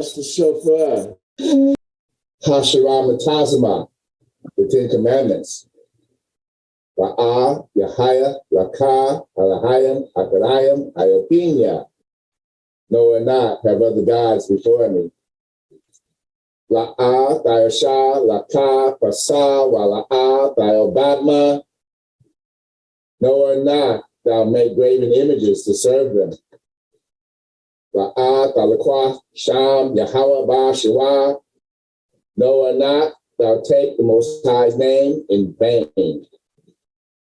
That's the chauffeur. Hashiram Tazama, the Ten Commandments. Ra'a, Yahaya, Raka, Alahayim, Akarayim, Iopinia. No and not have other gods before me. La'a, Thayasha, Laka, Pasa, Wala'a, Thayobadma. No or not thou make graven images to serve them. La'a, Thalakwa, Sham, Yahweh, Ba, Shiwa. No or not thou take the Most High's name in vain.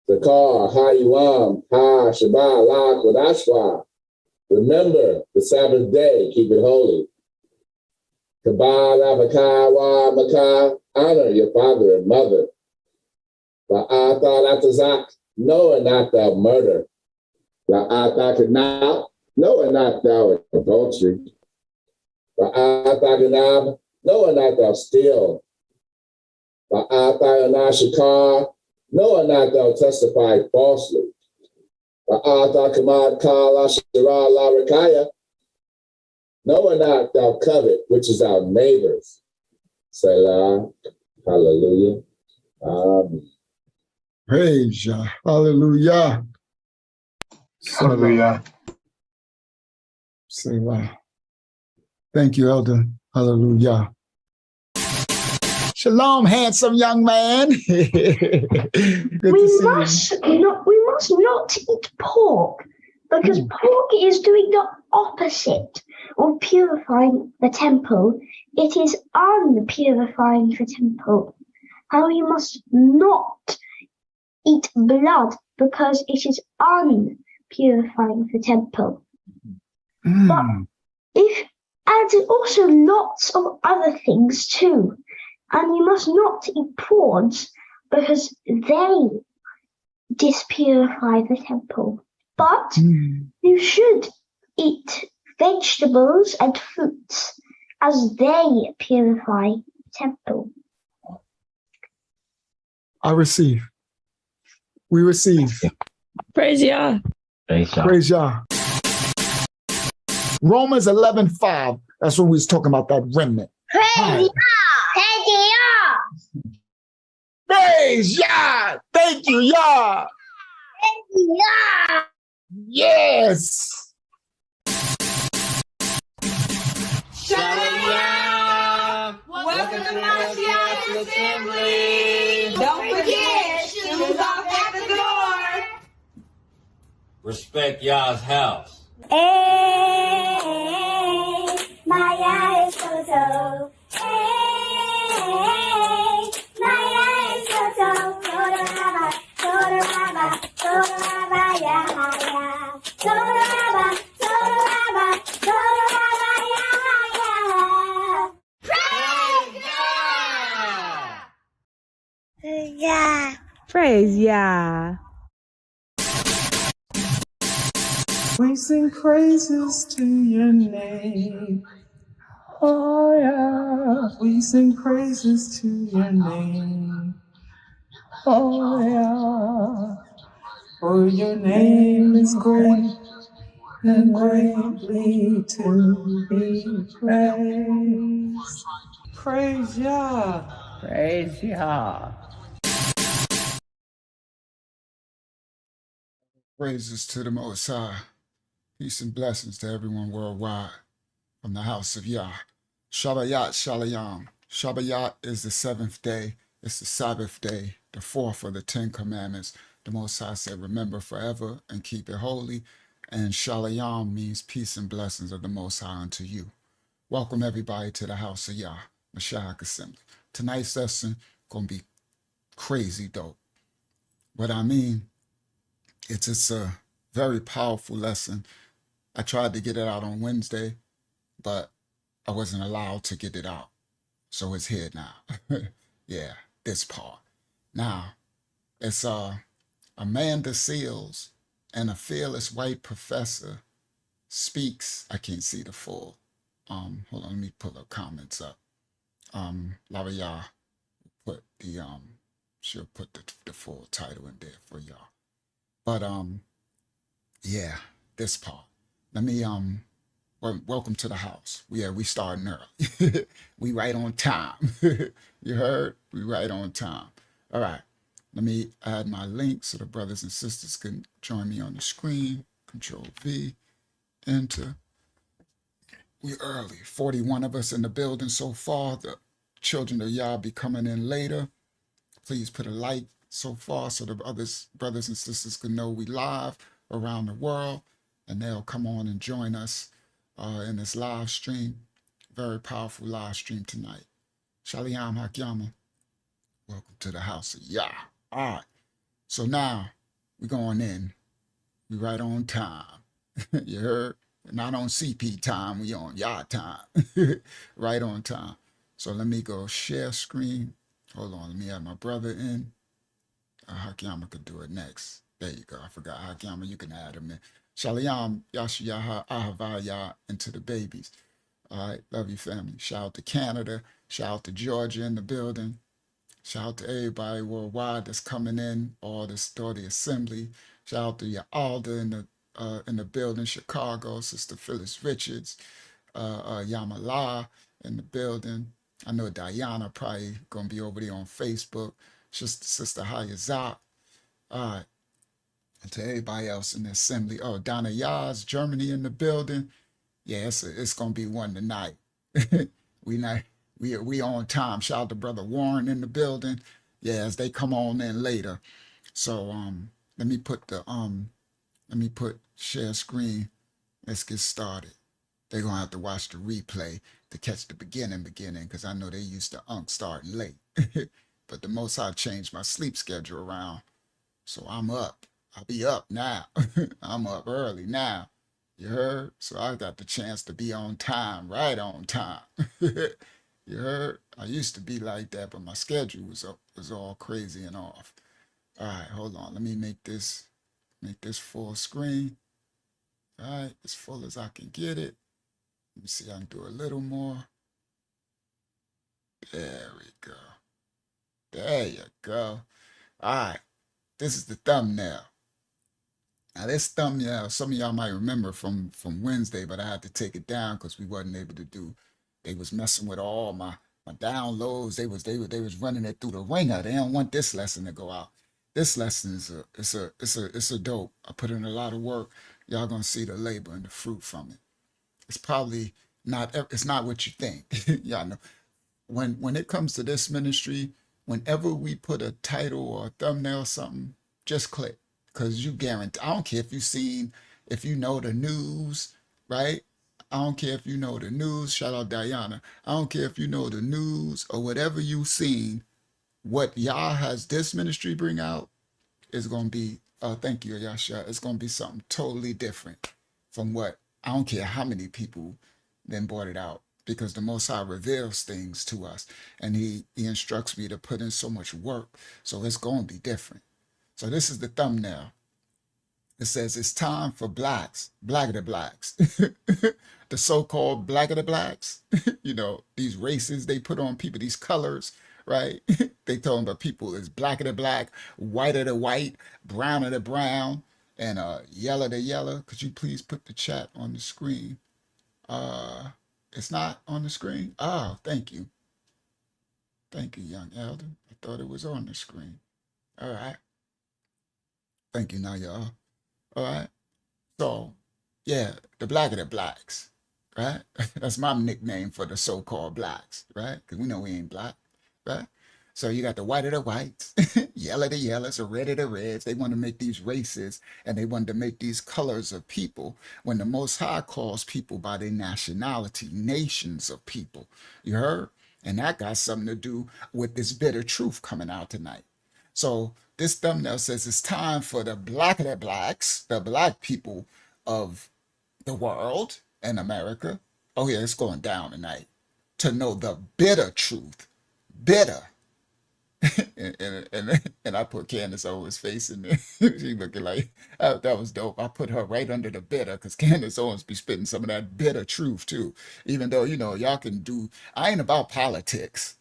Zakar, Ha-Yuam, Ha-Shabbat, La, Kodashwa. Remember the Sabbath day, keep it holy. Kabal, Abakah, Wa, Makah, honor your father and mother. La'ata, Latazak, know and not thou murder. La'ata, Kanab, know and not thou adultery. La'ata, Ganab, know and not thou steal. La'ata, Anashikar, no and not thou testify falsely. La'ata kamad kala shira la rakaya. No and not thou covet, which is our neighbors. Selah. Hallelujah. Amen. Praise Yah. Hallelujah. Hallelujah. Selah. Thank you, Elder. Hallelujah. Shalom, handsome young man. We must not eat pork, because pork is doing the opposite of purifying the temple. It is unpurifying the temple. How you must not eat blood, because it is unpurifying the temple. And also lots of other things too. And you must not eat prawns, because they dispurify the temple. But you should eat vegetables and fruits, as they purify the temple. I receive. We receive. Praise Yah. Praise Yah. Romans 11:5. That's when we was talking about that remnant. Praise Yah! Praise Yah! Praise Yah! Thank you, Yah! Praise Yah! Yes! Shalom! Welcome to Mashiach's Assembly! Don't forget, shoes off at the door! Respect Yah's house. Hey, my eyes so so. Hey, my eyes so so. Toraba, toraba, toraba, ya ya. Toraba, toraba, toraba, ya ya. Praise Yah! Praise Yah. We sing praises to your name. Oh yeah. We sing praises to your name. Oh yeah. For your name is great and greatly to be praised. Praise Yah. Praise Yah. Praises to the Most High. Peace and blessings to everyone worldwide from the house of Yah. Shabbat Shalom. Shabbat is the seventh day. It's the Sabbath day, the fourth of the 10 Commandments. The Most High said, remember forever and keep it holy. And Shalom means peace and blessings of the Most High unto you. Welcome everybody to the house of Yah, Mashiach Assembly. Tonight's lesson going to be crazy dope. What I mean, it's a very powerful lesson. I tried to get it out on Wednesday, but I wasn't allowed to get it out. So it's here now. Yeah, this part. Now, it's Amanda Seals and a fearless white professor speaks. I can't see the full. Hold on, let me pull up comments up. Lavaya put the she'll put the full title in there for y'all. But yeah, this part. Let me Well, welcome to the house. We starting early. We right on time. You heard? We right on time. All right. Let me add my link so the brothers and sisters can join me on the screen. Control V, enter. We early. 41 of us in the building so far. The children of y'all be coming in later. Please put a like so far so the others, brothers and sisters can know we live around the world, and they'll come on and join us in this live stream. Very powerful live stream tonight. Shalom Hakyama. Welcome to the house of Yah. All right. So now we're going in. We right on time. You heard? Not on CP time. We on Yah time. Right on time. So let me go share screen. Hold on. Let me add my brother in. Hakyama could do it next. There you go. I forgot Hakyama. You can add him in. Shalom Yashiyaha Ahavaya into the babies. All right. Love you, family. Shout out to Canada. Shout out to Georgia in the building. Shout out to everybody worldwide that's coming in, all this the assembly. Shout out to your Alda in the building, Chicago, Sister Phyllis Richards, Yamala in the building. I know Diana probably gonna be over there on Facebook. Sister Hayazat. All right. And to everybody else in the assembly. Oh, Donna Yaz, Germany in the building. Yeah, it's gonna be one tonight. We on time. Shout out to Brother Warren in the building. Yeah, as they come on in later. So let me put share screen. Let's get started. They're gonna have to watch the replay to catch the beginning, because I know they used to starting late. But the Most High changed my sleep schedule around. So I'm up. I'll be up now. I'm up early now. You heard? So I got the chance to be on time, right on time. You heard? I used to be like that, but my schedule was all crazy and off. All right, hold on. Let me make this full screen. All right, as full as I can get it. Let me see, I can do a little more. There we go. There you go. All right, this is the thumbnail. Now this thumbnail, some of y'all might remember from Wednesday, but I had to take it down because we wasn't able to do. They was messing with all my downloads. They was running it through the ringer. They don't want this lesson to go out. This lesson is a dope. I put in a lot of work. Y'all gonna see the labor and the fruit from it. It's probably not. It's not what you think. Y'all know. When it comes to this ministry, whenever we put a title or a thumbnail or something, just click, because you guarantee. I don't care if you know the news, right? I don't care if you know the news. Shout out Diana. I don't care if you know the news or whatever you've seen. What Yah has this ministry bring out is going to be, thank you, Yasha. It's going to be something totally different from what, I don't care how many people then brought it out, because the Most High reveals things to us and he instructs me to put in so much work. So it's going to be different. So this is the thumbnail. It says it's time for blacks, blackity blacks, the so-called blackity blacks, these races they put on people, these colors, right? They talking about people as blacker to black, whiter to white, browner to brown, and yellow to yellow. Could you please put the chat on the screen? It's not on the screen? Oh, thank you. Thank you, young elder. I thought it was on the screen. All right. Thank you, now y'all. All right. So, yeah, the blacker the blacks, right? That's my nickname for the so-called blacks, right? Because we know we ain't black, right? So you got the white of the whites, yellow to yellows, or red of the reds. They want to make these races and they want to make these colors of people when the Most High calls people by their nationality, nations of people. You heard? And that got something to do with this bitter truth coming out tonight. So this thumbnail says it's time for the black of the blacks, the black people of the world and America. Oh yeah, it's going down tonight. To know the bitter truth. Bitter. and I put Candace Owens' face in there. She looking like, that was dope. I put her right under the bitter, because Candace Owens be spitting some of that bitter truth too. Even though, y'all can do, I ain't about politics.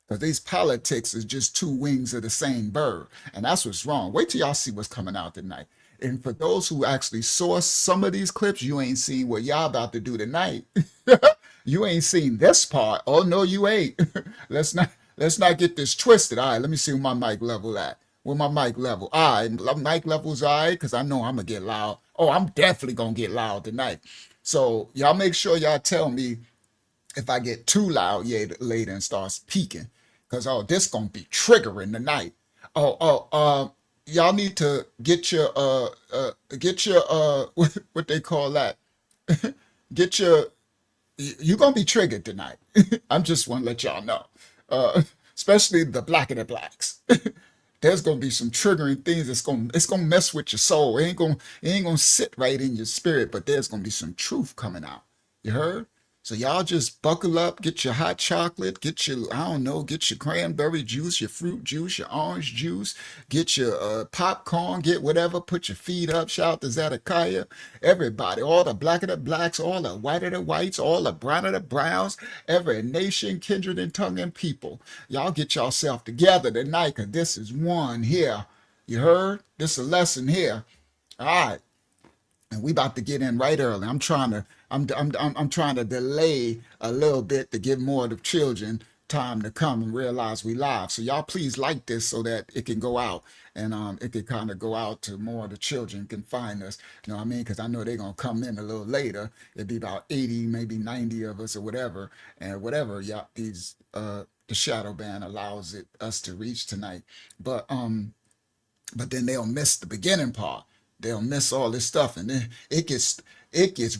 Because these politics is just two wings of the same bird. And that's what's wrong. Wait till y'all see what's coming out tonight. And for those who actually saw some of these clips, you ain't seen what y'all about to do tonight. You ain't seen this part. Oh no, you ain't. let's not get this twisted. All right, let me see where my mic level at. Where my mic level? All right, mic level's all right, because I know I'm gonna get loud. Oh, I'm definitely gonna get loud tonight. So y'all make sure y'all tell me if I get too loud later and starts peaking. Because this gonna be triggering tonight. Y'all need to get your what they call that. Get your you're gonna be triggered tonight. I'm just want to let y'all know, especially the black of the blacks. There's gonna be some triggering things. It's gonna mess with your soul. It ain't gonna sit right in your spirit. But there's gonna be some truth coming out. You heard? So y'all just buckle up, get your hot chocolate, get your, I don't know, get your cranberry juice, your fruit juice, your orange juice, get your popcorn, get whatever, put your feet up, shout to Zedekiah, everybody, all the black of the blacks, all the white of the whites, all the brown of the browns, every nation, kindred, and tongue and people. Y'all get yourself together tonight, because this is one here. You heard? This is a lesson here. All right. And we about to get in right early. I'm trying to delay a little bit to give more of the children time to come and realize we live. So y'all please like this so that it can go out and it can kind of go out to more of the children can find us. You know what I mean? Because I know they're gonna come in a little later. It'd be about 80, maybe 90 of us or whatever, and whatever y'all the shadow band allows us to reach tonight. But then they'll miss the beginning part. They'll miss all this stuff, and then it gets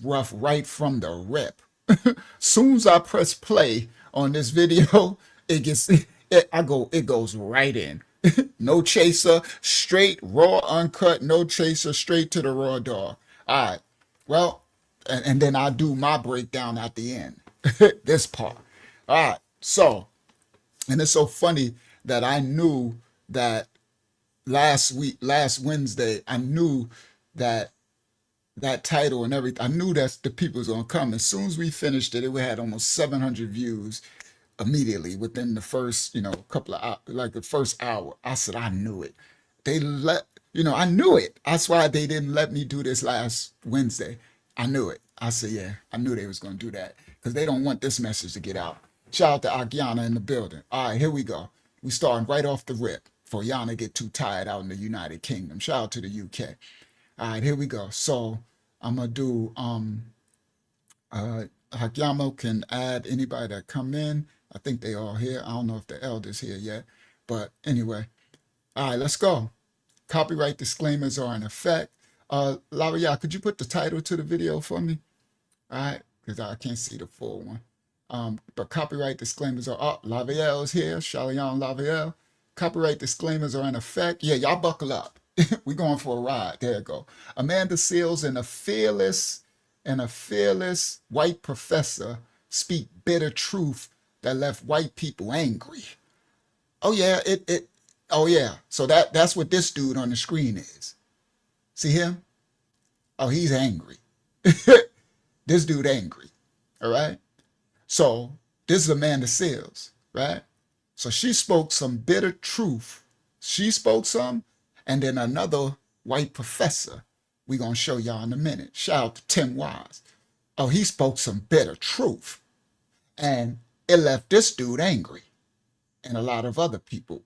rough right from the rip. Soon as I press play on this video, it goes right in. No chaser, straight, raw, uncut, no chaser, straight to the raw dog. All right. Well, and then I do my breakdown at the end. This part. All right. So, and it's so funny that I knew that last Wednesday, I knew that title and everything. I knew that the people was gonna come. As soon as we finished it, we had almost 700 views immediately within the first, couple of hours, like the first hour. I said, I knew it. I knew it. That's why they didn't let me do this last Wednesday. I knew it. I said, yeah, I knew they was gonna do that because they don't want this message to get out. Shout out to Akiana in the building. All right, here we go. We starting right off the rip for Yana get too tired out in the United Kingdom. Shout out to the UK. All right, here we go. So I'm gonna do Hakyamo can add anybody that come in. I think they all here. I don't know if the elder's here yet, but anyway. All right, let's go. Copyright disclaimers are in effect. Laria, could you put the title to the video for me? All right, because I can't see the full one. But copyright disclaimers are up. Lavielle's here. Shalayon Lavielle. Copyright disclaimers are in effect. Yeah, y'all buckle up. We're going for a ride. There you go. Amanda Seals and a fearless white professor speak bitter truth that left white people angry. Oh yeah, oh yeah. So that's what this dude on the screen is. See him? Oh, he's angry. This dude angry. All right. So this is Amanda Seals, right? So she spoke some bitter truth. She spoke some, and then another white professor. We're going to show y'all in a minute. Shout out to Tim Wise. Oh, he spoke some bitter truth. And it left this dude angry. And a lot of other people,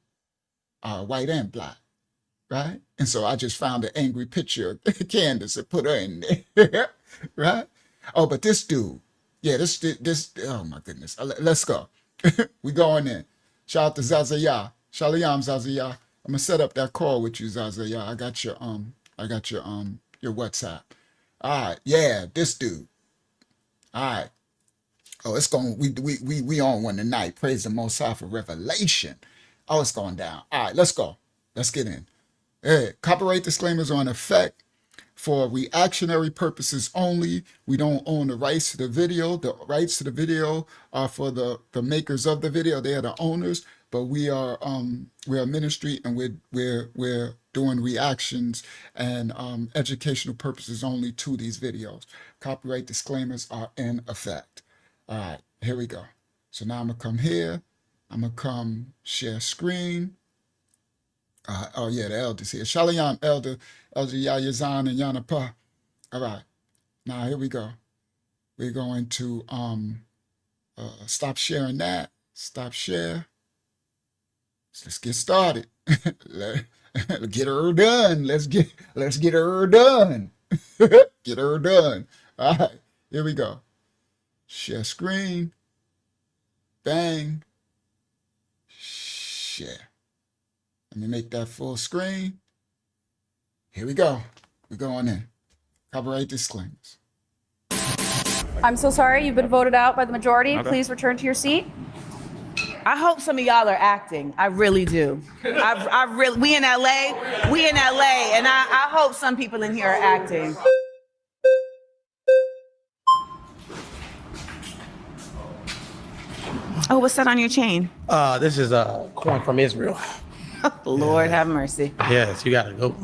white and black, right? And so I just found an angry picture of Candace and put her in there, right? Oh, but this dude, yeah, this, oh my goodness. Let's go. We going in. Shout out to Zazaya. Shalom, Zazaya. I'm gonna set up that call with you, Zazaya. I got your WhatsApp. All right, yeah, this dude. All right. Oh, it's going. We on one tonight. Praise the Most High for revelation. Oh, it's going down. All right, let's go. Let's get in. Hey, copyright disclaimers are in effect. For reactionary purposes only. We don't own the rights to the video. The rights to the video are for the makers of the video. They are the owners. But we're a ministry, and we're doing reactions and educational purposes only to these videos. Copyright disclaimers are in effect. All right, here we go. So now I'm gonna come here. I'm gonna come share screen. Oh yeah, the elders here. Shalom, Elder Yazan and Yanapa. All right, now here we go. We're going to stop sharing that. Stop share. Let's get started. Let's get her done. Let's get her done. Get her done. All right, here we go. Share screen. Bang. Share. Let me make that full screen. Here we go. We're going in. Copyright disclaimers. I'm so sorry, you've been voted out by the majority. Okay. Please return to your seat. I hope some of y'all are acting. I really do. I really, we in LA, and I hope some people in here are acting. Oh, what's that on your chain? This is corn from Israel. Lord have mercy. Yes, you gotta go.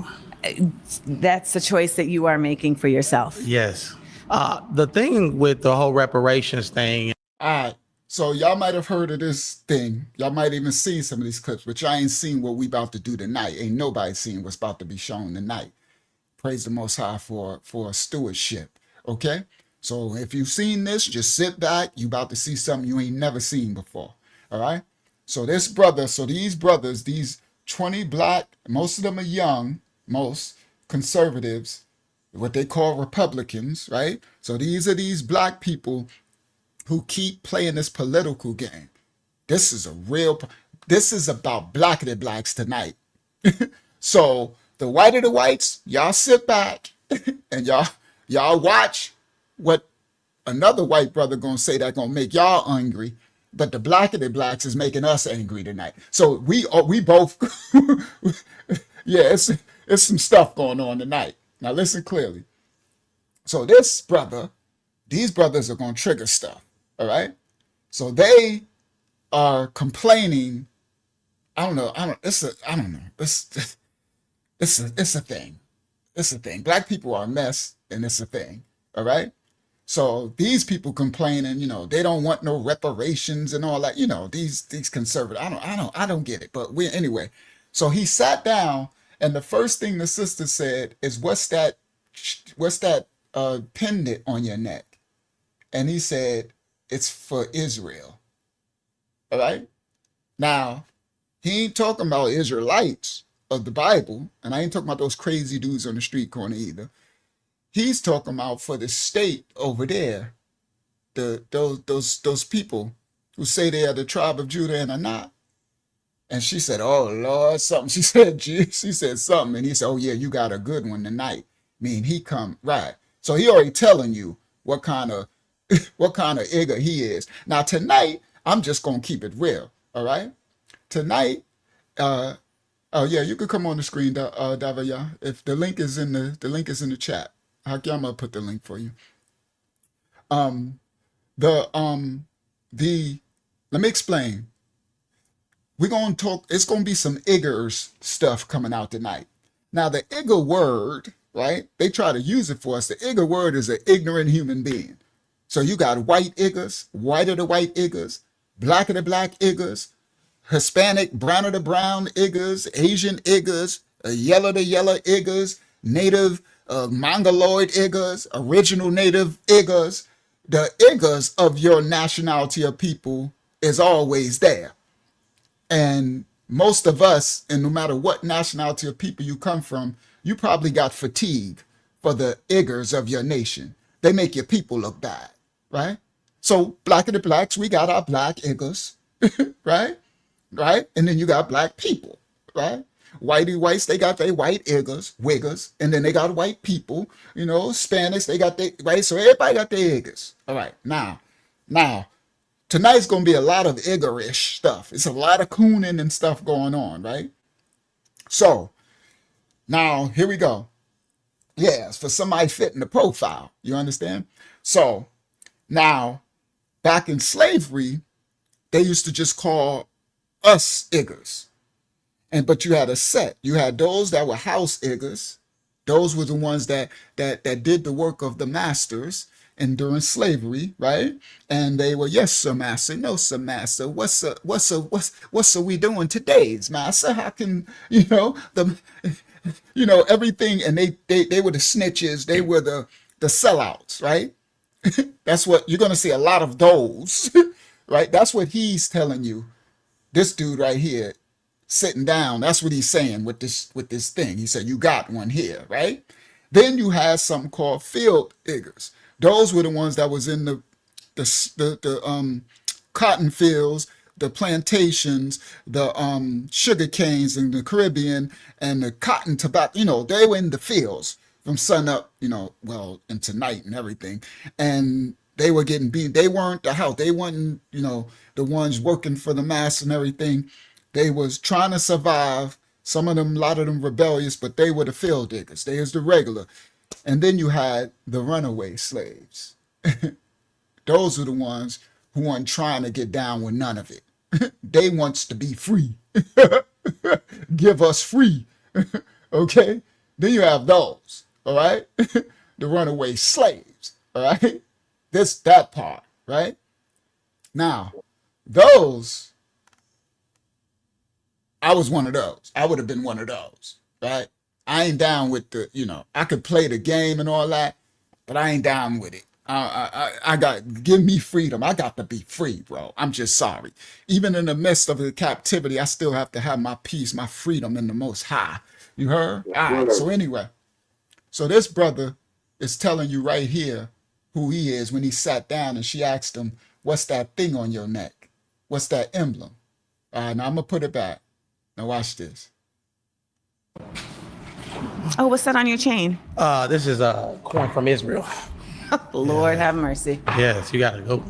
That's a choice that you are making for yourself. Yes. The thing with the whole reparations thing. All right. So y'all might have heard of this thing. Y'all might even seen some of these clips, but y'all ain't seen what we about to do tonight. Ain't nobody seen what's about to be shown tonight. Praise the Most High for stewardship. Okay? So if you've seen this, just sit back. You about to see something you ain't never seen before. All right? So these brothers, these 20 black, most of them are young, most conservatives, what they call Republicans, right? So these are these black people who keep playing this political game. This is about blackity blacks tonight. So the white of the whites, y'all sit back and y'all watch what another white brother gonna say that gonna make y'all angry. But the blackity blacks is making us angry tonight. So we both, yeah, it's some stuff going on tonight. Now listen clearly. So these brothers are gonna trigger stuff. All right. So they are complaining. It's a thing. It's a thing. Black people are a mess, and it's a thing. All right. So these people complaining, they don't want no reparations and all that. These conservatives. I don't get it. But anyway. So he sat down, and the first thing the sister said is, "What's that pendant on your neck?" And he said, "It's for Israel." All right. Now, he ain't talking about Israelites of the Bible, and I ain't talking about those crazy dudes on the street corner either. He's talking about for the state over there, those people who say they are the tribe of Judah and are not. And she said, "Oh Lord, something." She said something, and he said, "Oh yeah, you got a good one tonight." He come right. So he already telling you what kind of igga he is. Now tonight, I'm just gonna keep it real. All right. Tonight, oh yeah, you could come on the screen, Davaya. If the link is in the chat. I'm gonna put the link for you. Let me explain. We're gonna talk. It's gonna be some iggers stuff coming out tonight. Now the igger word, right? They try to use it for us. The igger word is an ignorant human being. So you got white iggers, white of the white iggers, black of the black iggers, Hispanic, brown of the brown iggers, Asian iggers, yellow of the yellow iggers, native mongoloid iggers, original native iggers. The iggers of your nationality of people is always there. And most of us, and no matter what nationality of people you come from, you probably got fatigue for the iggers of your nation. They make your people look bad, right? So black of the blacks, we got our black iggers, right? Right? And then you got black people, right? Whitey whites, they got their white iggers, wiggers, and then they got white people, Spanish, they got their, right? So everybody got their iggers. All right, now, tonight's going to be a lot of iggerish stuff. It's a lot of cooning and stuff going on, right? So, now, here we go. Yes, for somebody fitting the profile, you understand? So, now, back in slavery, they used to just call us iggers. But you had a set. You had those that were house iggers. Those were the ones that did the work of the masters. enduring slavery, right? And they were, yes, sir, master, no, sir, master. What's we doing today's master? How can everything? And they were the snitches, they were the sellouts, right? That's what you're gonna see a lot of those, right? That's what he's telling you. This dude right here, sitting down, that's what he's saying with this thing. He said, you got one here, right? Then you had something called field diggers. Those were the ones that was in the cotton fields, the plantations, the sugar canes in the Caribbean, and the cotton tobacco. They were in the fields from sun up, into night and everything. And they were getting beat. They weren't the house. They weren't, the ones working for the mass and everything. They was trying to survive. Some of them, a lot of them rebellious, but they were the field diggers. They was the regular. And then you had the runaway slaves. Those are the ones who weren't trying to get down with none of it. They wants to be free. Give us free. Okay? Then you have those, all right? The runaway slaves, all right? That part, right? Now, those, I was one of those. I would have been one of those, right? I ain't down with I could play the game and all that, but I ain't down with it. I got, give me freedom. I got to be free, bro. I'm just sorry. Even in the midst of the captivity, I still have to have my peace, my freedom in the Most High. You heard? All right. So anyway, so this brother is telling you right here who he is when he sat down and she asked him, what's that thing on your neck? What's that emblem? All right, now I'm going to put it back. Now watch this. Oh, what's that on your chain? This is a coin from Israel. Lord have mercy. Yes, you got to go.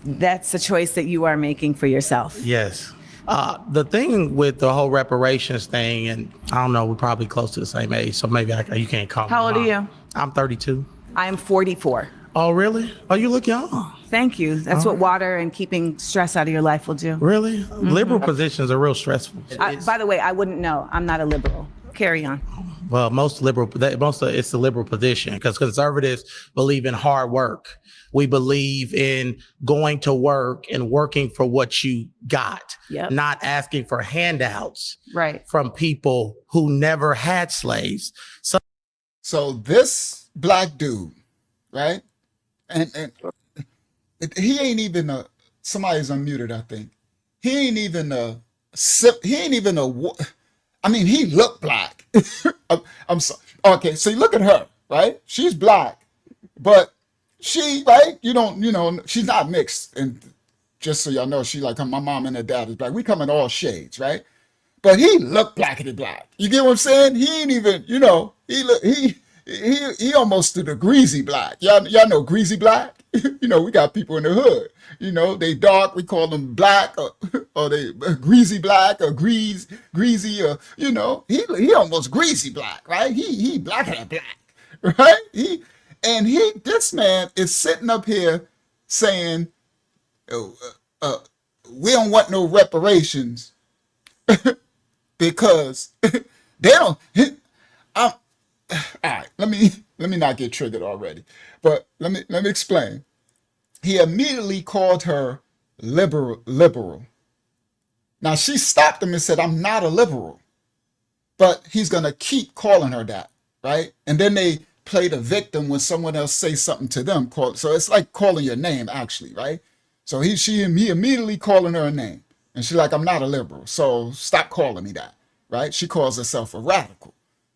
That's a choice that you are making for yourself. Yes. The thing with the whole reparations thing, and I don't know, we're probably close to the same age, so maybe you can't call me. How old are you? I'm 32. I am 44. Oh, really? Oh, you look young. Thank you. That's what water and keeping stress out of your life will do. Really? Liberal positions are real stressful. By the way, I wouldn't know. I'm not a liberal. Carry on. Well, it's the liberal position because conservatives believe in hard work. We believe in going to work and working for what you got, not asking for handouts from people who never had slaves. So this black dude, right? And he ain't even somebody's unmuted, I think. He ain't even I mean, he looked black. I'm sorry. Okay, so you look at her, right? She's black, but she, right? She's not mixed. And just so y'all know, she like my mom and her dad is black. We come in all shades, right? But he looked blackity black. You get what I'm saying? He ain't even, he almost to the greasy black. Y'all know greasy black? We got people in the hood. They dark, we call them black, or they greasy black, or greasy, or he almost greasy black, right? He blacker than black, right? This man is sitting up here saying, we don't want no reparations because they don't. All right, let me not get triggered already, but let me explain. He immediately called her liberal. Now she stopped him and said, I'm not a liberal, but he's gonna keep calling her that, right? And then they play the victim when someone else says something to them. So it's like calling your name, actually, right? So he immediately calling her a name, and she's like, I'm not a liberal, so stop calling me that, right? She calls herself a radical.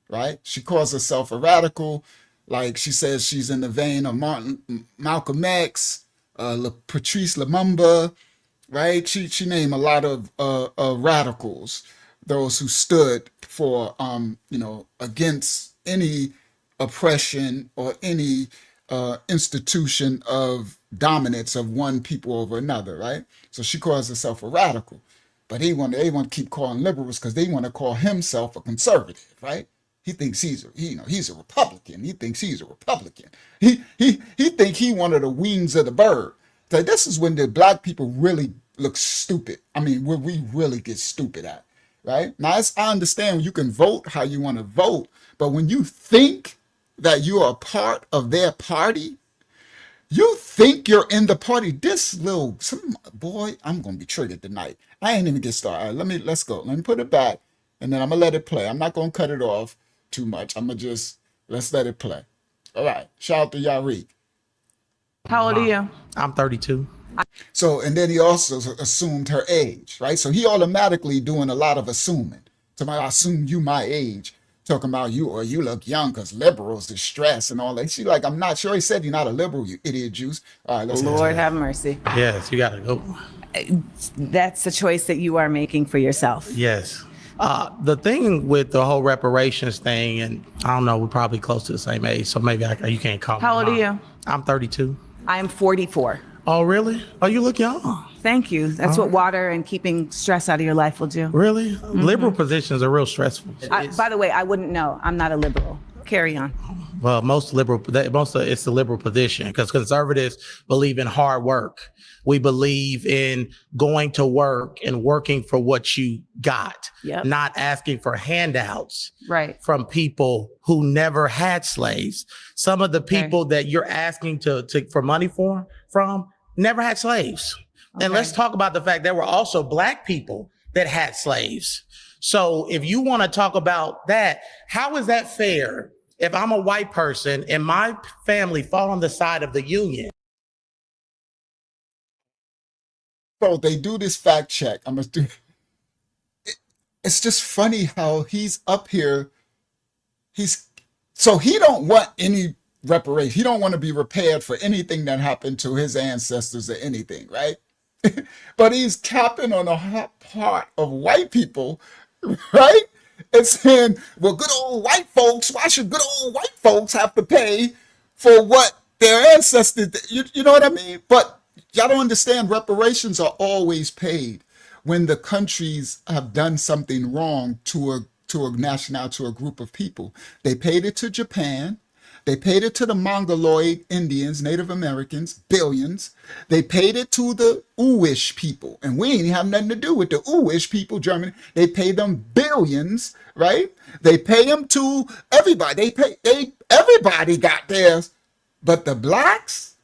Right? She calls herself a radical, like she says she's in the vein of Malcolm X, Patrice Lumumba, right? She named a lot of radicals, those who stood for against any oppression or any institution of dominance of one people over another, right? So she calls herself a radical, but they want to keep calling liberals because they want to call himself a conservative, right? He thinks he's a Republican. He thinks he's a Republican. He think he one of the wings of the bird. So this is when the black people really look stupid. I mean, where we really get stupid at, right? Now, I understand you can vote how you want to vote, but when you think that you are a part of their party, You think you're in the party. This little boy, I'm gonna be triggered tonight. I ain't even get started. All right, let's go. Let me put it back, and then I'm gonna let it play. I'm not gonna cut it off too much. I'm gonna just let's let it play. All right. Shout out to Yariq. How old are you? I'm 32. So, and then he also assumed her age, right? So he automatically doing a lot of assuming. Somebody, I assume you my age, talking about you or you look young because liberals is stressed and all that. She like, I'm not sure. He said you're not a liberal, you idiot juice. All right, let's Lord have mercy. Yes, you gotta go. That's a choice that you are making for yourself. Yes. The thing with the whole reparations thing, and I don't know, we're probably close to the same age, so maybe you can't call me. How old are you? I'm 32. I'm 44. Oh, really? Oh, you look young. Thank you. That's what water and keeping stress out of your life will do. Really? Liberal positions are real stressful. By the way, I wouldn't know. I'm not a liberal. Carry on. Well, it's the liberal position because conservatives believe in hard work. We believe in going to work and working for what you got, not asking for handouts from people who never had slaves. Some of the people that you're asking for money from never had slaves. And let's talk about the fact there were also Black people that had slaves. So if you want to talk about that, how is that fair if I'm a white person and my family fall on the side of the Union? So they do this fact check. It's just funny how he's up here. So he don't want any reparation. He don't want to be repaired for anything that happened to his ancestors or anything, right? But he's capping on the part of white people, right? And saying, well, good old white folks, why should good old white folks have to pay for what their ancestors did? You know what I mean? But y'all don't understand, reparations are always paid when the countries have done something wrong to a nationality, to a group of people. They paid it to Japan. They paid it to the Mongoloid Indians, Native Americans, billions. They paid it to the Uish people. And we ain't have nothing to do with the Uish people, Germany. They paid them billions, right? They pay them to everybody. Everybody got theirs. But the Blacks,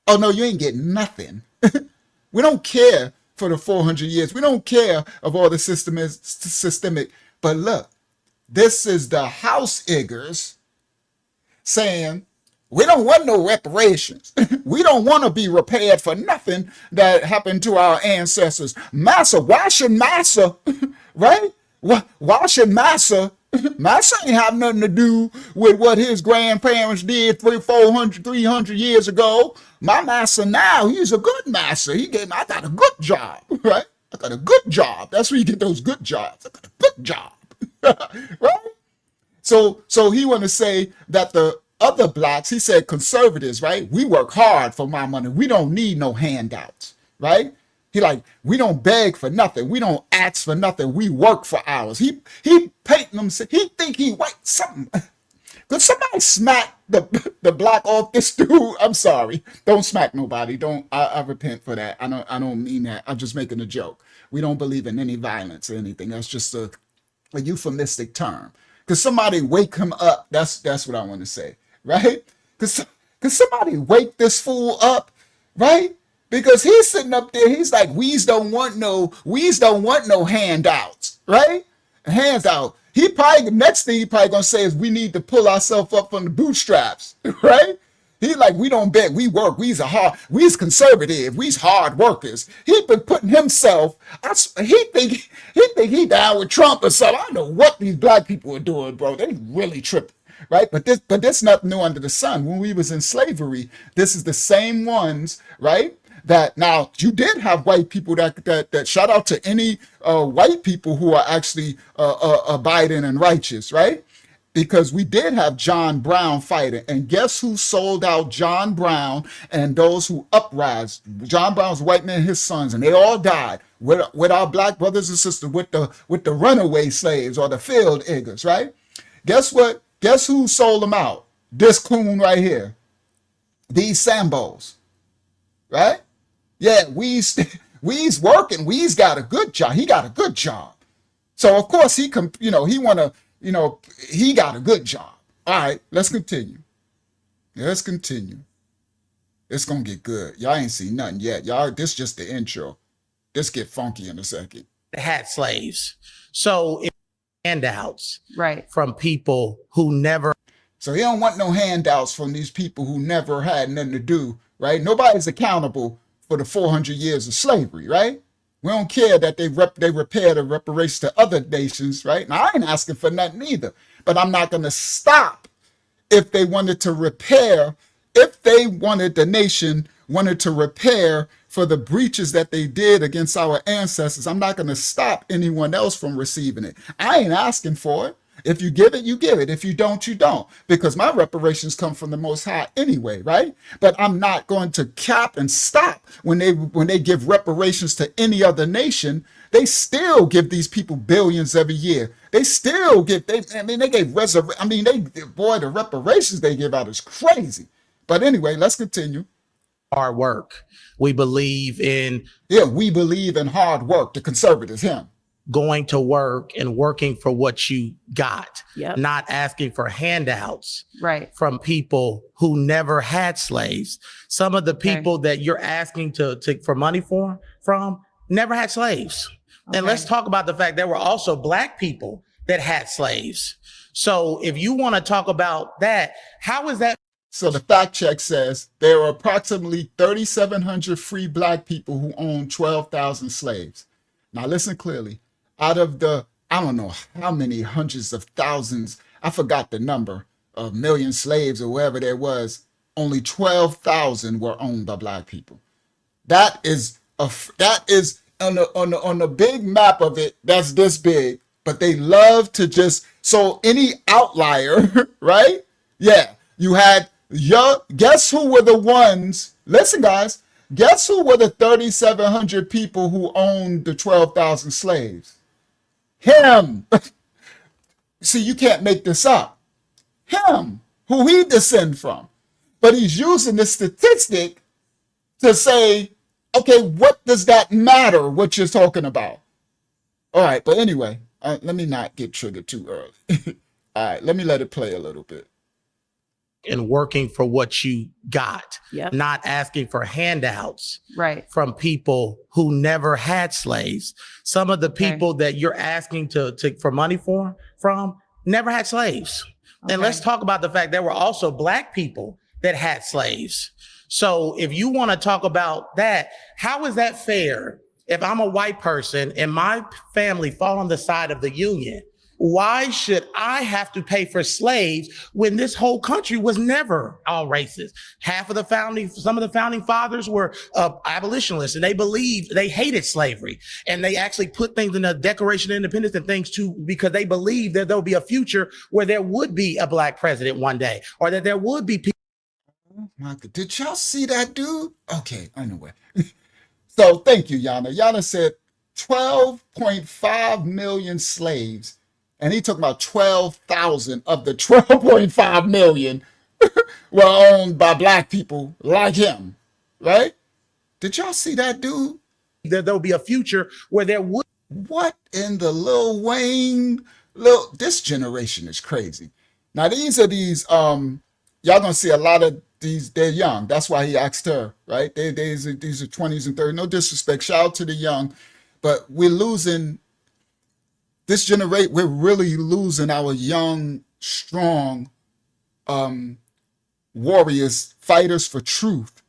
oh no, you ain't getting nothing. We don't care for the 400 years. We don't care of all the systemic. But look, this is the house iggers saying, we don't want no reparations. We don't want to be repaired for nothing that happened to our ancestors. Massa, why should Massa, right? Why should Massa ain't have nothing to do with what his grandparents did 300 years ago. My Massa now, he's a good Massa. I got a good job, right? I got a good job. That's where you get those good jobs. I got a good job, right? So he want to say that the other Blacks, he said conservatives, right? We work hard for my money. We don't need no handouts, right? He like, we don't beg for nothing. We don't ask for nothing. We work for ours. He painting them. He think he white something. Could somebody smack the Black off this dude? I'm sorry. Don't smack nobody. I repent for that. I don't mean that. I'm just making a joke. We don't believe in any violence or anything. That's just a euphemistic term. Could somebody wake him up? That's what I want to say, right? Could somebody wake this fool up, right? Because he's sitting up there, he's like, we's don't want no handouts, right? Hands out. Next thing he probably gonna say is we need to pull ourselves up from the bootstraps, right? He like, we don't beg, we work, we's conservative, we's hard workers. He been putting himself, he think he down with Trump or something. I don't know what these Black people are doing, bro. They really tripping, right? But this nothing new under the sun. When we was in slavery, this is the same ones, right? That now you did have white people that shout out to any white people who are actually abiding and righteous, right? Because we did have John Brown fighting, and guess who sold out John Brown and those who uprise? John Brown's white man, his sons, and they all died with our Black brothers and sisters, with the runaway slaves or the field iggers, right? Guess what? Guess who sold them out? This coon right here. These Sambos, right? Yeah, we's working. We's got a good job. He got a good job. So of course he got a good job. All right, let's continue. It's gonna get good. Y'all ain't seen nothing yet. Y'all, this just the intro. This get funky in a second. Had slaves. So if handouts Right. from people who never. So he don't want no handouts from these people who never had nothing to do, right? Nobody's accountable for the 400 years of slavery, right? We don't care that they repair the reparations to other nations, right? Now, I ain't asking for nothing either, but I'm not going to stop if they wanted to repair, if they wanted, the nation wanted to repair for the breaches that they did against our ancestors. I'm not going to stop anyone else from receiving it. I ain't asking for it. If you give it, you give it. If you don't, you don't. Because my reparations come from the Most High anyway, right? But I'm not going to cap and stop when they give reparations to any other nation. They still give these people billions every year. They still get, they gave the reparations they give out is crazy. But anyway, let's continue. Hard work. We believe in. Yeah, we believe in hard work. The conservatives, him. Going to work and working for what you got, Yep. not asking for handouts Right. from people who never had slaves. Some of the people that you're asking to for money from never had slaves. And let's talk about the fact there were also Black people that had slaves. So if you want to talk about that, how is that? So the fact check says there are approximately 3,700 free Black people who own 12,000 slaves. Now listen clearly. Out of the, I don't know how many hundreds of thousands, I forgot the number of million slaves or whatever there was, only 12,000 were owned by Black people. That is on the big map of it, that's this big, but they love to just, so any outlier, right? Yeah, you had guess who were the ones, listen guys, guess who were the 3,700 people who owned the 12,000 slaves? Him. See, you can't make this up. Him, who he descend from. But he's using this statistic to say, okay, what does that matter, what you're talking about? All right, but anyway, let me not get triggered too early. All right, let me let it play a little bit. And working for what you got, Yep. not asking for handouts Right. from people who never had slaves. Some of the people that you're asking to for money from never had slaves. And let's talk about the fact there were also Black people that had slaves. So if you want to talk about that, how is that fair? If I'm a white person and my family fall on the side of the Union, why should I have to pay for slaves when this whole country was never all racist? Some of the founding fathers were abolitionists, and they believed, they hated slavery. And they actually put things in the Declaration of Independence and things too, because they believed that there would be a future where there would be a Black president one day, or that there would be people. Oh my God, did y'all see that dude? Okay, anyway. So thank you, Yana. Yana said 12.5 million slaves. And he talking about 12,000 of the 12.5 million were owned by Black people like him, right? Did y'all see that dude? There'll be a future where there would. What in the Lil Wayne? This generation is crazy. Now these are y'all gonna see a lot of these, they're young. That's why he asked her, right? These are 20s and 30s. No disrespect, shout out to the young, but we're losing this generation, we're really losing our young, strong warriors, fighters for truth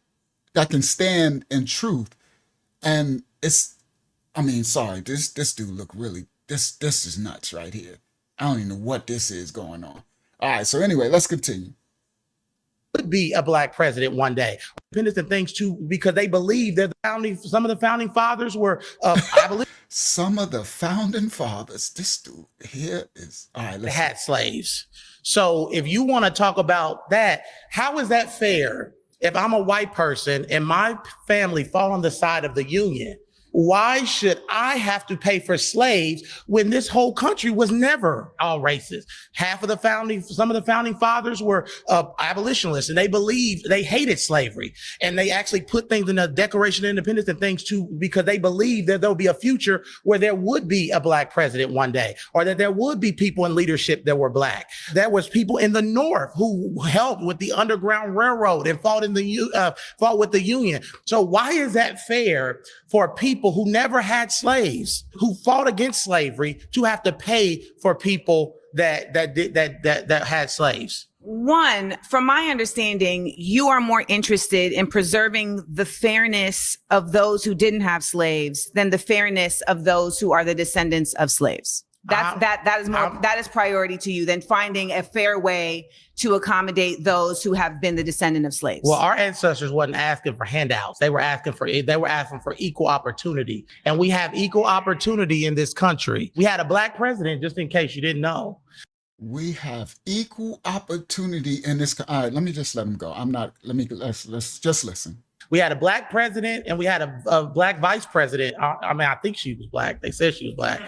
that can stand in truth. And this dude look really, this is nuts right here. I don't even know what this is going on. All right, so anyway, let's continue. Would be a Black president one day. Independence and things too, because they believe that some of the founding fathers were some of the founding fathers. This dude here is all right. Had slaves. So if you want to talk about that, how is that fair? If I'm a white person and my family fall on the side of the Union, Why should I have to pay for slaves when this whole country was never all racist? Some of the founding fathers were abolitionists, and they hated slavery. And they actually put things in the Declaration of Independence and things too, because they believed that there'll be a future where there would be a black president one day, or that there would be people in leadership that were black. There was people in the North who helped with the Underground Railroad and fought with the Union. So why is that fair for people who never had slaves, who fought against slavery, to have to pay for people that had slaves? One, from my understanding, you are more interested in preserving the fairness of those who didn't have slaves than the fairness of those who are the descendants of slaves. That is priority to you than finding a fair way to accommodate those who have been the descendant of slaves. Well, our ancestors wasn't asking for handouts. They were asking for equal opportunity. And we have equal opportunity in this country. We had a black president, just in case you didn't know. We have equal opportunity in this. All right, let me just let him go. Let's just listen. We had a black president and we had a black vice president. I think she was black. They said she was black.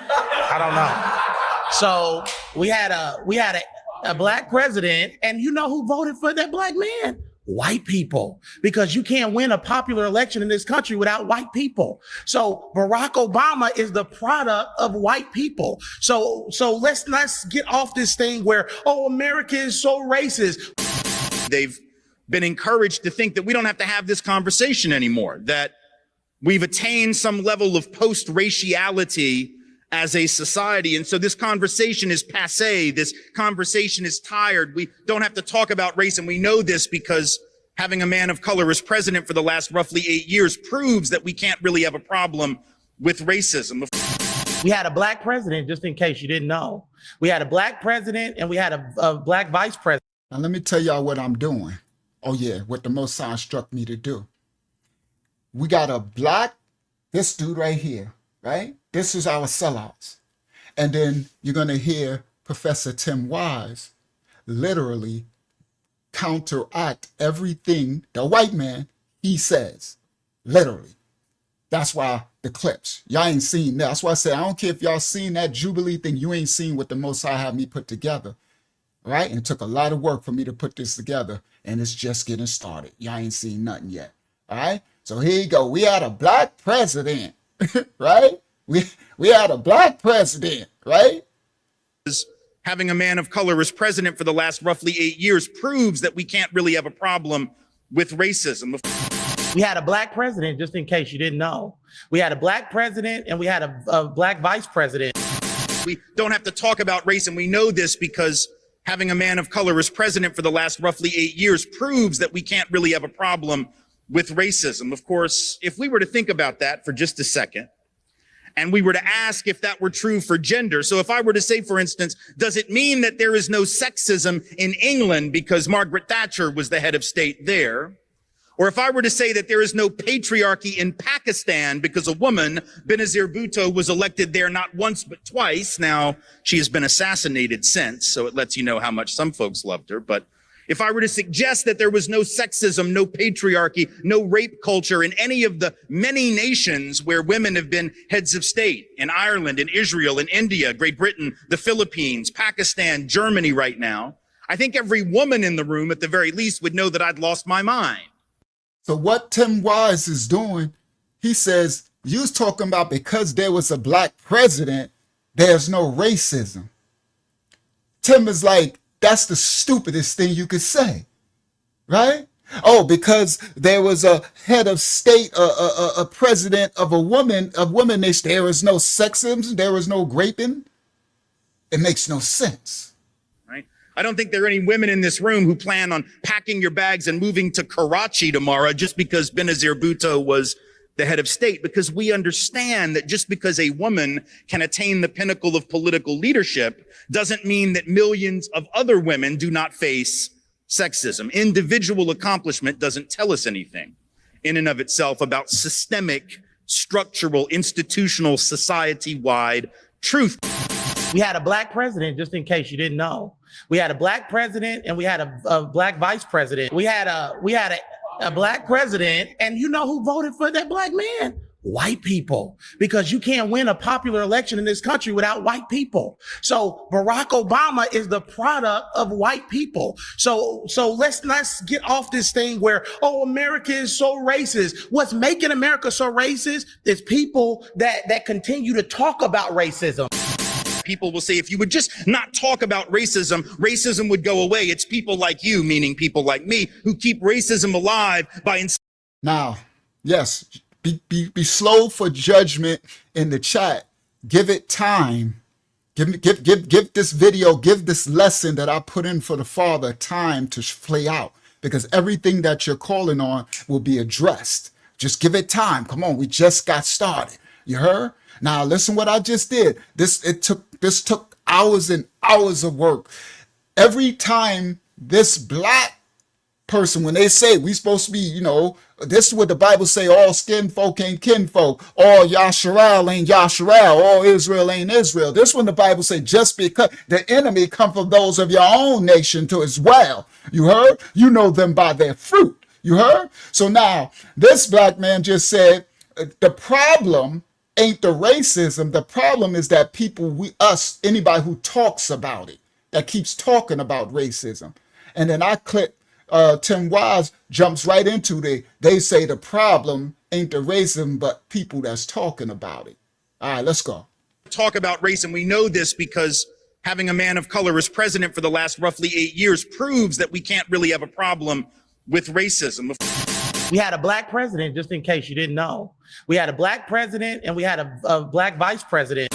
I don't know. So we had a black president, and you know who voted for that black man? White people, because you can't win a popular election in this country without white people. So Barack Obama is the product of white people. So let's get off this thing where, America is so racist. They've been encouraged to think that we don't have to have this conversation anymore, that we've attained some level of post-raciality as a society. And so this conversation is passé. This conversation is tired. We don't have to talk about race. And we know this because having a man of color as president for the last roughly 8 years proves that we can't really have a problem with racism. We had a black president, just in case you didn't know. We had a black president and we had a black vice president. Now, let me tell y'all what I'm doing. Oh, yeah, what the Most High instruct me to do. We got this dude right here, right? This is our sellouts. And then you're going to hear Professor Tim Wise literally counteract everything the white man, he says. Literally. That's why the clips. Y'all ain't seen that. That's why I said, I don't care if y'all seen that Jubilee thing. You ain't seen what the Most High had me put together. Right? And it took a lot of work for me to put this together. And it's just getting started. Y'all ain't seen nothing yet. All right? So here you go. We had a black president. Right? We had a black president, right? Having a man of color as president for the last roughly 8 years proves that we can't really have a problem with racism. We had a black president, just in case you didn't know. We had a black president and we had a black vice president. We don't have to talk about race, and we know this because having a man of color as president for the last roughly 8 years proves that we can't really have a problem with racism. Of course, if we were to think about that for just a second, and we were to ask if that were true for gender. So if I were to say, for instance, does it mean that there is no sexism in England because Margaret Thatcher was the head of state there? Or if I were to say that there is no patriarchy in Pakistan because a woman, Benazir Bhutto, was elected there not once but twice. Now, she has been assassinated since, so it lets you know how much some folks loved her. But if I were to suggest that there was no sexism, no patriarchy, no rape culture in any of the many nations where women have been heads of state, in Ireland, in Israel, in India, Great Britain, the Philippines, Pakistan, Germany right now, I think every woman in the room at the very least would know that I'd lost my mind. So what Tim Wise is doing, he says, you was talking about because there was a black president, there's no racism. Tim is like, that's the stupidest thing you could say, right? Oh, because there was a head of state, a president of a woman, there was no sexism, there was no raping. It makes no sense. Right? I don't think there are any women in this room who plan on packing your bags and moving to Karachi tomorrow just because Benazir Bhutto was the head of state, because we understand that just because a woman can attain the pinnacle of political leadership doesn't mean that millions of other women do not face sexism. Individual accomplishment doesn't tell us anything in and of itself about systemic, structural, institutional, society-wide truth. We had a black president, just in case you didn't know. We had a black president and we had a black vice president. We had a black president, and you know who voted for that black man? White people, because you can't win a popular election in this country without white people. So Barack Obama is the product of white people. So let's not get off this thing where, oh, America is so racist. What's making America so racist is people that continue to talk about racism. People will say, if you would just not talk about racism, racism would go away. It's people like you, meaning people like me, who keep racism alive by... Now, yes, be slow for judgment in the chat. Give it time. Give this video, give this lesson that I put in for the Father time to play out, because everything that you're calling on will be addressed. Just give it time. Come on, we just got started. You heard? Now listen what I just did. This took hours and hours of work. Every time this black person, when they say we supposed to be, you know, this is what the Bible say, all skin folk ain't kinfolk, all Yasharal ain't Yasharal, all Israel ain't Israel. This one the Bible say, just because the enemy come from those of your own nation too as well. You heard? You know them by their fruit. You heard? So now this black man just said, the problem ain't the racism. The problem is that people, anybody who talks about it, that keeps talking about racism. And then I click, Tim Wise jumps right into they say the problem ain't the racism, but people that's talking about it. All right, let's go. Talk about race, and we know this because having a man of color as president for the last roughly 8 years proves that we can't really have a problem with racism. We had a black president, just in case you didn't know. We had a black president and we had a black vice president.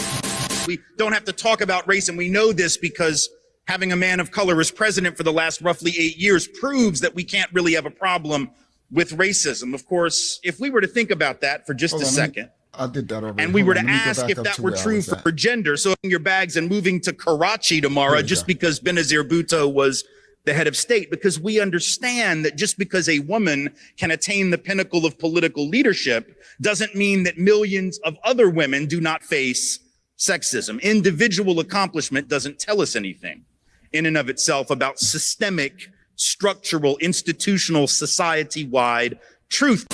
We don't have to talk about race, and we know this because having a man of color as president for the last roughly 8 years proves that we can't really have a problem with racism. Of course, if we were to think about that for just a second, I did that already. and we were to ask if that were true for gender, so your bags and moving to Karachi tomorrow just because Benazir Bhutto was the head of state, because we understand that just because a woman can attain the pinnacle of political leadership doesn't mean that millions of other women do not face sexism. Individual accomplishment doesn't tell us anything in and of itself about systemic, structural, institutional, society-wide truth.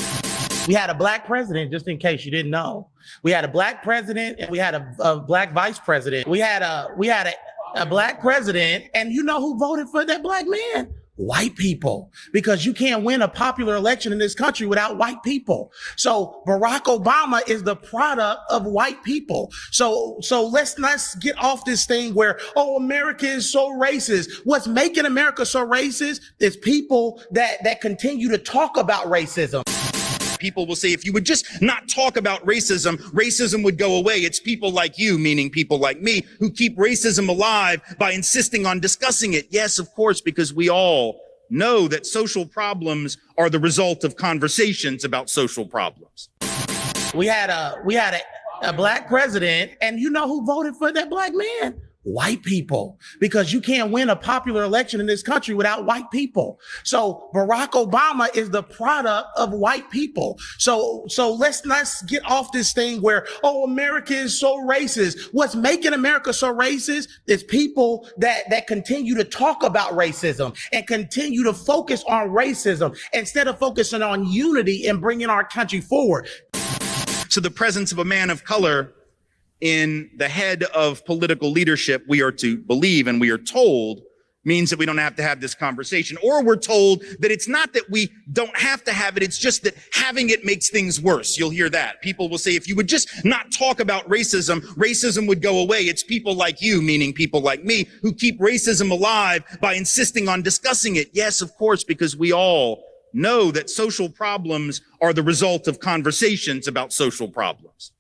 We had a black president, just in case you didn't know. We had a black president and we had a black vice president. We had a black president, and you know who voted for that black man? White people, because you can't win a popular election in this country without white people. So Barack Obama is the product of white people. So let's not get off this thing where, oh, America is so racist. What's making America so racist is people that continue to talk about racism. People will say, if you would just not talk about racism, racism would go away. It's people like you, meaning people like me, who keep racism alive by insisting on discussing it. Yes, of course, because we all know that social problems are the result of conversations about social problems. We had a black president, and you know who voted for that black man? White people, because you can't win a popular election in this country without white people. So Barack Obama is the product of white people. So let's not get off this thing where, oh, America is so racist. What's making America so racist is people that continue to talk about racism and continue to focus on racism instead of focusing on unity and bringing our country forward. So the presence of a man of color in the head of political leadership, we are to believe and we are told, means that we don't have to have this conversation. Or we're told that it's not that we don't have to have it, it's just that having it makes things worse. You'll hear that. People will say, if you would just not talk about racism, racism would go away. It's people like you, meaning people like me, who keep racism alive by insisting on discussing it. Yes, of course, because we all know that social problems are the result of conversations about social problems.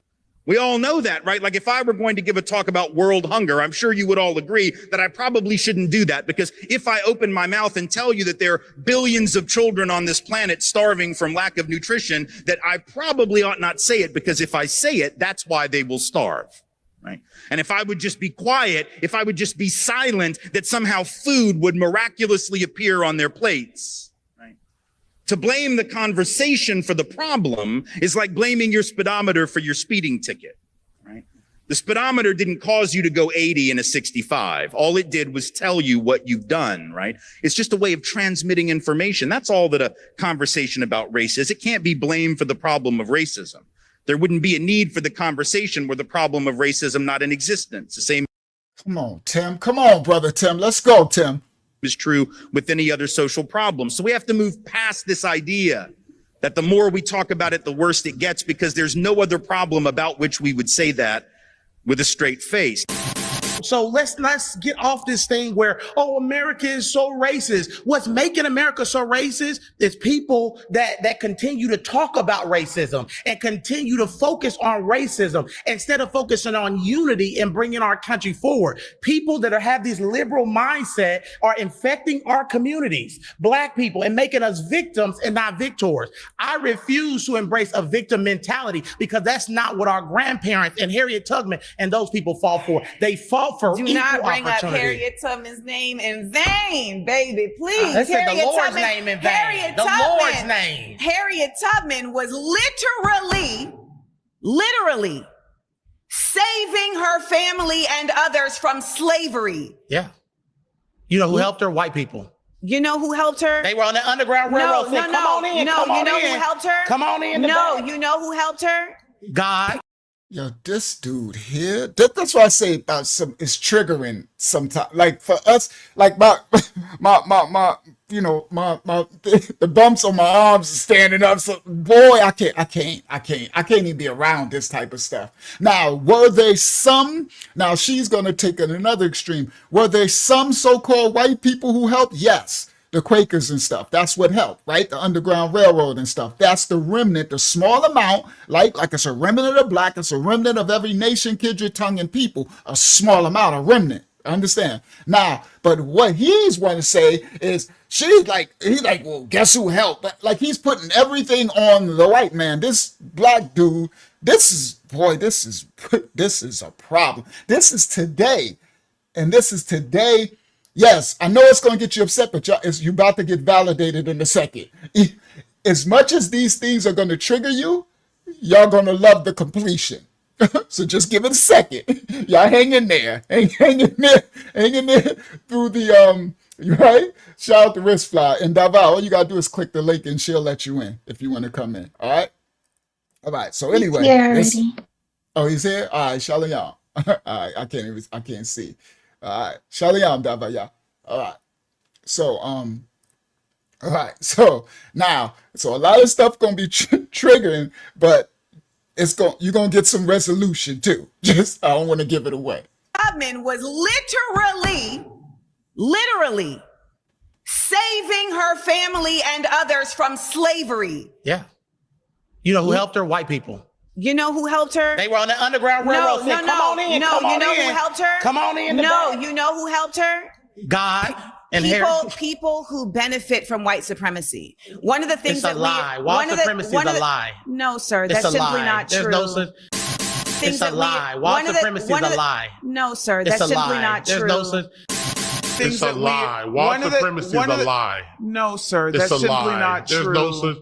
We all know that, right? Like if I were going to give a talk about world hunger, I'm sure you would all agree that I probably shouldn't do that, because if I open my mouth and tell you that there are billions of children on this planet starving from lack of nutrition, that I probably ought not say it, because if I say it, that's why they will starve, right? And if I would just be quiet, if I would just be silent, that somehow food would miraculously appear on their plates. To blame the conversation for the problem is like blaming your speedometer for your speeding ticket, right? The speedometer didn't cause you to go 80 in a 65. All it did was tell you what you've done, right? It's just a way of transmitting information. That's all that a conversation about race is. It can't be blamed for the problem of racism. There wouldn't be a need for the conversation were the problem of racism not in existence. The same Come on, Tim. Come on, brother Tim. Let's go, Tim. is true with any other social problem. So we have to move past this idea that the more we talk about it, the worse it gets, because there's no other problem about which we would say that with a straight face. So let's get off this thing where, oh, America is so racist. What's making America so racist is people that continue to talk about racism and continue to focus on racism instead of focusing on unity and bringing our country forward. People that have this liberal mindset are infecting our communities, Black people, and making us victims and not victors. I refuse to embrace a victim mentality because that's not what our grandparents and Harriet Tubman and those people fought for. They fought for Do equal not bring up opportunity. Harriet Tubman's name in vain, baby. Please. I said the Harriet Lord's Tubman, name in vain. Harriet The Tubman, Lord's name. Harriet Tubman was literally saving her family and others from slavery. Yeah. You know who helped her? White people. You know who helped her? They were on the Underground Railroad. No, Come on in. No, come on you know in. who helped her? Come on in. No, you know who helped her? God. Yo, this dude here, that's what I say about it's triggering sometimes. Like for us, like my you know, the bumps on my arms are standing up. So boy, I can't even be around this type of stuff. Now, were there some, now she's going to take it another extreme. Were there some so-called white people who helped? Yes. The Quakers and stuff. That's what helped, right? The Underground Railroad and stuff. That's the remnant, the small amount, like it's a remnant of the Black, it's a remnant of every nation, kindred, tongue, and people. A small amount, a remnant. Understand? Now, but what he's want to say is he's like, well, guess who helped? Like he's putting everything on the white man. This Black dude, this is a problem. This is today. And this is today. Yes, I know it's going to get you upset, but you're about to get validated in a second. As much as these things are going to trigger you, y'all going to love the completion. So just give it a second. Y'all hang in there. Hang in there through the, right? Shout out to Wristfly. And Davao, all you got to do is click the link and she'll let you in if you want to come in. All right? All right. So anyway. Oh, he's here? All right, Shalom. All right, I can't see. All right, Shalom, Davaya. All right, so all right, so now, so a lot of stuff gonna be triggering, but you're gonna get some resolution too. Just I don't want to give it away. Tubman was literally saving her family and others from slavery. Yeah. You know who helped her? White people. You know who helped her? They were on the Underground Railroad. Come on in. Come on you know in. who helped her? Come on in. You know who helped her? God and people who benefit from white supremacy. One of the things it's a lie. White supremacy is a lie. No, sir, that's simply not true. There's no such. It's a lie. White supremacy is a lie. No, sir, that's simply not true. There's no such. It's a lie. White supremacy is a lie. No, sir, that's simply not true. There's no such.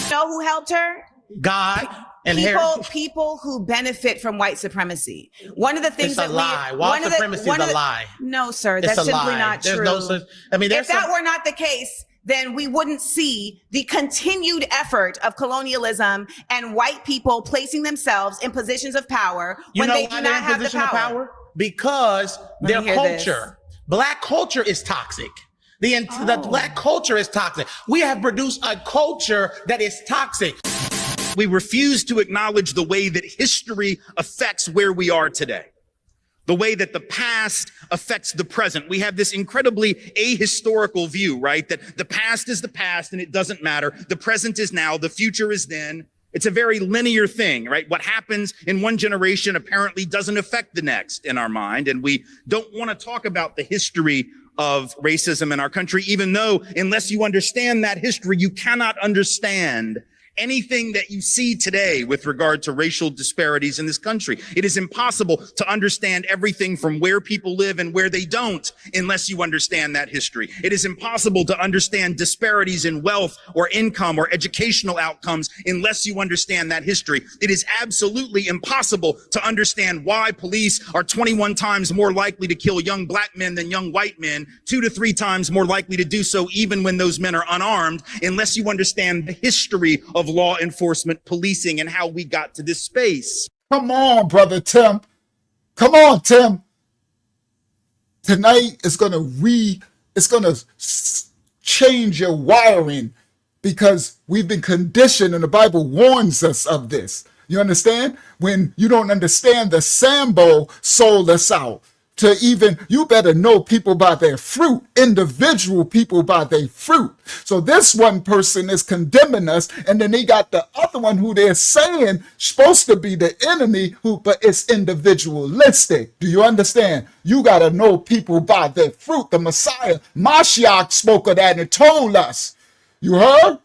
You know who helped her? God. And people who benefit from white supremacy. One of the things it's a lie. White supremacy is a lie. No, sir, that's simply not true. There's no such. I mean, if that were not the case, then we wouldn't see the continued effort of colonialism and white people placing themselves in positions of power when they do not have the power. Because their culture, Black culture is toxic. The Black culture is toxic. We have produced a culture that is toxic. We refuse to acknowledge the way that history affects where we are today, the way that the past affects the present. We have this incredibly ahistorical view, right? That the past is the past and it doesn't matter. The present is now, the future is then. It's a very linear thing, right? What happens in one generation apparently doesn't affect the next in our mind. And we don't want to talk about the history of racism in our country, even though unless you understand that history, you cannot understand anything that you see today with regard to racial disparities in this country. It is impossible to understand everything from where people live and where they don't unless you understand that history. It is impossible to understand disparities in wealth or income or educational outcomes unless you understand that history. It is absolutely impossible to understand why police are 21 times more likely to kill young Black men than young white men, 2 to 3 times more likely to do so even when those men are unarmed, unless you understand the history of of law enforcement, policing, and how we got to this space. Come on, brother Tim. Come on, Tim. Tonight is gonna change your wiring, because we've been conditioned, and the Bible warns us of this. You understand? When you don't understand, the Sambo sold us out to you better know people by their fruit, individual people by their fruit. So this one person is condemning us, and then they got the other one who they're saying supposed to be the enemy, but it's individualistic. Do you understand? You got to know people by their fruit. The Messiah, Mashiach, spoke of that and told us. You heard?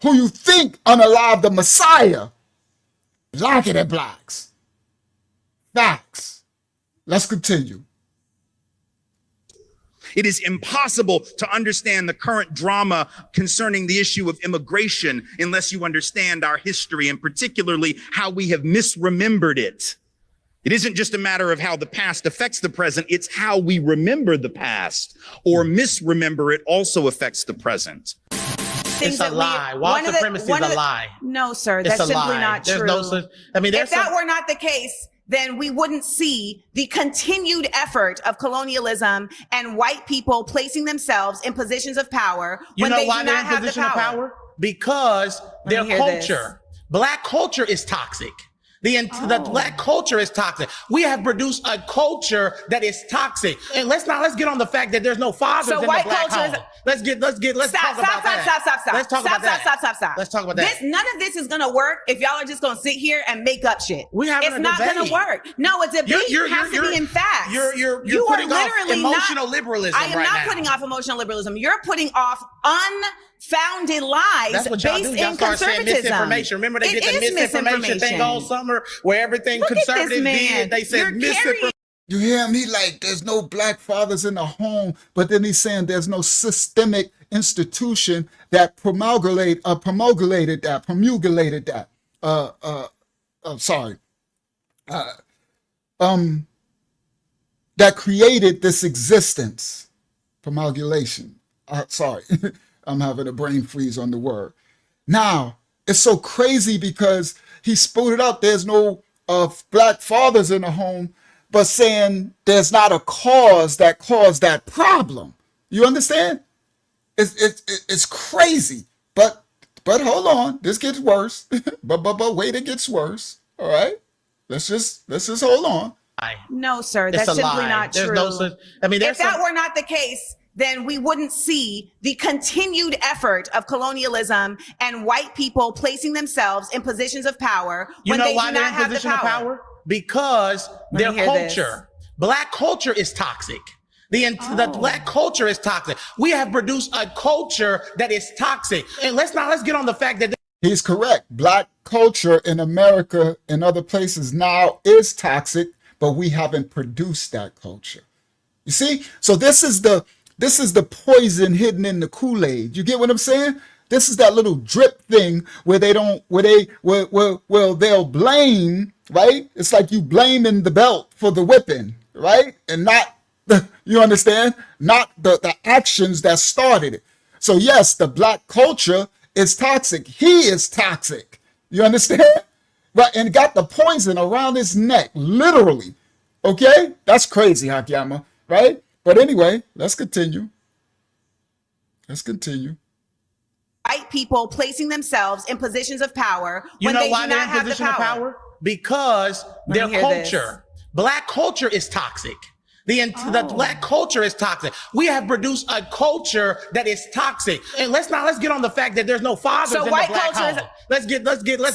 Who you think unalive the Messiah? Blackity blacks. Facts. Let's continue. It is impossible to understand the current drama concerning the issue of immigration unless you understand our history, and particularly how we have misremembered it. It isn't just a matter of how the past affects the present, it's how we remember the past or misremember it also affects the present. It's a lie. White supremacy is a lie. No, sir, that's simply not true. If that were not the case, then we wouldn't see the continued effort of colonialism and white people placing themselves in positions of power when they do not have the power. Because their culture, black culture, is toxic. The black culture is toxic. We have produced a culture that is toxic. And let's get on the fact that there's no fathers in the black home. Let's talk about that. Let's talk about that. Let's talk about that. None of this is going to work if y'all are just going to sit here and make up shit. It's not going to work. No, it's a debate has to be in facts. You're putting off emotional liberalism right now. I am not putting off emotional liberalism. You're putting off unfounded lies based in conservatism. Misinformation. Remember they did the misinformation thing all summer where everything conservative did. They said misinformation. You hear him? He like, there's no black fathers in the home, but then he's saying there's no systemic institution that promulgated that. That created this existence. Promulgation. Sorry, I'm having a brain freeze on the word. Now, it's so crazy because he spooted up, there's no black fathers in the home, but saying there's not a cause that caused that problem. You understand? It's crazy. But hold on, this gets worse. but wait, it gets worse. All right, let's just hold on. No, sir, that's simply not true. If that were not the case, then we wouldn't see the continued effort of colonialism and white people placing themselves in positions of power when they do not have the power. Because their culture, black culture, is toxic. The black culture is toxic. We have produced a culture that is toxic. And let's get on the fact that he's correct. Black culture in America and other places now is toxic, but we haven't produced that culture. You see? So this is the poison hidden in the Kool-Aid. You get what I'm saying? This is that little drip thing where they'll blame, right? It's like you blaming the belt for the whipping, right? And not you understand? Not the actions that started it. So yes, the black culture is toxic. He is toxic. You understand? Right, and got the poison around his neck, literally. Okay? That's crazy, Hakiyama, right? But anyway, let's continue. White people placing themselves in positions of power when they do not have the power. Because their culture, black culture, is toxic. The black culture is toxic. We have produced a culture that is toxic. And let's get on the fact that there's no fathers in the black home. Let's talk about that.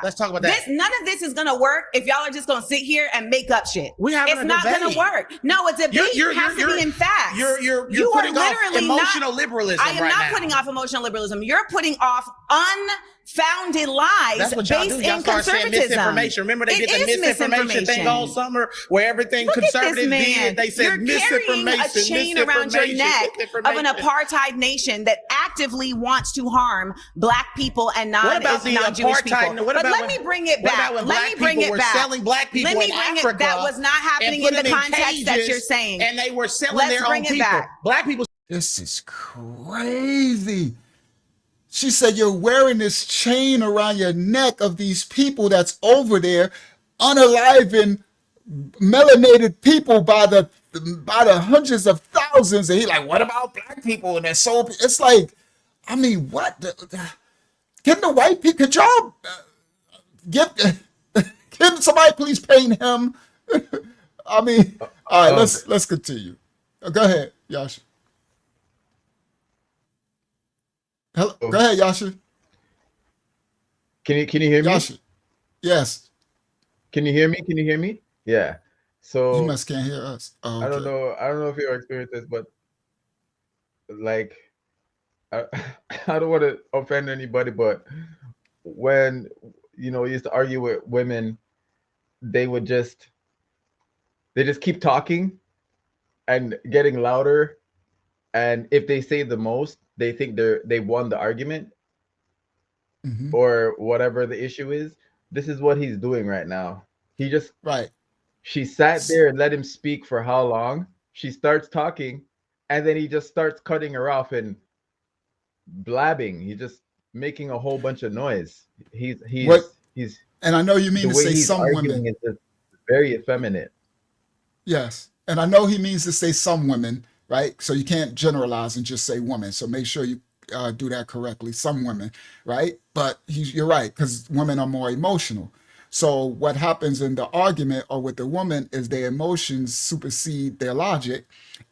Let's talk about that. None of this is gonna work if y'all are just gonna sit here and make up shit. It's not gonna work. No, it's a debate. Has to be in facts. You're putting off emotional liberalism. I am not putting off emotional liberalism. You're putting off unfounded lies based in conservatism. Misinformation. Remember they did the misinformation thing all summer where everything conservative did. They said misinformation. You're carrying a chain around your neck of an apartheid nation that actively wants to harm black people and non-Jewish people. But let me bring it back. Let me bring it back. Selling black people in Africa. That was not happening in the context that you're saying. And they were selling their own people. Black people. This is crazy. She said, you're wearing this chain around your neck of these people that's over there, unaliving melanated people by the hundreds of thousands. And he like, what about black people? And they're so, it's like, I mean, what? Can the white people, could y'all can somebody please paint him? I mean, all right, let's continue. Go ahead, Yasha. Hello, go ahead, Yasha. Can you hear me? Yasha. Yes. Can you hear me? Can you hear me? Yeah. So you must can't hear us. Oh, okay. I don't know if you experience this, but like I don't want to offend anybody, but when you used to argue with women, they just keep talking and getting louder, and if they say the most, they think they won the argument, or whatever the issue is. This is what he's doing right now. He just She sat there and let him speak for how long? She starts talking, and then he just starts cutting her off and blabbing. He's just making a whole bunch of noise. He's and I know you mean to say some women. Is just very effeminate. Yes, and I know he means to say some women, right? So you can't generalize and just say women. So make sure you do that correctly. Some women, right? But you're right, because women are more emotional. So what happens in the argument or with the woman is their emotions supersede their logic,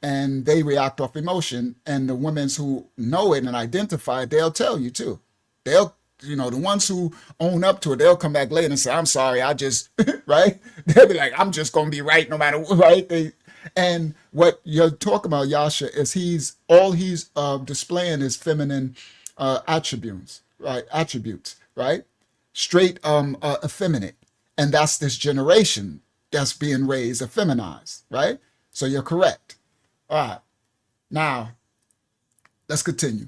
and they react off emotion. And the women who know it and identify it, they'll tell you too. They'll, the ones who own up to it, they'll come back later and say, I'm sorry, I just, right? They'll be like, I'm just going to be right no matter what, right? And what you're talking about, Yasha, is he's displaying his feminine attributes, right? Straight effeminate. And that's this generation that's being raised effeminized, right? So you're correct. All right. Now, let's continue.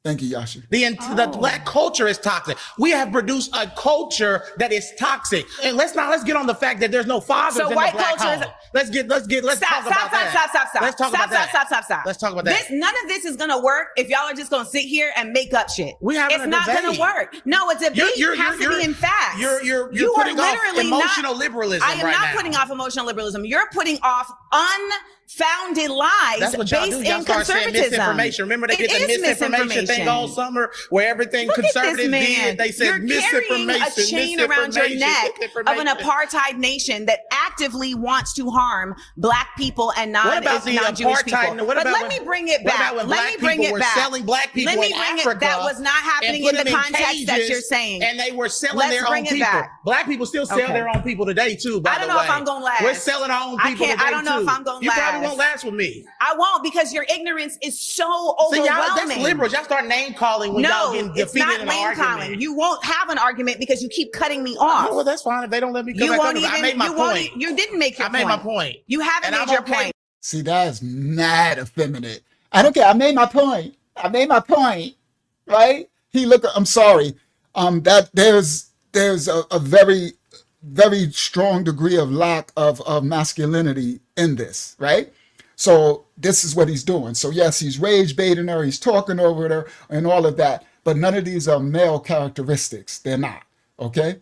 Thank you, Yasha. The black culture is toxic. We have produced a culture that is toxic. And let's get on the fact that there's no fathers in the black home. Let's talk about that. Let's talk about that. Let's talk about that. None of this is gonna work if y'all are just gonna sit here and make up shit. It's not gonna work. No, a debate has to be in facts. You're putting off emotional liberalism right now. I am not putting off emotional liberalism. You're putting off unfounded lies based in conservatism. Misinformation. Remember they did the misinformation thing all summer where everything conservative did. They said misinformation. You're carrying a chain around your neck of an apartheid nation that actively wants to harm black people and non-Jewish people. But let me bring it back. Let me bring it back. Selling black people in Africa. That was not happening in the context that you're saying. And they were selling their own people. Black people still sell their own people today too. I don't know if I'm gonna last. We're selling our own people today too. I don't know if I'm gonna last. You probably won't last with me. I won't, because your ignorance is so overwhelming. That's liberals. Y'all start name calling when y'all getting defeated in an argument. You won't have an argument because you keep cutting me off. Oh, well, that's fine. If they don't let me come back up, I made my point. You didn't make your point. I made my point. You haven't made your point. See, that is mad effeminate. I don't care. I made my point. Right? I'm sorry. That there's a very, very strong degree of lack of masculinity in this, right? So this is what he's doing. So yes, he's rage baiting her, he's talking over her and all of that, but none of these are male characteristics. They're not, okay?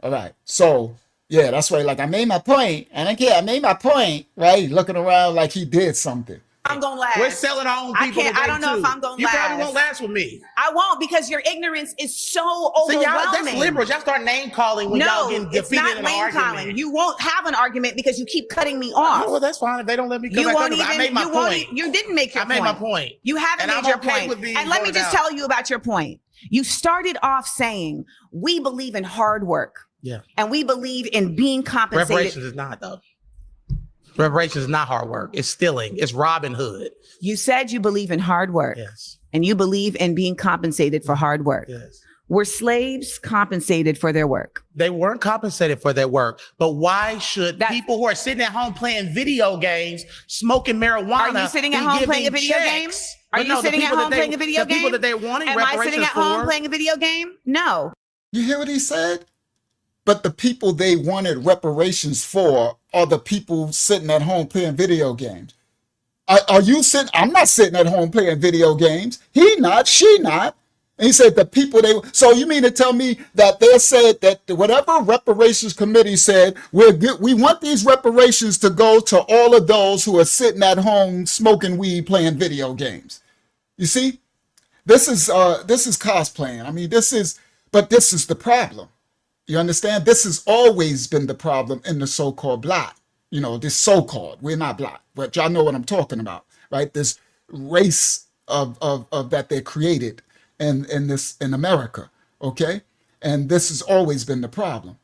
All right, so yeah, that's right. Like, I made my point, I don't care, I made my point, right? He's looking around like he did something. I'm gonna last. We're selling our own people. I don't know if I'm gonna last. You probably won't last with me. I won't, because your ignorance is so overwhelming. That's liberals. Y'all start name calling when y'all getting defeated in an argument. Calling. You won't have an argument because you keep cutting me off. Oh, well, that's fine. If they don't let me come back up, I made my point. You didn't make your point. I made my point. You haven't made your point. And let me just tell you about your point. You started off saying, we believe in hard work. Yeah. And we believe in being compensated. Reparations is not, though. Reparations is not hard work. It's stealing. It's Robin Hood. You said you believe in hard work. Yes. And you believe in being compensated for hard work. Yes. Were slaves compensated for their work? They weren't compensated for their work. But why should people who are sitting at home playing video games, smoking marijuana, are you sitting at home playing a video game? Are you sitting at home playing a video game? The people that they're wanting reparations for. Am I sitting at home playing a video game? No. You hear what he said? But the people they wanted reparations for are the people sitting at home playing video games. Are you sitting? I'm not sitting at home playing video games. He not, she not. And he said the people so you mean to tell me that they said that whatever reparations committee said, we want these reparations to go to all of those who are sitting at home smoking weed, playing video games. You see, this is cosplaying. I mean, this is the problem. You understand? This has always been the problem in the so-called black. You know, this so-called, we're not black, but y'all know what I'm talking about, right? This race of that they created in America, okay? And this has always been the problem,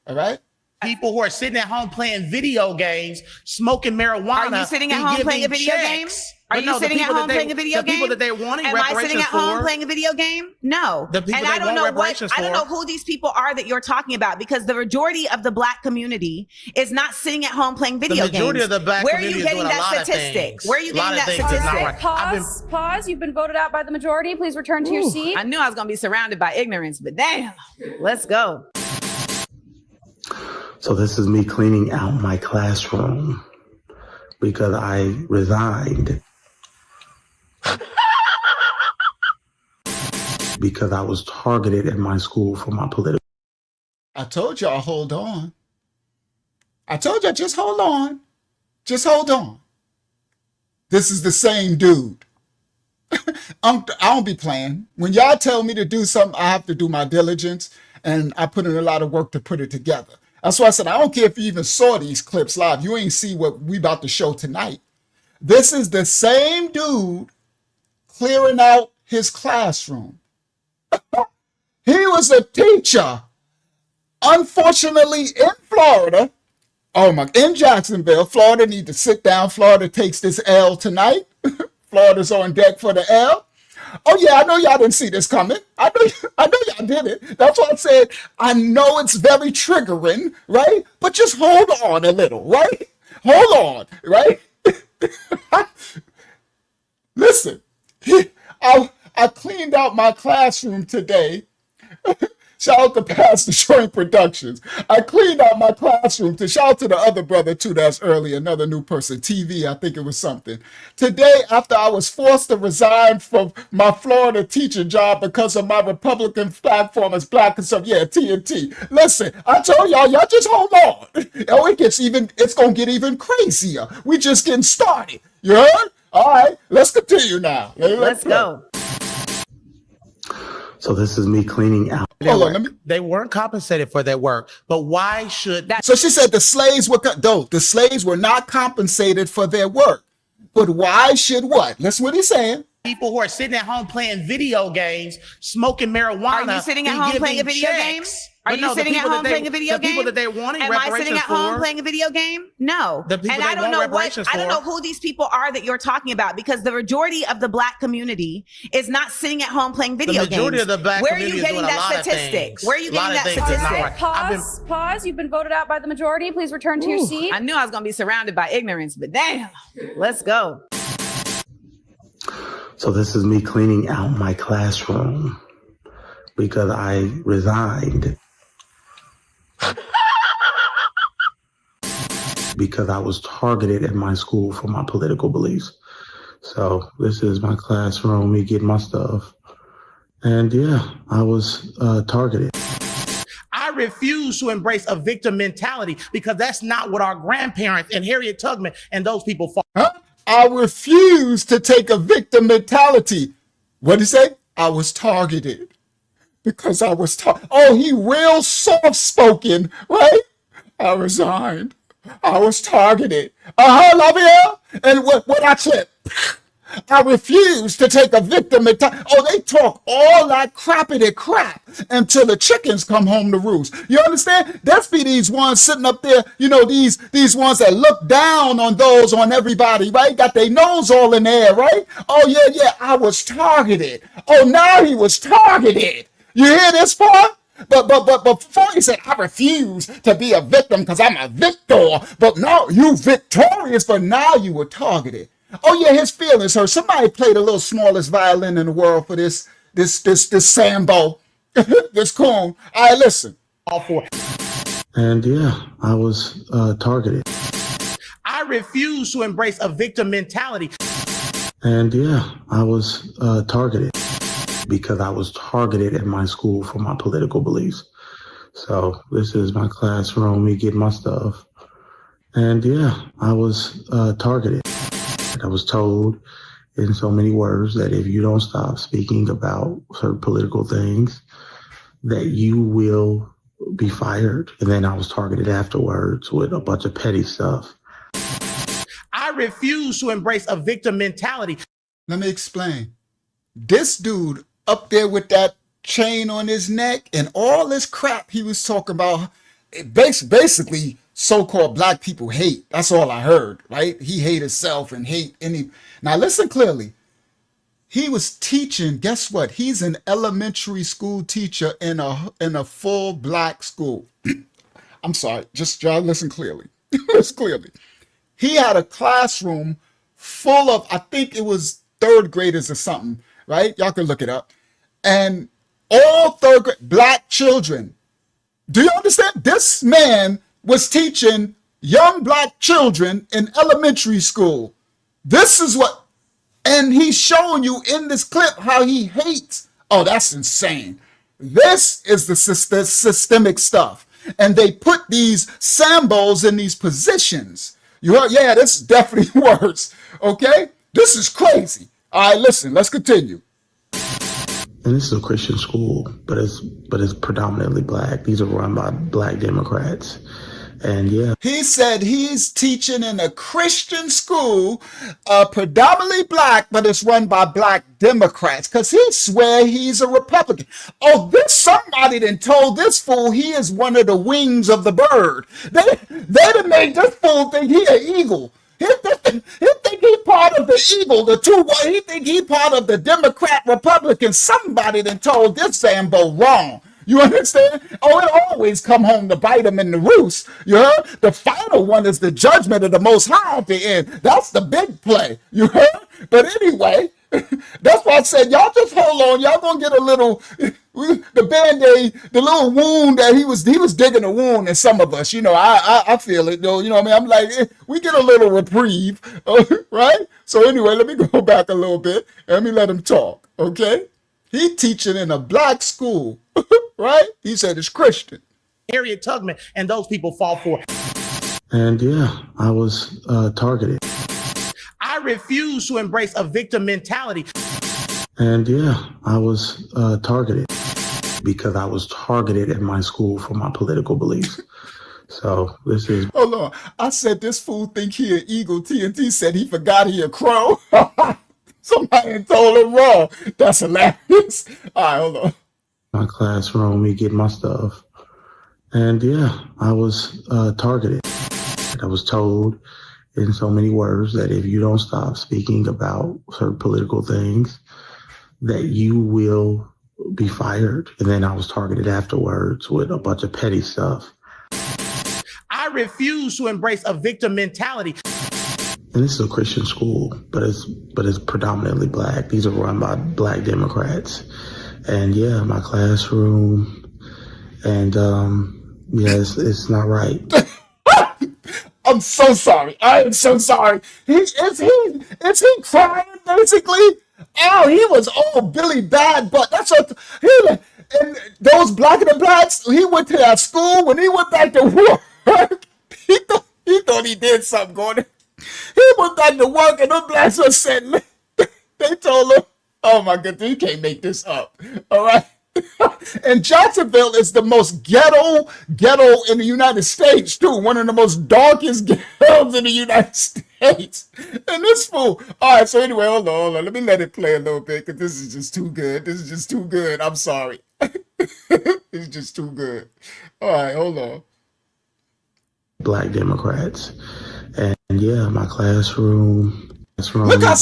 all right? People who are sitting at home playing video games, smoking marijuana. Are you sitting at home playing a video game? Are you sitting at home playing a video game? The people that they're wanting Am I sitting at home playing a video game? No. The people and I don't know who these people are that you're talking about, because the majority of the black community is not sitting at home playing video games. The majority of the black community is doing a lot of things. Where are you getting that statistic? Pause. You've been voted out by the majority. Please return to your seat. I knew I was going to be surrounded by ignorance, but damn, let's go. So this is me cleaning out my classroom because I resigned because I was targeted at my school for my political. I told y'all, hold on. I told y'all, just hold on. Just hold on. This is the same dude. I don't be playing. When y'all tell me to do something, I have to do my diligence, and I put in a lot of work to put it together. That's why I said, I don't care if you even saw these clips live. You ain't see what we about to show tonight. This is the same dude clearing out his classroom. He was a teacher, unfortunately, in Florida. In Jacksonville. Florida need to sit down. Florida takes this L tonight. Florida's on deck for the L. Oh yeah, I know y'all didn't see this coming. I know y'all did it. That's why I said, I know it's very triggering, right? But just hold on a little, right? Hold on, right? Listen, I cleaned out my classroom today. Shout out to Pastor Joint Productions. I cleaned out my classroom. Shout out to the other brother too that's early, another new person, TV, I think it was something. Today, after I was forced to resign from my Florida teaching job because of my Republican platform as black and stuff, yeah, TNT. Listen, I told y'all just hold on. Oh, it's gonna get even crazier. We just getting started. You heard? All right, let's continue now. Let's go. So this is me cleaning out. They weren't compensated for their work, but why should that? So she said the slaves were not compensated for their work. But why should what? Listen what he's saying. People who are sitting at home playing video games, smoking marijuana. Are you sitting at home playing a video game? Are you sitting at home playing a video game? The people that they're wanting reparations for. Am I sitting at home playing a video game? No. The people I don't know who these people are that you're talking about, because the majority of the black community is not sitting at home playing video games. The majority of the black Where are community you getting that statistic? Where are you getting that statistic? Pause. You've been voted out by the majority. Please return to your seat. I knew I was going to be surrounded by ignorance, but damn, let's go. So this is me cleaning out my classroom because I resigned because I was targeted at my school for my political beliefs. So this is my classroom, me getting my stuff. And yeah, I was targeted. I refuse to embrace a victim mentality because that's not what our grandparents and Harriet Tubman and those people fought. Huh? I refuse to take a victim mentality. What did he say? I was targeted because I was he real soft-spoken, right? I resigned. I was targeted. Lavia. And what I clip? I refuse to take a victim mentality. They talk all that crappity crap until the chickens come home to roost. You understand? That's be these ones sitting up there, these ones that look down on everybody, right? Got their nose all in there, right? Oh, yeah, I was targeted. Oh, now he was targeted. You hear this part? But before he said, I refuse to be a victim because I'm a victor. But no, you victorious, but now you were targeted. Oh yeah, his feelings hurt. Somebody played the little smallest violin in the world for this Sambo, this coon. All right, listen. All four. And yeah, I was targeted. I refuse to embrace a victim mentality. And yeah, I was targeted because I was targeted at my school for my political beliefs. So this is my classroom, me getting my stuff. And yeah, I was targeted. I was told in so many words that if you don't stop speaking about certain political things, that you will be fired. And then I was targeted afterwards with a bunch of petty stuff. I refuse to embrace a victim mentality. Let me explain. This dude up there with that chain on his neck and all this crap he was talking about, basically so-called black people hate. That's all I heard, right? He hate himself and hate any. Now listen clearly. He was teaching, guess what? He's an elementary school teacher in a full black school. I'm sorry, just try to listen clearly. Listen clearly. He had a classroom full of, I think it was third graders or something, right? Y'all can look it up. And all third grade black children. Do you understand? This man was teaching young black children in elementary school. This is what, and he's showing you in this clip how he hates. Oh, that's insane. This is the systemic stuff. And they put these symbols in these positions. You heard? Yeah, this is definitely worse. Okay? This is crazy. All right, listen, let's continue. And this is a Christian school, but it's predominantly black. These are run by black Democrats. And yeah. He said he's teaching in a Christian school, predominantly black, but it's run by black Democrats, because he swear he's a Republican. Oh, this somebody done told this fool he is one of the wings of the bird. They done made this fool think he an eagle. He think he part of the eagle, the two. He think he part of the Democrat Republican. Somebody done told this Zambo wrong. You understand? Oh, it always come home to bite him in the roost. You heard? The final one is the judgment of the Most High at the end. That's the big play. You heard? But anyway, that's why I said, y'all just hold on. Y'all gonna get a little, the Band-Aid, the little wound that he was digging a wound in some of us. You know, I feel it though. You know what I mean? I'm like, we get a little reprieve, right? So anyway, let me go back a little bit and let me let him talk, okay? He teaching in a black school, right? He said it's Christian. Harriet Tubman and those people fall for it. And yeah, I was targeted. I refuse to embrace a victim mentality. And yeah, I was targeted because I was targeted at my school for my political beliefs. So this is. Hold on. I said this fool think he an eagle. TNT said he forgot he a crow. Somebody told him wrong. That's hilarious. All right, hold on. My classroom, me getting my stuff. And yeah, I was targeted. I was told in so many words that if you don't stop speaking about certain political things, that you will be fired. And then I was targeted afterwards with a bunch of petty stuff. I refuse to embrace a victim mentality. And this is a Christian school, but it's predominantly black. These are run by black Democrats. And yeah, my classroom, and yeah, it's not right. I'm so sorry. I am so sorry. Is he crying basically? Oh, he was all Billy Bad Butt. That's what and those black and the blacks. He went to that school when he went back to work. he thought he did something going. He went back to work and the blacks were saying, they told him, oh my goodness, you can't make this up. All right. And Johnsonville is the most ghetto in the United States too. One of the most darkest ghettos in the United States. And this fool. All right. So anyway, hold on. Let me let it play a little bit because this is just too good. I'm sorry. It's just too good. All right. Hold on. Black Democrats. And yeah, my classroom. Look how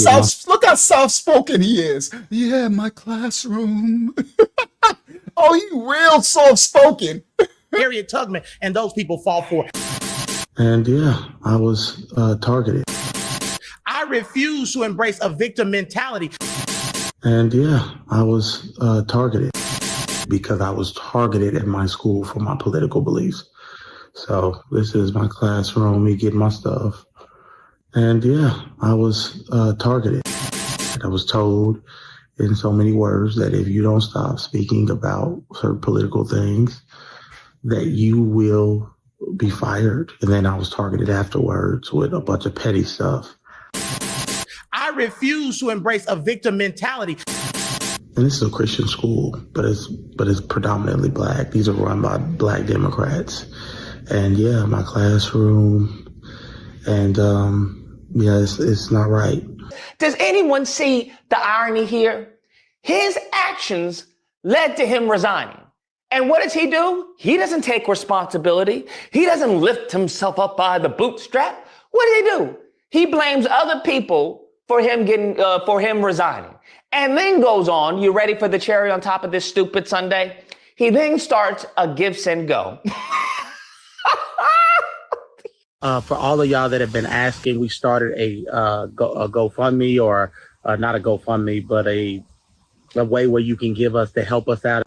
soft-spoken he is. Yeah, my classroom. Oh, he real soft-spoken. Harriet Tubman and those people fall for it. And yeah, I was targeted. I refuse to embrace a victim mentality. And yeah, I was targeted because I was targeted at my school for my political beliefs. So this is my classroom, me getting my stuff. And yeah, I was targeted. I was told in so many words that if you don't stop speaking about certain political things, that you will be fired. And then I was targeted afterwards with a bunch of petty stuff. I refuse to embrace a victim mentality. And this is a Christian school, but it's predominantly Black. These are run by Black Democrats. And yeah, my classroom, and yeah, it's not right. Does anyone see the irony here? His actions led to him resigning. And what does he do? He doesn't take responsibility. He doesn't lift himself up by the bootstrap. What did he do? He blames other people for him resigning. And then goes on, you ready for the cherry on top of this stupid sundae? He then starts a give, send, go. For all of y'all that have been asking, we started a GoFundMe, or not a GoFundMe, but a way where you can give us to help us out.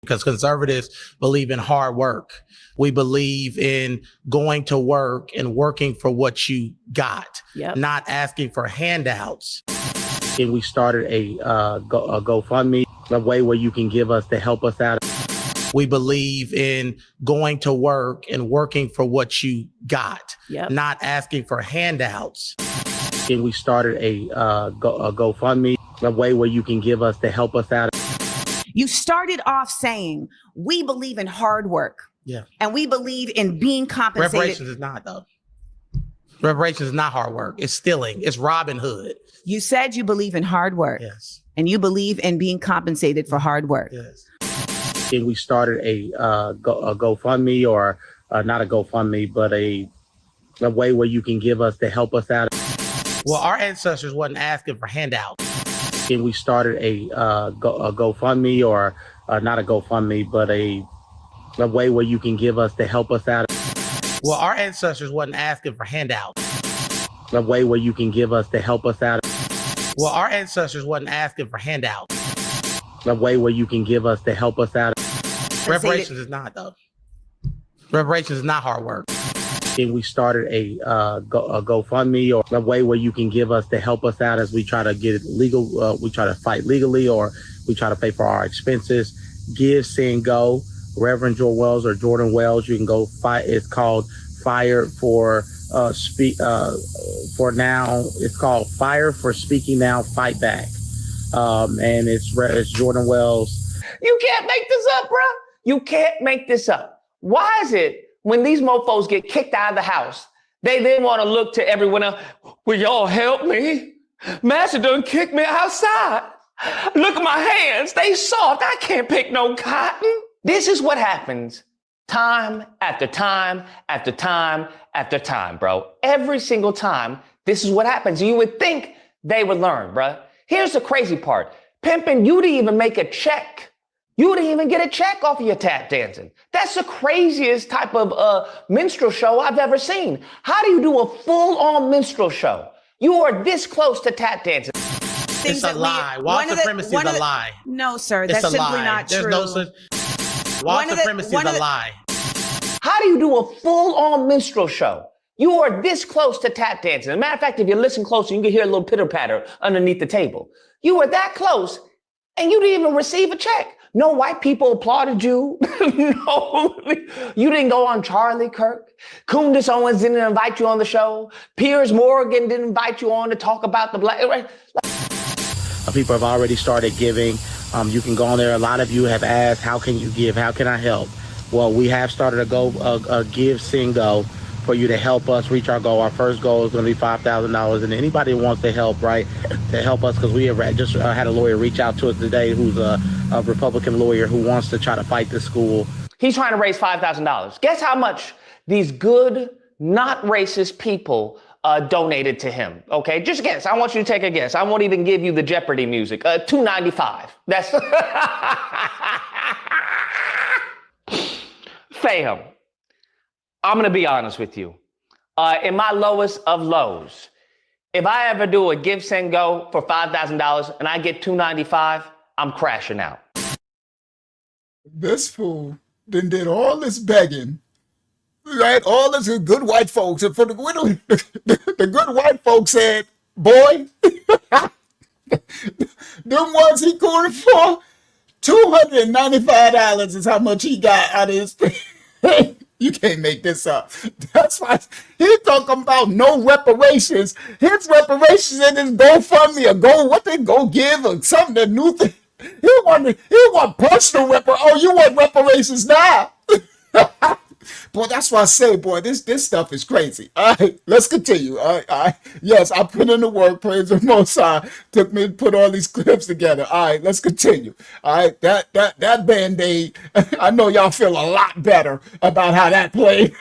Because conservatives believe in hard work. We believe in going to work and working for what you got, not asking for handouts. And we started a GoFundMe, a way where you can give us to help us out. We believe in going to work and working for what you got, not asking for handouts. And we started a GoFundMe, a way where you can give us to help us out. You started off saying, we believe in hard work. Yeah. And we believe in being compensated. Reparations is not, though. Reparations is not hard work. It's stealing. It's Robin Hood. You said you believe in hard work. Yes. And you believe in being compensated for hard work. Yes. And we started a GoFundMe, or not a GoFundMe, but a way where you can give us to help us out. Well, our ancestors wasn't asking for handouts. And we started a GoFundMe, or not a GoFundMe, but a way where you can give us to help us out. Well, our ancestors wasn't asking for handouts. A way where you can give us to help us out. Well, our ancestors wasn't asking for handouts. A way where you can give us to help us out. Reparations is not, though. Reparations is not hard work. And we started a GoFundMe, or a way where you can give us to help us out as we try to get it legal. We try to fight legally, or we try to pay for our expenses. Give, Send, Go. Reverend Jordan Wells, or Jordan Wells, you can go fight. It's called Fire for for Now. It's called Fire for Speaking Now, Fight Back. And it's Jordan Wells. You can't make this up, bro. You can't make this up. Why is it when these mofos get kicked out of the house, they then want to look to everyone else? Will y'all help me? Master done kicked me outside. Look at my hands. They soft. I can't pick no cotton. This is what happens time after time after time after time, bro. Every single time, this is what happens. You would think they would learn, bro. Here's the crazy part. Pimpin', you didn't even make a check. You didn't even get a check off of your tap dancing. That's the craziest type of minstrel show I've ever seen. How do you do a full-on minstrel show? You are this close to tap dancing. It's a lie. White supremacy is a lie. No, sir, that's simply not true. There's no such. White supremacy is a lie. How do you do a full-on minstrel show? You are this close to tap dancing. As a matter of fact, if you listen closer, you can hear a little pitter-patter underneath the table. You were that close, and you didn't even receive a check. No white people applauded you. No, you didn't go on Charlie Kirk. Candace Owens didn't invite you on the show. Piers Morgan didn't invite you on to talk about the black. Right? People have already started giving. You can go on there. A lot of you have asked, how can you give? How can I help? Well, we have started a give, sing, go for you to help us reach our goal. Our first goal is going to be $5,000. And anybody who wants to help, right, to help us, because we have just had a lawyer reach out to us today who's a Republican lawyer who wants to try to fight this school. He's trying to raise $5,000. Guess how much these good, not racist people donated to him. Okay, just guess. I want you to take a guess. I won't even give you the Jeopardy music. $2.95. That's fam. I'm gonna be honest with you. In my lowest of lows, if I ever do a give, send, go for $5,000 and I get $2.95, I'm crashing out. This fool then did all this begging. Right, all this good white folks, and for the good white folks said, "Boy, Them ones he cooling for, $295 is how much he got out of his pay. You can't make this up. That's why he talking about no reparations. His reparations in his GoFundMe or what they go give or something, a new thing. He want personal oh, you want reparations now? Boy, that's why I say, boy, this stuff is crazy. All right, let's continue. All right. Yes, I put in the work, praise the Most High. Took me to put all these clips together. All right, let's continue. All right, that Band-Aid, I know y'all feel a lot better about how that played.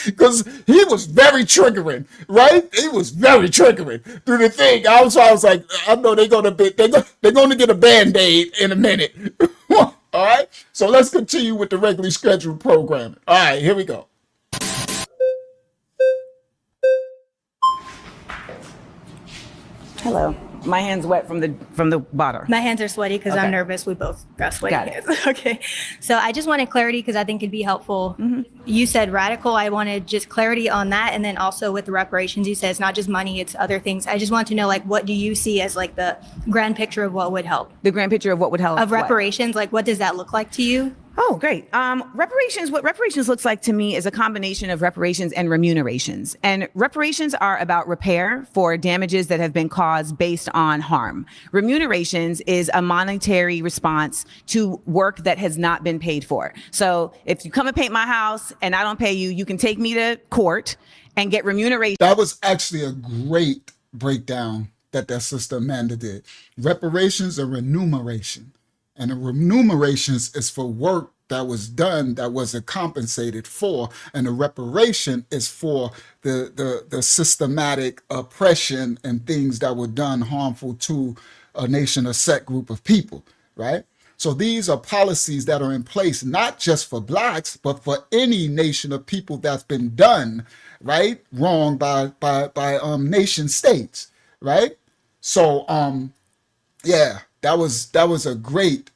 Because he was very triggering, right? He was very triggering through the thing. I was like, I know they're gonna get a Band-Aid in a minute. All right, so let's continue with the regularly scheduled programming. All right, here we go. Hello. My hand's wet from the bottle. My hands are sweaty because Okay. I'm nervous. We both got sweaty Got hands. Okay. So I just wanted clarity because I think it'd be helpful. You said radical. I wanted just clarity on that. And then also with the reparations, you said it's not just money, it's other things. I just want to know, like, what do you see as like the grand picture of what would help? The grand picture of what would help? Of what? reparations, like what does that look like to you? Oh, great. Reparations, what reparations looks like to me is a combination of reparations and remunerations. And reparations are about repair for damages that have been caused based on harm. Remunerations is a monetary response to work that has not been paid for. So if you come and paint my house and I don't pay you, you can take me to court and get remuneration. That was actually a great breakdown that sister Amanda did. Reparations are remuneration. And the remunerations is for work that was done that wasn't compensated for. And the reparation is for the systematic oppression and things that were done harmful to a nation or set group of people, right? So these are policies that are in place, not just for blacks, but for any nation of people that's been done, right, wrong by nation states, right? So, yeah. That was a great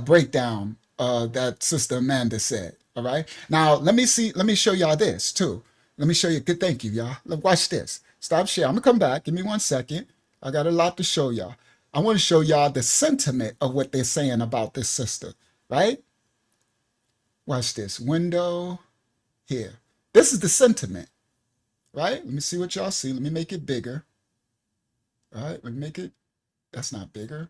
breakdown that Sister Amanda said. All right. Now let me show y'all this too. Let me show you. Good. Thank you, y'all. Watch this. Stop sharing. I'm gonna come back. Give me 1 second. I got a lot to show y'all. I want to show y'all the sentiment of what they're saying about this sister. Right. Watch this. Window here. This is the sentiment. Right. Let me see what y'all see. Let me make it bigger. All right. Let me make it. That's not bigger.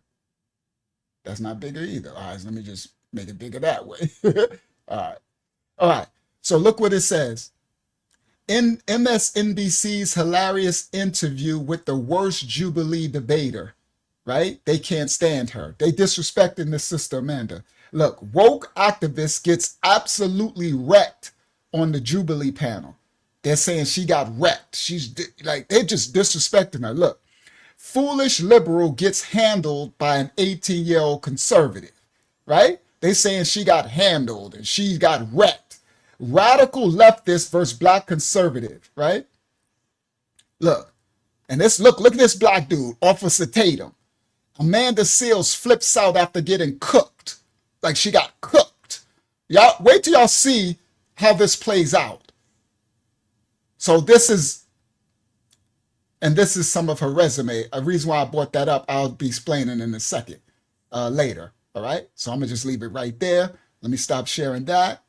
That's not bigger either. All right, so let me just make it bigger that way. All right. So look what it says. In MSNBC's hilarious interview with the worst Jubilee debater, right? They can't stand her. They disrespecting the sister Amanda. Look, woke activist gets absolutely wrecked on the Jubilee panel. They're saying she got wrecked. She's like, they're just disrespecting her. Look. Foolish liberal gets handled by an 18-year-old conservative, right? They saying she got handled and she got wrecked. Radical leftist versus black conservative, right? Look, and look at this black dude, Officer Tatum. Amanda Seals flips out after getting cooked, like she got cooked. Y'all wait till y'all see how this plays out. So this is some of her resume. A reason why I brought that up, I'll be explaining in a second, later. All right. So I'm gonna just leave it right there. Let me stop sharing that,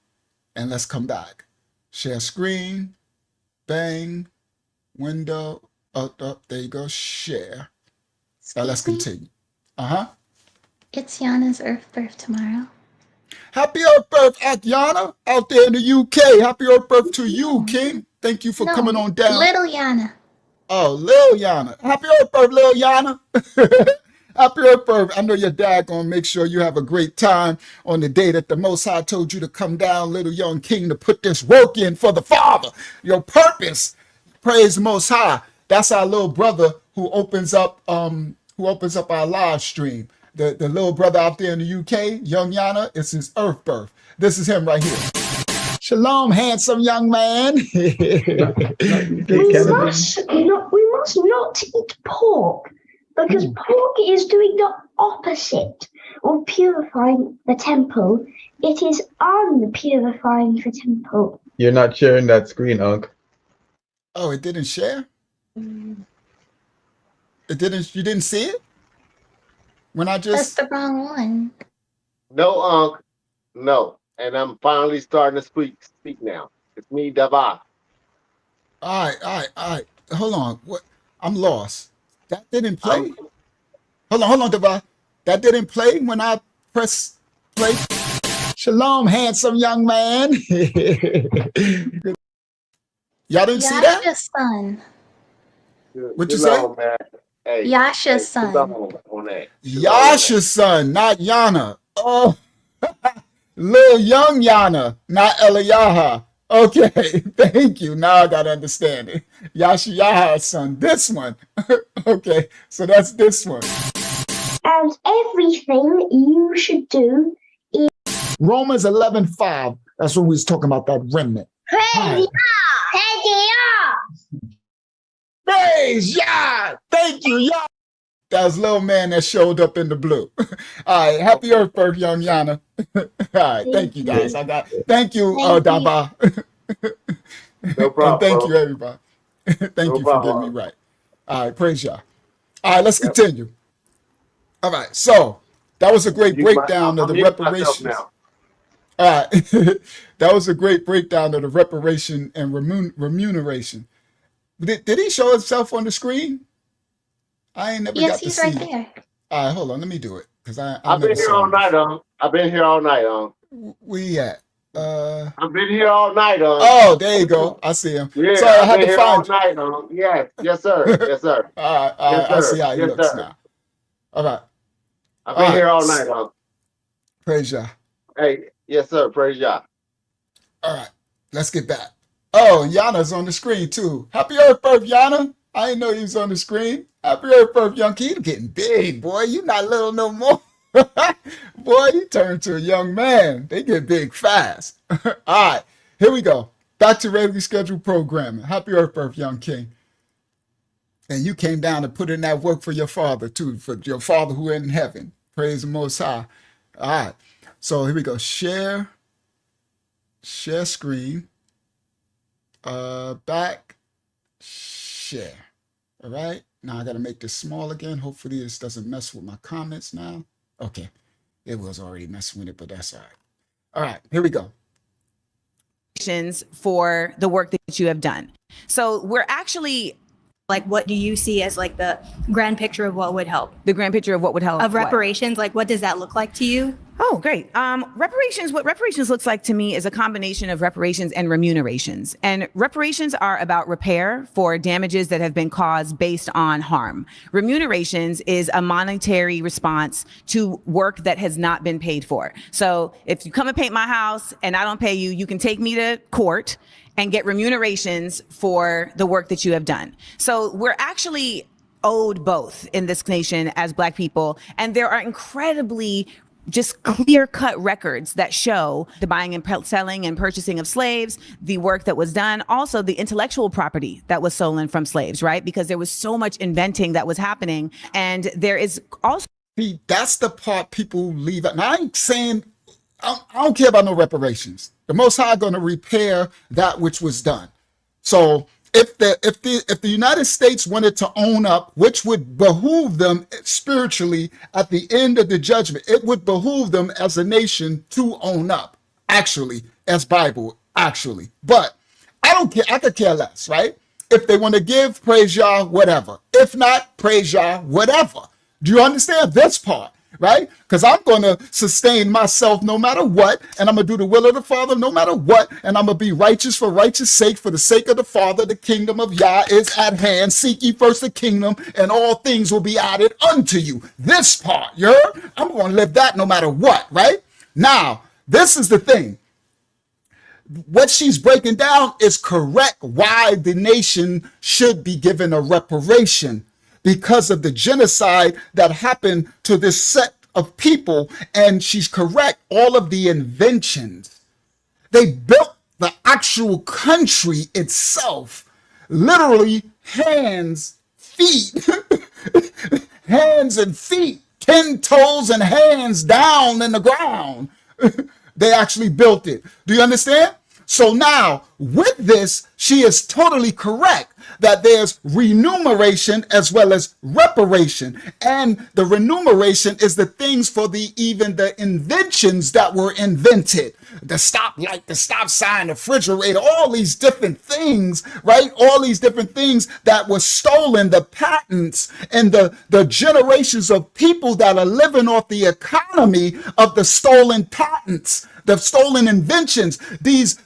and let's come back. Share screen, bang, window. Oh, there you go. Share. Now let's continue. It's Yana's Earth birth tomorrow. Happy Earth birth, Yana, out there in the UK. Happy Earth birth to you, King. Thank you for coming on down. Little Yana. Oh, Lil Yana. Happy Earth birth, Lil Yana. Happy Earth birth. I know your dad gonna make sure you have a great time on the day that the Most High told you to come down, little young king, to put this work in for the Father. Your purpose. Praise the Most High. That's our little brother who opens up our live stream. The little brother out there in the UK, young Yana, it's his Earth birth. This is him right here. Shalom, handsome young man. We must not eat pork because pork is doing the opposite of purifying the temple. It is unpurifying the temple. You're not sharing that screen, Unc. Oh, it didn't share? It didn't. You didn't see it? when I That's just? the wrong one. No, Unc. No. And I'm finally starting to speak now. It's me, Dava. All right. Hold on. What? I'm lost. That didn't play. Hold on, Dava. That didn't play when I press play. Shalom, handsome young man. Y'all didn't see that? Yasha's son. What you say? Man. Hey, Yasha's son. On that. Yasha's son, not Yana. Oh, little young Yana, not Eliyaha. Okay, thank you. Now I got to understand it. Yasha's son, this one. Okay, so that's this one. And everything you should do is Romans 11:5. That's what we was talking about, that remnant. praise Praise Yah! Thank you, Yah! That was little man that showed up in the blue. All right, happy Earth Birth, young Yana. All right, thank you guys. Thank you, Daba. No problem. And thank you, everybody. Thank you for getting me right. All right, praise Yah. All right, let's continue. All right, so that was a great breakdown of the reparations. All right, that was a great breakdown of the reparation and remuneration. Did he show himself on the screen? I ain't never got to see. Yes, he's right there. All right, hold on. Let me do it because I've been here all night, I've been here all night, Where you at? I've been here all night, Oh, there you go. I see him. Yeah, Sorry, I had been to here find all night, Yes, sir. Yes, sir. All right, Yes, I sir. see how he Yes, looks sir. now. All right. I've been here all night, Praise Yah. Hey, yes, sir. Praise Yah. All right, let's get back. Oh, Yana's on the screen too. Happy Earth Birth, Yana. I didn't know he was on the screen. Happy Earth Birth, young kid. You getting big, boy. You not little no more. Boy, you turn to a young man. They get big fast. All right, here we go. Back to regularly scheduled programming. Happy Earth Birth, young king. And you came down to put in that work for your father too, for your father who is in heaven. Praise the Most High. All right, so here we go. Share screen. Back, share. All right, now I got to make this small again. Hopefully this doesn't mess with my comments now. Okay, it was already messing with it, but that's all right. All right, here we go. For the work that you have done. So we're actually, like, what do you see as like the grand picture of what would help? the grand picture of what would help. Of what? reparations, like what does that look like to you? Oh, great. Reparations, what reparations looks like to me is a combination of reparations and remunerations. And reparations are about repair for damages that have been caused based on harm. Remunerations is a monetary response to work that has not been paid for. So if you come and paint my house and I don't pay you, you can take me to court and get remunerations for the work that you have done. So we're actually owed both in this nation as Black people. And there are incredibly just clear-cut records that show the buying and selling and purchasing of slaves, the work that was done, also the intellectual property that was stolen from slaves, right? Because there was so much inventing that was happening. And there is also... See, that's the part people leave out. Now, I ain't saying, I don't care about no reparations. The Most High going to repair that which was done. So if the United States wanted to own up, which would behoove them spiritually at the end of the judgment, it would behoove them as a nation to own up, actually, as Bible, actually. But I don't care. I could care less, right? If they want to give, praise Yah, whatever. If not, praise Yah, whatever. Do you understand this part? Right? Because I'm going to sustain myself no matter what, and I'm going to do the will of the Father no matter what, and I'm going to be righteous for righteous sake, for the sake of the Father. The kingdom of Yah is at hand. Seek ye first the kingdom, and all things will be added unto you. This part, you heard? I'm going to live that no matter what, right? Now, this is the thing. What she's breaking down is correct why the nation should be given a reparation, because of the genocide that happened to this set of people. And she's correct. All of the inventions, they built the actual country itself, literally hands, feet, hands and feet, 10 toes and hands down in the ground. They actually built it. Do you understand? So now with this, she is totally correct that there's remuneration as well as reparation. And the remuneration is the things for even the inventions that were invented. The stoplight, the stop sign, the refrigerator, all these different things, right? All these different things that were stolen, the patents and the generations of people that are living off the economy of the stolen patents, the stolen inventions, these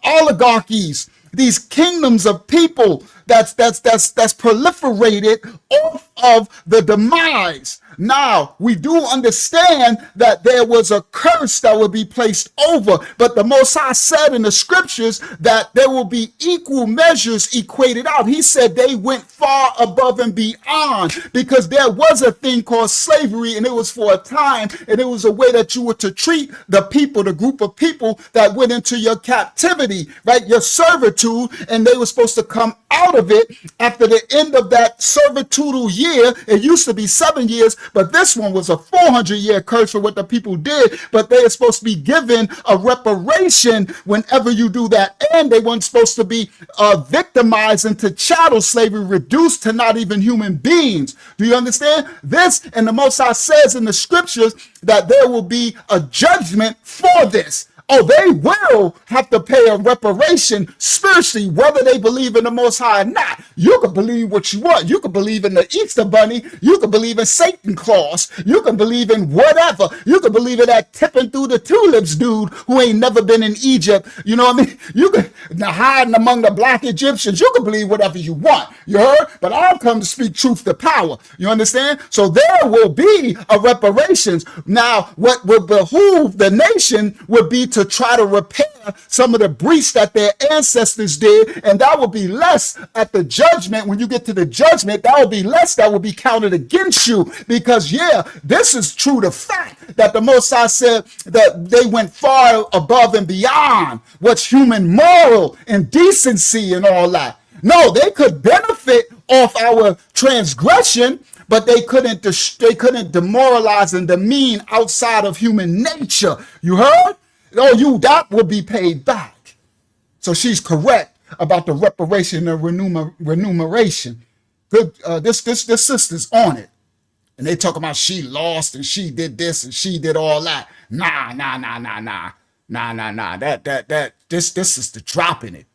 oligarchies, these kingdoms of people that's proliferated off of the demise. Now, we do understand that there was a curse that would be placed over, but the Most High said in the scriptures that there will be equal measures equated out. He said they went far above and beyond, because there was a thing called slavery, and it was for a time, and it was a way that you were to treat the people, the group of people that went into your captivity, right? Your servitude, and they were supposed to come out of it after the end of that servitudal year. It used to be 7 years, but this one was a 400-year curse for what the people did. But they are supposed to be given a reparation whenever you do that. And they weren't supposed to be victimized into chattel slavery, reduced to not even human beings. Do you understand this? And the Most High says in the scriptures that there will be a judgment for this. Oh, they will have to pay a reparation spiritually, whether they believe in the Most High or not. You can believe what you want. You can believe in the Easter Bunny. You can believe in Satan Claus. You can believe in whatever. You can believe in that tipping through the tulips dude who ain't never been in Egypt. You know what I mean? You can hiding among the black Egyptians. You can believe whatever you want. You heard? But I've come to speak truth to power. You understand? So there will be a reparations. Now, what would behoove the nation would be to try to repair some of the breach that their ancestors did, and that will be less at the judgment. When you get to the judgment, that will be less that will be counted against you, because this is true to fact that the Most High said that they went far above and beyond what's human moral and decency and all that. No, they could benefit off our transgression, but they couldn't demoralize and demean outside of human nature. You heard? That will be paid back. So she's correct about the reparation and remuneration. Good. This sister's on it, and they talk about she lost and she did this and she did all that. Nah. This sister dropping it.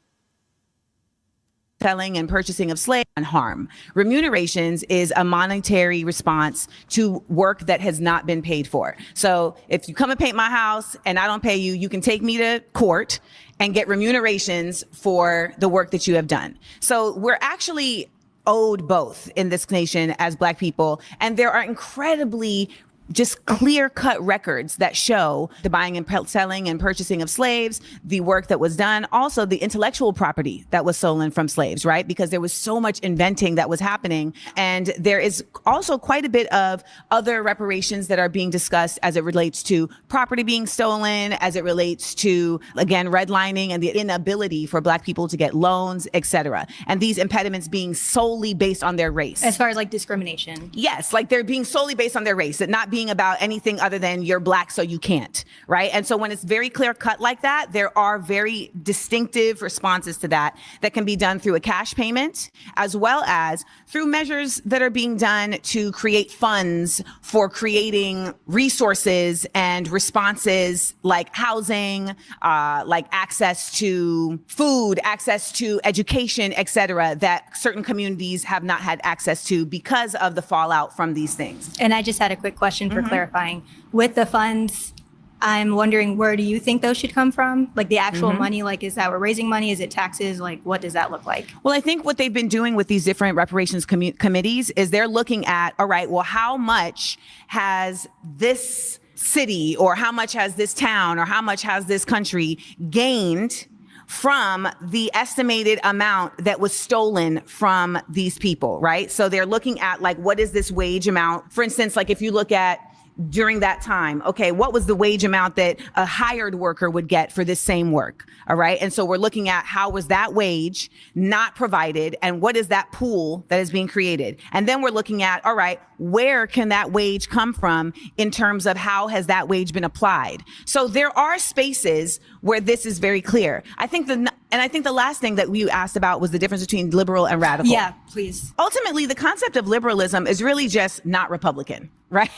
Selling and purchasing of slaves and harm. Remunerations is a monetary response to work that has not been paid for. So if you come and paint my house and I don't pay you, you can take me to court and get remunerations for the work that you have done. So we're actually owed both in this nation as Black people. And there are incredibly just clear-cut records that show the buying and selling and purchasing of slaves, the work that was done, also the intellectual property that was stolen from slaves, right? Because there was so much inventing that was happening. And there is also quite a bit of other reparations that are being discussed as it relates to property being stolen, as it relates to, again, redlining and the inability for Black people to get loans, etc. And these impediments being solely based on their race. As far as like discrimination. Yes, like they're being solely based on their race, that not being about anything other than you're Black, so you can't, right? And so when it's very clear cut like that, there are very distinctive responses to that can be done through a cash payment, as well as through measures that are being done to create funds for creating resources and responses like housing, like access to food, access to education, etc., that certain communities have not had access to because of the fallout from these things. And I just had a quick question for clarifying. With the funds, I'm wondering, where do you think those should come from? Like the actual money, like is that we're raising money? Is it taxes? Like what does that look like? Well, I think what they've been doing with these different reparations committees is they're looking at, all right, well, how much has this city or how much has this town or how much has this country gained from the estimated amount that was stolen from these people, right? So they're looking at like, what is this wage amount? For instance, like if you look at during that time, okay, what was the wage amount that a hired worker would get for this same work? All right. And so we're looking at how was that wage not provided and what is that pool that is being created? And then we're looking at, all right, where can that wage come from in terms of how has that wage been applied? So there are spaces where this is very clear. I think And I think the last thing that we asked about was the difference between liberal and radical. Yeah, please. Ultimately, the concept of liberalism is really just not Republican, right?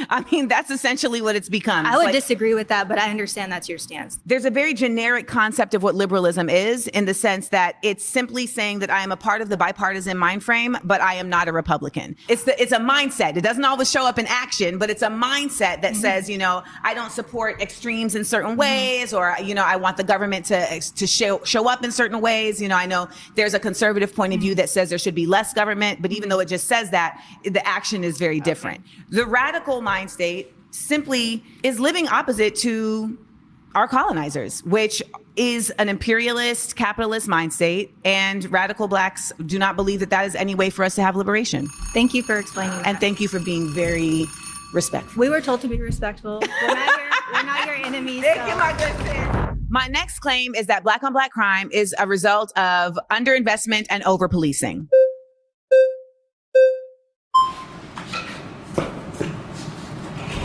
I mean, that's essentially what it's become. I would disagree with that, but I understand that's your stance. There's a very generic concept of what liberalism is, in the sense that it's simply saying that I am a part of the bipartisan mind frame, but I am not a Republican. It's a mindset. It doesn't always show up in action, but it's a mindset that says, you know, I don't support extremes in certain ways, or, you know, I want the government to show up in certain ways. You know, I know there's a conservative point of view that says there should be less government, but even though it just says that, the action is very different. The radical mind state simply is living opposite to our colonizers, which is an imperialist, capitalist mind state, and radical Blacks do not believe that that is any way for us to have liberation. Thank you for explaining that. And thank you for being very respectful. We were told to be respectful. We're not your enemies. Thank you, my good friend. My next claim is that Black on Black crime is a result of underinvestment and over-policing.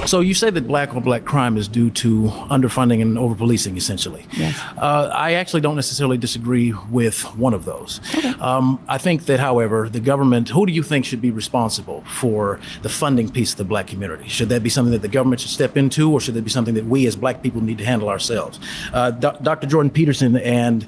So you say that Black on Black crime is due to underfunding and over-policing, essentially. Yes. I actually don't necessarily disagree with one of those. Okay. I think that, however, the government, who do you think should be responsible for the funding piece of the Black community? Should that be something that the government should step into, or should that be something that we as Black people need to handle ourselves? Dr. Jordan Peterson and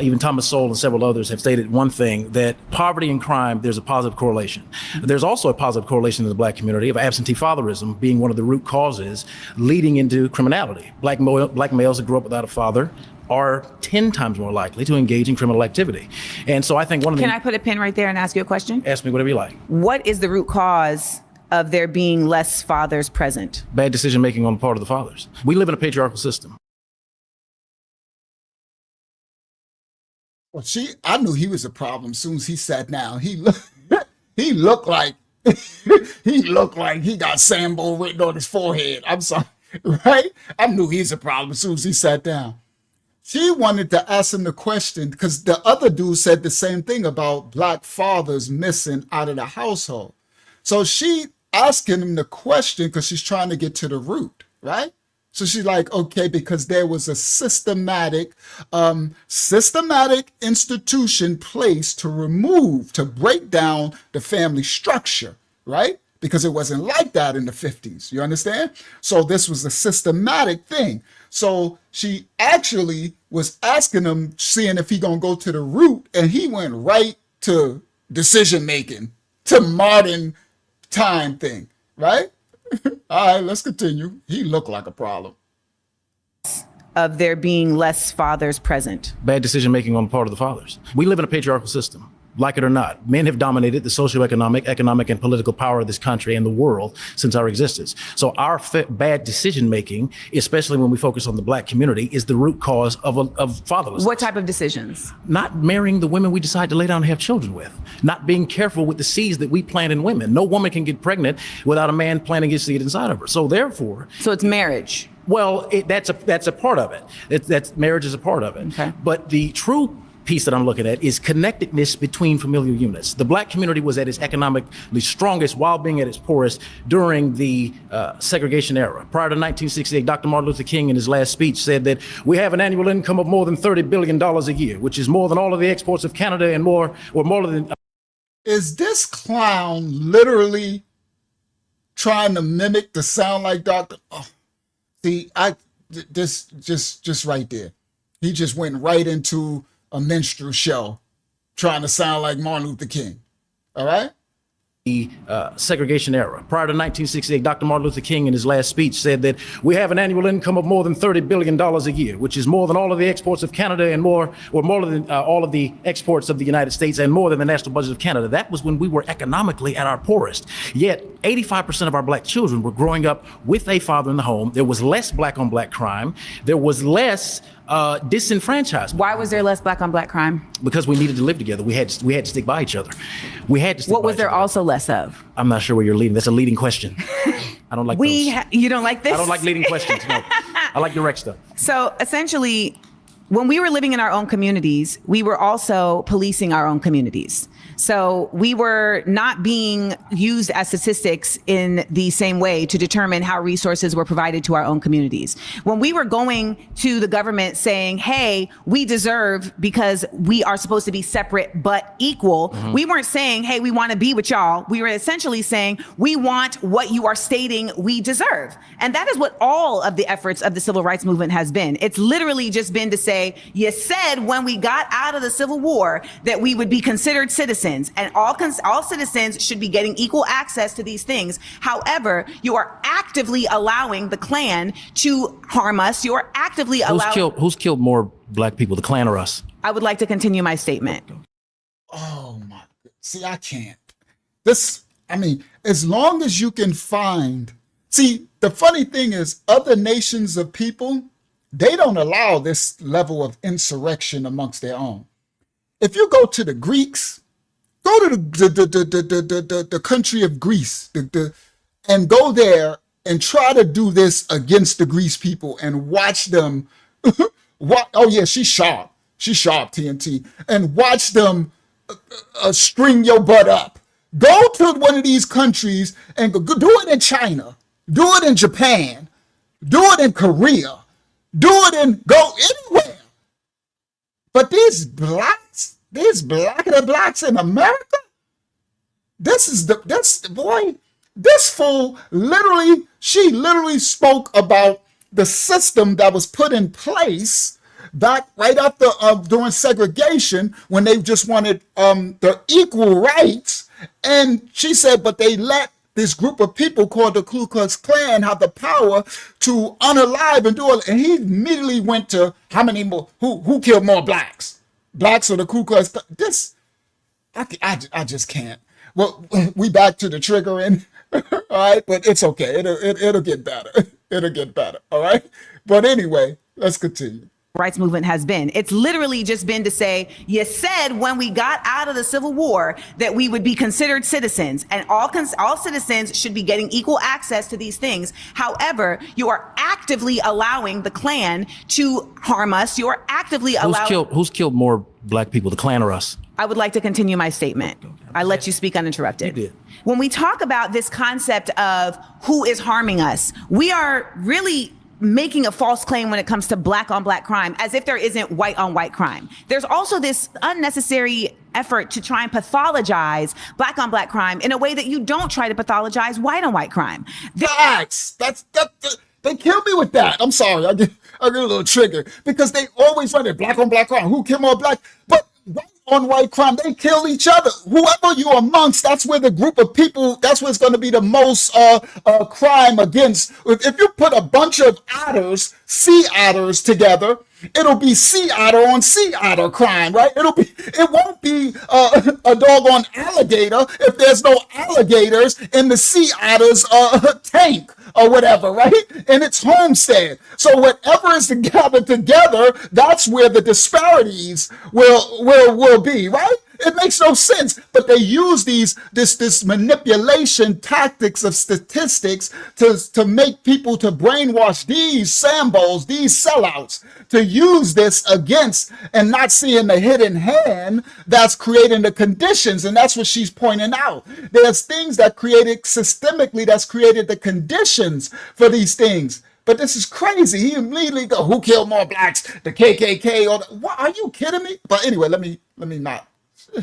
even Thomas Sowell and several others have stated one thing, that poverty and crime, there's a positive correlation. There's also a positive correlation in the Black community of absentee fatherism being one of the root causes leading into criminality. Black males that grew up without a father are 10 times more likely to engage in criminal activity. And so I think one of the... Can I put a pin right there and ask you a question? Ask me whatever you like. What is the root cause of there being less fathers present? Bad decision making on the part of the fathers. We live in a patriarchal system. Well, I knew he was a problem as soon as he sat down. He looked like he looked like he got Sambo written on his forehead. I'm sorry, right? I knew he's a problem as soon as he sat down. She wanted to ask him the question because the other dude said the same thing about Black fathers missing out of the household. So she asking him the question because she's trying to get to the root, right? So she's like, okay, because there was a systematic institution placed to break down the family structure, right? Because it wasn't like that in the 50s, you understand? So this was a systematic thing. So she actually was asking him, seeing if he gonna go to the root, and he went right to decision-making, to modern time thing, right? All right, let's continue. He looked like a problem. Of there being less fathers present. Bad decision making on the part of the fathers. We live in a patriarchal system. Like it or not, men have dominated the socioeconomic, economic, and political power of this country and the world since our existence. So our bad decision making, especially when we focus on the Black community, is the root cause of fatherlessness. What type of decisions? Not marrying the women we decide to lay down and have children with. Not being careful with the seeds that we plant in women. No woman can get pregnant without a man planting his seed inside of her. So therefore... So it's marriage. Well, that's a part of it. That's marriage is a part of it. Okay. But the true piece that I'm looking at is connectedness between familial units. The Black community was at its economically strongest while being at its poorest during the segregation era. Prior to 1968, Dr. Martin Luther King in his last speech said that we have an annual income of more than $30 billion a year, which is more than all of the exports of Canada and more than... Is this clown literally trying to mimic the sound like Dr. Oh, see, this just right there. He just went right into a minstrel show trying to sound like Martin Luther King. All right? The segregation era. Prior to 1968, Dr. Martin Luther King in his last speech said that we have an annual income of more than $30 billion a year, which is more than all of the exports of Canada and more than all of the exports of the United States and more than the national budget of Canada. That was when we were economically at our poorest. Yet 85% of our Black children were growing up with a father in the home. There was less Black on Black crime. There was less disenfranchised. Why was there less Black on Black crime? Because we needed to live together. We had to stick by each other. We had to stick What by was each there other. also less of? I'm not sure where you're leading. That's a leading question. I don't like those. You don't like this? I don't like leading questions. No. I like direct stuff. So essentially, when we were living in our own communities, we were also policing our own communities. So we were not being used as statistics in the same way to determine how resources were provided to our own communities. When we were going to the government saying, hey, we deserve because we are supposed to be separate but equal, we weren't saying, hey, we want to be with y'all. We were essentially saying, we want what you are stating we deserve. And that is what all of the efforts of the civil rights movement has been. It's literally just been to say, you said when we got out of the Civil War that we would be considered citizens, and all citizens should be getting equal access to these things. However, you are actively allowing the Klan to harm us. You are actively allowing... Who's killed more black people, the Klan or us? I would like to continue my statement. Oh my, see, I can't. As long as you can find, see, the funny thing is other nations of people, they don't allow this level of insurrection amongst their own. If you go to the Greeks, go to the country of Greece, and go there and try to do this against the Greece people and watch them. Oh yeah, she's sharp, TNT, and watch them string your butt up. Go to one of these countries and do it in China, do it in Japan, do it in Korea, go anywhere. But these blacks in America, this fool she literally spoke about the system that was put in place back right after during segregation, when they just wanted the equal rights. And she said, but they let this group of people called the Ku Klux Klan have the power to unalive and do it. And he immediately went to how many more, who killed more blacks or the Ku Klux Klan? This, I just can't. Well, we back to the triggering, all right? But it's okay, it'll get better. It'll get better, all right? But anyway, let's continue. Rights movement has been. It's literally just been to say, you said when we got out of the Civil War that we would be considered citizens, and all citizens should be getting equal access to these things. However, you are actively allowing the Klan to harm us. You are actively allowing... Who's killed more black people, the Klan or us? I would like to continue my statement. I let you speak uninterrupted. You did. When we talk about this concept of who is harming us, we are really making a false claim when it comes to black on black crime, as if there isn't white on white crime. There's also this unnecessary effort to try and pathologize black on black crime in a way that you don't try to pathologize white on white crime. They kill me with that. I'm sorry, I get a little triggered because they always run it black on black crime. Who kill more black? But white on white crime, they kill each other. Whoever you're amongst, that's where the group of people, that's where it's going to be the most crime against. If you put a bunch of sea otters together, it'll be sea otter on sea otter crime, right? It won't be a doggone alligator if there's no alligators in the sea otter's tank or whatever, right? In its homestead. So whatever is gathered together, that's where the disparities will be, right? It makes no sense, but they use this manipulation tactics of statistics to make people, to brainwash these sambos, these sellouts, to use this against and not seeing the hidden hand that's creating the conditions. And that's what she's pointing out. There's things that created systemically, that's created the conditions for these things. But this is crazy. He immediately go, who killed more blacks? The KKK? What? Are you kidding me? But anyway, let me not.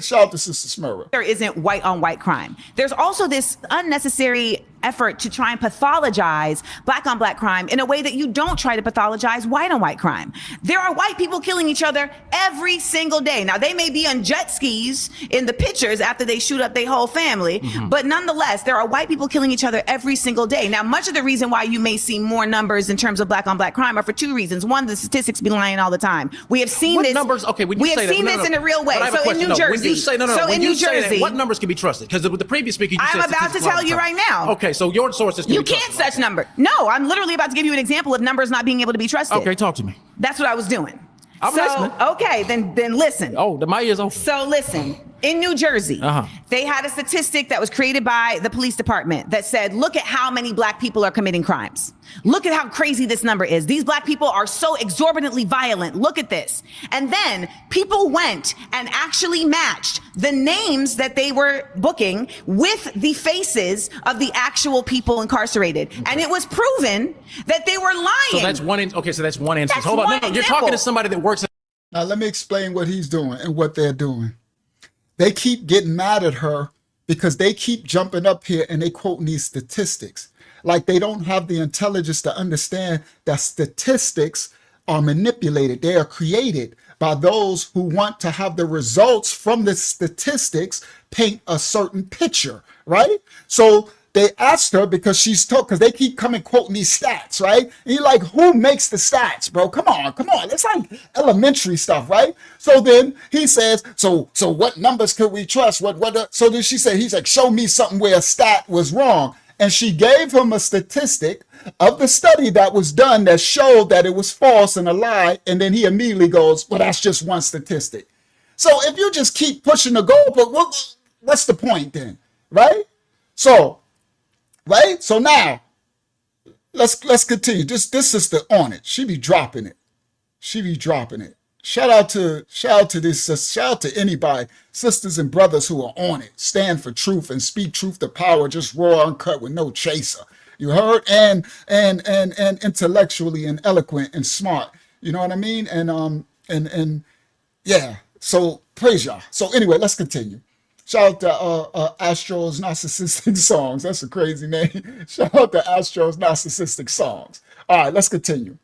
Shout out to Sister Smurra. There isn't white on white crime. There's also this unnecessary effort to try and pathologize black on black crime in a way that you don't try to pathologize white on white crime. There are white people killing each other every single day. Now, they may be on jet skis in the pictures after they shoot up their whole family, but nonetheless, there are white people killing each other every single day. Now, much of the reason why you may see more numbers in terms of black on black crime are for two reasons. One, the statistics be lying all the time. We have seen this. Numbers? Okay, when you we say have seen that, this in a real way. So in New Jersey. When you say in New Jersey, what numbers can be trusted? Because with the previous speaker, you said I'm about to tell you right now. Okay, so your sources can you be can't such number. No, I'm literally about to give you an example of numbers not being able to be trusted. Okay, talk to me. That's what I was doing. I'm listening. Okay, then listen. Oh, my ears open. So listen, In New Jersey, they had a statistic that was created by the police department that said, look at how many black people are committing crimes. Look at how crazy this number is. These black people are so exorbitantly violent. Look at this. And then people went and actually matched the names that they were booking with the faces of the actual people incarcerated. And it was proven that they were lying. So that's one. So that's one instance. That's Hold on. one No, you're example. talking to somebody that works. Now, let me explain what he's doing and what they're doing. They keep getting mad at her because they keep jumping up here and they quoting these statistics. Like they don't have the intelligence to understand that statistics are manipulated. They are created by those who want to have the results from the statistics paint a certain picture, right? So they asked her because she's told, because they keep coming quoting these stats, right? And you're like, who makes the stats, bro? Come on. It's like elementary stuff, right? So then he says, so what numbers could we trust? So then he's like, show me something where a stat was wrong. And she gave him a statistic of the study that was done that showed that it was false and a lie. And then he immediately goes, well, that's just one statistic. So if you just keep pushing the goalpost, what's the point then, right? So now let's continue. This sister on it. She be dropping it. Shout out to anybody, sisters and brothers who are on it. Stand for truth and speak truth to power, just raw, uncut with no chaser. You heard? And intellectually and eloquent and smart. You know what I mean? And yeah. So praise y'all. So anyway, let's continue. Shout out to Astro's Narcissistic Songs. That's a crazy name. Shout out to Astro's Narcissistic Songs. All right, let's continue.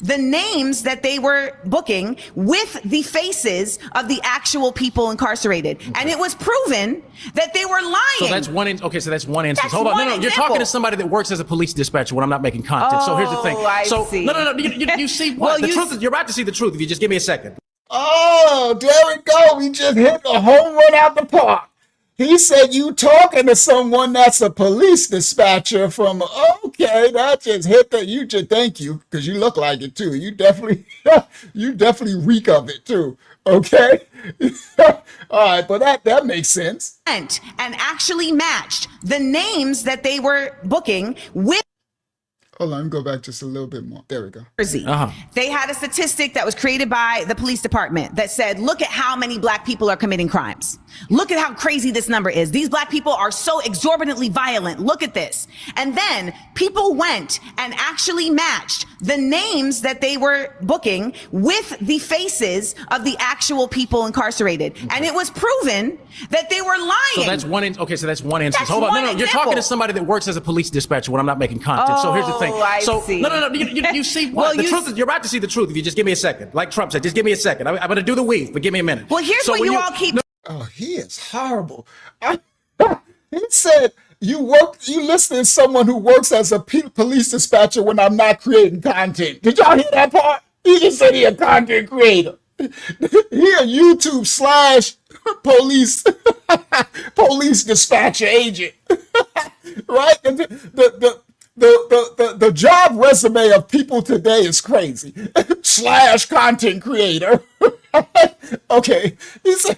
The names that they were booking with the faces of the actual people incarcerated. And it was proven that they were lying. So that's one. So that's one instance. That's Hold on. one No, you're example. talking to somebody that works as a police dispatcher when I'm not making content. So here's the thing. I So see. no. You see what? The truth is, you're about to see the truth if you just give me a second. Oh, there we go. We just hit a home run out the park. He said you talking to someone that's a police dispatcher from, okay, that just hit that. You just, thank you, because you look like it too. You definitely reek of it too. Okay. All right, but that makes sense. And actually matched the names that they were booking with. Hold on, let me go back just a little bit more. There we go. They had a statistic that was created by the police department that said, look at how many black people are committing crimes. Look at how crazy this number is. These black people are so exorbitantly violent. Look at this. And then people went and actually matched the names that they were booking with the faces of the actual people incarcerated. And it was proven that they were lying. So that's one. So that's one instance. That's Hold on. one No, you're example. talking to somebody that works as a police dispatcher when I'm not making content. So here's the thing. I So see. no. You see what? The truth is, you're about to see the truth if you just give me a second. Like Trump said, just give me a second. I'm going to do the weave, but give me a minute. Well, here's what you all keep. Oh, he is horrible. He said you listen to someone who works as a police dispatcher when I'm not creating content. Did y'all hear that part? He just said he a content creator. He a YouTube / police dispatcher agent. Right? The job resume of people today is crazy. / content creator. Okay. He said,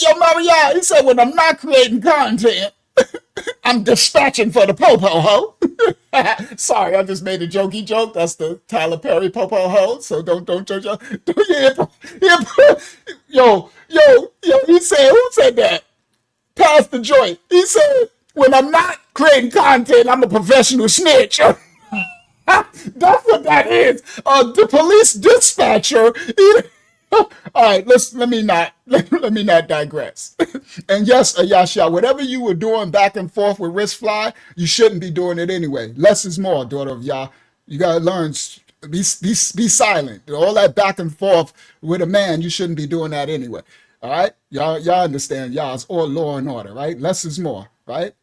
yo, Maria, he said, when I'm not creating content, I'm dispatching for the po-po ho. Sorry, I just made a jokey joke. That's the Tyler Perry po-po ho. So don't judge. Yo, he said, who said that? Pass the joint. He said, when I'm not creating content, I'm a professional snitch. That's what that is. The police dispatcher. All right, let me not digress. And yes, Ayasha, whatever you were doing back and forth with Wrist Fly, you shouldn't be doing it anyway. Less is more, daughter of Yah. You gotta learn. Be silent. All that back and forth with a man, you shouldn't be doing that anyway. All right, y'all understand? Yah's all law and order, right? Less is more, right?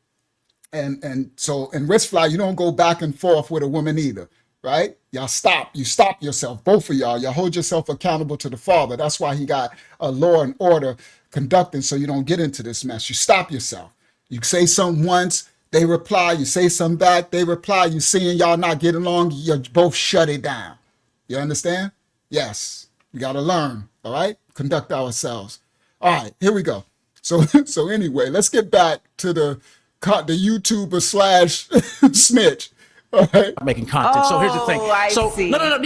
And so in Wrist Fly, you don't go back and forth with a woman either. Right? Y'all stop. You stop yourself. Both of y'all. Y'all hold yourself accountable to the Father. That's why he got a law and order conducting so you don't get into this mess. You stop yourself. You say something once, they reply. You say something back, they reply. You seeing y'all not getting along, you both shut it down. You understand? Yes. We got to learn. All right? Conduct ourselves. All right. Here we go. So anyway, let's get back to the YouTuber slash snitch. All right. Making content. So here's the thing. I So see. No.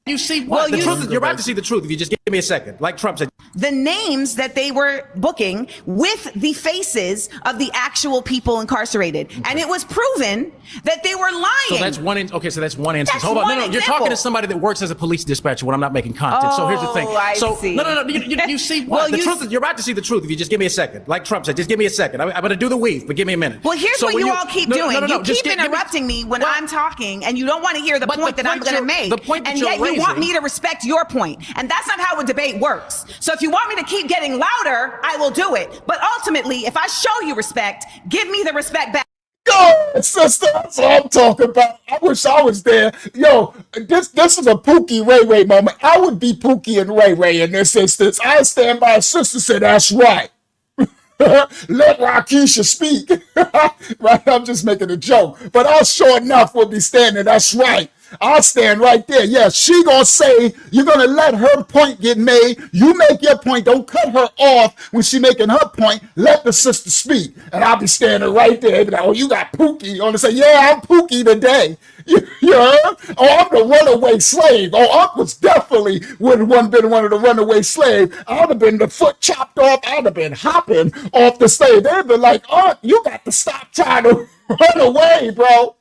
You see what? The truth is, you're about to see the truth if you just give me a second. Like Trump said. The names that they were booking with the faces of the actual people incarcerated. And it was proven that they were lying. So that's one. So that's one instance. That's Hold on. one No. You're example. talking to somebody that works as a police dispatcher when I'm not making content. So here's the thing. I So see. No. You see what? Well, The truth is, you're about to see the truth if you just give me a second. Like Trump said, just give me a second. I'm going to do the weave, but give me a minute. Well, here's So what when you all keep doing. You just keep interrupting me when I'm talking, and you don't want to hear the But point the that I'm point going to you're- make. the point that and you're yet you want raising- me to respect your point. And that's not how a debate works. So if you want me to keep getting louder, I will do it. But ultimately, if I show you respect, give me the respect back. Yo, sister, that's what I'm talking about. I wish I was there. Yo, this is a Pookie Ray Ray moment. I would be Pookie and Ray Ray in this instance. I stand by a sister said, that's right. Let Rakisha speak. Right? I'm just making a joke. But I sure enough will be standing, that's right. I'll stand right there. Yeah, she gonna say, you're gonna let her point get made. You make your point. Don't cut her off when she making her point. Let the sister speak. And I'll be standing right there. Be like, oh, you got Pookie. On to say, yeah, I'm Pookie today. You heard? Oh, I'm the runaway slave. Oh, I was definitely been one of the runaway slaves. I'd have been the foot chopped off. I'd have been hopping off the slave. They'd be like, oh, you got to stop trying to run away, bro.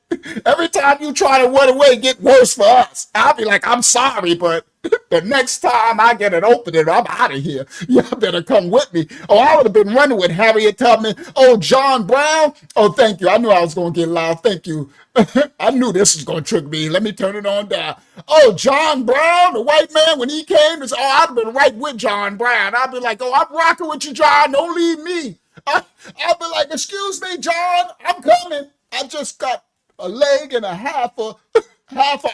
Every time you try to run away, it get worse for us. I'll be like, I'm sorry, but the next time I get an opening, I'm out of here. Y'all better come with me. Oh, I would have been running with Harriet Tubman. Oh, John Brown. Oh, thank you. I knew I was going to get loud. Thank you. I knew this was going to trick me. Let me turn it on down. Oh, John Brown, the white man, when he came, I'd have been right with John Brown. I'd be like, oh, I'm rocking with you, John. Don't leave me. I'd be like, excuse me, John. I'm coming. I just got a leg and a half an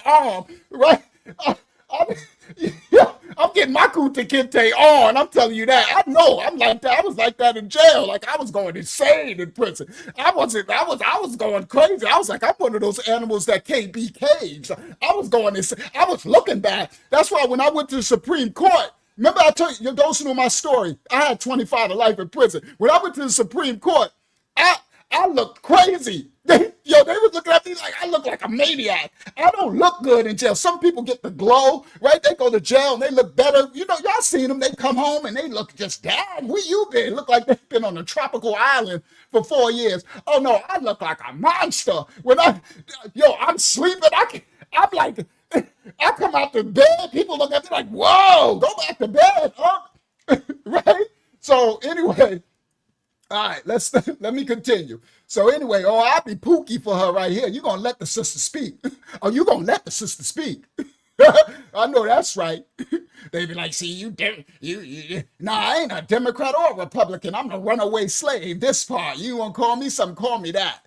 arm, right? I'm getting my Kunta Kinte on. I'm telling you that. I know. I'm like that. I was like that in jail. Like I was going insane in prison. I was going crazy. I was like, I'm one of those animals that can't be caged. I was going insane. I was looking back. That's why when I went to the Supreme Court, remember I told you, those who know my story, I had 25 to life in prison. When I went to the Supreme Court, I looked crazy. They was looking at me like I look like a maniac. I don't look good in jail. Some people get the glow, right? They go to jail and they look better. You know, y'all seen them. They come home and they look just, dang, where you been? Look like they've been on a tropical island for 4 years. Oh no, I look like a monster. When I'm sleeping. I'm like, I come out the bed. People look at me like, whoa, go back to bed, huh? Right? So anyway. All right, let me continue. So anyway, I'll be Pookie for her right here. You're going to let the sister speak. Oh, you're going to let the sister speak. I know that's right. They be like, see, you I ain't a Democrat or a Republican. I'm a runaway slave. This part, you want to call me something, call me that.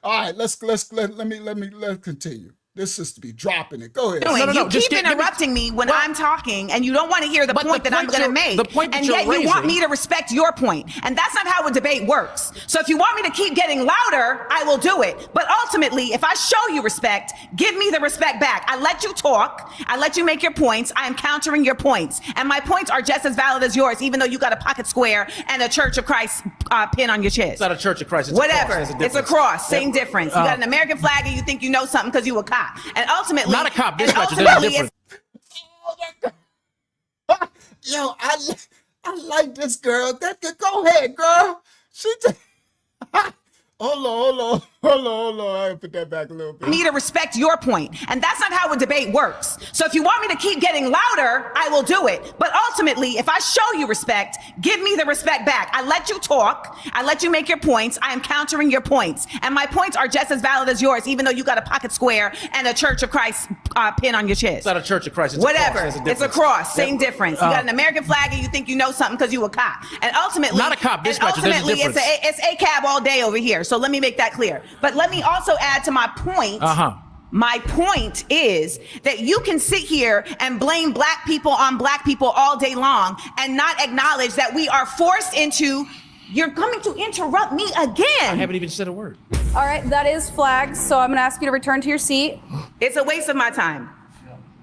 All right, let's continue. This sister be dropping it. Go ahead. You keep interrupting me when I'm talking, and you don't want to hear the point that I'm going to make. And yet you want me to respect your point. And that's not how a debate works. So if you want me to keep getting louder, I will do it. But ultimately, if I show you respect, give me the respect back. I let you talk. I let you make your points. I am countering your points. And my points are just as valid as yours, even though you got a pocket square and a Church of Christ pin on your chest. It's not a Church of Christ. It's whatever. A cross. It's a cross. Same difference. You got an American flag and you think you know something because you a cop. And ultimately, not a cop. Dispatcher. There's a difference. Yo, I like this girl. Go ahead, girl. She just Hold on. I put that back a little bit. Me to respect your point. And that's not how a debate works. So if you want me to keep getting louder, I will do it. But ultimately, if I show you respect, give me the respect back. I let you talk. I let you make your points. I am countering your points. And my points are just as valid as yours, even though you got a pocket square and a Church of Christ pin on your chest. It's not a Church of Christ. It's whatever. A cross. It's a cross. Same difference. You got an American flag and you think you know something because you a cop. And ultimately, not a cop. Dispatcher. Ultimately, it's a cab all day over here. So let me make that clear. But let me also add to my point. My point is that you can sit here and blame black people on black people all day long and not acknowledge that we are forced into. You're coming to interrupt me again. I haven't even said a word. All right, that is flags. So I'm going to ask you to return to your seat. It's a waste of my time.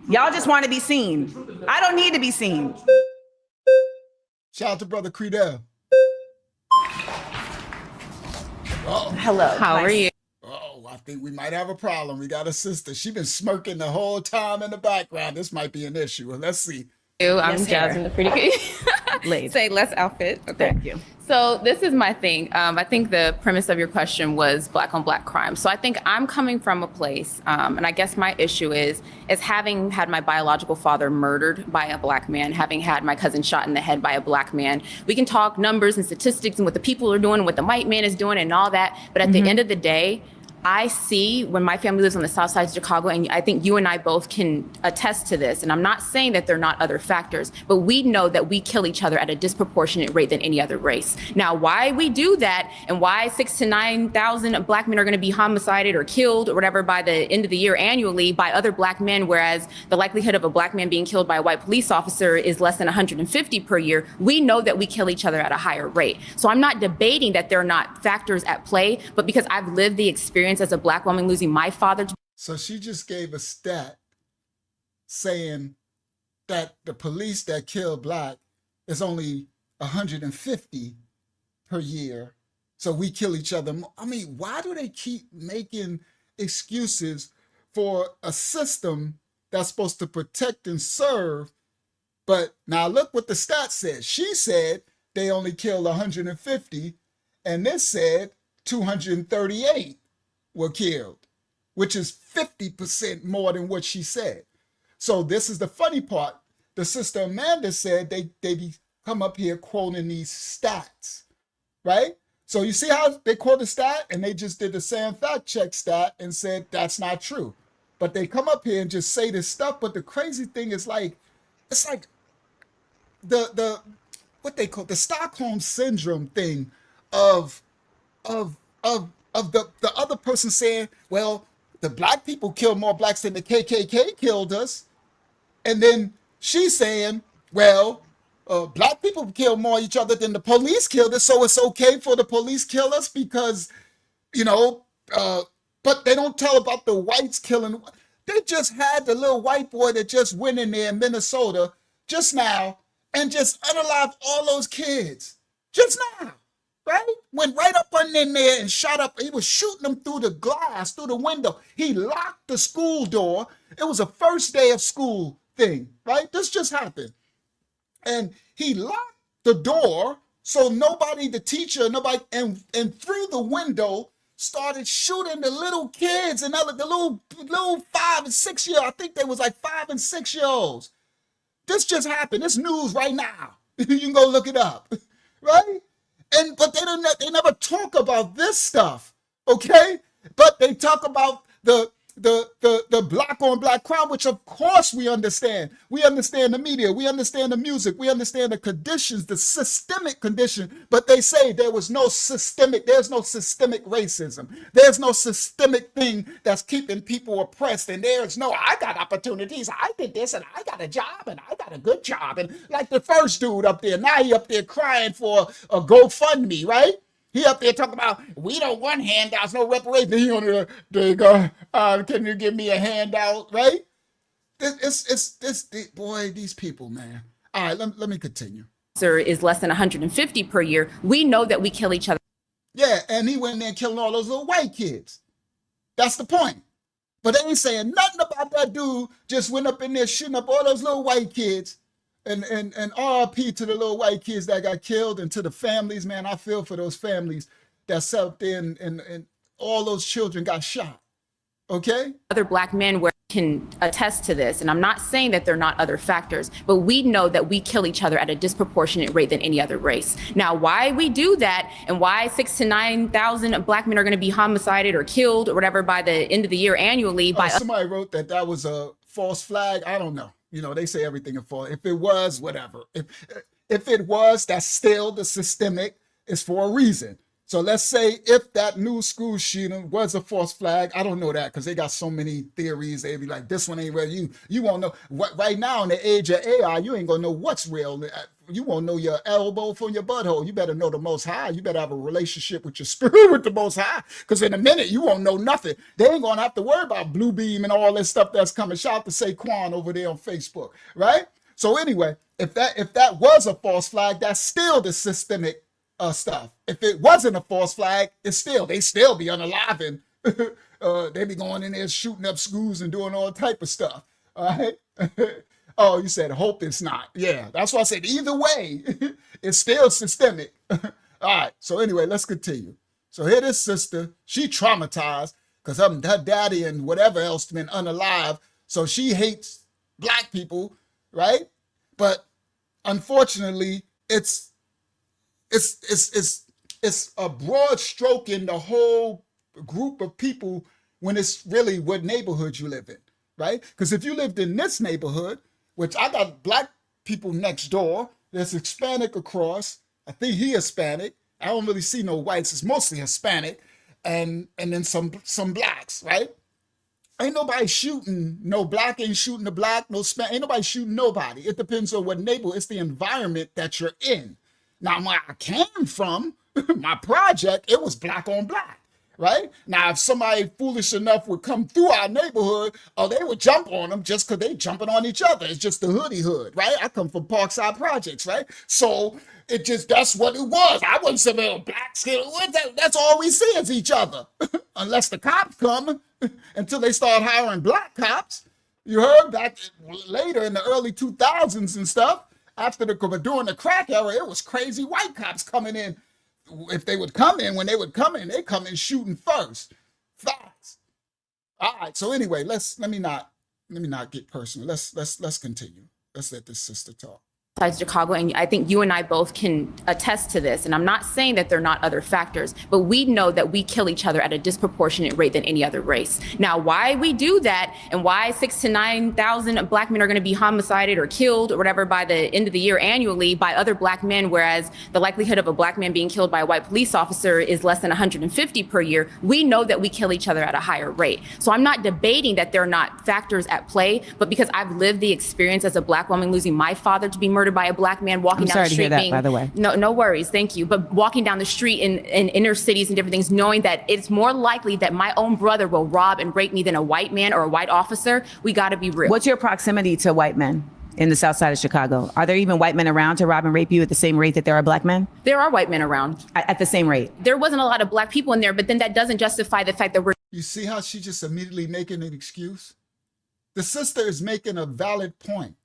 Y'all just want to be seen. I don't need to be seen. Shout out to Brother Creedell. Hello. How are you? Oh, I think we might have a problem. We got a sister. She's been smirking the whole time in the background. This might be an issue. Well, let's see. I'm Jasmine, the pretty lady. Say less outfit. Okay. Thank you. So this is my thing. I think the premise of your question was black on black crime. So I think I'm coming from a place, and I guess my issue is having had my biological father murdered by a black man, having had my cousin shot in the head by a black man. We can talk numbers and statistics and what the people are doing and what the white man is doing and all that. But at the end of the day, I see when my family lives on the south side of Chicago, and I think you and I both can attest to this, and I'm not saying that there are not other factors, but we know that we kill each other at a disproportionate rate than any other race. Now, why we do that and why 6,000 to 9,000 black men are going to be homicided or killed or whatever by the end of the year annually by other black men, whereas the likelihood of a black man being killed by a white police officer is less than 150 per year, we know that we kill each other at a higher rate. So I'm not debating that there are not factors at play, but because I've lived the experience as a black woman losing my father. So she just gave a stat saying that the police that kill black is only 150 per year. So we kill each other. I mean, why do they keep making excuses for a system that's supposed to protect and serve? But now look what the stat says. She said they only killed 150, and this said 238 were killed, which is 50% more than what she said. So this is the funny part. The sister Amanda said they come up here quoting these stats, right? So you see how they quote the stat and they just did the same fact check stat and said that's not true. But they come up here and just say this stuff. But the crazy thing is it's like the what they call the Stockholm syndrome thing of the other person saying, well, the black people killed more blacks than the KKK killed us. And then she's saying, well, black people killed more each other than the police killed us. So it's okay for the police kill us because, but they don't tell about the whites killing. They just had the little white boy that just went in there in Minnesota just now and just unalived all those kids just now. Right? Went right up in there and shot up. He was shooting them through the glass, through the window. He locked the school door. It was a first day of school thing, right? This just happened. And he locked the door so nobody, the teacher, nobody, and through the window started shooting the little kids and the little 5 and 6 year, I think they was like 5 and 6 year olds. This just happened. It's news right now. You can go look it up, right? But they never talk about this stuff, okay? But they talk about the black on black crime, which of course we understand. We understand the media, we understand the music, we understand the conditions, the systemic condition. But they say there's no systemic racism. There's no systemic thing that's keeping people oppressed. And there's no, I got opportunities. I did this and I got a job and I got a good job. And like the first dude up there, now he up there crying for a GoFundMe, right? He up there talking about, we don't want handouts, no reparations. He on there you go, can you give me a handout, right? Boy, these people, man. All right, let me continue. Is less than 150 per year. We know that we kill each other. Yeah, and he went in there killing all those little white kids. That's the point. But they ain't saying nothing about that dude just went up in there shooting up all those little white kids. And RIP to the little white kids that got killed and to the families, man. I feel for those families that sat up there and all those children got shot. Okay? Other black men can attest to this. And I'm not saying that there are not other factors, but we know that we kill each other at a disproportionate rate than any other race. Now, why we do that and why 6,000 to 9,000 black men are going to be homicided or killed or whatever by the end of the year annually. Somebody wrote that was a false flag. I don't know. They say everything is false. If it was, whatever. If it was, that's still the systemic. It's for a reason. So let's say if that new school shooting was a false flag, I don't know that because they got so many theories. They be like, this one ain't real. You won't know. Right now in the age of AI, you ain't gonna know what's real. You won't know your elbow from your butthole. You better know the Most High. You better have a relationship with your spirit with the Most High. Because in a minute, you won't know nothing. They ain't gonna have to worry about Blue Beam and all this stuff that's coming. Shout out to Saquon over there on Facebook, right? So anyway, if that was a false flag, that's still the systemic stuff. If it wasn't a false flag, they still be unaliving. They be going in there shooting up schools and doing all type of stuff. All right. Oh, you said hope it's not. Yeah, that's why I said either way, it's still systemic. All right. So anyway, let's continue. So here this sister, she traumatized because her daddy and whatever else been unalive. So she hates black people, right? But unfortunately, it's a broad stroke in the whole group of people when it's really what neighborhood you live in, right? Because if you lived in this neighborhood, which I got black people next door, there's Hispanic across. I think he Hispanic. I don't really see no whites. It's mostly Hispanic, and then some blacks, right? Ain't nobody shooting, no black ain't shooting the black, no Spanish, ain't nobody shooting nobody. It depends on what neighborhood, it's the environment that you're in. Now, where I came from, my project, it was black on black, right? Now, if somebody foolish enough would come through our neighborhood, they would jump on them just because they jumping on each other. It's just the hoodie hood, right? I come from Parkside Projects, right? So that's what it was. I wasn't some little black skin. That's all we see is each other, unless the cops come. Until they start hiring black cops. You heard back later in the early 2000s and stuff, during the crack era, it was crazy white cops coming in. If they would come in, when they would come in, they come in shooting first. Facts. All right. So anyway, let me not get personal. Let's continue. Let's let this sister talk. Chicago, and I think you and I both can attest to this. And I'm not saying that there are not other factors, but we know that we kill each other at a disproportionate rate than any other race. Now, why we do that and why 6,000 to 9,000 black men are going to be homicided or killed or whatever by the end of the year annually by other black men, whereas the likelihood of a black man being killed by a white police officer is less than 150 per year, we know that we kill each other at a higher rate. So I'm not debating that there are not factors at play, but because I've lived the experience as a black woman losing my father to be murdered by a black man walking down the street. To hear that, by the way. No worries, thank you. But walking down the street in inner cities and different things, knowing that it's more likely that my own brother will rob and rape me than a white man or a white officer, we got to be real. What's your proximity to white men in the south side of Chicago? Are there even white men around to rob and rape you at the same rate that there are black men? There are white men around. At the same rate? There wasn't a lot of black people in there, but then that doesn't justify the fact that we're... You see how she just immediately making an excuse? The sister is making a valid point.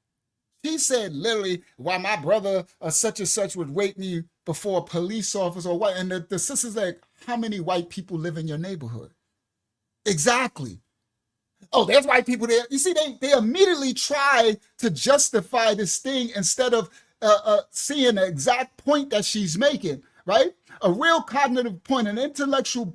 She said literally, why my brother such and such would rape me before a police officer or what? And the sister's like, how many white people live in your neighborhood? Exactly. Oh, there's white people there. You see, they immediately try to justify this thing instead of seeing the exact point that she's making, right? A real cognitive point, an intellectual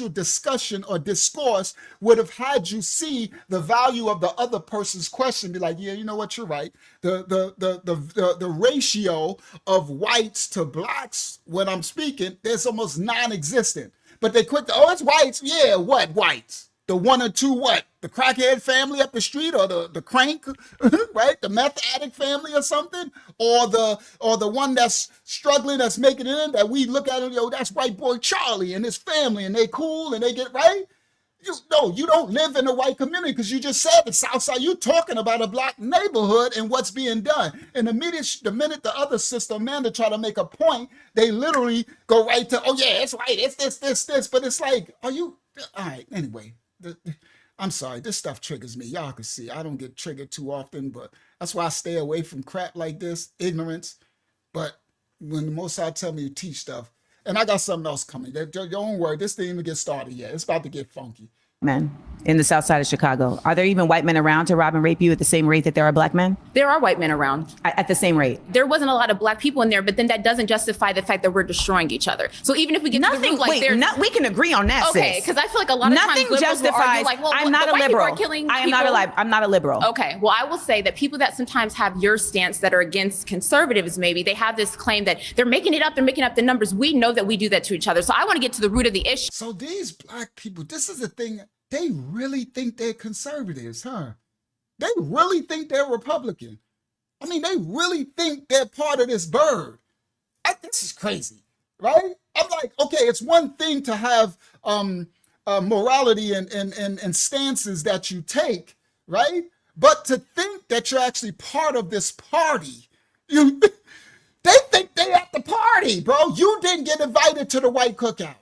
discussion or discourse would have had you see the value of the other person's question. Be like, yeah, you know what, you're right. The ratio of whites to blacks when I'm speaking, there's almost non-existent. But they quick to, oh, it's whites. Yeah, what whites? The one or two what? The crackhead family up the street, or the crank, right? The meth addict family or something, or the one that's struggling, that's making it in, that we look at it, yo, that's white boy Charlie and his family, and they cool and they get right. You don't live in a white community because you just said the South Side. You're talking about a black neighborhood and what's being done. And the minute the other sister Amanda try to make a point, they literally go right to, oh yeah, it's right, it's this. But it's like, are you all right? Anyway. I'm sorry, this stuff triggers me. Y'all can see I don't get triggered too often, but that's why I stay away from crap like this, ignorance. But when the Most High tell me to teach stuff, and I got something else coming. Don't worry, this didn't even get started yet. It's about to get funky. Men in the south side of Chicago. Are there even white men around to rob and rape you at the same rate that there are black men? There are white men around. At the same rate? There wasn't a lot of black people in there, but then that doesn't justify the fact that we're destroying each other. So even if we get to the root, like we can agree on that, okay, because I feel like a lot of times liberals will argue like, well, I'm not a liberal. I'm not a liberal. Okay, well, I will say that people that sometimes have your stance that are against conservatives, maybe they have this claim that they're making it up, they're making up the numbers. We know that we do that to each other. So I want to get to the root of the issue. So these black people, this is the thing. They really think they're conservatives, huh? They really think they're Republican. I mean, they really think they're part of this bird. This is crazy, right? I'm like, okay, it's one thing to have morality and stances that you take, right? But to think that you're actually part of this party, They think they at the party, bro. You didn't get invited to the white cookout.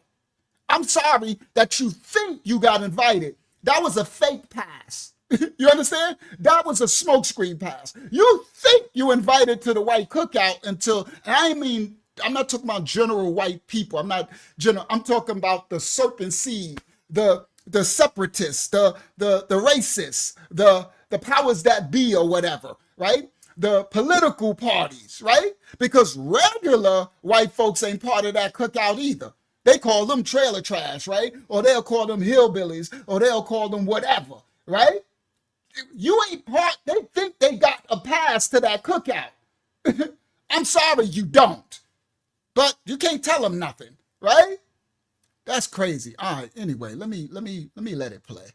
I'm sorry that you think you got invited. That was a fake pass. You understand? That was a smokescreen pass. You think you invited to the white cookout until, I'm not talking about general white people. I'm talking about the serpent seed, the separatists, the racists, the powers that be or whatever, right? The political parties, right? Because regular white folks ain't part of that cookout either. They call them trailer trash, right? Or they'll call them hillbillies, or they'll call them whatever, right? You ain't part, they think they got a pass to that cookout. I'm sorry, you don't. But you can't tell them nothing, right? That's crazy. All right, anyway, let me let it play.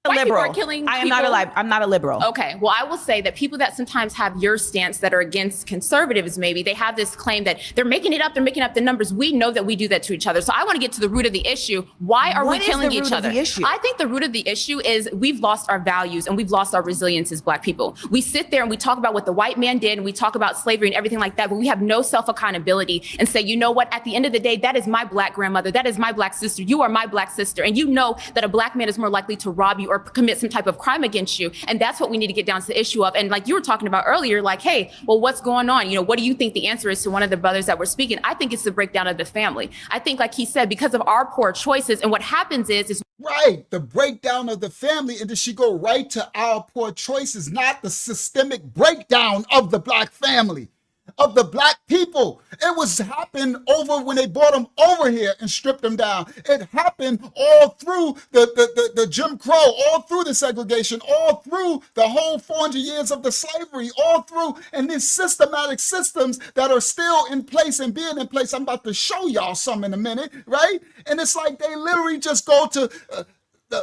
White people liberal. are killing I am not people. I'm not a liberal. Okay. Well, I will say that people that sometimes have your stance that are against conservatives, maybe they have this claim that they're making it up. They're making up the numbers. We know that we do that to each other. So I want to get to the root of the issue. Why are we killing each other? I think the root of the issue is we've lost our values and we've lost our resilience as Black people. We sit there and we talk about what the white man did and we talk about slavery and everything like that, but we have no self-accountability and say, you know what, at the end of the day, that is my Black grandmother. That is my Black sister. You are my Black sister. And you know that a Black man is more likely to rob you or commit some type of crime against you. And that's what we need to get down to the issue of. And like you were talking about earlier, like, hey, well, what's going on? You know, what do you think the answer is to one of the brothers that were speaking? I think it's the breakdown of the family. I think, like he said, because of our poor choices, and what happens is right, the breakdown of the family, and then she go right to our poor choices, not the systemic breakdown of the Black family, of the Black people. It was happened over when they brought them over here and stripped them down. It happened all through the Jim Crow, all through the segregation, all through the whole 400 years of the slavery, all through, and these systematic systems that are still in place and being in place. I'm about to show y'all some in a minute, right? And it's like they literally just go to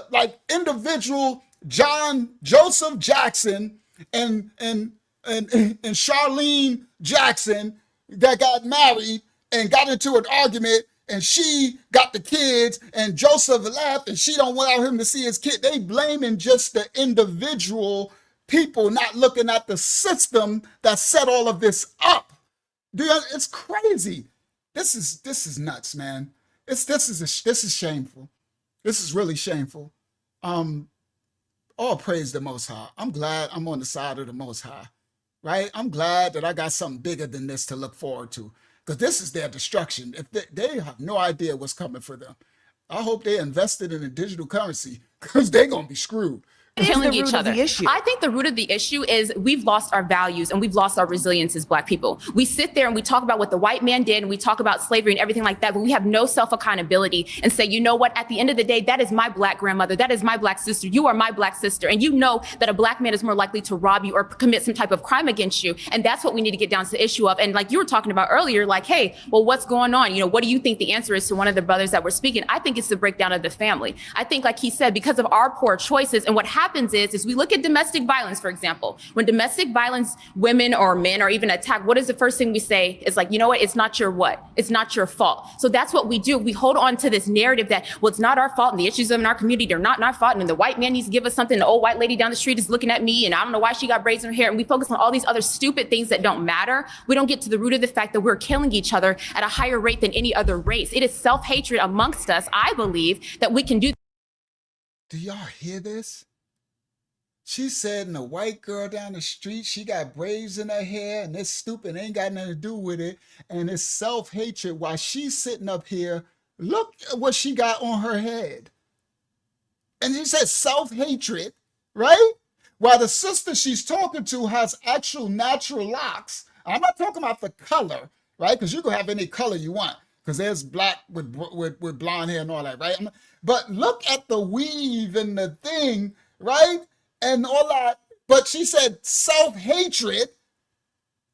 like individual Joseph Jackson and Charlene Jackson that got married and got into an argument, and she got the kids, and Joseph left, and she don't allow him to see his kid. They blaming just the individual people, not looking at the system that set all of this up. It's crazy. This is nuts, man. This is shameful. This is really shameful. All praise the Most High. I'm glad I'm on the side of the Most High. Right? I'm glad that I got something bigger than this to look forward to, because this is their destruction. If they have no idea what's coming for them. I hope they invested in a digital currency, because they're going to be screwed. Killing each other. I think the root of the issue is we've lost our values and we've lost our resilience as Black people. We sit there and we talk about what the white man did and we talk about slavery and everything like that, but we have no self-accountability and say, you know what, at the end of the day, that is my Black grandmother. That is my Black sister. You are my Black sister. And you know that a Black man is more likely to rob you or commit some type of crime against you. And that's what we need to get down to the issue of. And like you were talking about earlier, like, hey, well, what's going on? You know, what do you think the answer is to one of the brothers that were speaking? I think it's the breakdown of the family. I think, like he said, because of our poor choices, and what happens is we look at domestic violence, for example. When domestic violence, women or men are even attacked, what is the first thing we say? It's like, you know what? It's not your what? It's not your fault. So that's what we do. We hold on to this narrative that, well, it's not our fault and the issues in our community, they're not our fault. And the white man needs to give us something. The old white lady down the street is looking at me and I don't know why she got braids in her hair. And we focus on all these other stupid things that don't matter. We don't get to the root of the fact that we're killing each other at a higher rate than any other race. It is self-hatred amongst us, I believe, that we can do. Do y'all hear this? She said, and a white girl down the street, she got braids in her hair, and this stupid ain't got nothing to do with it. And it's self-hatred while she's sitting up here. Look at what she got on her head. And he said self-hatred, right? While the sister she's talking to has actual natural locks. I'm not talking about the color, right? Because you can have any color you want, because there's Black with blonde hair and all that, right? But look at the weave and the thing, right? And all that, but she said self-hatred,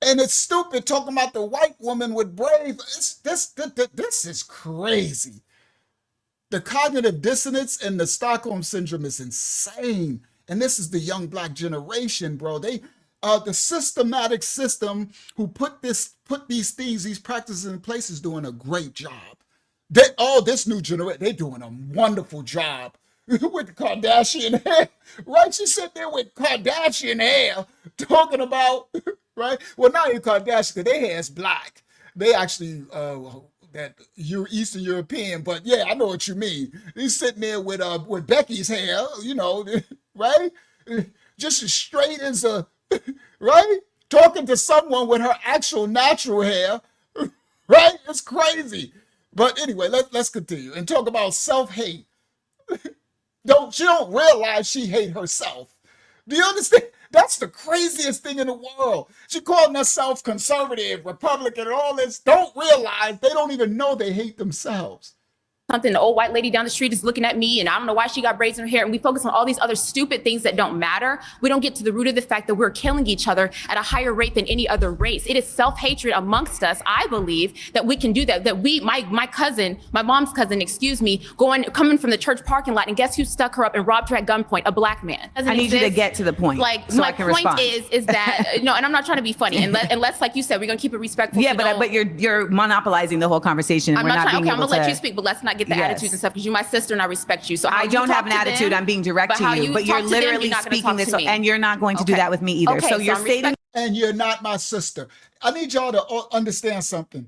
and it's stupid talking about the white woman with braids. This is crazy. The cognitive dissonance and the Stockholm syndrome is insane. And this is the young Black generation, bro. They the systematic system who put these things, these practices in place is doing a great job. This new generation, they're doing a wonderful job. With Kardashian hair, right? She sat there with Kardashian hair talking about right? Well, not in Kardashian, because their hair is black. They actually that you're Eastern European, but yeah, I know what you mean. He's sitting there with Becky's hair, you know, right? Just as straight as a right? Talking to someone with her actual natural hair, right? It's crazy. But anyway, let's continue and talk about self-hate. She don't realize she hate herself. Do you understand? That's the craziest thing in the world. She calling herself conservative, Republican, and all this. Don't realize they don't even know they hate themselves. Something, the old white lady down the street is looking at me and I don't know why she got braids in her hair, and we focus on all these other stupid things that don't matter. We don't get to the root of the fact that we're killing each other at a higher rate than any other race. It is self-hatred amongst us. I believe that we can do that, my cousin, my mom's cousin, coming from the church parking lot, and guess who stuck her up and robbed her at gunpoint? A black man. I need you to get to the point. Like, so my I can point respond. is that, no, and I'm not trying to be funny, unless like you said, we're gonna keep it respectful. Yeah, but you're monopolizing the whole conversation. I'm We're not trying, being okay, I'm able gonna let to- you speak, but let's not get the Yes. attitudes and stuff, because you're my sister and I respect you. So I don't have an attitude. I'm being direct to you, but you're literally speaking this, and you're not going to do that with me either. Okay, so you're stating, and you're not my sister. I need y'all to understand something.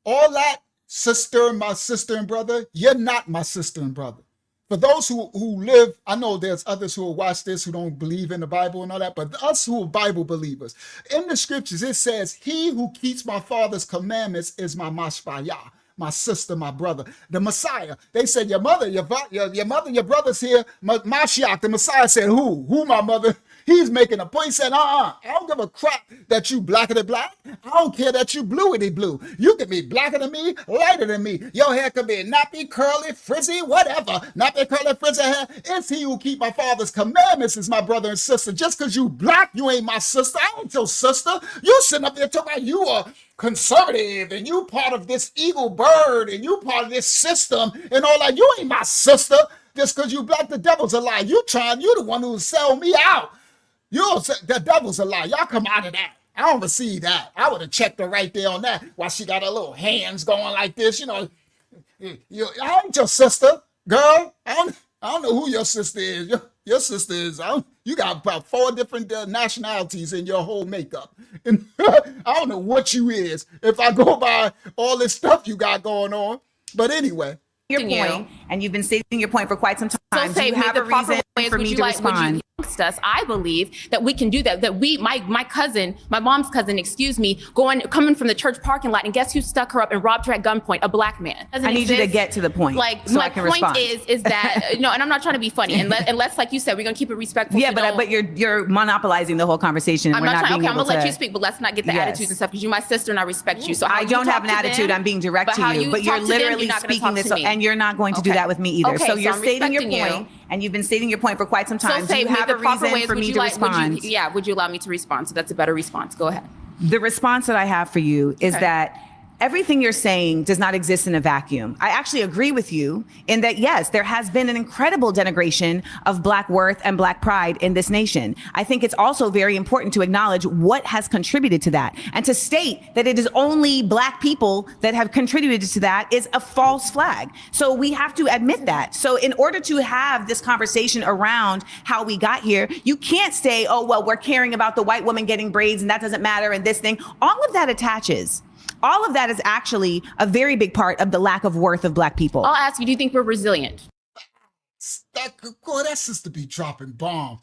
All that sister, my sister and brother, you're not my sister and brother. For those who live, I know there's others who will watch this who don't believe in the Bible and all that, but us who are Bible believers, in the scriptures it says, he who keeps my father's commandments is my mashpayah. My sister, my brother, the Messiah. They said, your mother, your brother's here. Mashiach, the Messiah said, who my mother? He's making a point. He said, I don't give a crap that you blacker than black. I don't care that you bluey blue. You can be blacker than me, lighter than me. Your hair could be nappy, curly, frizzy, whatever. Nappy, curly, frizzy hair. It's he who keep my father's commandments is my brother and sister. Just because you black, you ain't my sister. I ain't your sister. You sitting up there talking about you are conservative and you part of this eagle bird and you part of this system and all that. You ain't my sister just because you black. The devil's a lie. You the one who sell me out. The devil's a lie. Y'all come out of that. I don't receive that. I would have checked her right there on that while she got her little hands going like this. You know, I ain't your sister, girl. I don't know who your sister is. Your sister is, you got about 4 different nationalities in your whole makeup. And I don't know what you is if I go by all this stuff you got going on. But anyway. Your point, and you've been stating your point for quite some time. So do you have a reason for me to respond? Amongst us, I believe that we can do that. That my cousin, my mom's cousin, coming from the church parking lot, and guess who stuck her up and robbed her at gunpoint? A black man. I need you to get to the point. Like, so my I can point respond. is that no, and I'm not trying to be funny. Unless, like you said, we're gonna keep it respectful. Yeah, but you're monopolizing the whole conversation. I'm We're not trying. Okay, I'm able gonna let to- you speak, but let's not get the attitudes and stuff, because you're my sister and I respect you. So I don't have an attitude. I'm being direct to you, but you're literally speaking this, and you're not going to do that with me either. Okay, so you're I'm stating your respecting point, and you've been stating your point for quite some time. So do you have a reason for me to respond? Would you allow me to respond? So that's a better response. Go ahead. The response that I have for you is that everything you're saying does not exist in a vacuum. I actually agree with you in that, yes, there has been an incredible denigration of Black worth and Black pride in this nation. I think it's also very important to acknowledge what has contributed to that. And to state that it is only Black people that have contributed to that is a false flag. So we have to admit that. So in order to have this conversation around how we got here, you can't say, oh, well, we're caring about the white woman getting braids and that doesn't matter and this thing. All of that attaches. All of that is actually a very big part of the lack of worth of Black people. I'll ask you, do you think we're resilient? That sister be dropping bombs.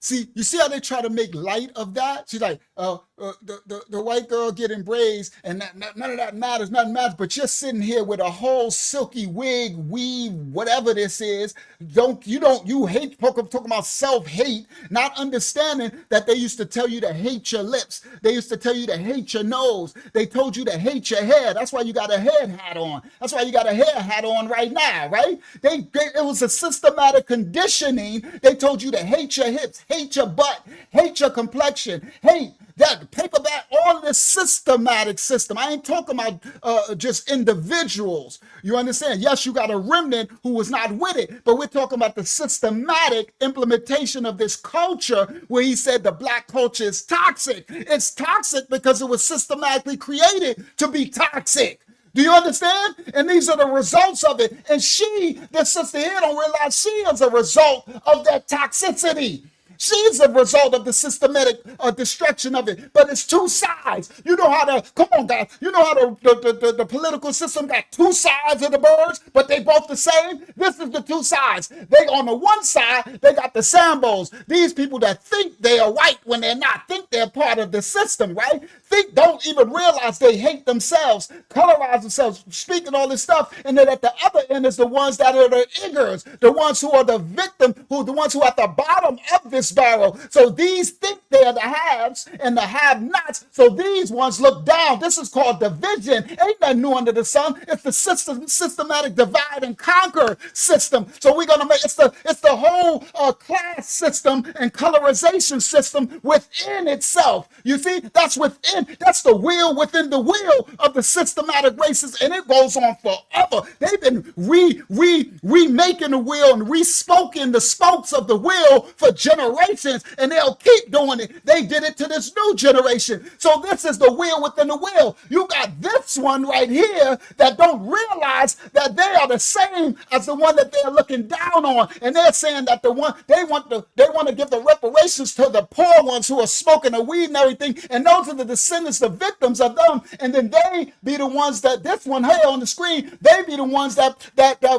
See, you see how they try to make light of that? She's like, the white girl getting braids and none of that matters, nothing matters, but you're sitting here with a whole silky wig, weave, whatever this is. You hate, talking about self-hate, not understanding that they used to tell you to hate your lips. They used to tell you to hate your nose. They told you to hate your hair. That's why you got a head hat on. That's why you got a hair hat on right now, right? It was a systematic conditioning. They told you to hate your hips, hate your butt, hate your complexion, hate that paperback, all this systematic system. I ain't talking about just individuals. You understand? Yes, you got a remnant who was not with it, but we're talking about the systematic implementation of this culture where he said the Black culture is toxic. It's toxic because it was systematically created to be toxic. Do you understand? And these are the results of it. And this sister here don't realize she is a result of that toxicity. She's a result of the systematic destruction of it. But it's two sides. You know how come on, guys. You know how the political system got two sides of the birds, but they both the same? This is the two sides. They on the one side, they got the Sambos. These people that think they are white when they're not, think they're part of the system, right? Don't even realize they hate themselves, colorize themselves, speaking all this stuff. And then at the other end is the ones that are the iggers, the ones who are the victim, the ones who are at the bottom of this barrel. So these think they're the haves and the have-nots. So these ones look down. This is called division. Ain't nothing new under the sun. It's the systematic divide and conquer system. So we're gonna make it's the whole class system and colorization system within itself. You see, that's within. That's the wheel within the wheel of the systematic racism, and it goes on forever. They've been remaking the wheel and respoking the spokes of the wheel for generations, and they'll keep doing it. They did it to this new generation. So this is the wheel within the wheel. You got this one right here that don't realize that they are the same as the one that they're looking down on, and they're saying that the one they want to give the reparations to the poor ones who are smoking the weed and everything, and those are the descendants, the victims of them, and then they be the ones that this one here on the screen, they be the ones that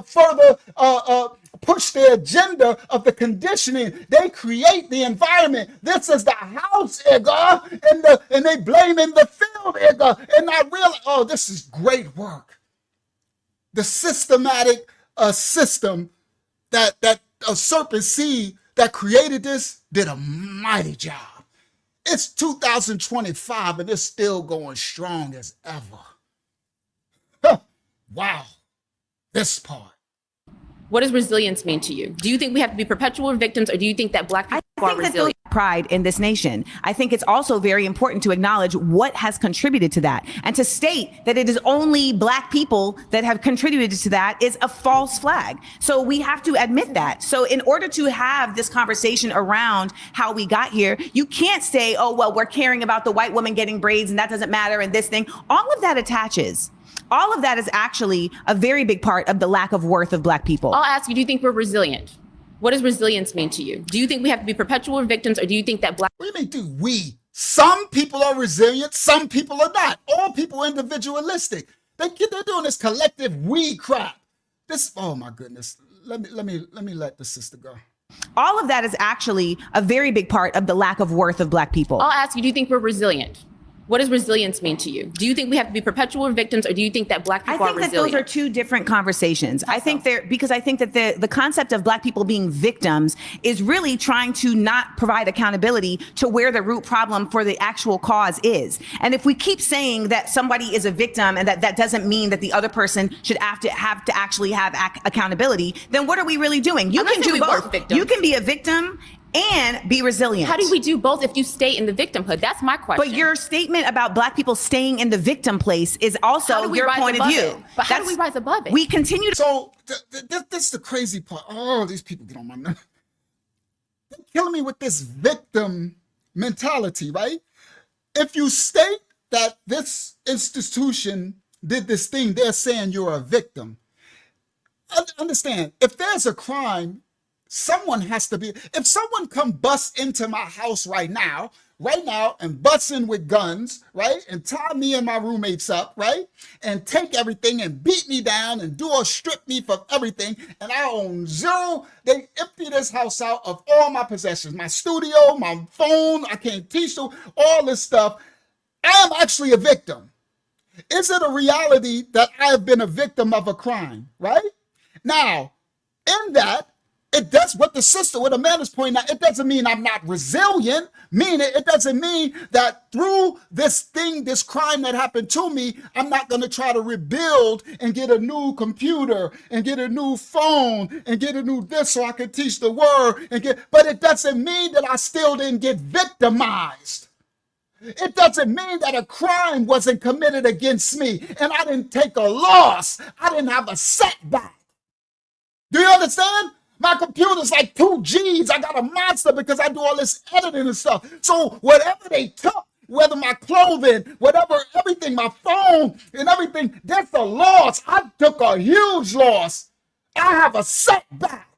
further push the agenda of the conditioning. They create the environment. This is the house, Igga, and they blame in the field, Igga, and not realize, oh, this is great work. The systematic system that Serpent Seed that created this did a mighty job. It's 2025 and it's still going strong as ever. Wow, this part. What does resilience mean to you? Do you think we have to be perpetual victims, or do you think that Black people are resilient? Pride in this nation. I think it's also very important to acknowledge what has contributed to that, and to state that it is only Black people that have contributed to that is a false flag. So we have to admit that. So in order to have this conversation around how we got here, you can't say, oh, well, we're caring about the white woman getting braids and that doesn't matter and this thing. All of that attaches. All of that is actually a very big part of the lack of worth of Black people. I'll ask you, do you think we're resilient? What does resilience mean to you? Do you think we have to be perpetual victims, or do you think that Black... What do you mean, do we? Some people are resilient, some people are not. All people are individualistic. They're doing this collective we crap. This, oh my goodness. Let me let the sister go. All of that is actually a very big part of the lack of worth of Black people. I'll ask you, do you think we're resilient? What does resilience mean to you? Do you think we have to be perpetual victims, or do you think that Black people are resilient? I think that those are two different conversations. I think that the concept of Black people being victims is really trying to not provide accountability to where the root problem for the actual cause is. And if we keep saying that somebody is a victim and that doesn't mean that the other person should have to actually have accountability, then what are we really doing? You can do both. You can be a victim and be resilient. How do we do both if you stay in the victimhood? That's my question. But your statement about Black people staying in the victim place is also your point of view. But how do we rise above it? We continue to... So this is the crazy part. Oh, these people get on my nerves. They're killing me with this victim mentality, right? If you state that this institution did this thing, they're saying you're a victim. Understand, if there's a crime, someone has to be. If someone come bust into my house right now, and bust in with guns, right, and tie me and my roommates up, right, and take everything and beat me down and strip me for everything, and I own zero, they empty this house out of all my possessions, my studio, my phone, I can't teach you, all this stuff. I'm actually a victim. Is it a reality that I have been a victim of a crime, right? Now, in that, it does what the man is pointing out. It doesn't mean I'm not resilient. It doesn't mean that through this crime that happened to me, I'm not going to try to rebuild and get a new computer and get a new phone and get a new this so I can teach the word but it doesn't mean that I still didn't get victimized. It doesn't mean that a crime wasn't committed against me and I didn't take a loss. I didn't have a setback. Do you understand? My computer's like 2 G's. I got a monster because I do all this editing and stuff. So whatever they took, whether my clothing, everything, my phone and everything, that's a loss. I took a huge loss. I have a setback.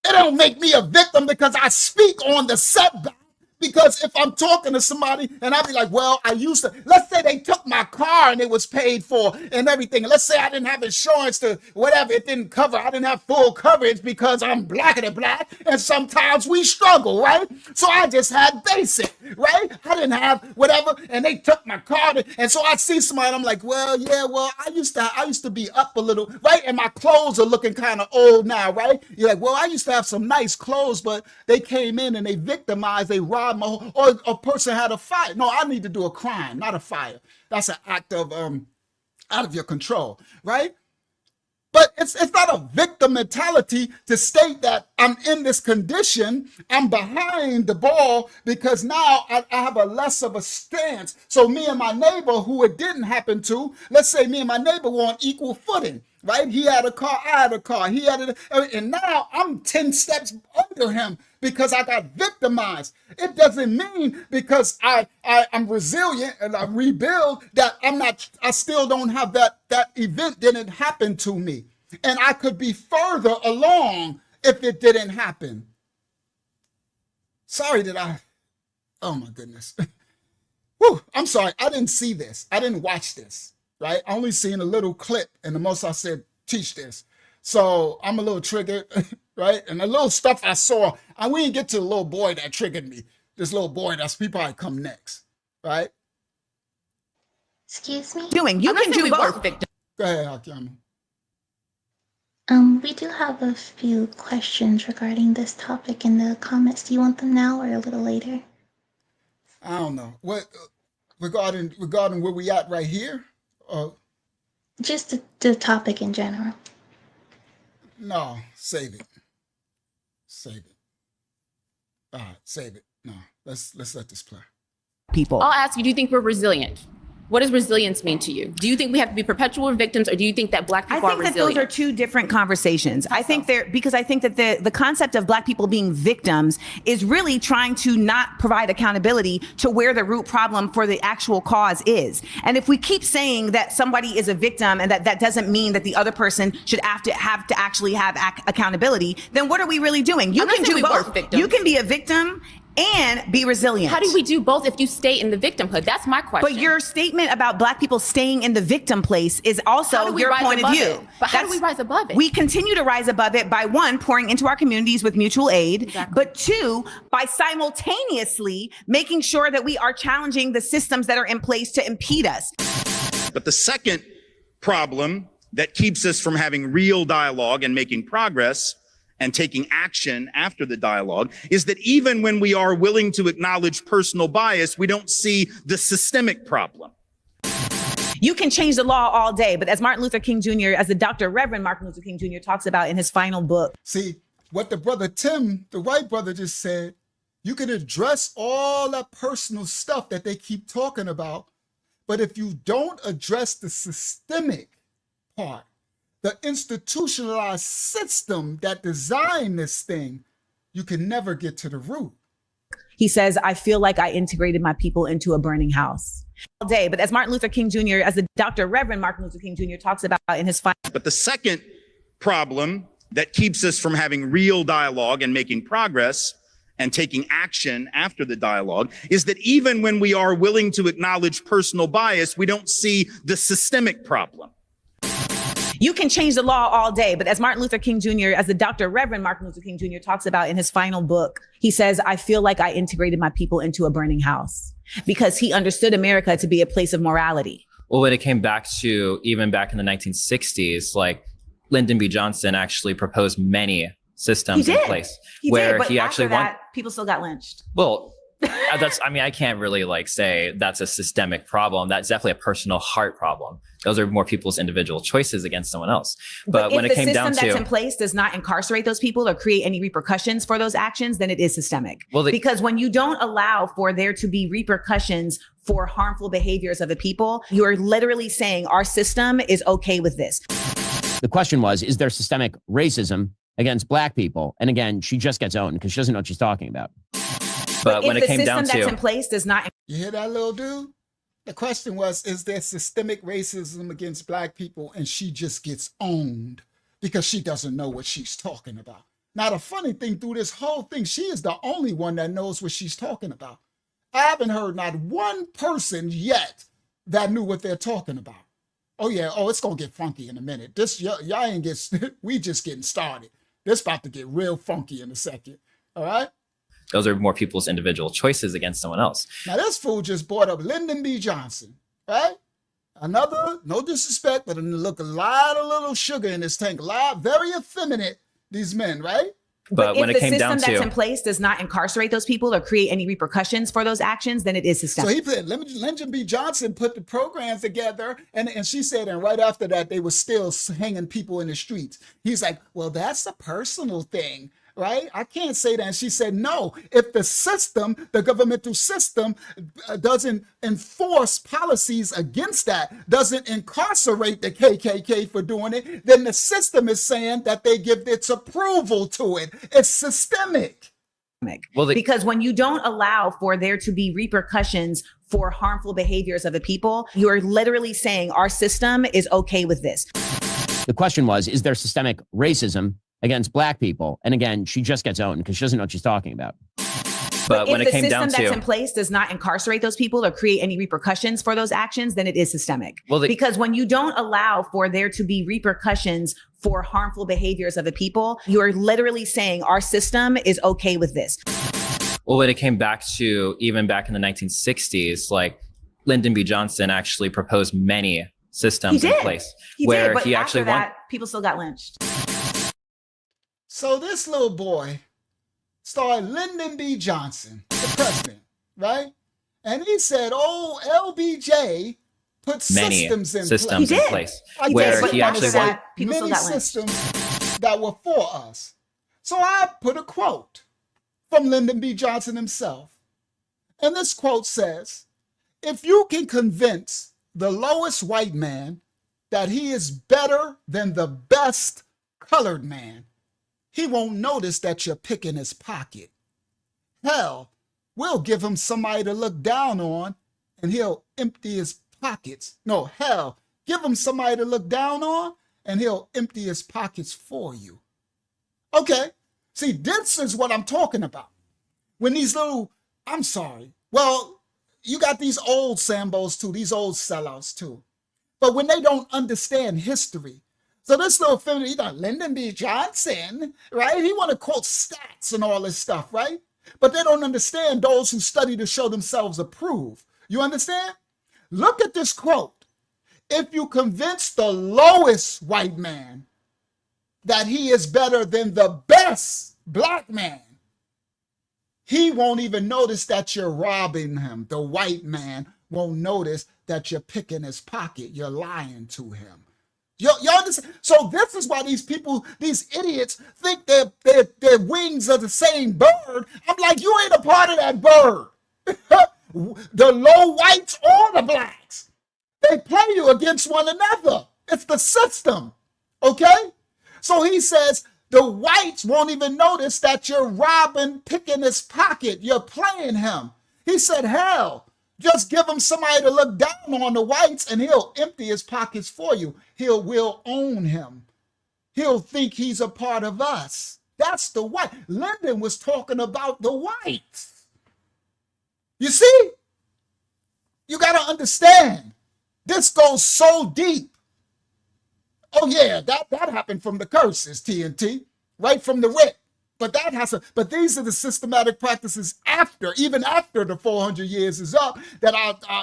It don't make me a victim because I speak on the setback. Because if I'm talking to somebody and I'll be like, well, let's say they took my car and it was paid for and everything. And let's say I didn't have insurance to whatever, it didn't cover. I didn't have full coverage because I'm black and sometimes we struggle, right? So I just had basic, right? I didn't have whatever and they took my car. And so I see somebody and I'm like, well, yeah, well, I used to be up a little, right? And my clothes are looking kind of old now, right? You're like, well, I used to have some nice clothes, but they came in and they victimized, they robbed or a person had a fire. No, I need to do a crime, not a fire. That's an act of out of your control, right? But it's not a victim mentality to state that I'm in this condition, I'm behind the ball because now I have a less of a stance. So me and my neighbor who it didn't happen to, let's say me and my neighbor were on equal footing, right? He had a car, I had a car, and now I'm 10 steps under him because I got victimized. It doesn't mean because I'm resilient and I rebuild that I still don't have that event didn't happen to me. And I could be further along if it didn't happen. Sorry oh my goodness. Whew, I'm sorry, I didn't see this. I didn't watch this, right? I only seen a little clip and the most I said, teach this. So I'm a little triggered, right? And the little stuff I saw, we didn't get to the little boy that triggered me. This little boy, he probably come next, right? Excuse me? You can do both. Go ahead, Hakiama. We do have a few questions regarding this topic in the comments. Do you want them now or a little later? I don't know. What regarding where we at right here? Just the topic in general. No, save it. Save it. All right, save it. No, let's let this play. I'll ask you, do you think we're resilient? What does resilience mean to you? Do you think we have to be perpetual victims, or do you think that Black people are resilient? I think that those are two different conversations. I think that the concept of Black people being victims is really trying to not provide accountability to where the root problem for the actual cause is. And if we keep saying that somebody is a victim and that doesn't mean that the other person should have to actually have accountability, then what are we really doing? You can do both. You can be a victim and be resilient. How do we do both if you stay in the victimhood? That's my question. But your statement about Black people staying in the victim place is also your point of view. But how do we rise above it? We continue to rise above it by, one, pouring into our communities with mutual aid, but two, by simultaneously making sure that we are challenging the systems that are in place to impede us. But the second problem that keeps us from having real dialogue and making progress and taking action after the dialogue is that even when we are willing to acknowledge personal bias, we don't see the systemic problem. You can change the law all day, but as Martin Luther King Jr., as the Dr. Reverend Martin Luther King Jr. talks about in his final book. See, what the brother Tim, the white brother, just said, you can address all that personal stuff that they keep talking about, but if you don't address the systemic part, the institutionalized system that designed this thing, you can never get to the root. He says, I feel like I integrated my people into a burning house all day. But as Martin Luther King Jr., as the Dr. Reverend Martin Luther King Jr. talks about in his final. But the second problem that keeps us from having real dialogue and making progress and taking action after the dialogue is that even when we are willing to acknowledge personal bias, we don't see the systemic problem. You can change the law all day, but as Martin Luther King Jr., as the Dr. Reverend Martin Luther King Jr. talks about in his final book, he says, I feel like I integrated my people into a burning house because he understood America to be a place of morality. Well, when it came back to even back in the 1960s, like Lyndon B. Johnson actually proposed many systems in place where he actually people still got lynched. Well, I can't really say that's a systemic problem. That's definitely a personal heart problem. Those are more people's individual choices against someone else. But when it came down to the system that's in place does not incarcerate those people or create any repercussions for those actions, then it is systemic. Because when you don't allow for there to be repercussions for harmful behaviors of the people, you are literally saying our system is okay with this. The question was, is there systemic racism against Black people? And again, she just gets owned because she doesn't know what she's talking about. But when it came down to the system that's in place does not. You hear that, little dude? The question was, is there systemic racism against Black people? And she just gets owned because she doesn't know what she's talking about. Now, the funny thing through this whole thing, she is the only one that knows what she's talking about. I haven't heard not one person yet that knew what they're talking about. Oh yeah, oh, it's gonna get funky in a minute. This y'all ain't get, we just getting started. This about to get real funky in a second. All right. Those are more people's individual choices against someone else. Now this fool just brought up Lyndon B. Johnson, right? Another, no disrespect, but look, a lot of little sugar in this tank. A lot, very effeminate, these men, right? But when if it the came system down that's to in place does not incarcerate those people or create any repercussions for those actions, then it is systemic. So he put Lyndon B. Johnson put the programs together, and she said, and right after that, they were still hanging people in the streets. He's like, well, that's a personal thing, right? I can't say that. And she said, no, if the system, the governmental system doesn't enforce policies against that, doesn't incarcerate the KKK for doing it, then the system is saying that they give its approval to it. It's systemic. Well, because when you don't allow for there to be repercussions for harmful behaviors of the people, you're literally saying our system is okay with this. The question was, is there systemic racism against Black people? And again, she just gets owned because she doesn't know what she's talking about. But when it came down if the system to that's in place does not incarcerate those people or create any repercussions for those actions, then it is systemic. Well, because when you don't allow for there to be repercussions for harmful behaviors of the people, you're literally saying our system is okay with this. Well, when it came back to even back in the 1960s, like Lyndon B. Johnson actually proposed many systems in place where but he after actually that, people still got lynched. So this little boy started Lyndon B. Johnson, the president, right? And he said, oh, LBJ put many systems in place where he actually won. Many systems that were for us. So I put a quote from Lyndon B. Johnson himself. And this quote says, if you can convince the lowest white man that he is better than the best colored man, he won't notice that you're picking his pocket. Hell, we'll give him somebody to look down on and he'll empty his pockets. No, hell, give him somebody to look down on and he'll empty his pockets for you. Okay, see, this is what I'm talking about. When these little, I'm sorry, well, you got these old Sambos too, these old sellouts too. But when they don't understand history, so this little feminine, you know, Lyndon B. Johnson, right? He want to quote stats and all this stuff, right? But they don't understand those who study to show themselves approved. You understand? Look at this quote. If you convince the lowest white man that he is better than the best Black man, he won't even notice that you're robbing him. The white man won't notice that you're picking his pocket. You're lying to him. You understand? So this is why these people, these idiots, think their wings are the same bird. I'm like, you ain't a part of that bird. The low whites or the blacks, they play you against one another. It's the system, okay? So he says the whites won't even notice that you're robbing, picking his pocket. You're playing him. He said, hell, just give him somebody to look down on the whites and he'll empty his pockets for you. We'll own him. He'll think he's a part of us. That's the white. Lyndon was talking about the whites. You see? You got to understand. This goes so deep. Oh yeah, that happened from the curses, TNT, right from the rip. But but these are the systematic practices even after the 400 years is up, that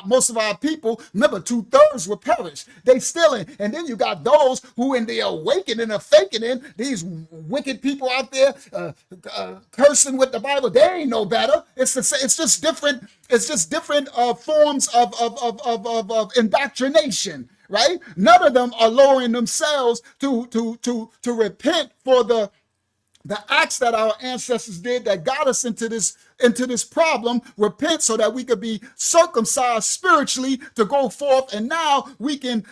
most of our people, remember, 2/3 were perished. They still in. And then you got those who in the awakening or faking in, these wicked people out there cursing with the Bible. They ain't no better. It's just different. It's just different forms of indoctrination. Right? None of them are lowering themselves to repent for the acts that our ancestors did that got us into this problem. Repent so that we could be circumcised spiritually to go forth, and now we can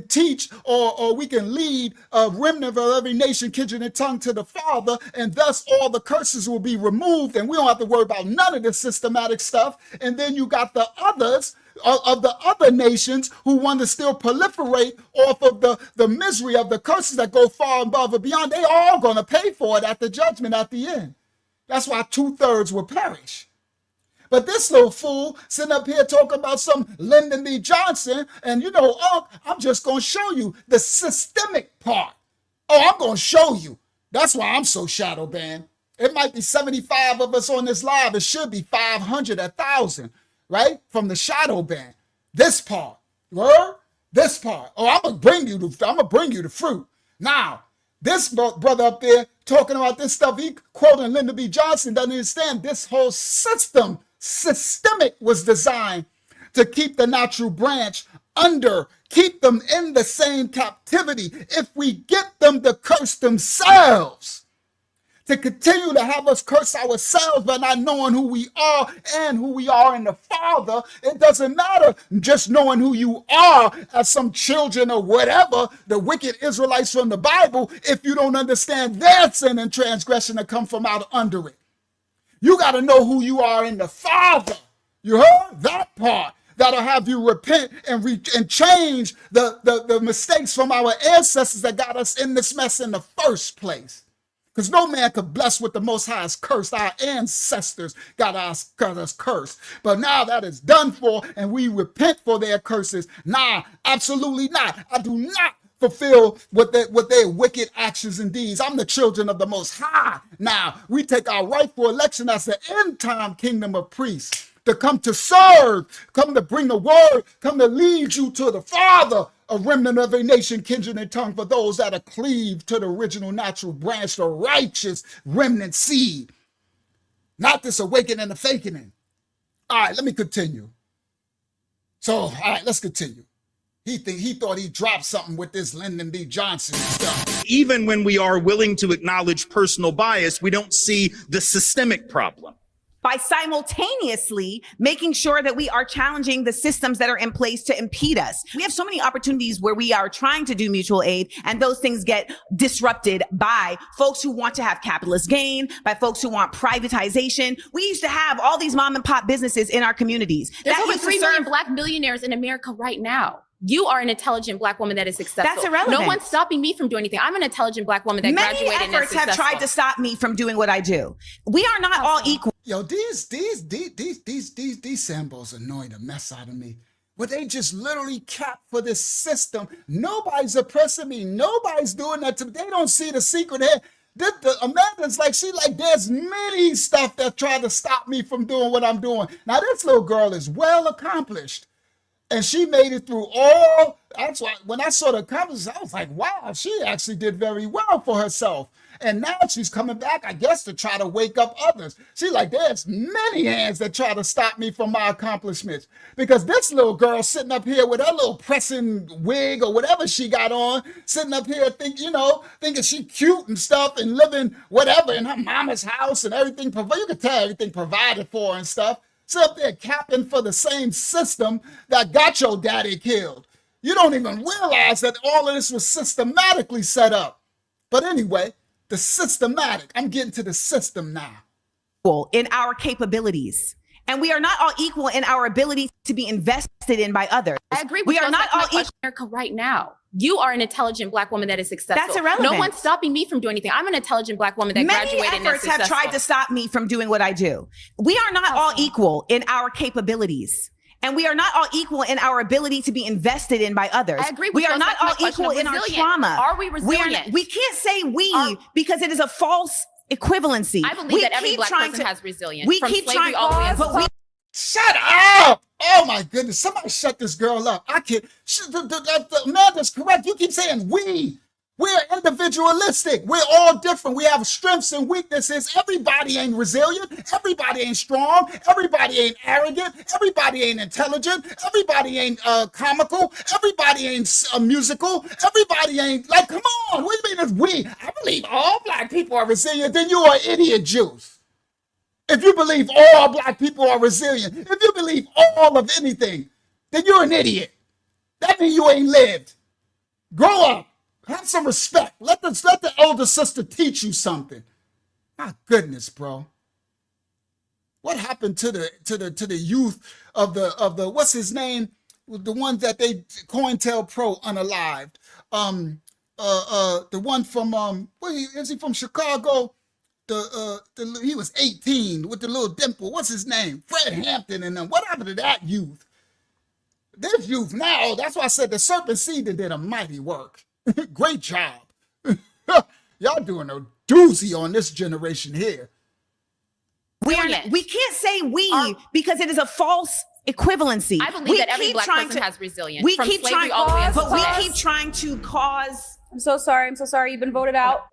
teach or we can lead a remnant of every nation, kindred, and tongue to the Father, and thus all the curses will be removed, and we don't have to worry about none of this systematic stuff. And then you got the others of the other nations who want to still proliferate off of the misery of the curses that go far above and beyond. They all going to pay for it at the judgment at the end. That's why 2/3 will perish. But this little fool sitting up here talking about some Lyndon B. Johnson, and I'm just going to show you the systemic part. Oh, I'm going to show you. That's why I'm so shadow banned. It might be 75 of us on this live. It should be 500, 1,000, right? From the shadow ban. This part. Word? This part. Oh, I'm gonna bring you the fruit. Now, this brother up there talking about this stuff, he quoting Lyndon B. Johnson, doesn't understand this whole systemic was designed to keep the natural branch under, keep them in the same captivity. If we get them to curse themselves, to continue to have us curse ourselves by not knowing who we are and who we are in the Father. It doesn't matter just knowing who you are as some children or whatever, the wicked Israelites from the Bible, if you don't understand their sin and transgression that come from out under it. You got to know who you are in the Father. You heard that part? That'll have you repent and change the mistakes from our ancestors that got us in this mess in the first place. Because no man could bless what the Most High has cursed. Our ancestors got us cursed. But now that is done for, and we repent for their curses. Nah, absolutely not. I do not fulfill what their wicked actions and deeds. I'm the children of the Most High. Now, we take our rightful election as the end-time kingdom of priests to come to serve, come to bring the word, come to lead you to the Father. A remnant of a nation, kindred, and tongue for those that are cleaved to the original natural branch, the righteous remnant seed. Not this awakening and the fakening. All right, let me continue. So, all right, let's continue. He thought he dropped something with this Lyndon B. Johnson stuff. Even when we are willing to acknowledge personal bias, we don't see the systemic problem. By simultaneously making sure that we are challenging the systems that are in place to impede us. We have so many opportunities where we are trying to do mutual aid, and those things get disrupted by folks who want to have capitalist gain, by folks who want privatization. We used to have all these mom and pop businesses in our communities. There's over 3 million Black millionaires in America right now. You are an intelligent Black woman that is successful. That's irrelevant. No one's stopping me from doing anything. I'm an intelligent Black woman that graduated and is successful. Many efforts have tried to stop me from doing what I do. We are not all equal. Yo, these symbols annoy the mess out of me. But they just literally cap for this system. Nobody's oppressing me. Nobody's doing that to me. They don't see the secret here. Amanda's like, there's many stuff that try to stop me from doing what I'm doing. Now, this little girl is well accomplished. And she made it through all. That's why when I saw the accomplishments, I was like, wow, she actually did very well for herself. And now she's coming back, I guess, to try to wake up others. She's like, there's many hands that try to stop me from my accomplishments. Because this little girl sitting up here with her little pressing wig or whatever she got on, sitting up here thinking she cute and stuff and living whatever in her mama's house and everything. You can tell everything provided for and stuff. Sit up there capping for the same system that got your daddy killed. You don't even realize that all of this was systematically set up. But anyway, the systematic, I'm getting to the system now. In our capabilities. And we are not all equal in our ability to be invested in by others. I agree with we are not all equal in America right now. You are an intelligent Black woman that is successful. That's irrelevant. No one's stopping me from doing anything. I'm an intelligent Black woman that graduated and is successful. Many efforts have tried to stop me from doing what I do. We are not all equal in our capabilities. And we are not all equal in our ability to be invested in by others. I agree with we are not all equal in our trauma. Are we resilient? We can't say because it is a false equivalency. I believe that every Black person has resilience. We keep trying, but shut up! Oh my goodness! Somebody shut this girl up. I can't. Amanda's correct. You keep saying we. We're individualistic. We're all different. We have strengths and weaknesses. Everybody ain't resilient. Everybody ain't strong. Everybody ain't arrogant. Everybody ain't intelligent. Everybody ain't comical. Everybody ain't musical. Everybody ain't come on. What do you mean it's we? I believe all Black people are resilient. Then you are idiot Jews. If you believe all Black people are resilient, if you believe all of anything, then you're an idiot. That means you ain't lived. Grow up. Have some respect. Let the elder sister teach you something. My goodness, bro. What happened to the youth of the what's his name? The one that they COINTELPRO unalived. The one from is he from Chicago? He was 18 with the little dimple. What's his name? Fred Hampton and them. What happened to that youth? This youth now, that's why I said the serpent seed did a mighty work. Great job. Y'all doing a doozy on this generation here. We can't say because it is a false equivalency. I believe that every black person has resilience. We keep trying to cause. I'm so sorry. You've been voted out.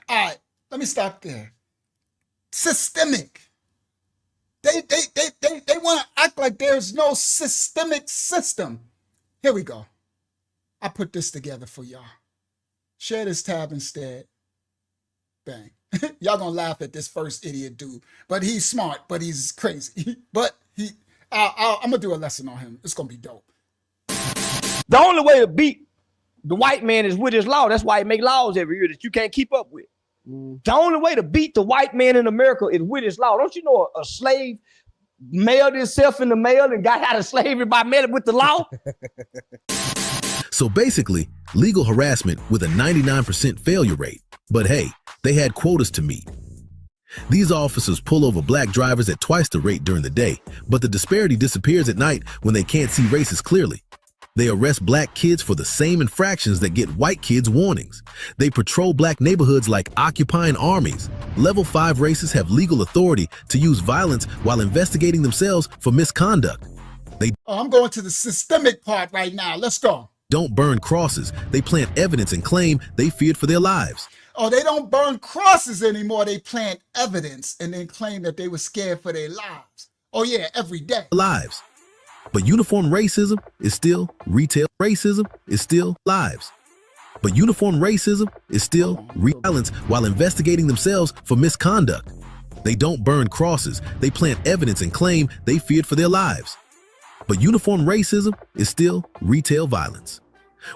All right, let me stop there. Systemic. They want to act like there's no systemic system. Here we go. I put this together for y'all. Share this tab instead. Bang. Y'all gonna laugh at this first idiot dude, but he's smart, but he's crazy. But I'm gonna do a lesson on him. It's gonna be dope. The only way to beat the white man is with his law. That's why he make laws every year that you can't keep up with. The only way to beat the white man in America is with his law. Don't you know a slave mailed himself in the mail and got out of slavery by mailing with the law? So basically, legal harassment with a 99% failure rate. But hey, they had quotas to meet. These officers pull over black drivers at twice the rate during the day, but the disparity disappears at night when they can't see races clearly. They arrest black kids for the same infractions that get white kids warnings. They patrol black neighborhoods like occupying armies. Level 5 racists have legal authority to use violence while investigating themselves for misconduct. They I'm going to the systemic part right now. Let's go. Don't burn crosses. They plant evidence and claim they feared for their lives. Oh, they don't burn crosses anymore. They plant evidence and then claim that they were scared for their lives. Oh yeah, every day. Lives. But uniform racism is still retail. Racism is still lives. But uniform racism is still violence while investigating themselves for misconduct. They don't burn crosses. They plant evidence and claim they feared for their lives. But uniform racism is still retail violence.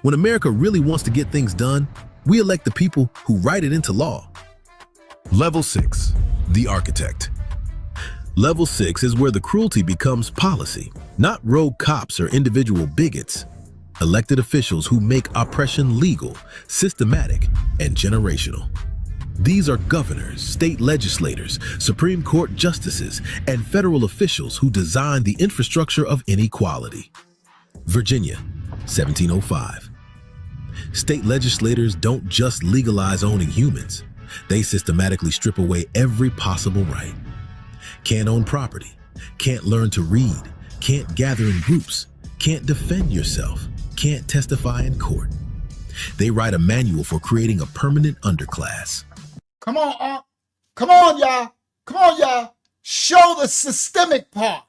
When America really wants to get things done, we elect the people who write it into law. Level 6, the architect. Level 6 is where the cruelty becomes policy, not rogue cops or individual bigots. Elected officials who make oppression legal, systematic, and generational. These are governors, state legislators, Supreme Court justices, and federal officials who design the infrastructure of inequality. Virginia, 1705. State legislators don't just legalize owning humans. They systematically strip away every possible right. Can't own property, can't learn to read, can't gather in groups, can't defend yourself, can't testify in court. They write a manual for creating a permanent underclass. Come on, y'all. Come on, y'all. Show the systemic part.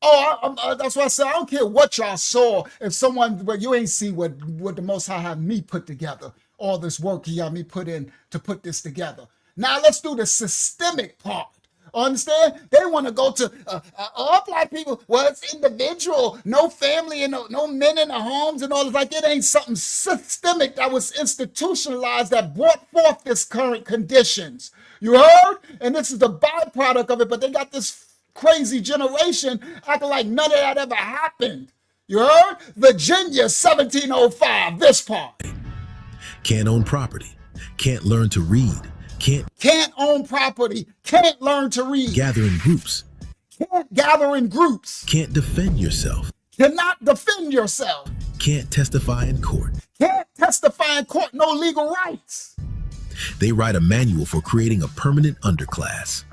Oh, that's why I said I don't care what y'all saw. If someone, well, you ain't see what the Most High had me put together. All this work he had me put in to put this together. Now let's do the systemic part. Understand? They want to go to all black people. Well, it's individual, no family and no men in the homes and all this. Like it ain't something systemic that was institutionalized that brought forth this current conditions. You heard? And this is the byproduct of it. But they got this crazy generation acting like none of that ever happened. You heard? Virginia, 1705. This part. Can't own property. Can't learn to read. Can't own property, can't learn to read. Gather in groups. Can't gather in groups. Can't defend yourself. Cannot defend yourself. Can't testify in court. Can't testify in court, no legal rights. They write a manual for creating a permanent underclass.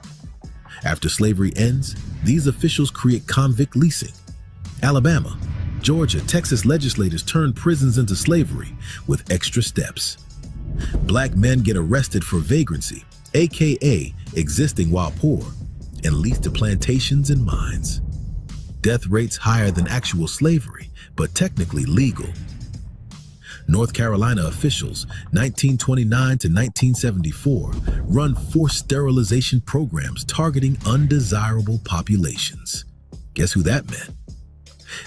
After slavery ends, these officials create convict leasing. Alabama, Georgia, Texas legislators turn prisons into slavery with extra steps. Black men get arrested for vagrancy, aka existing while poor, and leased to plantations and mines. Death rates higher than actual slavery, but technically legal. North Carolina officials, 1929 to 1974, run forced sterilization programs targeting undesirable populations. Guess who that meant?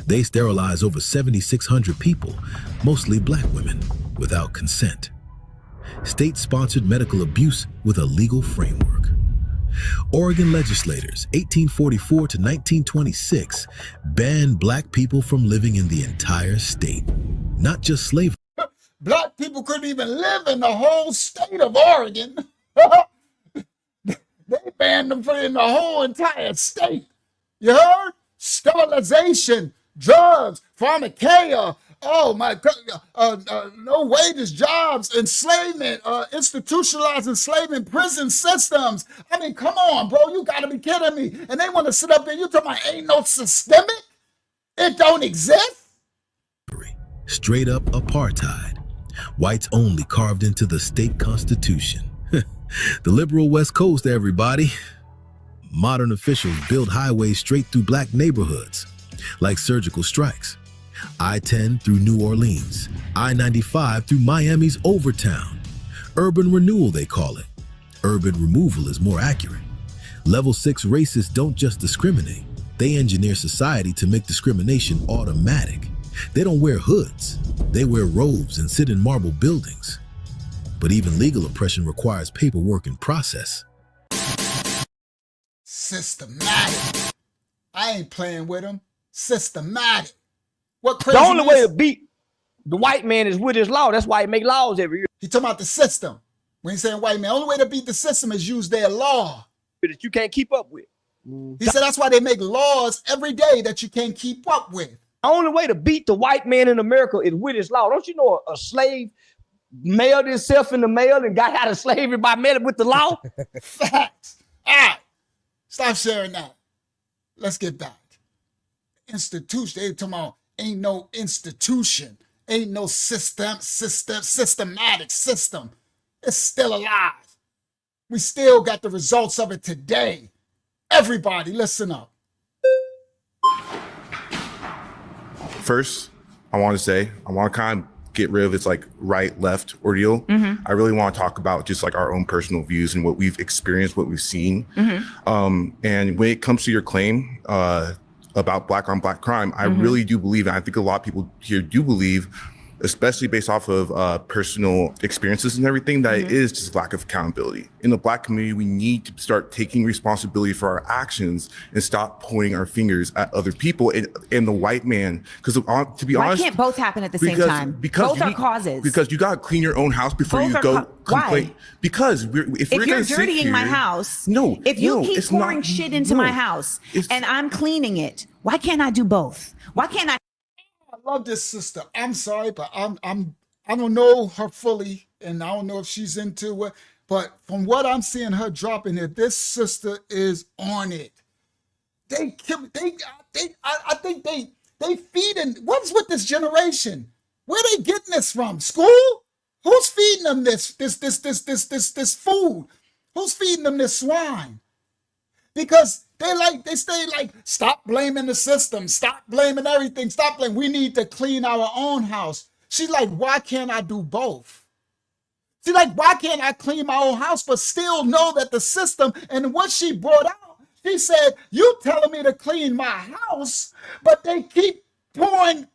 They sterilize over 7,600 people, mostly black women, without consent. State-sponsored medical abuse with a legal framework. Oregon legislators, 1844 to 1926, banned black people from living in the entire state. Not just slavery. Black people couldn't even live in the whole state of Oregon. They banned them in the whole entire state. You heard? Sterilization, drugs, pharmakeia, oh my God, no wages, jobs, enslavement, institutionalized enslavement, prison systems. I mean, come on, bro, you gotta be kidding me. And they want to sit up there, you talking about ain't no systemic? It don't exist? Straight up apartheid. Whites only carved into the state constitution. The liberal West Coast, everybody. Modern officials build highways straight through black neighborhoods, like surgical strikes. I-10 through New Orleans, I-95 through Miami's Overtown. Urban renewal, they call it. Urban removal is more accurate. Level 6 racists don't just discriminate. They engineer society to make discrimination automatic. They don't wear hoods. They wear robes and sit in marble buildings. But even legal oppression requires paperwork and process. Systematic. I ain't playing with them. Systematic. What The only way to beat the white man is with his law. That's why he make laws every year. He talking about the system. When he's saying white man, the only way to beat the system is use their law. That you can't keep up with. He said that's why they make laws every day that you can't keep up with. The only way to beat the white man in America is with his law. Don't you know a slave mailed himself in the mail and got out of slavery by mailing with the law? Facts. All right. Stop sharing that. Let's get back. Institution. They talking about ain't no institution. Ain't no systematic system. It's still alive. We still got the results of it today. Everybody, listen up. First, I want to kind of get rid of this like right left ordeal. I really want to talk about just like our own personal views and what we've experienced, what we've seen. And when it comes to your claim about black on black crime, I really do believe, and I think a lot of people here do believe, especially based off of personal experiences and everything, that it is just lack of accountability. In the black community, we need to start taking responsibility for our actions and stop pointing our fingers at other people and the white man. Because to be honest, why can't both happen at the same time? Because both are causes. Because you gotta clean your own house before Both you are go Why? complain. Because if you're dirtying my house, if you keep pouring shit into my house and I'm cleaning it, why can't I do both? Why can't I? I love this sister. I'm sorry, but I don't know her fully, and I don't know if she's into it. But from what I'm seeing her dropping it, this sister is on it. I think they feeding. What's with this generation? Where they getting this from? School? Who's feeding them this food? Who's feeding them this swine? Because they stay like, stop blaming the system, stop blaming everything, stop blaming. We need to clean our own house. She's like, why can't I do both? She's like, why can't I clean my own house but still know that the system, and what she brought out, she said, you telling me to clean my house, but they keep pouring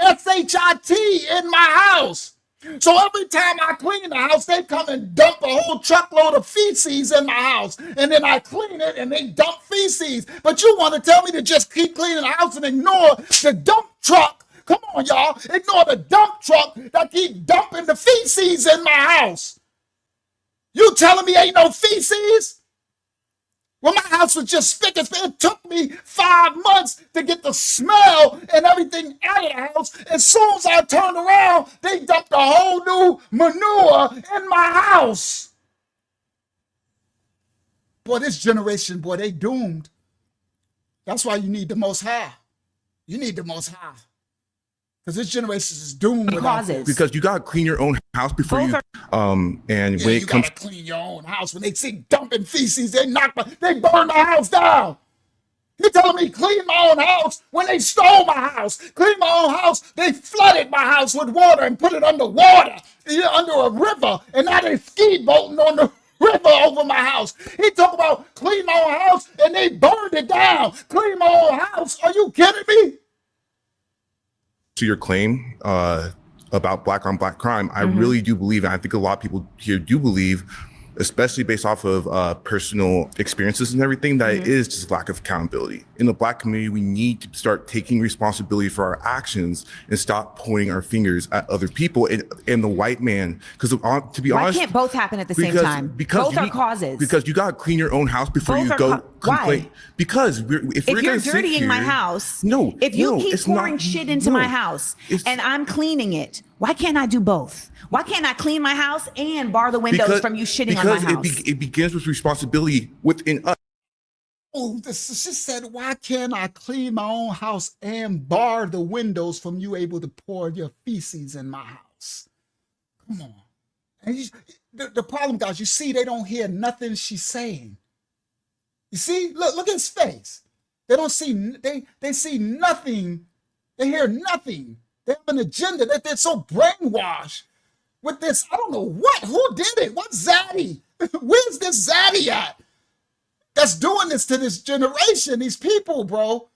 SHIT in my house. So every time I clean the house, they come and dump a whole truckload of feces in my house. And then I clean it and they dump feces. But you want to tell me to just keep cleaning the house and ignore the dump truck? Come on, y'all. Ignore the dump truck that keep dumping the feces in my house. You telling me ain't no feces? Well, my house was just spick and span. It took me 5 months to get the smell and everything out of the house. As soon as I turned around, they dumped a whole new manure in my house. Boy, this generation, boy, they doomed. That's why you need the Most High. You need the Most High. Because this generation is doomed without this. Because you gotta clean your own house before you and when it comes, gotta clean your own house. When they see dumping feces, they burn the house down. You're telling me clean my own house when they stole my house? Clean my own house, they flooded my house with water and put it underwater, under a river, and now they ski boating on the river over my house. He talk about clean my own house and they burned it down. Clean my own house? Are you kidding me? to your claim about black on black crime, I really do believe, and I think a lot of people here do believe, especially based off of personal experiences and everything, that it is just lack of accountability. In the Black community, we need to start taking responsibility for our actions and stop pointing our fingers at other people and the white man. Because to be honest, why can't both happen at the same time? Because both are causes. Because you got to clean your own house before Both you are go complain. why? Because if you're dirtying my house, if you keep pouring shit into my house and I'm cleaning it, why can't I do both? Why can't I clean my house and bar the windows from you shitting on my house? Because it begins with responsibility within us. Oh, she said, why can't I clean my own house and bar the windows from you able to pour your feces in my house? Come on. And the problem, guys, you see, they don't hear nothing she's saying. You see, look at his face. They don't see, they see nothing. They hear nothing. They have an agenda that they're so brainwashed with this. I don't know who did it? What's Zaddy? Where's this Zaddy at? That's doing this to this generation, these people, bro.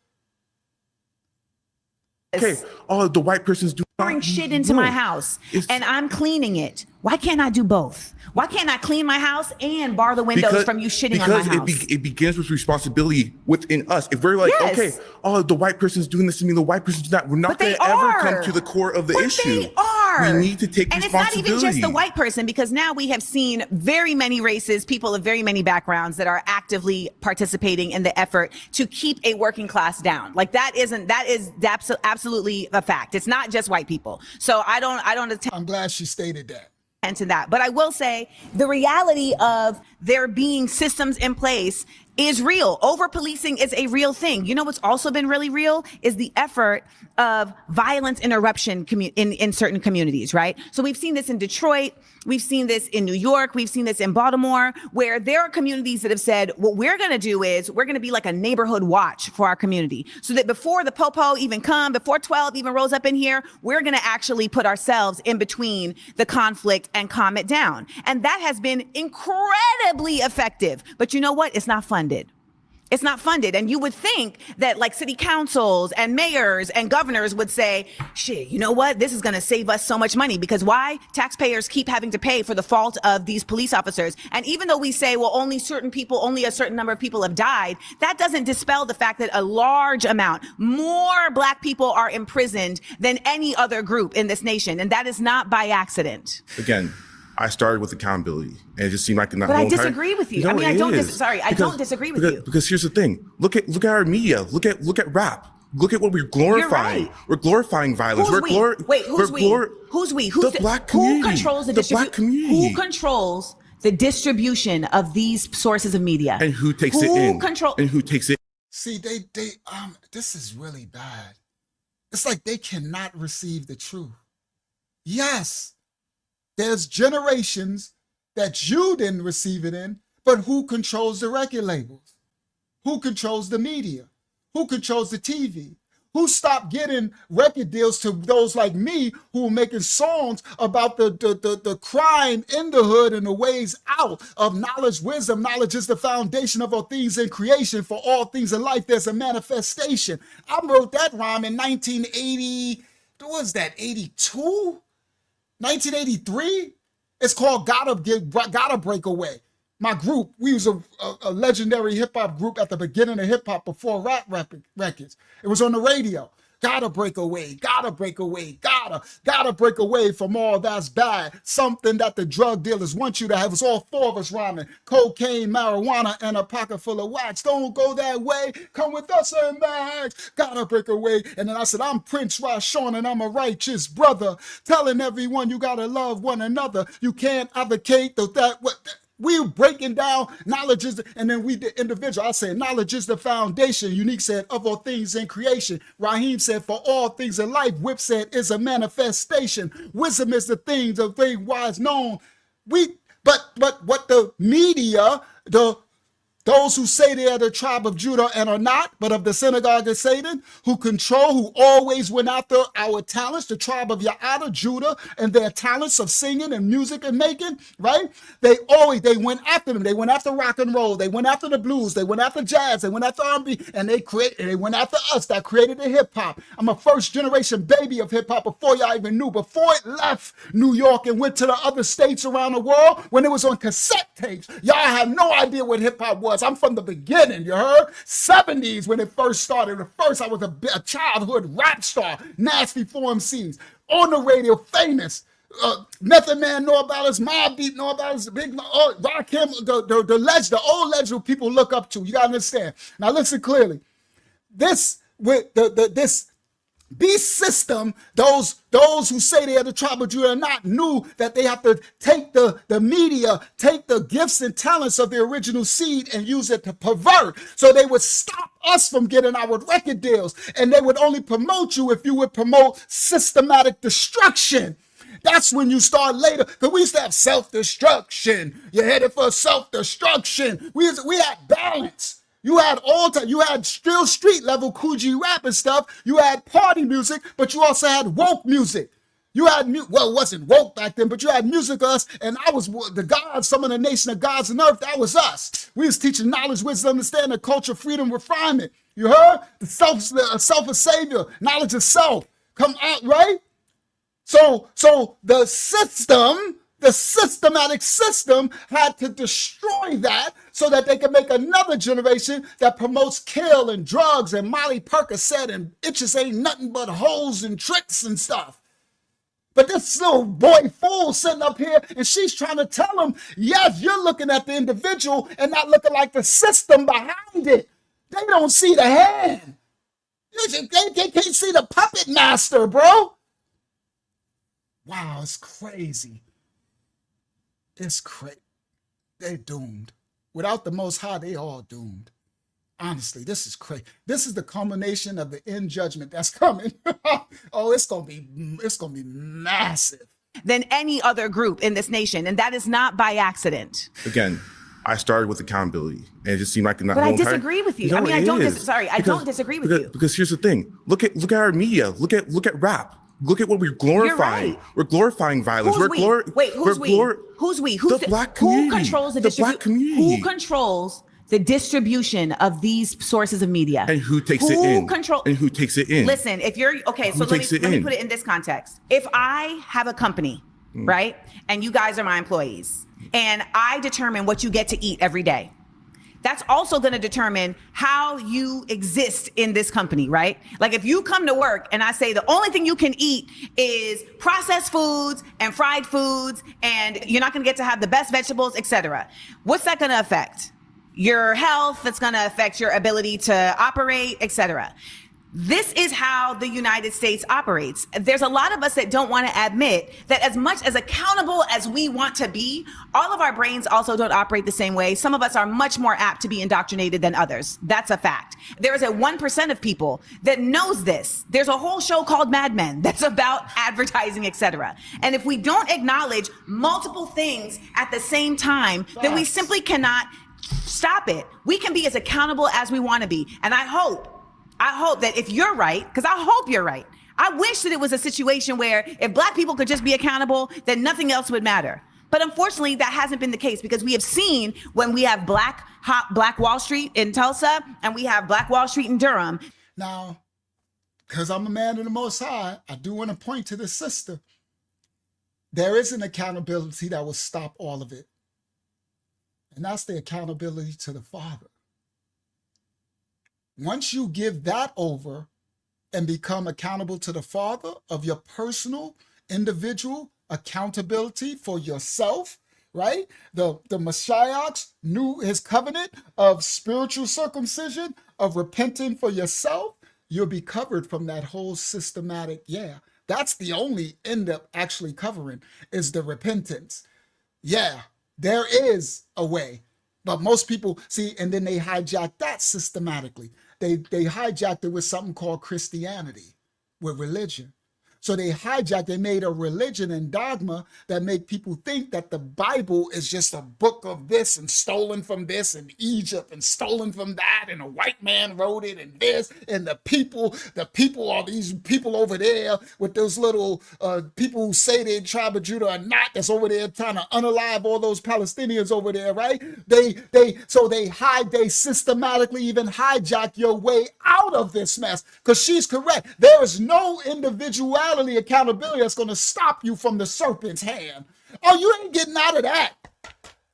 Okay, the white person's doing pouring shit into my house and I'm cleaning it. Why can't I do both? Why can't I clean my house and bar the windows from you shitting on my house? Because it begins with responsibility within us. If we're like, okay, the white person's doing this to me, the white person's not, we're not going to ever come to the core of the issue. They are. We need to take and responsibility. And it's not even just the white person, because now we have seen very many races, people of very many backgrounds that are actively participating in the effort to keep a working class down. Like that is absolutely a fact. It's not just white people. So I'm glad she stated that. To that. But I will say the reality of there being systems in place is real. Over-policing is a real thing. You know what's also been really real is the effort of violence interruption in certain communities, right? So we've seen this in Detroit. We've seen this in New York. We've seen this in Baltimore, where there are communities that have said, what we're going to do is we're going to be like a neighborhood watch for our community, so that before the popo even come, before 12 even rolls up in here, we're going to actually put ourselves in between the conflict and calm it down. And that has been incredibly effective. But you know what? It's not funded. It's not funded. And you would think that like city councils and mayors and governors would say, shit, you know what? This is going to save us so much money. Because why? Taxpayers keep having to pay for the fault of these police officers. And even though we say, well, only a certain number of people have died, that doesn't dispel the fact that a large amount, more Black people are imprisoned than any other group in this nation. And that is not by accident. Again, I started with accountability, and it just seemed like But I disagree with you. No, I mean, I don't disagree with you. Because here's the thing: look at our media. Look at rap. Look at what we're glorifying. Right. We're glorifying violence. Who's we? Who's we? Who's the Black community. Who controls the Black community? Who controls the distribution of these sources of media? And who takes it in? And who takes it? See, this is really bad. It's like they cannot receive the truth. Yes. There's generations that you didn't receive it in, but who controls the record labels? Who controls the media? Who controls the TV? Who stopped getting record deals to those like me who were making songs about the crime in the hood and the ways out of knowledge, wisdom? Knowledge is the foundation of all things in creation. For all things in life, there's a manifestation. I wrote that rhyme in 1980. What was that, 82? 1983, it's called Gotta Break Away. My group, we was a legendary hip hop group at the beginning of hip hop before rap records. It was on the radio. Gotta break away, gotta break away, gotta break away from all that's bad. Something that the drug dealers want you to have. It's all four of us rhyming. Cocaine, marijuana, and a pocket full of wax. Don't go that way. Come with us and Max. Gotta break away. And then I said, I'm Prince Rashawn and I'm a righteous brother. Telling everyone you gotta love one another. You can't advocate we breaking down knowledge is, and then we the individual. I said knowledge is the foundation. Unique said of all things in creation. Raheem said for all things in life. Whip said is a manifestation. Wisdom is the things of things wise known. But what the media, the Those who say they are the tribe of Judah and are not, but of the synagogue of Satan, who always went after our talents, the tribe of Ya'ada, Judah, and their talents of singing and music and making, right? They went after them. They went after rock and roll. They went after the blues. They went after jazz. They went after R&B, and they went after us that created the hip hop. I'm a first generation baby of hip hop before y'all even knew, before it left New York and went to the other states around the world, when it was on cassette tapes. Y'all have no idea what hip hop was. I'm from the beginning, you heard? 70s when it first started. At first, I was a childhood rap star, nasty 4MCs, on the radio, famous. Method Man know about us, Mobb Deep know about us, Big Rakim, the legend, the old legend people look up to. You gotta understand. Now listen clearly. This beast system, those who say they are the tribe of Judah not knew that they have to take the media, take the gifts and talents of the original seed and use it to pervert. So they would stop us from getting our record deals, and they would only promote you if you would promote systematic destruction. That's when you start later, because we used to have self-destruction. You're headed for self-destruction. We had balance. You had you had still street level Coogee rap and stuff. You had party music, but you also had woke music. You had, it wasn't woke back then, but you had music us, and I was the gods, some of the nation of gods on earth, that was us. We was teaching knowledge, wisdom, understanding, culture, freedom, refinement. You heard? The self of savior, knowledge of self. Come out, right? So the systematic system had to destroy that so that they could make another generation that promotes kill and drugs and Molly Percocet and itches ain't nothing but hoes and tricks and stuff. But this little boy fool sitting up here and she's trying to tell him, yes, you're looking at the individual and not looking like the system behind it. They don't see the hand. They can't see the puppet master, bro. Wow, it's crazy. It's crazy. They're doomed. Without the Most High, they all doomed. Honestly, this is crazy. This is the culmination of the end judgment that's coming. Oh, it's gonna be massive. Than any other group in this nation, and that is not by accident. Again, I started with accountability, and it just seemed like not. But I disagree with you. No, I mean, I don't because, disagree with you. Because here's the thing. Look at our media. Look at rap. Look at what we're glorifying. Right. We're glorifying violence. Who's we? Wait, who's we? Who's we? Who's the black community? Who controls the black community? Who controls the distribution of these sources of media? And who takes it in? And who takes it in? Listen, if you're okay, so let me put it in this context. If I have a company, right, and you guys are my employees, and I determine what you get to eat every day, that's also going to determine how you exist in this company, right? Like if you come to work and I say the only thing you can eat is processed foods and fried foods, and you're not going to get to have the best vegetables, etc. What's that going to affect? Your health. That's going to affect your ability to operate, etc. This is how the United States operates. There's a lot of us that don't want to admit that as much as accountable as we want to be, all of our brains also don't operate the same way. Some of us are much more apt to be indoctrinated than others. That's a fact. There is a 1% of people that knows this. There's a whole show called Mad Men that's about advertising, etc. And if we don't acknowledge multiple things at the same time, then we simply cannot stop it. We can be as accountable as we want to be. And I hope that if you're right, because I hope you're right, I wish that it was a situation where if black people could just be accountable, then nothing else would matter. But unfortunately, that hasn't been the case, because we have seen when we have Black Wall Street in Tulsa and we have Black Wall Street in Durham. Now, because I'm a man of the Most High, I do want to point to this sister. There is an accountability that will stop all of it. And that's the accountability to the Father. Once you give that over and become accountable to the Father of your personal, individual accountability for yourself, right? The Messiah knew his covenant of spiritual circumcision, of repenting for yourself. You'll be covered from that whole systematic, that's the only end up actually covering is the repentance. Yeah, there is a way. But most people see, and then they hijack that systematically. They hijacked it with something called Christianity, with religion. So they made a religion and dogma that make people think that the Bible is just a book of this and stolen from this and Egypt and stolen from that, and a white man wrote it and this, and the people are these people over there with those little people who say they're tribe of Judah or not, that's over there trying to unalive all those Palestinians over there, right? They systematically even hijack your way out of this mess, because she's correct. There is no individuality, accountability that's going to stop you from the serpent's hand. Oh, you ain't getting out of that.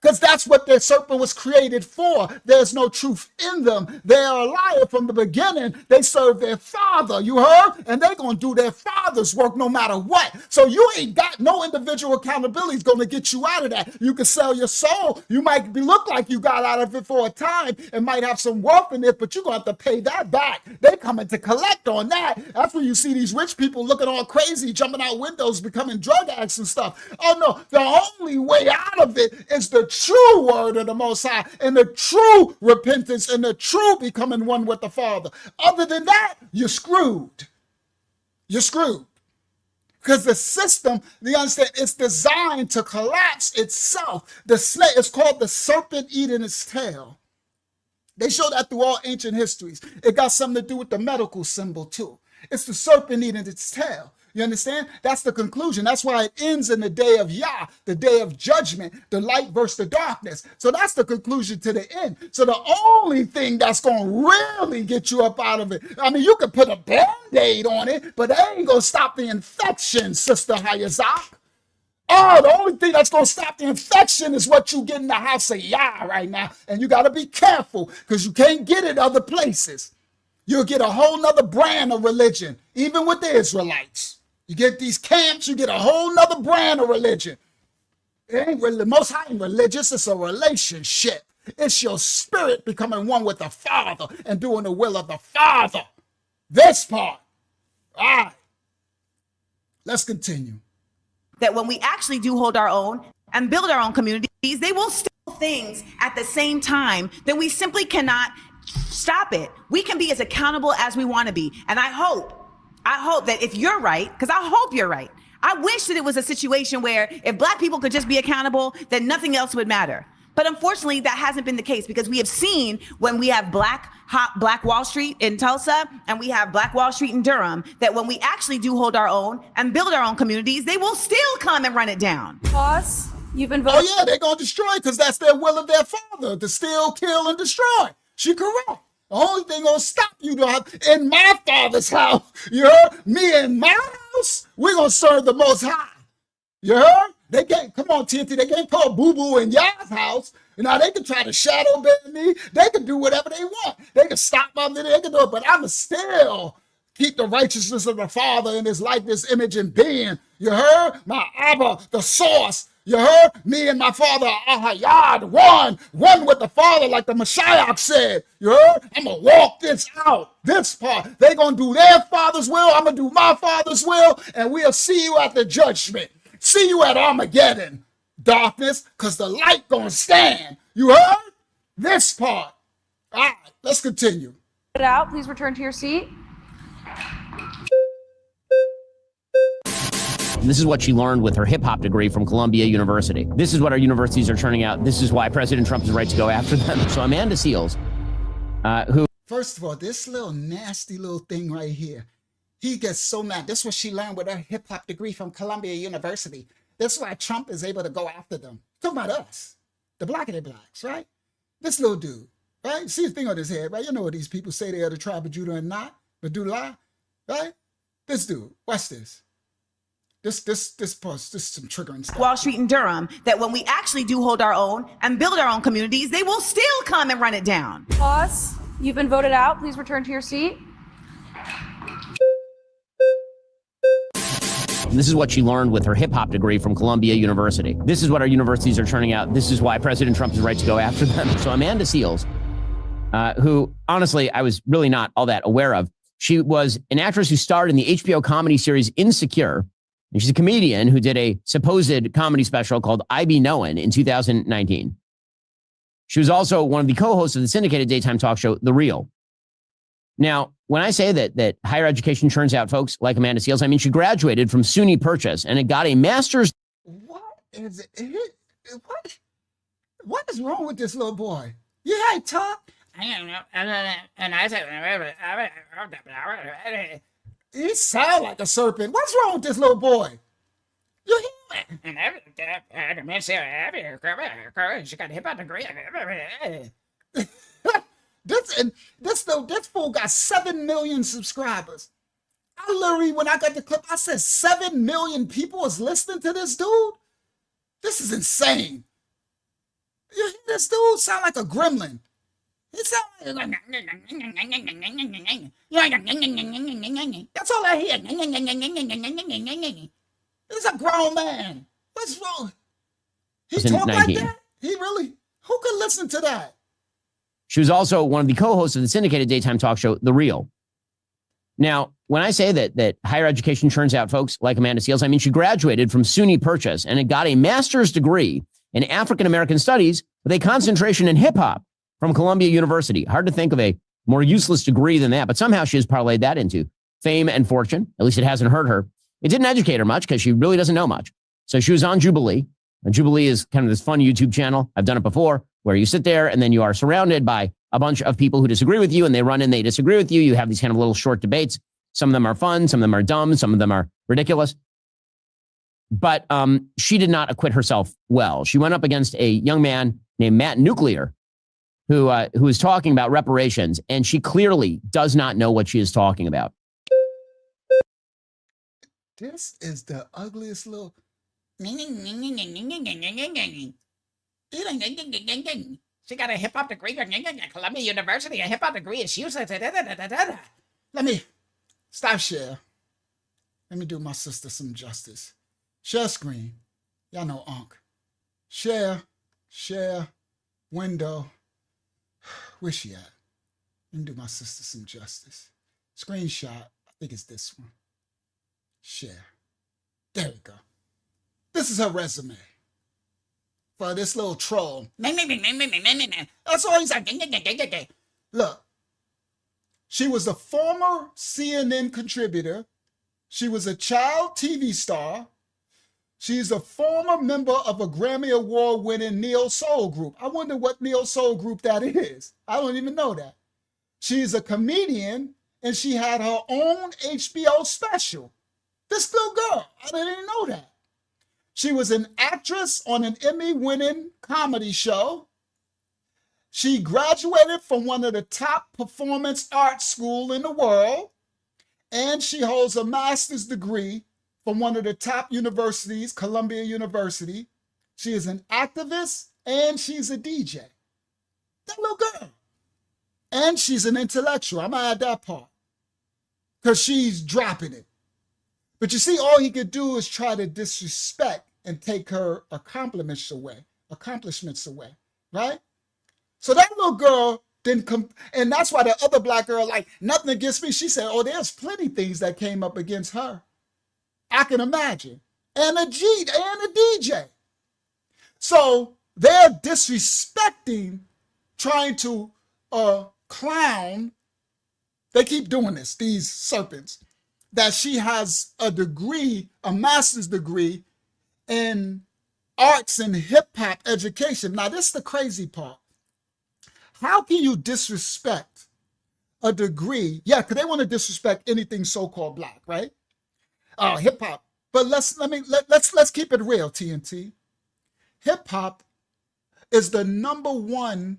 Because that's what the serpent was created for. There's no truth in them. They are a liar from the beginning. They serve their father, you heard? And they're going to do their father's work no matter what. So you ain't got no individual accountability is going to get you out of that. You can sell your soul. You might look like you got out of it for a time and might have some wealth in it, but you're going to have to pay that back. They coming to collect on that. That's when you see these rich people looking all crazy, jumping out windows, becoming drug addicts and stuff. Oh no, the only way out of it is the true word of the Most High and the true repentance and the true becoming one with the Father. Other than that, you're screwed. You're screwed. Because the system, you understand, it's designed to collapse itself. The snake, it's called the serpent eating its tail. They show that through all ancient histories. It got something to do with the medical symbol too. It's the serpent eating its tail. You understand? That's the conclusion. That's why it ends in the day of Yah, the day of judgment, the light versus the darkness. So that's the conclusion to the end. So the only thing that's going to really get you up out of it, I mean, you can put a Band-Aid on it, but that ain't going to stop the infection, Sister Hayazak. Oh, the only thing that's going to stop the infection is what you get in the house of Yah right now. And you got to be careful because you can't get it other places. You'll get a whole nother brand of religion, even with the Israelites. You get these camps, you get a whole nother brand of religion. It ain't really, Most High ain't religious, it's a relationship. It's your spirit becoming one with the Father and doing the will of the Father. This part. All right. Let's continue. That when we actually do hold our own and build our own communities, they will steal things at the same time that we simply cannot stop it. We can be as accountable as we want to be. And I hope that if you're right, because I hope you're right, I wish that it was a situation where if Black people could just be accountable, then nothing else would matter. But unfortunately, that hasn't been the case, because we have seen when we have Black Wall Street in Tulsa and we have Black Wall Street in Durham, that when we actually do hold our own and build our own communities, they will still come and run it down. Pause. You've been voted. Oh yeah, they're going to destroy because that's their will of their Father, to steal, kill, and destroy. She correct. The only thing gonna stop you in my Father's house, you heard? Me in my house, we're gonna serve the Most High. You heard? They can't, come on, TNT, they can't call boo-boo in y'all's house. You know, they can try to shadow ban me. They can do whatever they want. They can stop my video, they can do it, but I'ma still keep the righteousness of the Father in his likeness, image, and being. You heard? My Abba, the source. You heard? Me and my Father are Ahayad, one with the Father, like the Mashiach said. You heard? I'm going to walk this out, this part. They're going to do their Father's will. I'm going to do my Father's will, and we'll see you at the judgment. See you at Armageddon, darkness, because the light going to stand. You heard? This part. All right, let's continue. Get out. Please return to your seat. This is what she learned with her hip-hop degree from Columbia University. This is what our universities are turning out. This is why President Trump is right to go after them. So Amanda Seals, who... First of all, this little nasty little thing right here, he gets so mad. This is what she learned with her hip-hop degree from Columbia University. This is why Trump is able to go after them. Talking about us, the blackity blacks, right? This little dude, right? See the thing on his head, right? You know what these people say they are the tribe of Judah and not, but do lie, right? This dude, watch this. This is some triggering stuff. Wall Street and Durham, that when we actually do hold our own and build our own communities, they will still come and run it down. Pause. You've been voted out. Please return to your seat. This is what she learned with her hip-hop degree from Columbia University. This is what our universities are turning out. This is why President Trump is right to go after them. So Amanda Seals, who honestly I was really not all that aware of, she was an actress who starred in the HBO comedy series Insecure. And she's a comedian who did a supposed comedy special called I Be Knowin' in 2019. She was also one of the co-hosts of the syndicated daytime talk show, The Real. Now, when I say that higher education churns out folks like Amanda Seales, I mean, she graduated from SUNY Purchase and it got a master's. What is it? What is wrong with this little boy? You ain't talk. He sound like a serpent. What's wrong with this little boy? You human. She got hip hop degree. This fool got 7 million subscribers. I literally, when I got the clip, I said 7 million people is listening to this dude. This is insane. This dude sound like a gremlin. He sound like that's all I hear. This is a grown man. What's wrong? He talk like that? He really? Who could listen to that? She was also one of the co-hosts of the syndicated daytime talk show, The Real. Now, when I say that higher education churns out folks like Amanda Seales, I mean, she graduated from SUNY Purchase and it got a master's degree in African-American studies with a concentration in hip hop from Columbia University. Hard to think of a more useless degree than that, but somehow she has parlayed that into fame and fortune. At least it hasn't hurt her. It didn't educate her much because she really doesn't know much. So she was on Jubilee. And Jubilee is kind of this fun YouTube channel. I've done it before, where you sit there and then you are surrounded by a bunch of people who disagree with you and they run in, they disagree with you. You have these kind of little short debates. Some of them are fun. Some of them are dumb. Some of them are ridiculous. But she did not acquit herself well. She went up against a young man named Matt Nuclear, who is talking about reparations, and she clearly does not know what she is talking about. This is the ugliest little. She got a hip hop degree from Columbia University. A hip hop degree is useless. Let me stop share. Let me do my sister some justice. Share screen. Y'all know Unc. Share, window. Where's she at? Let me do my sister some justice. Screenshot. I think it's this one. Share. There we go. This is her resume for this little troll. That's all he's like. Look, she was a former CNN contributor. She was a child TV star. She's a former member of a Grammy Award-winning neo soul group. I wonder what neo soul group that is. I don't even know that. She's a comedian, and she had her own HBO special. This little girl, I didn't even know that. She was an actress on an Emmy-winning comedy show. She graduated from one of the top performance arts schools in the world, and she holds a master's degree from one of the top universities, Columbia University. She is an activist, and she's a DJ. That little girl. And she's an intellectual. I'm going to add that part, because she's dropping it. But you see, all he could do is try to disrespect and take her accomplishments away, right? So that little girl didn't come, and that's why the other black girl, like, nothing against me. She said, oh, there's plenty things that came up against her. I can imagine. And a DJ. So they're disrespecting, trying to clown. They keep doing this, these serpents, that she has a degree, a master's degree in arts and hip hop education. Now, this is the crazy part. How can you disrespect a degree? Yeah, because they want to disrespect anything so-called black, right? Hip hop. But let's keep it real, TNT. Hip hop is the #1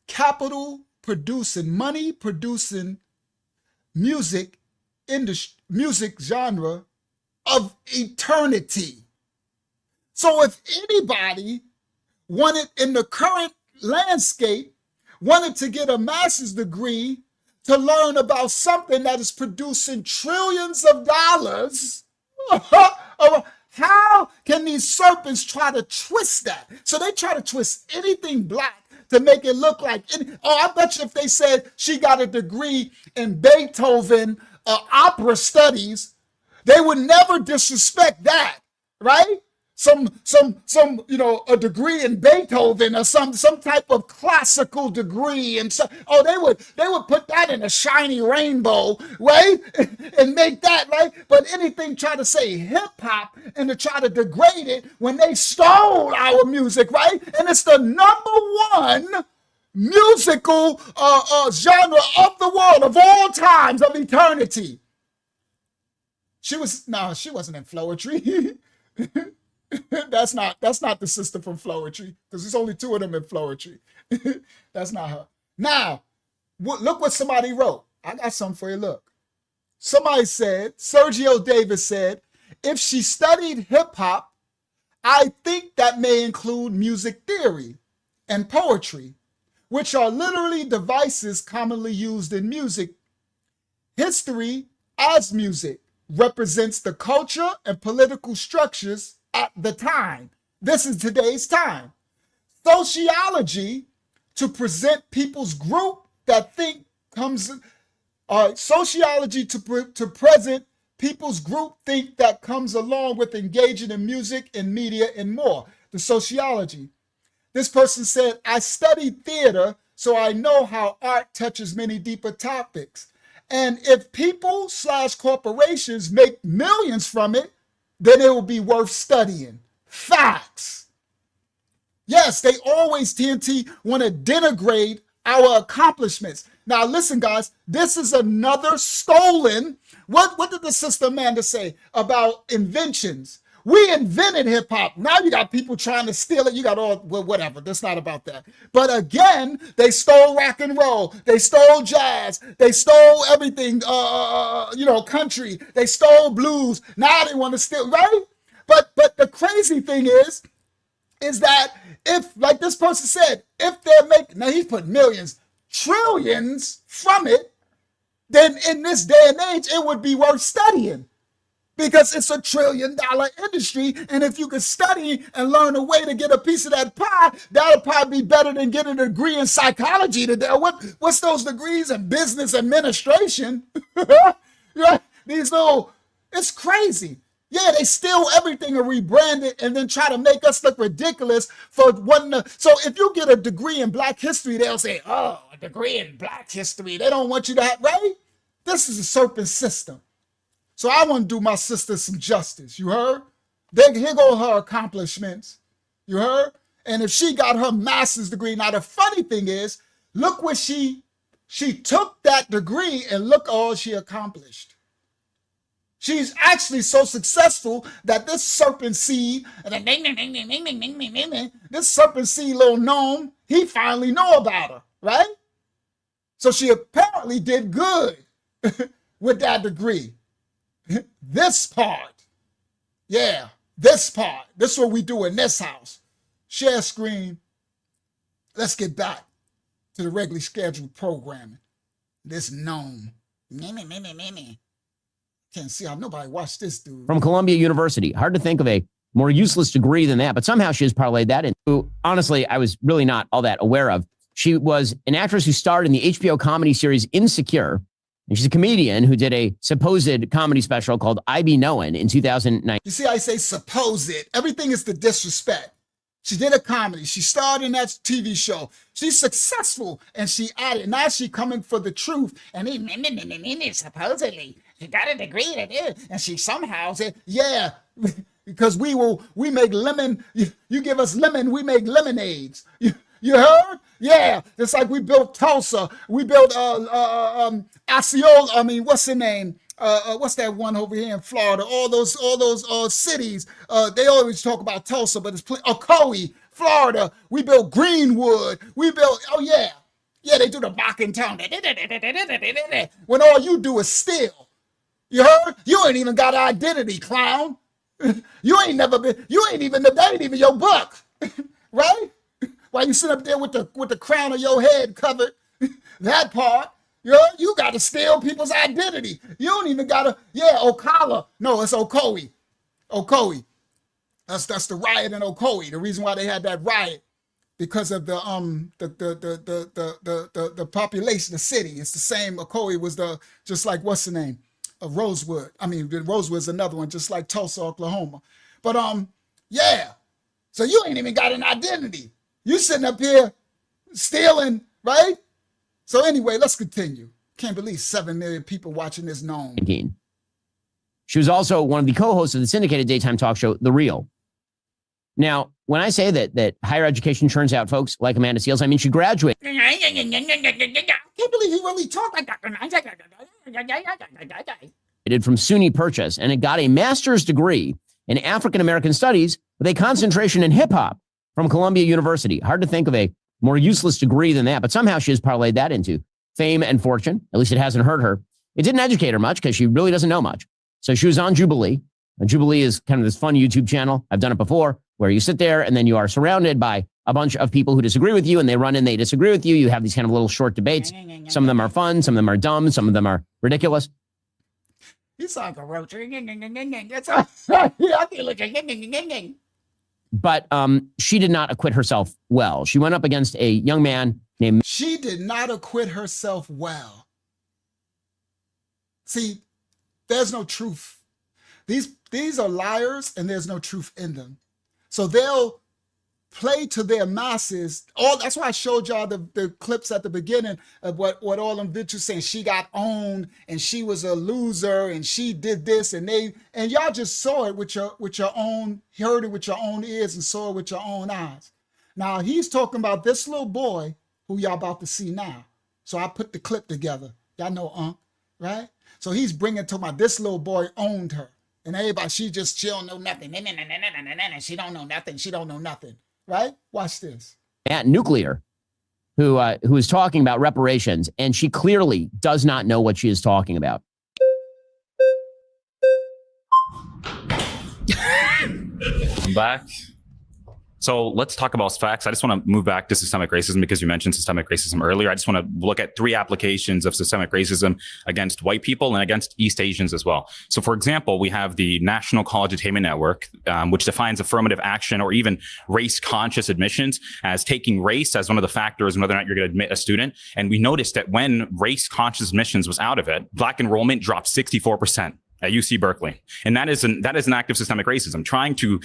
capital producing, money producing music industry, music genre of eternity. So if anybody wanted, in the current landscape, wanted to get a master's degree to learn about something that is producing trillions of dollars, how can these serpents try to twist that? So they try to twist anything black to make it look like, I bet you if they said she got a degree in Beethoven opera studies, they would never disrespect that, right? a degree in Beethoven or some type of classical degree, and so they would put that in a shiny rainbow, right, and make that right. But anything try to say hip hop and to try to degrade it when they stole our music, right, and it's the #1 musical genre of the world of all times of eternity. She wasn't in Floetry. That's not the sister from Floetry, because there's only 2 of them in Floetry. That's not her. Now, look what somebody wrote. I got something for you. Look. Somebody said, Sergio Davis said, if she studied hip hop, I think that may include music theory and poetry, which are literally devices commonly used in music. History as music represents the culture and political structures at the time. This is today's time. Sociology to present people's group that think comes. Sociology to present people's group think that comes along with engaging in music and media and more. The sociology. This person said, I studied theater, so I know how art touches many deeper topics. And if people / corporations make millions from it, then it will be worth studying. Facts. Yes, they always, TNT, want to denigrate our accomplishments. Now, listen, guys, this is another stolen. What did the sister Amanda say about inventions? We invented hip hop. Now you got people trying to steal it. You got whatever. That's not about that. But again, they stole rock and roll. They stole jazz. They stole everything, country. They stole blues. Now they want to steal, right? But the crazy thing is that if, like this person said, if they're making, now he's put millions, trillions from it, then in this day and age, it would be worth studying. Because it's $1 trillion industry, and if you could study and learn a way to get a piece of that pie, that'll probably be better than getting a degree in psychology today. What's those degrees in business administration? These little, it's crazy. Yeah, they steal everything and rebrand it and then try to make us look ridiculous for one. So if you get a degree in Black history, they'll say, oh, a degree in Black history. They don't want you to have, right? This is a serpent system. So I want to do my sister some justice. You heard? Here go her accomplishments. You heard? And if she got her master's degree, now the funny thing is, look what she took that degree and look all she accomplished. She's actually so successful that this serpent seed, this serpent seed little gnome, he finally know about her, right? So she apparently did good with that degree. This part, yeah, this part. This is what we do in this house. Share screen. Let's get back to the regularly scheduled programming. This gnome. Can't see how nobody watched this dude. From Columbia University. Hard to think of a more useless degree than that, but somehow she has parlayed that into, honestly, I was really not all that aware of. She was an actress who starred in the HBO comedy series Insecure. And she's a comedian who did a supposed comedy special called I Be Knowin' in 2009. You see, I say supposed. Everything is the disrespect. She did a comedy. She starred in that TV show. She's successful, and she added. Now she coming for the truth. And supposedly she got a degree in it, and she somehow said, "Yeah, because we make lemon. You give us lemon, we make lemonades." You heard? Yeah, it's like we built Tulsa. We built Osceola. I mean, what's the name? What's that one over here in Florida? All those cities. They always talk about Tulsa, but it's Ocoee, Florida. We built Greenwood. We built. Oh yeah, they do the mocking tone. When all you do is steal. You heard? You ain't even got an identity, clown. You ain't never been. That ain't even your book, right? While you sit up there with the crown of your head covered, that part, you got to steal people's identity. You don't even got to, Ocala. No, it's Ocoee. Ocoee. That's the riot in Ocoee. The reason why they had that riot, because of the population, the city. It's the same. Ocoee was just like, what's the name? Rosewood. I mean, Rosewood's another one, just like Tulsa, Oklahoma. But Yeah. So you ain't even got an identity. You sitting up here stealing, right? So anyway, let's continue. Can't believe 7 million people watching this gnome. She was also one of the co-hosts of the syndicated daytime talk show, The Real. Now, when I say that higher education turns out folks like Amanda Seales, I mean she graduated I can't believe he really talked like that. from SUNY Purchase and it got a master's degree in African American studies with a concentration in hip hop from Columbia University. Hard to think of a more useless degree than that, but somehow she has parlayed that into fame and fortune. At least it hasn't hurt her. It didn't educate her much because she really doesn't know much. So she was on Jubilee. And Jubilee is kind of this fun YouTube channel. I've done it before, where you sit there and then you are surrounded by a bunch of people who disagree with you, and they run in, they disagree with you. You have these kind of little short debates. Some of them are fun, some of them are dumb, some of them are ridiculous. He's like a roach. But she did not acquit herself well. She went up against a young man named... She did not acquit herself well. See, there's no truth. These are liars, and there's no truth in them. So they'll play to their masses. That's why I showed y'all the clips at the beginning of what all them bitches saying. She got owned, and she was a loser, and she did this, and y'all just saw it with your own, heard it with your own ears, and saw it with your own eyes. Now he's talking about this little boy who y'all about to see now. So I put the clip together. Y'all know right? So he's bringing to my, this little boy owned her. And everybody, she don't know nothing. She don't know nothing. She don't know nothing. Right? Watch this. At Nuclear, who is talking about reparations, and she clearly does not know what she is talking about. I'm back. So let's talk about facts. I just want to move back to systemic racism because you mentioned systemic racism earlier. I just want to look at 3 applications of systemic racism against white people and against East Asians as well. So for example, we have the National College Attainment Network, which defines affirmative action or even race conscious admissions as taking race as one of the factors in whether or not you're going to admit a student. And we noticed that when race conscious admissions was out of it, Black enrollment dropped 64%. At UC Berkeley. And that is an act of systemic racism. Trying to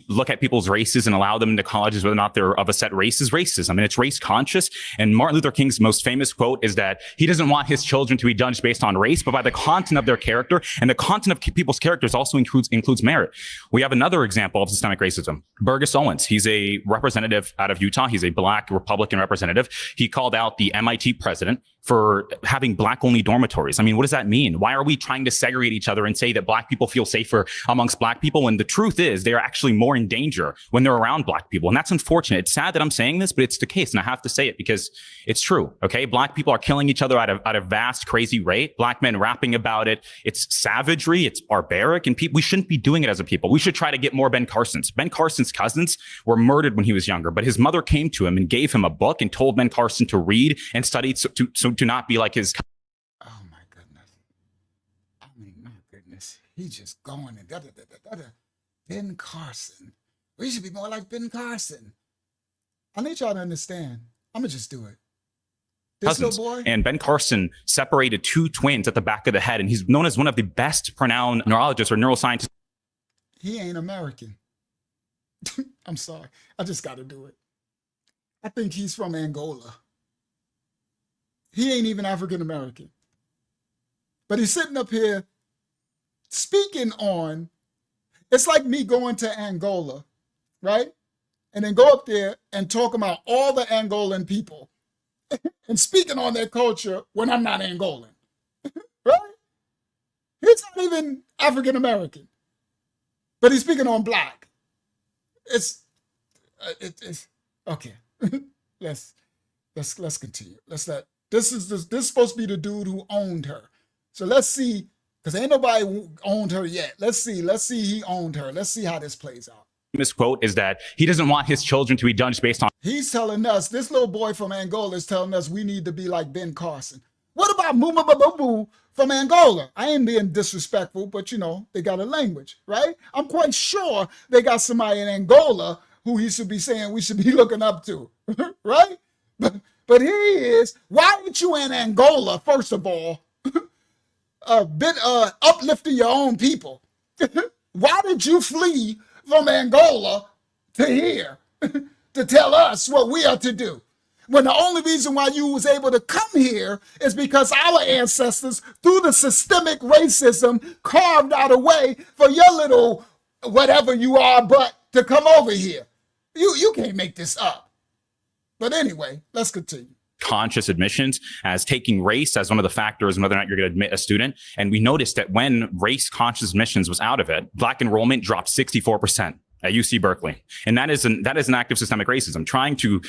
look at people's races and allow them into colleges whether or not they're of a set race is racism. And it's race conscious. And Martin Luther King's most famous quote is that he doesn't want his children to be judged based on race, but by the content of their character. And the content of people's characters also includes merit. We have another example of systemic racism. Burgess Owens. He's a representative out of Utah. He's a Black Republican representative. He called out the MIT president for having Black only dormitories. I mean, what does that mean? Why are we trying to segregate each other and say that Black people feel safer amongst Black people when the truth is they are actually more in danger when they're around Black people? And that's unfortunate. It's sad that I'm saying this, but it's the case. And I have to say it because it's true. Okay. Black people are killing each other at a vast, crazy rate. Black men rapping about it. It's savagery. It's barbaric. And we shouldn't be doing it as a people. We should try to get more Ben Carsons. Ben Carson's cousins were murdered when he was younger, but his mother came to him and gave him a book and told Ben Carson to read and study to not be like his. Oh my goodness. I mean, my goodness. He's just going and Ben Carson. We should be more like Ben Carson. I need y'all to understand. I'm going to just do it. This Cousins. little boy. And Ben Carson separated 2 twins at the back of the head, and he's known as one of the best renowned neurologists or neuroscientists. He ain't American. I'm sorry. I just got to do it. I think he's from Angola. He ain't even African American. But he's sitting up here speaking on, it's like me going to Angola, right? And then go up there and talk about all the Angolan people and speaking on their culture when I'm not Angolan, right? He's not even African American, but he's speaking on Black. It's okay. Let's continue. This is supposed to be the dude who owned her. So let's see, because ain't nobody owned her yet. Let's see he owned her. Let's see how this plays out. Famous quote is that he doesn't want his children to be judged based on. He's telling us, this little boy from Angola is telling us we need to be like Ben Carson. What about Muma Babu from Angola? I ain't being disrespectful, but they got a language, right? I'm quite sure they got somebody in Angola who he should be saying we should be looking up to, right? But here he is. Why aren't you in Angola, first of all, uplifting your own people? Why did you flee from Angola to here to tell us what we are to do. When the only reason why you was able to come here is because our ancestors, through the systemic racism, carved out a way for your little whatever you are but to come over here. You can't make this up. But anyway, let's continue. Conscious admissions as taking race as one of the factors in whether or not you're going to admit a student. And we noticed that when race conscious admissions was out of it, Black enrollment dropped 64%. At UC Berkeley. And that is an act of systemic racism. Trying to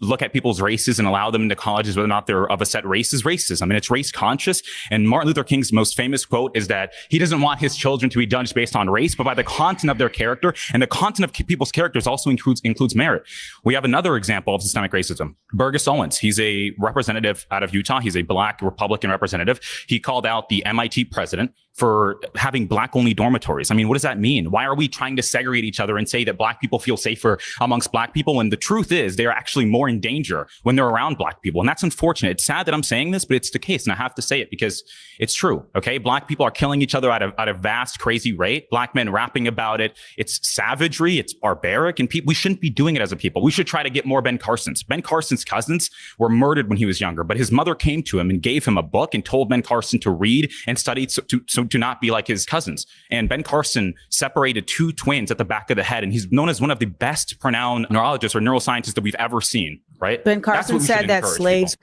look at people's races and allow them into colleges whether or not they're of a set race is racism. And it's race conscious. And Martin Luther King's most famous quote is that he doesn't want his children to be judged based on race, but by the content of their character. And the content of people's characters also includes merit. We have another example of systemic racism. Burgess Owens. He's a representative out of Utah. He's a Black Republican representative. He called out the MIT president for having Black only dormitories. I mean, what does that mean? Why are we trying to segregate each other and say that Black people feel safer amongst Black people when the truth is they're actually more in danger when they're around Black people? And that's unfortunate. It's sad that I'm saying this, but it's the case. And I have to say it because it's true. Okay. Black people are killing each other at a vast, crazy rate. Black men rapping about it. It's savagery. It's barbaric. And we shouldn't be doing it as a people. We should try to get more Ben Carson's. Ben Carson's cousins were murdered when he was younger, but his mother came to him and gave him a book and told Ben Carson to read and study to not be like his cousins. And Ben Carson separated two twins at the back of the head. And he's known as one of the best pronounced neurologists or neuroscientists that we've ever seen, right? Ben Carson said that slaves.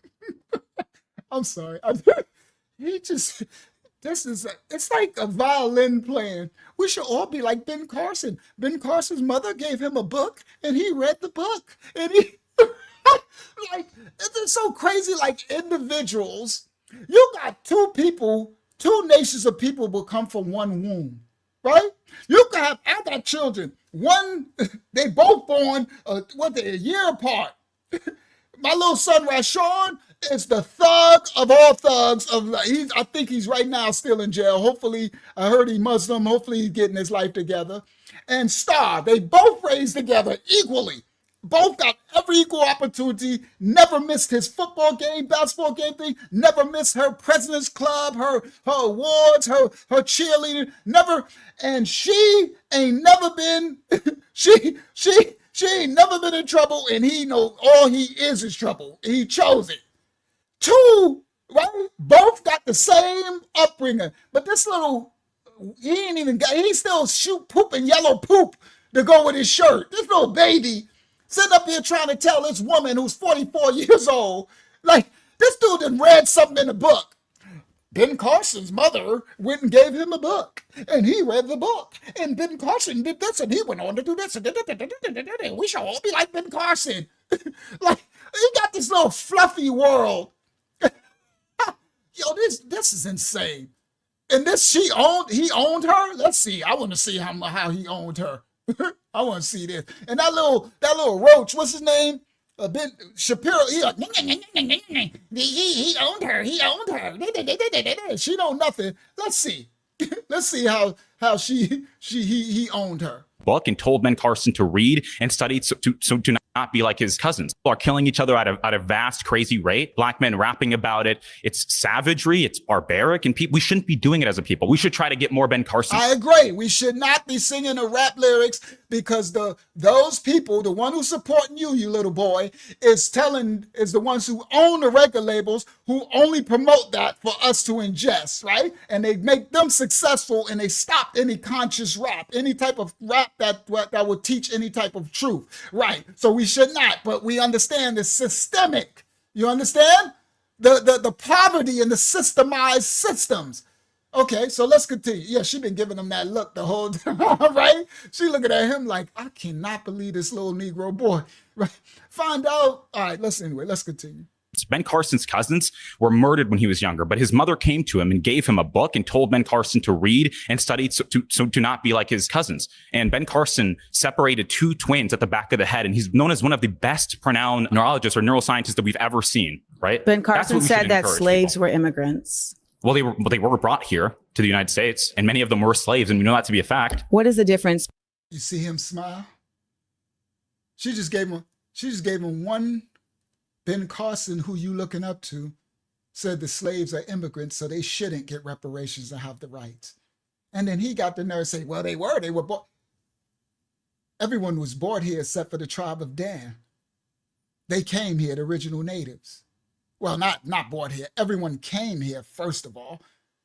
I'm sorry. It's like a violin playing. We should all be like Ben Carson. Ben Carson's mother gave him a book and he read the book. And he, like, it's so crazy, like individuals. You got two nations of people will come from one womb, right? I got children. One, they both born, they're a year apart. My little son, Rashawn, is the thug of all thugs. I think he's right now still in jail. Hopefully, I heard he's Muslim. Hopefully he's getting his life together. And Star, they both raised together equally. Both got every equal opportunity, never missed his football game, basketball game thing, never missed her president's club, her awards, her cheerleader, never. And she ain't never been, she ain't never been in trouble, and he know all he is trouble. He chose it. Two, right? Both got the same upbringing, but this little, he still pooping yellow poop to go with his shirt. This little baby sitting up here trying to tell this woman who's 44 years old, like, this dude done read something in a book. Ben Carson's mother went and gave him a book, and he read the book. And Ben Carson did this, and he went on to do this. And we should all be like Ben Carson. Like, he got this little fluffy world. Yo, this is insane. And he owned her. Let's see. I want to see how he owned her. I want to see this. And that little roach, what's his name? Ben Shapiro. He owned her. He owned her. She know nothing. Let's see. Let's see how he owned her. Book and told Ben Carson to read and study to not be like his cousins. People are killing each other at a vast, crazy rate. Black men rapping about it. It's savagery. It's barbaric. And we shouldn't be doing it as a people. We should try to get more Ben Carson. I agree. We should not be singing the rap lyrics because those people, the one who's supporting you little boy, is the ones who own the record labels who only promote that for us to ingest, right? And they make them successful and they stop any conscious rap, any type of rap that would teach any type of truth, right? So we should not, but we understand it's systemic. You understand? The poverty and the systemized systems. Okay, so let's continue. Yeah, she been giving him that look the whole time, right? She looking at him like, I cannot believe this little Negro boy, right? Find out. All right, let's continue. Ben Carson's cousins were murdered when he was younger, but his mother came to him and gave him a book and told Ben Carson to read and study to not be like his cousins. And Ben Carson separated two twins at the back of the head, and he's known as one of the best pronounced neurologists or neuroscientists that we've ever seen, right? Ben Carson said that slaves were immigrants. Well, they were brought here to the United States, and many of them were slaves, and we know that to be a fact. What is the difference? You see him smile? She just gave him one. Ben Carson, who you looking up to, said the slaves are immigrants, so they shouldn't get reparations and have the rights. And then he got the nerve to say, well, they were born. Everyone was brought here except for the tribe of Dan. They came here, the original natives. Well, not brought here. Everyone came here, first of all.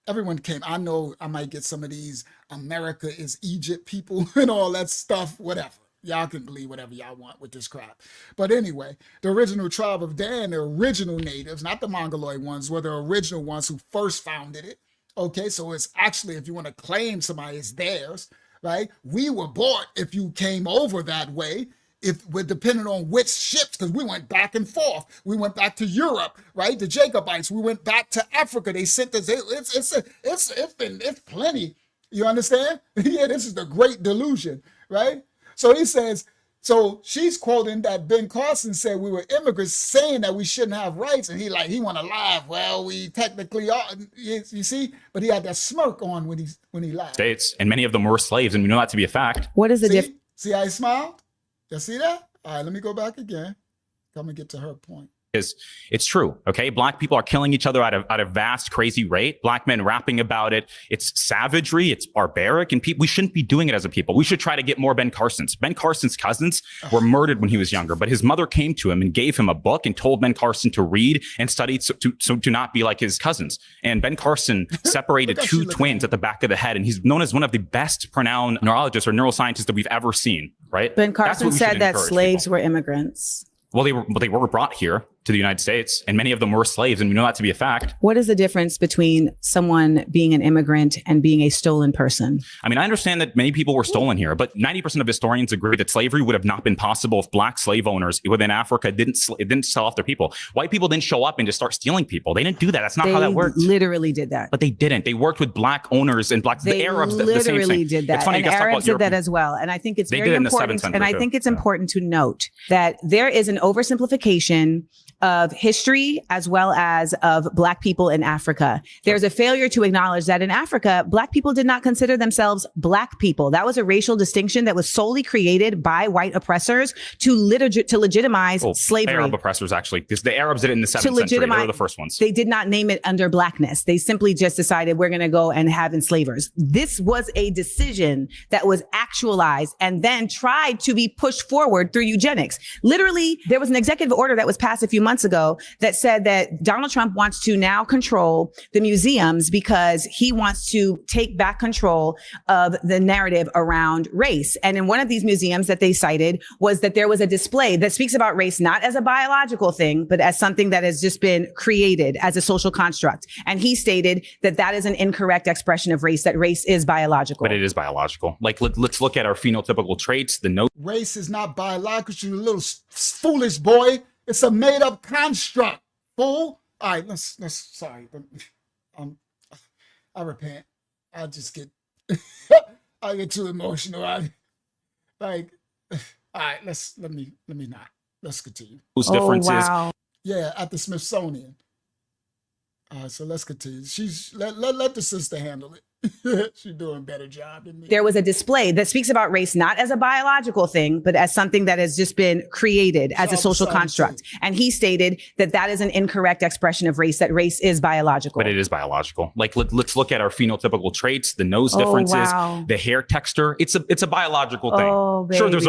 Everyone came. I know I might get some of these America is Egypt people and all that stuff, whatever. Y'all can believe whatever y'all want with this crap. But anyway, the original tribe of Dan, the original natives, not the Mongoloid ones, were the original ones who first founded it. Okay, so it's actually, if you want to claim somebody, it's theirs, right? We were bought if you came over that way. If we're depending on which ships, because we went back and forth. We went back to Europe, right? The Jacobites. We went back to Africa. They sent us. It's plenty. You understand? Yeah, this is the great delusion, right? So he says. So she's quoting that Ben Carson said we were immigrants, saying that we shouldn't have rights, and he want to laugh. Well, we technically are. You see, but he had that smirk on when he laughed. States, and many of them were slaves, and we know that to be a fact. What is the difference? See how he smiled? You see that? All right, let me go back again. Come and get to her point. Is it's true. Okay. Black people are killing each other at a vast, crazy rate. Black men rapping about it. It's savagery. It's barbaric. And we shouldn't be doing it as a people. We should try to get more Ben Carsons. Ben Carson's cousins were murdered when he was younger, but his mother came to him and gave him a book and told Ben Carson to read and study so to not be like his cousins. And Ben Carson separated two twins at the back of the head. And he's known as one of the best pronounced neurologists or neuroscientists that we've ever seen. Right. Ben Carson said that slaves were immigrants. Well, they were brought here to the United States, and many of them were slaves, and we know that to be a fact. What is the difference between someone being an immigrant and being a stolen person? I mean, I understand that many people were stolen here, but 90% of historians agree that slavery would have not been possible if black slave owners within Africa didn't sell off their people. White people didn't show up and just start stealing people. They didn't do that. That's not how that worked. They literally did that. But they didn't. They worked with black owners and the Arabs. Literally did that. It's funny, and Arabs did that as well. And I think it's very important. And I think it's important to note that there is an oversimplification of history as well as of black people in Africa. There's a failure to acknowledge that in Africa, black people did not consider themselves black people. That was a racial distinction that was solely created by white oppressors to legitimize slavery. Arab oppressors, actually, because the Arabs did it in the 7th century. They were the first ones. They did not name it under blackness. They simply just decided we're going to go and have enslavers. This was a decision that was actualized and then tried to be pushed forward through eugenics. Literally, there was an executive order that was passed a few months ago that said that Donald Trump wants to now control the museums because he wants to take back control of the narrative around race. And in one of these museums that they cited was that there was a display that speaks about race not as a biological thing, but as something that has just been created as a social construct. And he stated that that is an incorrect expression of race, that race is biological. But it is biological. Like, let's look at our phenotypical traits. Race is not biological, you little foolish boy. It's a made-up construct, fool. All right, let's sorry, but I repent. I just get I get too emotional. All right, let me not. Let's continue. Those differences. Wow. Yeah, at the Smithsonian. All right, so let's continue. Let the sister handle it. She's doing a better job than me. There was a display that speaks about race not as a biological thing, but as something that has just been created as a social construct. And he stated that that is an incorrect expression of race, that race is biological. But it is biological. Like, let's look at our phenotypical traits, the nose differences, the hair texture. It's a biological thing. Oh, sure, there's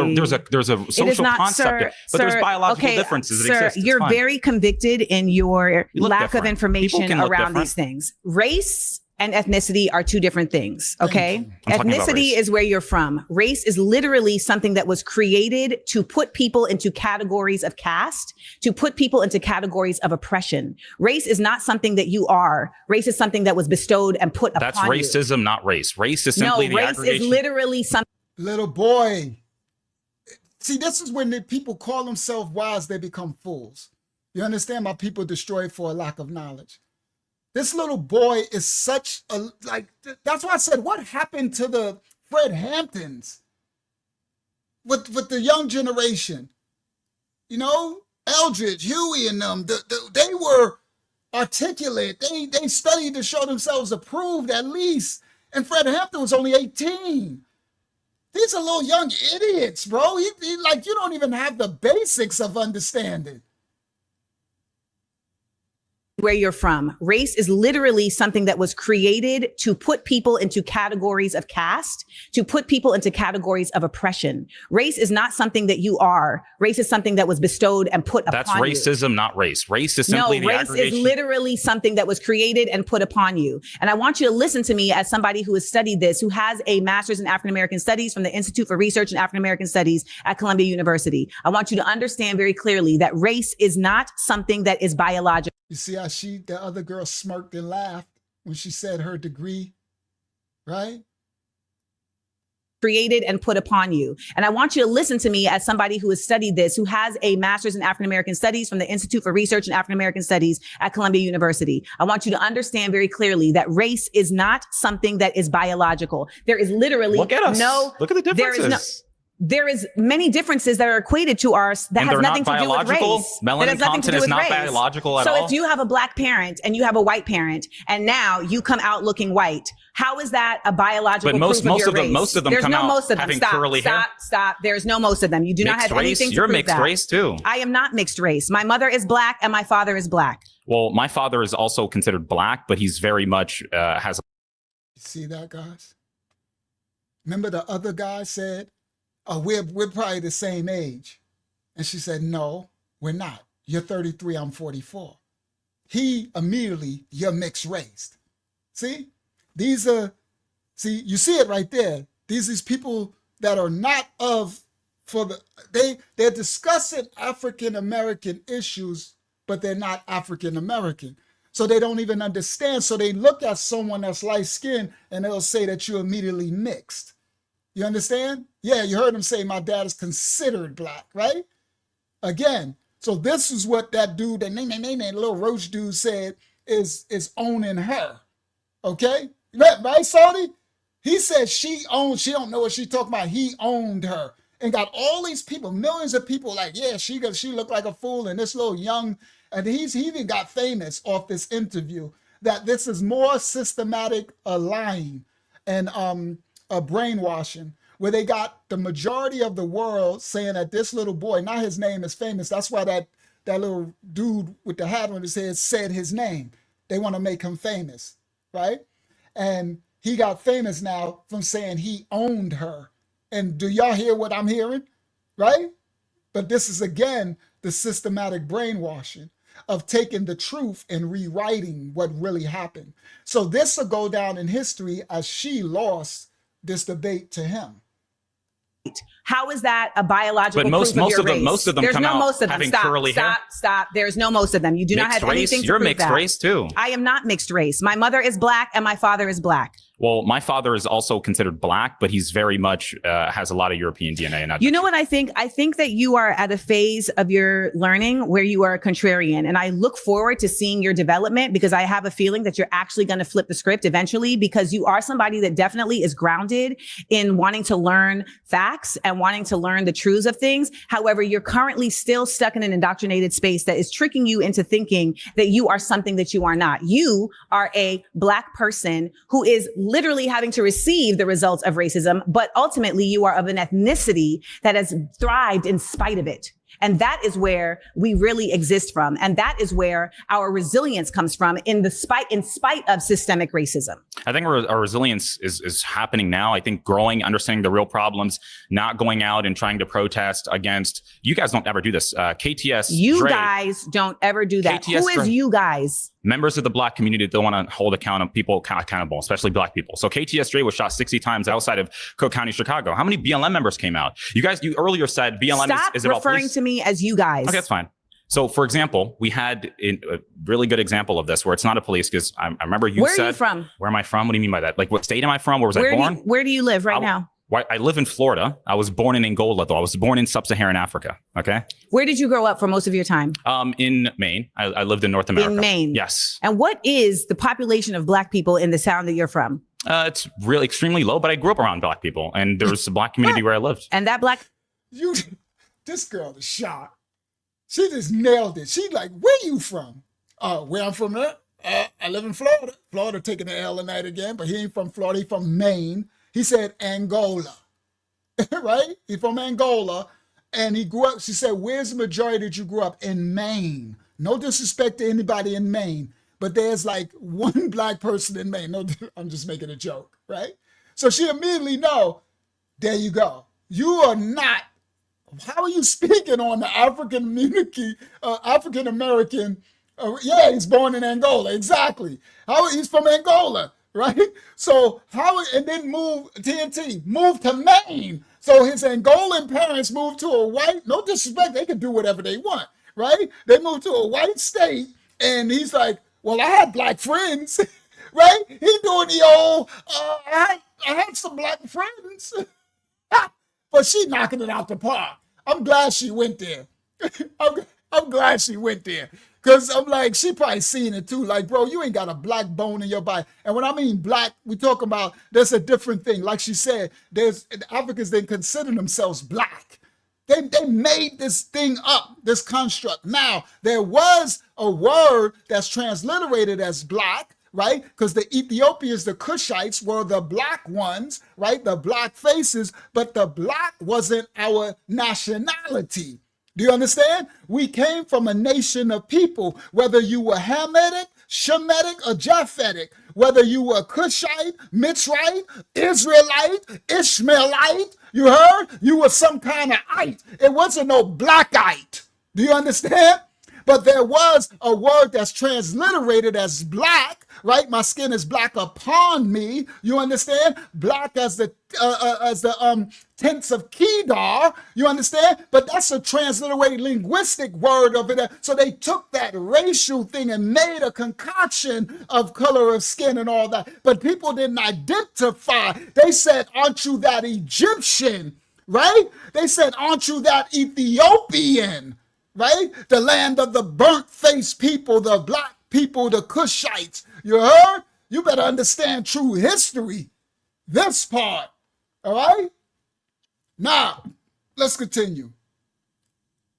a social concept, but there's biological differences that exist. You're very convicted in your lack of information around these things. Race and ethnicity are two different things, okay? Ethnicity is where you're from. Race is literally something that was created to put people into categories of caste, to put people into categories of oppression. Race is not something that you are. Race is something that was bestowed and put upon you. That's racism, not race. Race is simply the aggregation. Race is literally something. Little boy. See, this is when the people call themselves wise, they become fools. You understand? My people destroyed for a lack of knowledge. This little boy is such a, that's why I said, what happened to the Fred Hamptons with the young generation? You know, Eldridge, Huey and them, they were articulate. They studied to show themselves approved at least. And Fred Hampton was only 18. These are little young idiots, bro. You don't even have the basics of understanding. where you're from. Race is literally something that was created to put people into categories of caste, to put people into categories of oppression. Race is not something that you are. Race is something that was bestowed and put That's upon you. racism, not race. Race is simply the race aggregation. is literally something that was created and put upon you. And I want you to listen to me as somebody who has studied this, who has a master's in African American Studies from the Institute for Research in African American Studies at Columbia University. I want you to understand very clearly that race is not something that is biological. You see how the other girl smirked and laughed when she said her degree, right? Created and put upon you. And I want you to listen to me as somebody who has studied this, who has a master's in African American Studies from the Institute for Research in African American Studies at Columbia University. I want you to understand very clearly that race is not something that is biological. There is literally Look at us. Look at the differences. There is many differences that are equated to ours that has nothing to do with race. Melanin content is not biological at all. So if you have a black parent and you have a white parent, and now you come out looking white, how is that a biological proof of your race? Most of them come out having curly hair. Stop. There's no most of them. You do not have anything to prove that. You're mixed race too. I am not mixed race. My mother is black and my father is black. Well, my father is also considered black, but he's very much has. You see that, guys? Remember the other guy said, "Oh, we're probably the same age," and she said, "No, we're not. You're 33. I'm 44." He immediately, "You're mixed race." See? You see it right there. These people that are not they're discussing African American issues, but they're not African American. So they don't even understand. So they look at someone that's light skinned and they'll say that you're immediately mixed. You understand? Yeah, you heard him say my dad is considered black, right? Again, so this is what that dude, that little roach dude said is owning her. Okay? Right, Saudi? He said she don't know what she talking about. He owned her and got all these people, millions of people like, yeah, she looked like a fool, and this little young, and he even got famous off this interview that this is more systematic lying and brainwashing, where they got the majority of the world saying that this little boy, now his name is famous. That's why that little dude with the hat on his head said his name. They want to make him famous, right? And he got famous now from saying he owned her. And do y'all hear what I'm hearing? Right? But this is, again, the systematic brainwashing of taking the truth and rewriting what really happened. So this will go down in history as she lost this debate to him. How is that a biological proof of your race? Most of them There's come no out most of them. having Stop, curly hair. Stop. There's no most of them. You do not have anything to You're prove mixed that. race too. I am not mixed race. My mother is black and my father is black. Well, my father is also considered black, but he's very much has a lot of European DNA. And you know what I think? I think that you are at a phase of your learning where you are a contrarian. And I look forward to seeing your development, because I have a feeling that you're actually going to flip the script eventually, because you are somebody that definitely is grounded in wanting to learn facts and wanting to learn the truths of things. However, you're currently still stuck in an indoctrinated space that is tricking you into thinking that you are something that you are not. You are a black person who is literally having to receive the results of racism, but ultimately you are of an ethnicity that has thrived in spite of it. And that is where we really exist from. And that is where our resilience comes from in spite of systemic racism. I think our resilience is happening now. I think growing, understanding the real problems, not going out and trying to protest against, you guys don't ever do this. KTS. You guys don't ever do that. KTS Who is you guys? Members of the black community that want to hold people accountable, especially black people. So KTS Dre was shot 60 times outside of Cook County, Chicago. How many BLM members came out? You earlier said BLM is about referring to me as you guys. Okay, that's fine. So, for example, we had a really good example of this where it's not a police, because I remember you said... Where are you from? Where am I from? What do you mean by that? Like, what state am I from? Where was I born? Where do you live right now? I live in Florida. I was born in Angola, though. I was born in sub-Saharan Africa. Okay. Where did you grow up for most of your time? In Maine. I lived in North America. In Maine. Yes. And what is the population of black people in the town that you're from? It's really extremely low, but I grew up around black people, and there's a black community where I lived. And that black... This girl is shot. She just nailed it. She like, where you from? Where I'm from there? I live in Florida. Florida taking the L tonight again, but he ain't from Florida. He from Maine. He said Angola, right? He's from Angola, and he grew up. She said, where's the majority that you grew up? In Maine. No disrespect to anybody in Maine, but there's like one black person in Maine. No, I'm just making a joke, right? So she immediately know, there you go. You are not, how are you speaking on the African community, African American? Yeah, he's born in Angola, exactly. He's from Angola, right? So and then TNT, moved to Maine. So his Angolan parents moved to a white, no disrespect, they can do whatever they want, right? They moved to a white state, and he's like, well, I had black friends, right? He doing the old, I had some black friends. But she knocking it out the park. I'm glad she went there. I'm glad she went there. Because I'm like, she probably seen it too. Like, bro, you ain't got a black bone in your body. And when I mean black, we talk about, there's a different thing. Like she said, Africans didn't consider themselves black. They made this thing up, this construct. Now, there was a word that's transliterated as black, right? Because the Ethiopians, the Cushites, were the black ones, right? The black faces, but the black wasn't our nationality. Do you understand? We came from a nation of people, whether you were Hamitic, Shemitic, or Japhetic, whether you were Cushite, Mitzrite, Israelite, Ishmaelite, you heard? You were some kind of ite. It wasn't no blackite. Do you understand? But there was a word that's transliterated as black, right? My skin is black upon me. You understand? Black as the tense of Kedar. You understand? But that's a transliterated linguistic word of it. So they took that racial thing and made a concoction of color of skin and all that. But people didn't identify. They said, aren't you that Egyptian? Right? They said, aren't you that Ethiopian? Right? The land of the burnt-faced people, the black people, the Cushites. You heard? You better understand true history. This part. All right? Now, let's continue.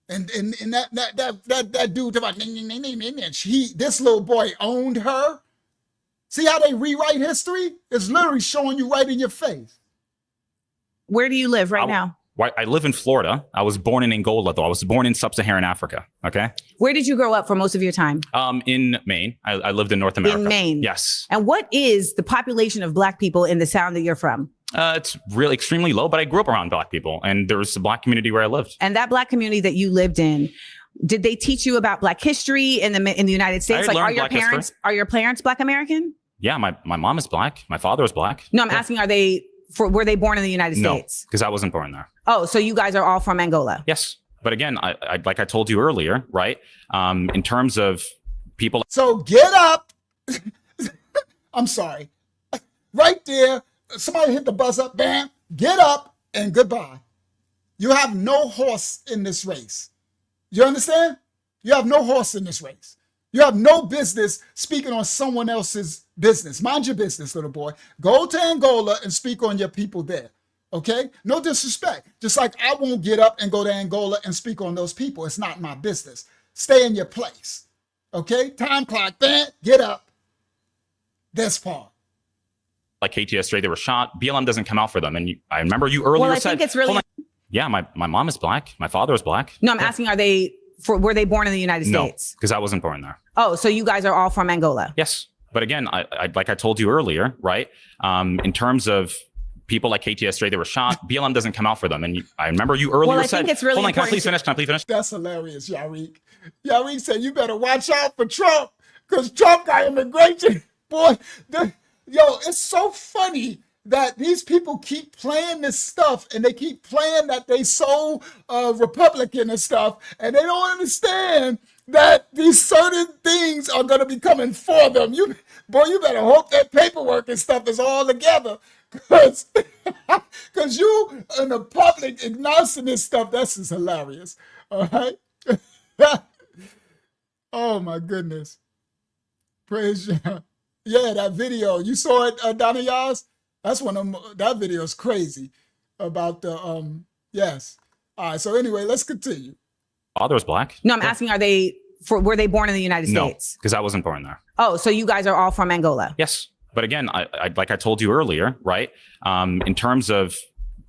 And that dude about this little boy owned her. See how they rewrite history? It's literally showing you right in your face. Where do you live right now? I live in Florida. I was born in Angola, though. I was born in sub-Saharan Africa. Okay. Where did you grow up for most of your time? In Maine. I lived in North America. In Maine. Yes. And what is the population of black people in the town that you're from? It's really extremely low, but I grew up around black people, and there was a black community where I lived. And that black community that you lived in, did they teach you about black history in the United States? Like, are your parents black American? Yeah, my mom is black. My father is black. No, I'm asking, were they born in the United States? No, because I wasn't born there. Oh, so you guys are all from Angola? Yes. But again, I like I told you earlier, right? In terms of people. So get up. I'm sorry. Right there. Somebody hit the buzzer. Bam. Get up and goodbye. You have no horse in this race. You understand? You have no horse in this race. You have no business speaking on someone else's business. Mind your business, little boy. Go to Angola and speak on your people there. Okay? No disrespect. Just like I won't get up and go to Angola and speak on those people. It's not my business. Stay in your place. Okay? Time clock. Bam. Get up. This part. Like KTS, they were shot. BLM doesn't come out for them. And I remember you earlier said, think it's really. Yeah, my mom is black. My father is black. No, I'm asking, were they born in the United States? No, because I wasn't born there. Oh, so you guys are all from Angola? Yes. But again, I like I told you earlier, right? In terms of people like KTS, they were shot. BLM doesn't come out for them. And I remember you earlier said, think it's really hold on, can I please finish? That's hilarious, Yariq. Yariq said, you better watch out for Trump because Trump got immigration. Boy, it's so funny that these people keep playing this stuff and they keep playing that they so Republican and stuff, and they don't understand that these certain things are going to be coming for them. You better hope that paperwork and stuff is all together, because you in the public announcing this stuff, that's just hilarious. All right. Oh my goodness. Praise God. Yeah, that video. You saw it, Donna Yaz? That's that video is crazy about the, yes. All right, so anyway, let's continue. Father is black. No, I'm asking, were they born in the United States? No, because I wasn't born there. Oh, so you guys are all from Angola? Yes. But again, I like I told you earlier, right? In terms of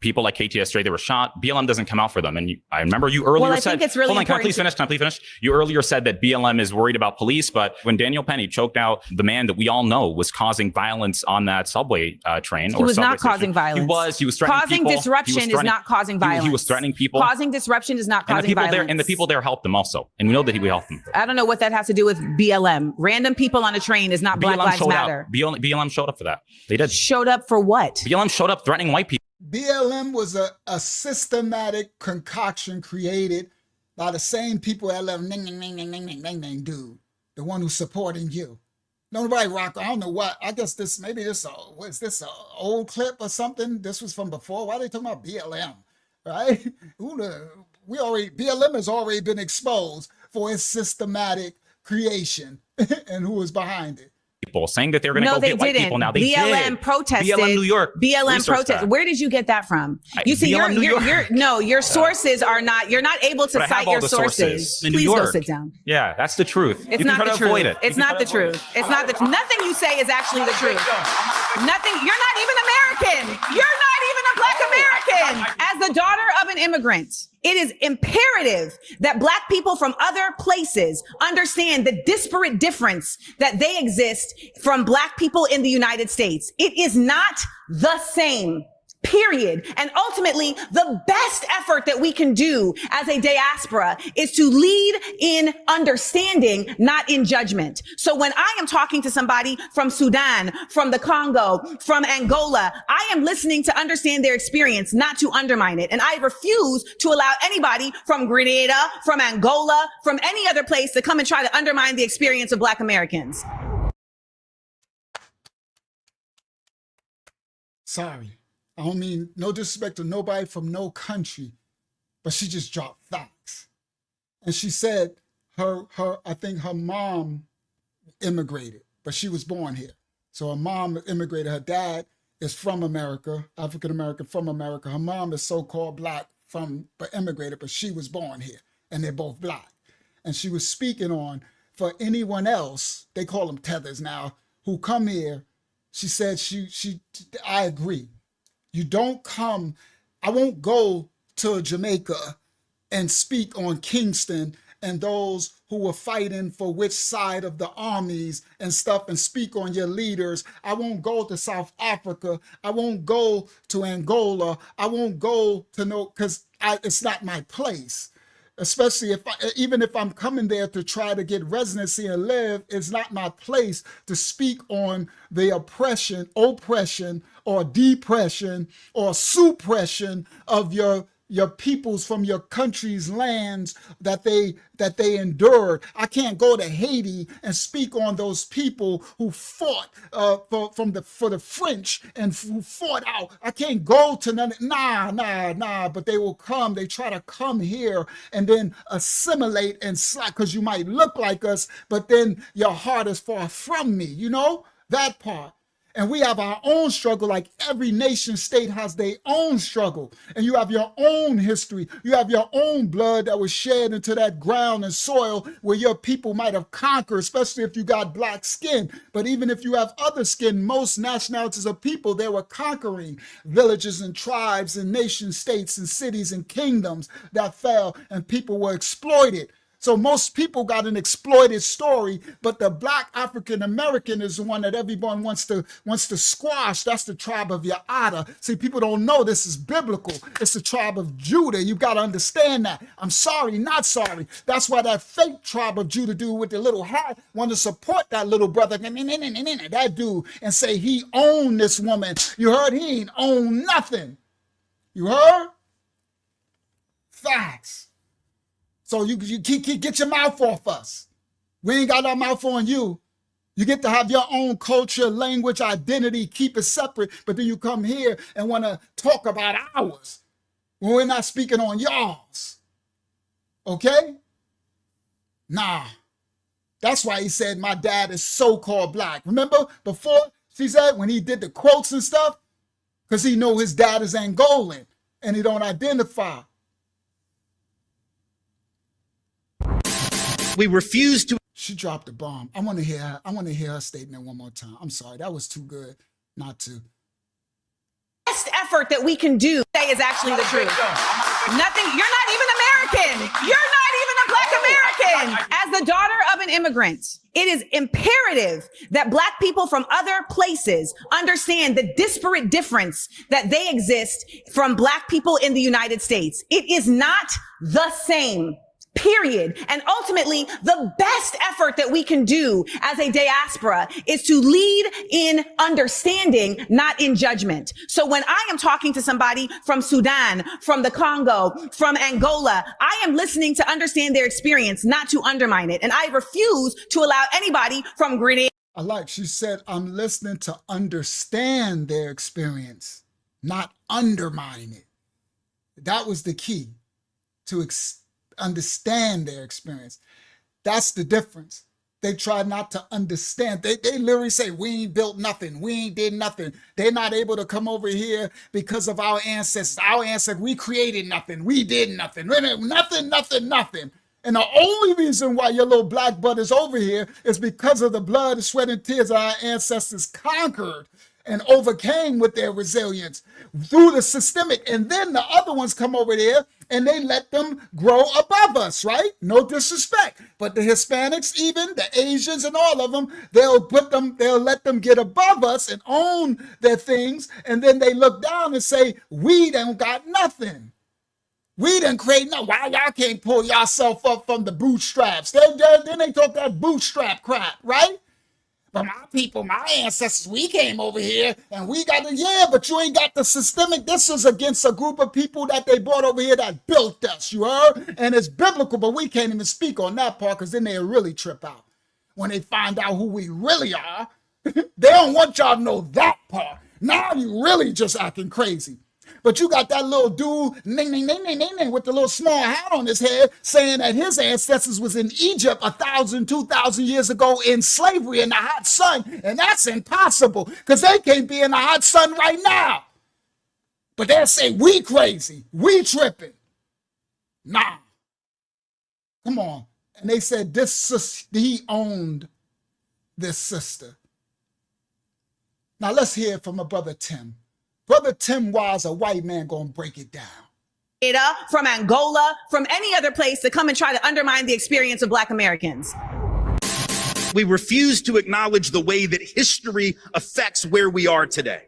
people like KTSJ, they were shot. BLM doesn't come out for them. And I remember you earlier said, it's really hold on, can I important please finish? You earlier said that BLM is worried about police, but when Daniel Penny choked out the man that we all know was causing violence on that subway train, he was not causing violence. He was threatening causing people. Disruption is not causing violence. He was threatening people. Causing disruption is not causing violence. And the people there helped him also. And we know that he helped them. I don't know what that has to do with BLM. Random people on a train is not Black Lives Matter. BLM showed up for that. They did. Showed up for what? BLM showed up threatening white people. BLM was a systematic concoction created by the same people that love dude, the one who's supporting you. Nobody rock. I don't know what. I guess this was this an old clip or something? This was from before. Why are they talking about BLM? Right? BLM has already been exposed for its systematic creation and who was behind it. People saying that they're going to go get white people now. They BLM did. protested. BLM New York. BLM protested. Where did you get that from? You see, your sources are not. You're not able to cite your sources. Please go sit down. Yeah, that's the truth. It's not the truth. It's not the truth. It's not the. Nothing you say is actually the truth. Nothing. You're not even American. You're not even a Black American. As the daughter of an immigrant, it is imperative that Black people from other places understand the disparate difference that they exist from Black people in the United States. It is not the same. Period. And ultimately, the best effort that we can do as a diaspora is to lead in understanding, not in judgment. So when I am talking to somebody from Sudan, from the Congo, from Angola, I am listening to understand their experience, not to undermine it. And I refuse to allow anybody from Grenada, from Angola, from any other place to come and try to undermine the experience of Black Americans. Sorry. I don't mean no disrespect to nobody from no country, but she just dropped facts. And she said I think her mom immigrated, but she was born here. So her mom immigrated. Her dad is from America, African American from America. Her mom is so-called Black but immigrated, but she was born here, and they're both Black. And she was speaking on, for anyone else, they call them tethers now, who come here. She said I agree. You don't come, I won't go to Jamaica and speak on Kingston and those who were fighting for which side of the armies and stuff and speak on your leaders. I won't go to South Africa. I won't go to Angola. I won't go to because it's not my place. Especially even if I'm coming there to try to get residency and live, it's not my place to speak on the oppression or depression or suppression of your peoples from your country's lands that they endured. I can't go to Haiti and speak on those people who fought for the French and who fought out. I can't go to none. Nah. But they will come. They try to come here and then assimilate and slack because you might look like us, but then your heart is far from me. You know that part. And we have our own struggle, like every nation state has their own struggle. And you have your own history. You have your own blood that was shed into that ground and soil where your people might have conquered, especially if you got Black skin. But even if you have other skin, most nationalities of people, they were conquering villages and tribes and nation states and cities and kingdoms that fell, and people were exploited. So most people got an exploited story, but the Black African American is the one that everyone wants to squash. That's the tribe of Yaada. See, people don't know this is biblical. It's the tribe of Judah. You got to understand that. I'm sorry, not sorry. That's why that fake tribe of Judah dude with the little hat want to support that little brother, that dude, and say he owned this woman. You heard? He ain't own nothing. You heard? Facts. So you get your mouth off us. We ain't got our mouth on you. You get to have your own culture, language, identity, keep it separate, but then you come here and want to talk about ours when we're not speaking on y'all's. Okay? Nah. That's why he said my dad is so-called Black. Remember before she said when he did the quotes and stuff? Because he know his dad is Angolan and he don't identify. We refuse to. She dropped a bomb. I want to hear her statement one more time. I'm sorry, that was too good not to. Best best effort that we can do is actually the truth. Nothing, you're not even American. You're not even a Black American. As the daughter of an immigrant, it is imperative that Black people from other places understand the disparate difference that they exist from Black people in the United States. It is not the same. Period. And ultimately, the best effort that we can do as a diaspora is to lead in understanding, not in judgment. So when I am talking to somebody from Sudan, from the Congo, from Angola, I am listening to understand their experience, not to undermine it. And I refuse to allow anybody from Grenada. She said, I'm listening to understand their experience, not undermine it. That was the key, to understand their experience. That's the difference. They try not to understand. They literally say, we ain't built nothing. We ain't did nothing. They're not able to come over here because of our ancestors. Our ancestors, we created nothing. We did nothing. Nothing. And the only reason why your little black butt is over here is because of the blood, sweat, and tears our ancestors conquered and overcame with their resilience through the systemic. And then the other ones come over there and they let them grow above us, right? No disrespect. But the Hispanics, even the Asians and all of them, they'll let them get above us and own their things. And then they look down and say, we don't got nothing. We didn't create nothing. Why y'all can't pull yourself up from the bootstraps? Then they talk that bootstrap crap, right? But my people, my ancestors, we came over here and we got but you ain't got the systemic. This is against a group of people that they brought over here that built us, you heard? And it's biblical, but we can't even speak on that part because then they'll really trip out. When they find out who we really are, they don't want y'all to know that part. Now you really just acting crazy. But you got that little dude, with the little small hat on his head, saying that his ancestors was in Egypt 1,000, 2,000 years ago in slavery in the hot sun. And that's impossible because they can't be in the hot sun right now. But they'll say, we crazy, we tripping. Nah. Come on. And they said he owned this sister. Now let's hear from my brother Tim. Brother Tim, why is a white man gonna break it down? From Angola, from any other place to come and try to undermine the experience of Black Americans. We refuse to acknowledge the way that history affects where we are today.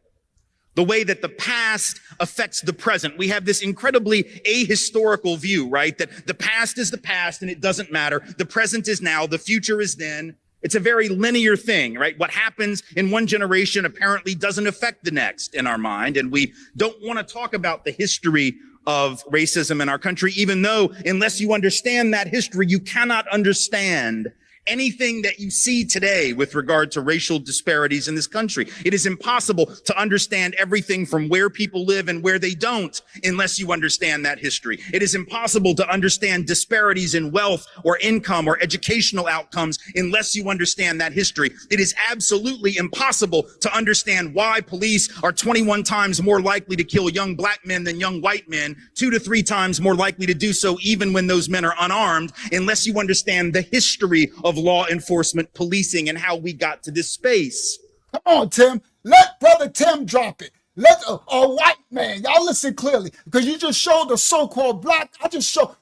The way that the past affects the present. We have this incredibly ahistorical view, right? That the past is the past and it doesn't matter. The present is now, the future is then. It's a very linear thing, right? What happens in one generation apparently doesn't affect the next in our mind. And we don't want to talk about the history of racism in our country, even though unless you understand that history, you cannot understand anything that you see today with regard to racial disparities in this country. It is impossible to understand everything from where people live and where they don't unless you understand that history. It is impossible to understand disparities in wealth or income or educational outcomes unless you understand that history. It is absolutely impossible to understand why police are 21 times more likely to kill young Black men than young white men, 2 to 3 times more likely to do so even when those men are unarmed, unless you understand the history of law enforcement, policing, and how we got to this space. Come on, Tim. Let Brother Tim drop it. Let a white man, y'all listen clearly, because you just showed the so-called black.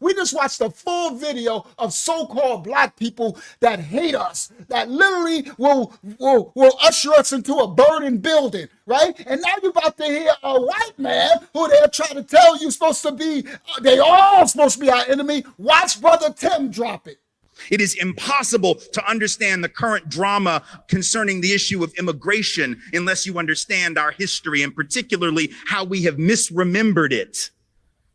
We just watched a full video of so-called black people that hate us, that literally will usher us into a burning building, right? And now you're about to hear a white man who they're trying to tell you supposed to be, they all supposed to be our enemy. Watch Brother Tim drop it. It is impossible to understand the current drama concerning the issue of immigration unless you understand our history and particularly how we have misremembered it.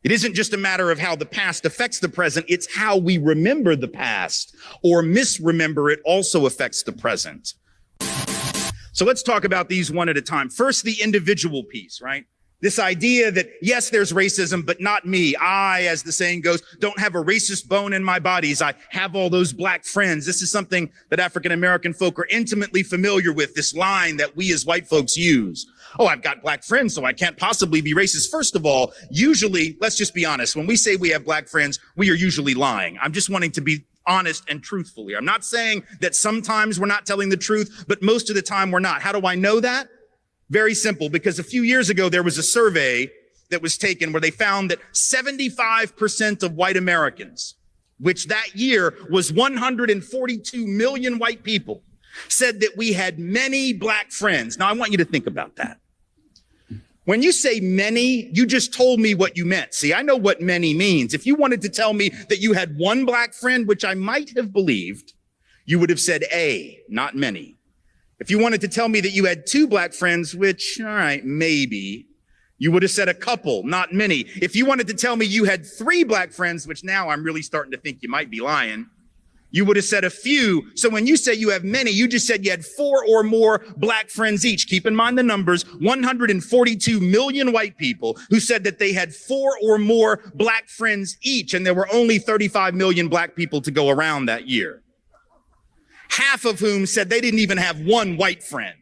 It isn't just a matter of how the past affects the present, it's how we remember the past or misremember it also affects the present. So let's talk about these one at a time. First, the individual piece, right? This idea that, yes, there's racism, but not me. I, as the saying goes, don't have a racist bone in my bodies. I have all those black friends. This is something that African-American folk are intimately familiar with, this line that we as white folks use. Oh, I've got black friends, so I can't possibly be racist. First of all, usually, let's just be honest. When we say we have black friends, we are usually lying. I'm just wanting to be honest and truthfully. I'm not saying that sometimes we're not telling the truth, but most of the time we're not. How do I know that? Very simple, because a few years ago, there was a survey that was taken where they found that 75% of white Americans, which that year was 142 million white people, said that we had many black friends. Now, I want you to think about that. When you say many, you just told me what you meant. See, I know what many means. If you wanted to tell me that you had one black friend, which I might have believed, you would have said a, not many. If you wanted to tell me that you had two black friends, which, all right, maybe, you would have said a couple, not many. If you wanted to tell me you had three black friends, which now I'm really starting to think you might be lying, you would have said a few. So when you say you have many, you just said you had 4 or more black friends each. Keep in mind the numbers, 142 million white people who said that they had 4 or more black friends each, and there were only 35 million black people to go around that year. Half of whom said they didn't even have one white friend.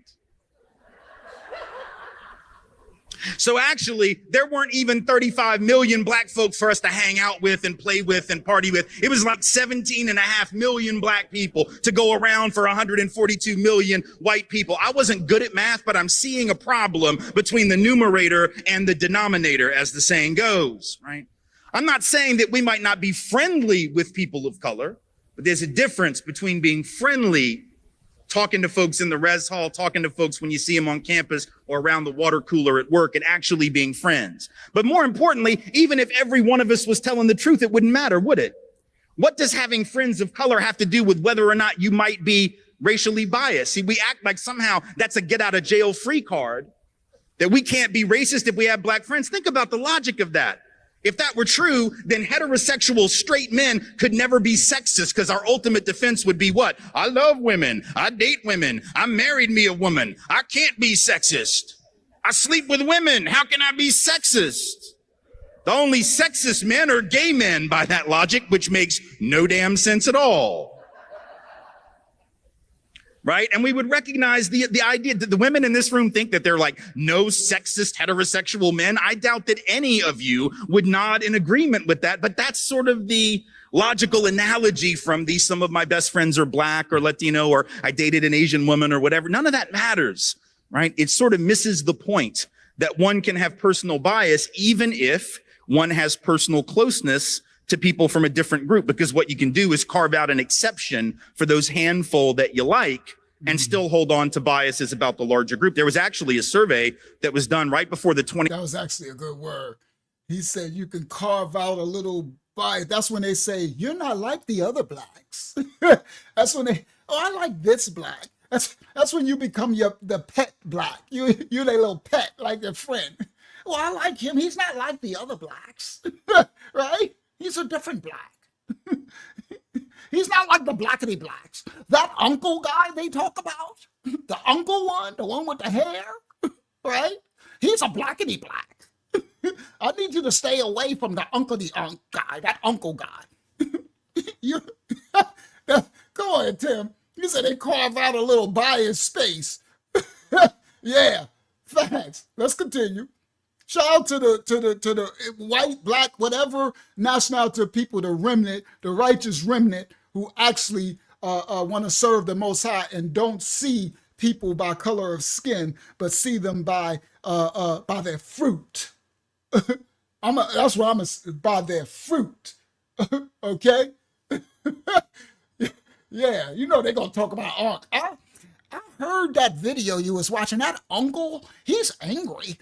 So actually, there weren't even 35 million black folks for us to hang out with and play with and party with. It was like 17.5 million black people to go around for 142 million white people. I wasn't good at math, but I'm seeing a problem between the numerator and the denominator, as the saying goes, right? I'm not saying that we might not be friendly with people of color, but there's a difference between being friendly, talking to folks in the res hall, talking to folks when you see them on campus or around the water cooler at work, and actually being friends. But more importantly, even if every one of us was telling the truth, it wouldn't matter, would it? What does having friends of color have to do with whether or not you might be racially biased? See, we act like somehow that's a get out of jail free card, that we can't be racist if we have black friends. Think about the logic of that. If that were true, then heterosexual straight men could never be sexist, because our ultimate defense would be what? I love women. I date women. I married me a woman. I can't be sexist. I sleep with women. How can I be sexist? The only sexist men are gay men by that logic, which makes no damn sense at all. Right? And we would recognize the idea that the women in this room think that they're like no sexist heterosexual men. I doubt that any of you would nod in agreement with that, but that's sort of the logical analogy from the some of my best friends are black or Latino or I dated an Asian woman or whatever. None of that matters, right? It sort of misses the point that one can have personal bias even if one has personal closeness to people from a different group, because what you can do is carve out an exception for those handful that you like and still hold on to biases about the larger group. There was actually a survey that was done right before the 20. That was actually a good word. He said you can carve out a little bias. That's when they say, you're not like the other blacks. That's when they, oh, I like this black. That's when you become the pet black. You're their little pet, like their friend. Well, I like him. He's not like the other blacks, right? He's a different black. He's not like the blackity blacks. That uncle guy they talk about, the uncle one, the one with the hair, right? He's a blackity black. I need you to stay away from the uncle-y guy, that uncle guy. Go ahead, Tim. You said they carve out a little bias space. Yeah, thanks. Let's continue. Shout out to the white, black, whatever nationality of people, the remnant, the righteous remnant, who actually want to serve the Most High and don't see people by color of skin, but see them by their fruit. That's what I'm by their fruit. Okay. Yeah, you know they're gonna talk about Unc. I heard that video you was watching. That uncle, he's angry.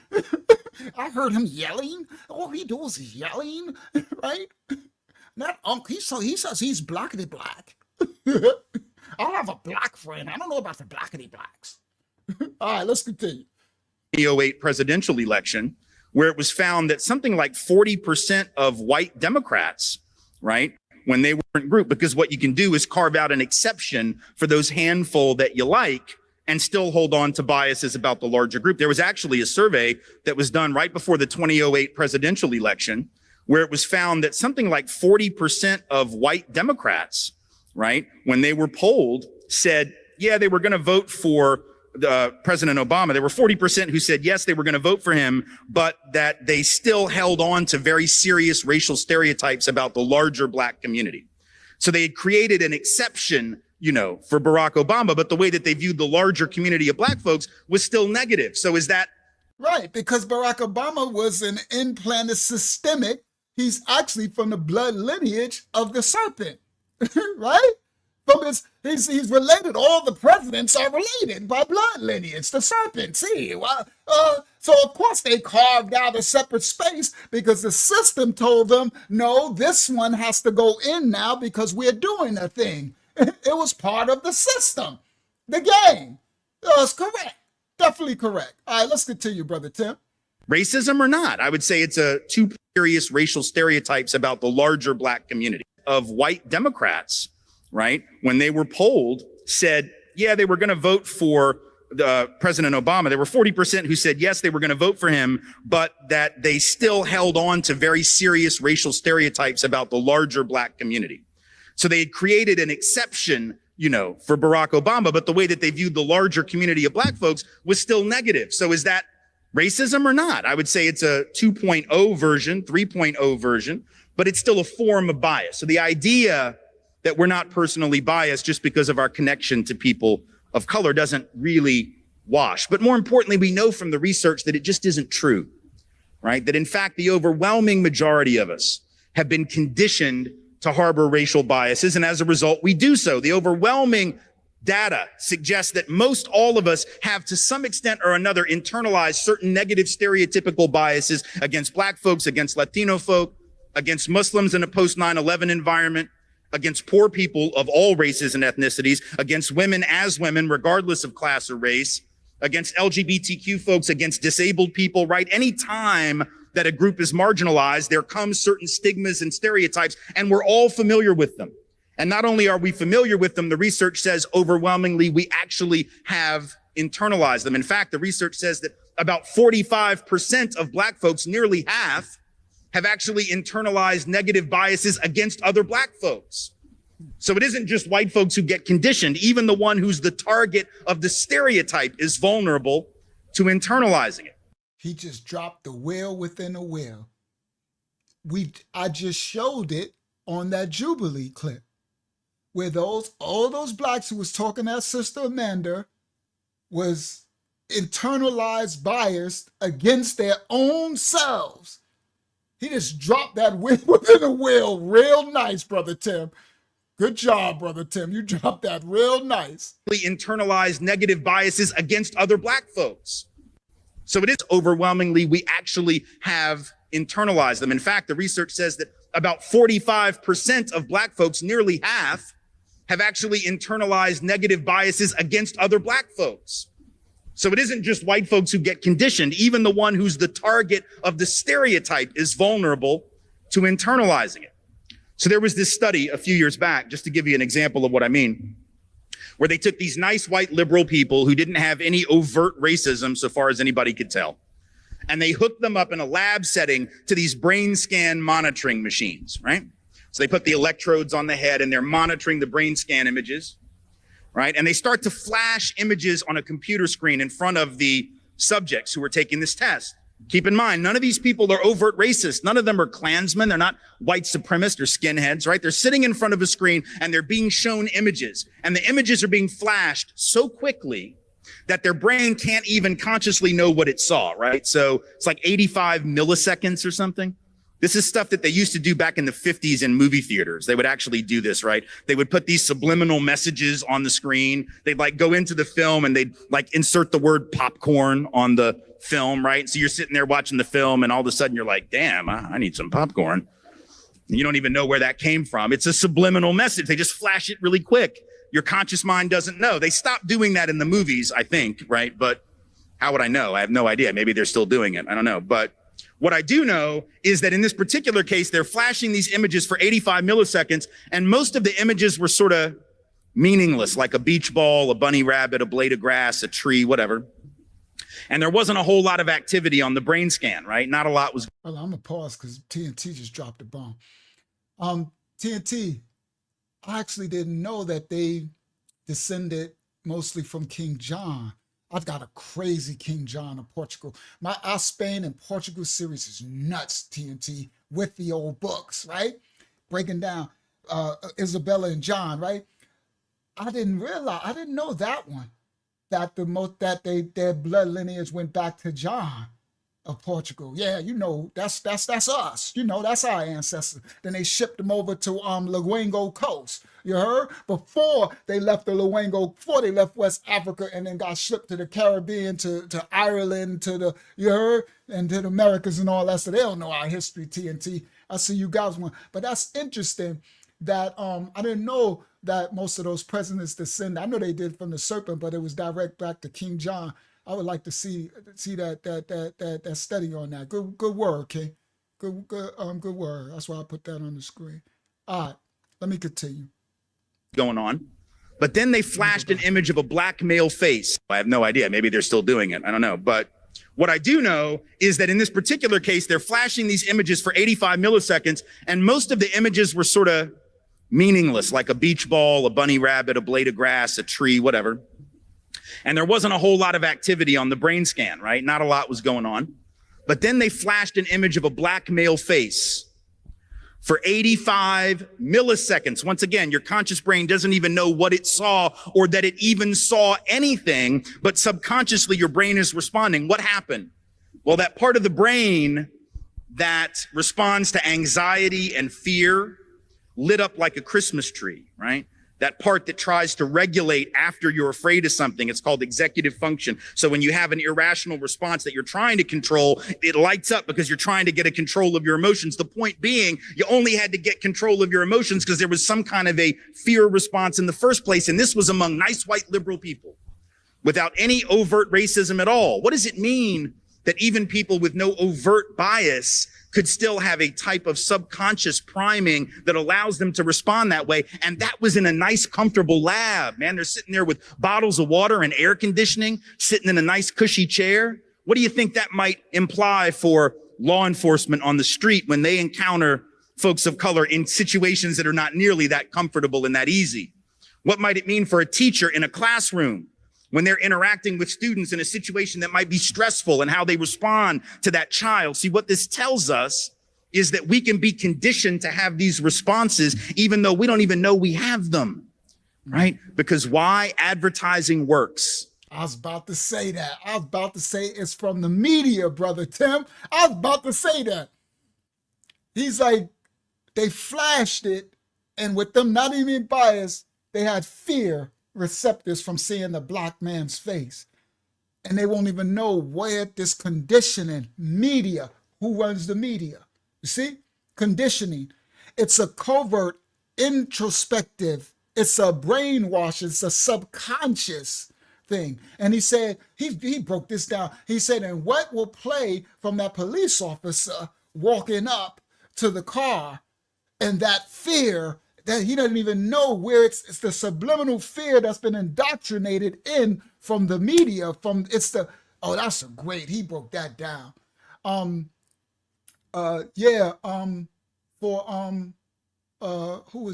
I heard him yelling. All he does is yelling, right? That uncle, he says he's blackity black. I have a black friend. I don't know about the blackity blacks. All right, let's continue. 2008 presidential election, where it was found that something like 40% of white Democrats, right, when they were in group, because what you can do is carve out an exception for those handful that you like and still hold on to biases about the larger group. There was actually a survey that was done right before the 2008 presidential election, where it was found that something like 40% of white Democrats, right, when they were polled, said, yeah, they were going to vote for President Obama. There were 40% who said, yes, they were going to vote for him, but that they still held on to very serious racial stereotypes about the larger black community. So they had created an exception for Barack Obama, but the way that they viewed the larger community of black folks was still negative. So is that right? Because Barack Obama was an implanted systemic. He's actually from the blood lineage of the serpent, right? From he's related. All the presidents are related by blood lineage. The serpent. See, so of course they carved out a separate space because the system told them, no, this one has to go in now because we're doing a thing. It was part of the system, the game. That's correct. Definitely correct. All right, let's continue, Brother Tim. racism or not? I would say it's two serious racial stereotypes about the larger black community of white Democrats, right? When they were polled, said, yeah, they were going to vote for President Obama. There were 40% who said, yes, they were going to vote for him, but that they still held on to very serious racial stereotypes about the larger black community. So they had created an exception, for Barack Obama, but the way that they viewed the larger community of black folks was still negative. So is that racism or not? I would say it's a 2.0 version, 3.0 version, but it's still a form of bias. So the idea that we're not personally biased just because of our connection to people of color doesn't really wash. But more importantly, we know from the research that it just isn't true, right? That in fact, the overwhelming majority of us have been conditioned to harbor racial biases. And as a result, we do so. The overwhelming data suggests that most all of us have to some extent or another internalized certain negative stereotypical biases against black folks, against Latino folk, against Muslims in a post 9/11 environment, against poor people of all races and ethnicities, against women as women, regardless of class or race, against LGBTQ folks, against disabled people, right? Any time that a group is marginalized, there comes certain stigmas and stereotypes, and we're all familiar with them. And not only are we familiar with them, the research says overwhelmingly we actually have internalized them. In fact, the research says that about 45% of black folks, nearly half, have actually internalized negative biases against other black folks. So it isn't just white folks who get conditioned. Even the one who's the target of the stereotype is vulnerable to internalizing it. He just dropped the whale within a whale. I just showed it on that Jubilee clip where all those blacks who was talking at Sister Amanda was internalized bias against their own selves. He just dropped that whale within a whale real nice, Brother Tim. Good job, Brother Tim. You dropped that real nice. Internalized negative biases against other black folks. So it is overwhelmingly, we actually have internalized them. In fact, the research says that about 45% of black folks, nearly half, have actually internalized negative biases against other black folks. So it isn't just white folks who get conditioned. Even the one who's the target of the stereotype is vulnerable to internalizing it. So there was this study a few years back, just to give you an example of what I mean, where they took these nice white liberal people who didn't have any overt racism so far as anybody could tell, and they hooked them up in a lab setting to these brain scan monitoring machines, right? So they put the electrodes on the head and they're monitoring the brain scan images, right? And they start to flash images on a computer screen in front of the subjects who are taking this test. Keep in mind, none of these people are overt racist. None of them are Klansmen. They're not white supremacists or skinheads, right? They're sitting in front of a screen and they're being shown images. And the images are being flashed so quickly that their brain can't even consciously know what it saw, right? So it's like 85 milliseconds or something. This is stuff that they used to do back in the 50s in movie theaters. They would actually do this, right? They would put these subliminal messages on the screen. They'd go into the film and they'd insert the word popcorn on the film, right? So you're sitting there watching the film and all of a sudden you're like, damn, I need some popcorn. And you don't even know where that came from. It's a subliminal message. They just flash it really quick. Your conscious mind doesn't know. They stopped doing that in the movies, I think, right? But how would I know? I have no idea. Maybe they're still doing it. I don't know. But what I do know is that in this particular case, they're flashing these images for 85 milliseconds, and most of the images were sort of meaningless, like a beach ball, a bunny rabbit, a blade of grass, a tree, whatever. And there wasn't a whole lot of activity on the brain scan, right? Not a lot was. Well, I'm going to pause because TNT just dropped a bomb. TNT, I actually didn't know that they descended mostly from King John. I've got a crazy King John of Portugal. Our Spain and Portugal series is nuts, TNT, with the old books, right? Breaking down Isabella and John, right? I didn't know that one. That their blood lineage went back to John of Portugal. Yeah, that's us. That's our ancestors. Then they shipped them over to Luengo Coast. You heard? Before they left West Africa and then got shipped to the Caribbean, to Ireland, you heard? And to the Americas and all that. So they don't know our history, TNT. I see you guys want. But that's interesting that I didn't know that most of those presidents descend. I know they did from the serpent, but it was direct back to King John. I would like to see that study on that. Good word, King. Good word. That's why I put that on the screen. All right, let me continue. Going on. But then they flashed an image of a black male face. I have no idea. Maybe they're still doing it. I don't know. But what I do know is that in this particular case, they're flashing these images for 85 milliseconds, and most of the images were sort of meaningless, like a beach ball, a bunny rabbit, a blade of grass, a tree, whatever. And there wasn't a whole lot of activity on the brain scan, right? Not a lot was going on. But then they flashed an image of a black male face for 85 milliseconds. Once again, your conscious brain doesn't even know what it saw or that it even saw anything, but subconsciously your brain is responding. What happened? Well, that part of the brain that responds to anxiety and fear lit up like a Christmas tree, right? That part that tries to regulate after you're afraid of something. It's called executive function. So when you have an irrational response that you're trying to control, it lights up because you're trying to get a control of your emotions. The point being, you only had to get control of your emotions because there was some kind of a fear response in the first place. And this was among nice white liberal people without any overt racism at all. What does it mean that even people with no overt bias could still have a type of subconscious priming that allows them to respond that way? And that was in a nice, comfortable lab, man. They're sitting there with bottles of water and air conditioning, sitting in a nice, cushy chair. What do you think that might imply for law enforcement on the street when they encounter folks of color in situations that are not nearly that comfortable and that easy? What might it mean for a teacher in a classroom when they're interacting with students in a situation that might be stressful and how they respond to that child? See, what this tells us is that we can be conditioned to have these responses even though we don't even know we have them, right? Because why? Advertising works. I was about to say that. I was about to say it's from the media, Brother Tim. I was about to say that. He's like, they flashed it, and with them not even biased, they had fear receptors from seeing the black man's face. And they won't even know where this conditioning, media, who runs the media? You see? Conditioning. It's a covert, introspective, it's a brainwash, it's a subconscious thing. And he said, he broke this down. He said, and what will play from that police officer walking up to the car and that fear that he doesn't even know where it's the subliminal fear that's been indoctrinated in from the media, that's a great, he broke that down. Who was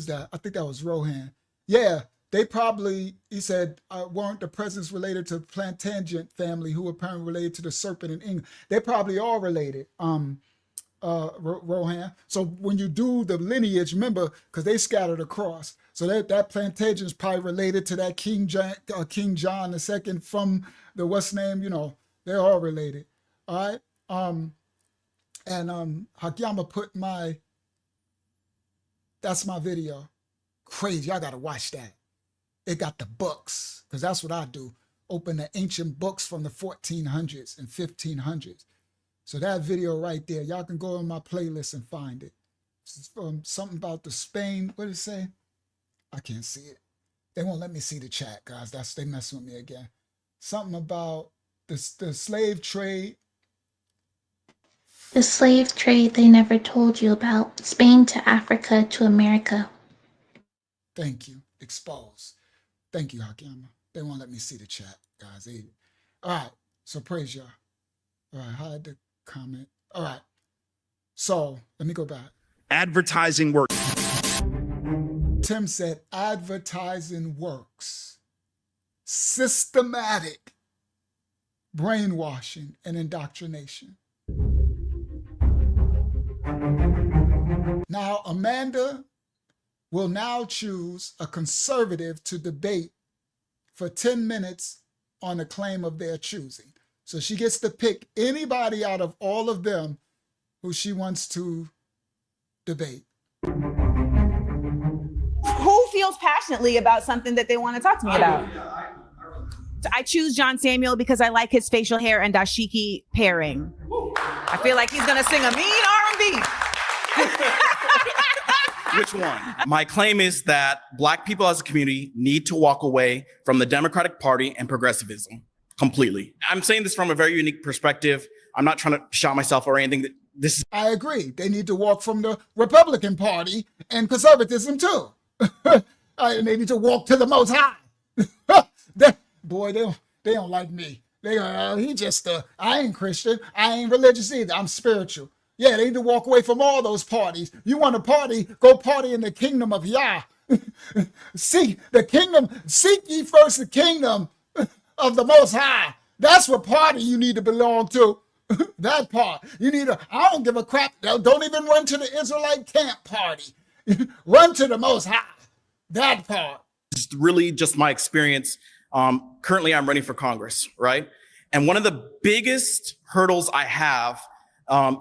that? I think that was Rohan. Yeah, they probably, he said, weren't the presidents related to Plantagenet family who apparently related to the serpent in England. They probably are related. Rohan. So when you do the lineage, remember, because they scattered across. So that Plantagenet is probably related to that King John II from the what's name, they're all related. All right. Hakyama put that's my video. Crazy. Y'all gotta watch that. It got the books, because that's what I do. Open the ancient books from the 1400s and 1500s. So that video right there, y'all can go on my playlist and find it. It's something about the Spain, what did it say? I can't see it. They won't let me see the chat, guys. They messing with me again. Something about the slave trade. The slave trade they never told you about. Spain to Africa to America. Thank you. Exposed. Thank you, Hakiyama. They won't let me see the chat, guys. All right. So praise y'all. All right. Hide the comment. All right. So let me go back. Advertising works. Tim said advertising works. Systematic brainwashing and indoctrination. Now, Amanda will now choose a conservative to debate for 10 minutes on a claim of their choosing. So she gets to pick anybody out of all of them who she wants to debate. Who feels passionately about something that they want to talk to me about? I choose John Samuel because I like his facial hair and dashiki pairing. I feel like he's gonna sing a mean R&B. Which one? My claim is that Black people as a community need to walk away from the Democratic Party and progressivism completely. I'm saying this from a very unique perspective. I'm not trying to shout myself or anything. I agree. They need to walk from the Republican Party and conservatism too. And they need to walk to the Most High. Boy, they don't like me. He just, I ain't Christian. I ain't religious either. I'm spiritual. Yeah, they need to walk away from all those parties. You want to party, go party in the kingdom of Yah. Seek ye first the kingdom of the Most High. That's what party you need to belong to. That part. I don't give a crap. Don't even run to the Israelite camp party. Run to the Most High. That part. It's really just my experience. Currently, I'm running for Congress, right? And one of the biggest hurdles I have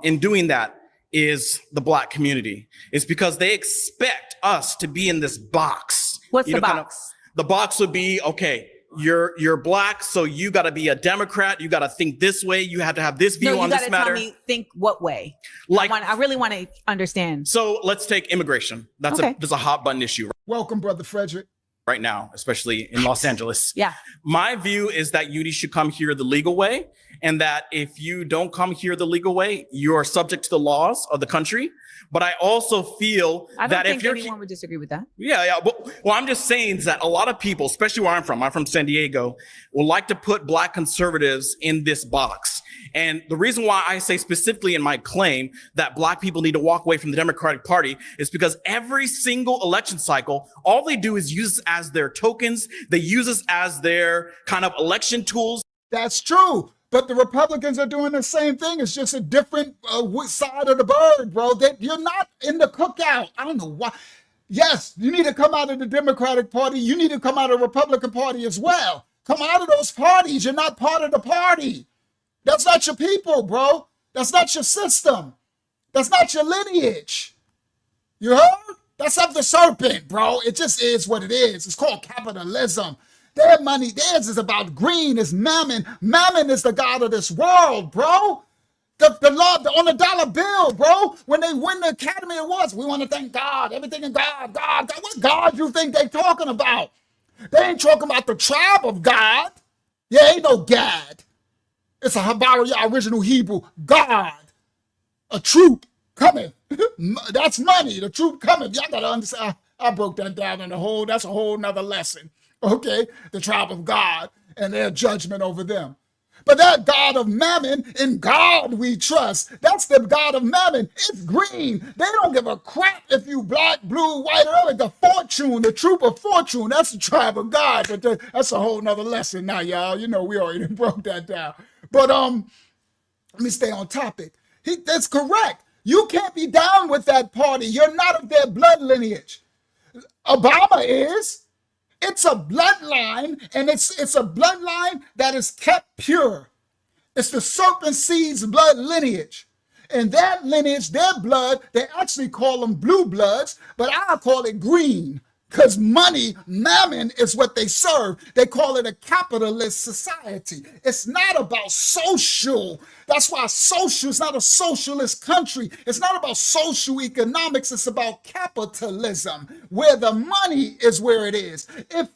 in doing that is the Black community. It's because they expect us to be in this box. What's the box? The box would be, okay, you're Black, so you got to be a Democrat. You got to think this way. You have to have this view on this matter. Tell me, think what way? Like, I really want to understand. So let's take immigration. That's a hot button issue. Welcome, Brother Frederick. Right now, especially in Los Angeles. Yeah. My view is that you should come here the legal way, and that if you don't come here the legal way, you are subject to the laws of the country. But I also feel that if you're... anyone would disagree with that. Yeah. Well, I'm just saying that a lot of people, especially where I'm from San Diego, will like to put Black conservatives in this box. And the reason why I say specifically in my claim that Black people need to walk away from the Democratic Party is because every single election cycle, all they do is use us as their tokens. They use us as their kind of election tools. That's true. But the Republicans are doing the same thing. It's just a different side of the bird, bro. You're not in the cookout. I don't know why. Yes, you need to come out of the Democratic Party. You need to come out of the Republican Party as well. Come out of those parties. You're not part of the party. That's not your people, bro. That's not your system. That's not your lineage. You heard? That's of the serpent, bro. It just is what it is. It's called capitalism. Their money, theirs is about green, is mammon. Mammon is the god of this world, bro. The law on the dollar bill, bro. When they win the Academy Awards, we want to thank God. Everything in God. What God you think they talking about? They ain't talking about the tribe of God. Yeah, ain't no God. It's a Habariya original Hebrew. God. A troop coming. That's money. The troop coming. Y'all gotta understand. I broke that down that's a whole nother lesson. Okay, the tribe of God and their judgment over them. But that God of Mammon, in God we trust. That's the God of Mammon. It's green. They don't give a crap if you Black, blue, white, or the fortune, the troop of fortune. That's the tribe of God. But that's a whole nother lesson now, y'all. You know, we already broke that down. But let me stay on topic. That's correct. You can't be down with that party. You're not of their blood lineage. Obama is. It's a bloodline, and it's a bloodline that is kept pure. It's the serpent seed's blood lineage. And that lineage, their blood, they actually call them blue bloods, but I call it green. Because money, mammon, is what they serve. They call it a capitalist society. It's not about social. That's why social is not a socialist country. It's not about social economics. It's about capitalism, where the money is where it is. It's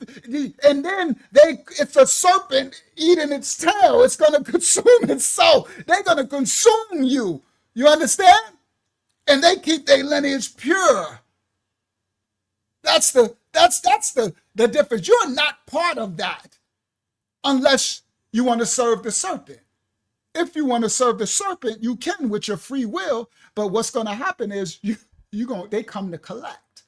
a serpent eating its tail. It's going to consume its soul. They're going to consume you. You understand? And they keep their lineage pure. That's the difference. You're not part of that unless you want to serve the serpent. If you want to serve the serpent, you can with your free will. But what's going to happen is they come to collect.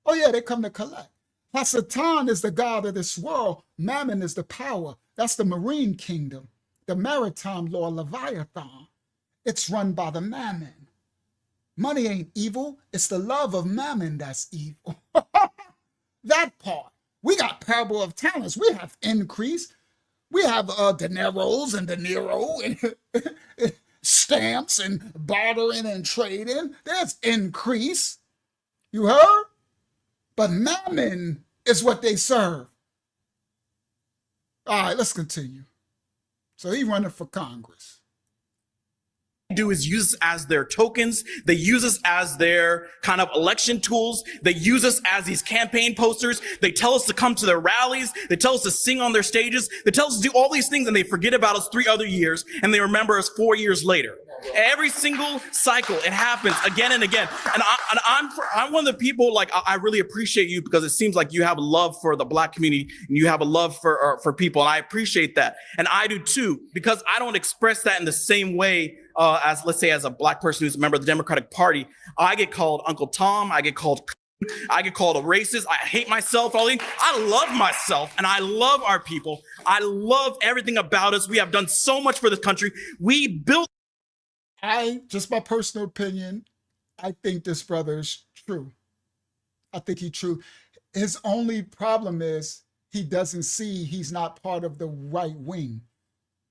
Oh yeah, they come to collect. Hasatan is the god of this world. Mammon is the power. That's the marine kingdom, the maritime law, Leviathan. It's run by the mammon. Money ain't evil. It's the love of mammon that's evil. That part. We got parable of talents. We have increase. We have dineros and dinero and stamps and bartering and trading. There's increase. You heard? But mammon is what they serve. All right, let's continue. So he running for Congress. Do is use us as their tokens. They use us as their kind of election tools. They use us as these campaign posters. They tell us to come to their rallies. They tell us to sing on their stages. They tell us to do all these things, and they forget about us 3 other years, and they remember us 4 years later. Every single cycle, it happens again and again. And I'm one of the people, like, I really appreciate you because it seems like you have love for the Black community and you have a love for people, and I appreciate that. And I do too, because I don't express that in the same way as, let's say, as a Black person who's a member of the Democratic Party. I get called Uncle Tom. I get called a racist. I hate myself. I love myself, and I love our people. I love everything about us. We have done so much for this country. We built. Just my personal opinion, I think this brother is true. I think he's true. His only problem is he doesn't see he's not part of the right wing.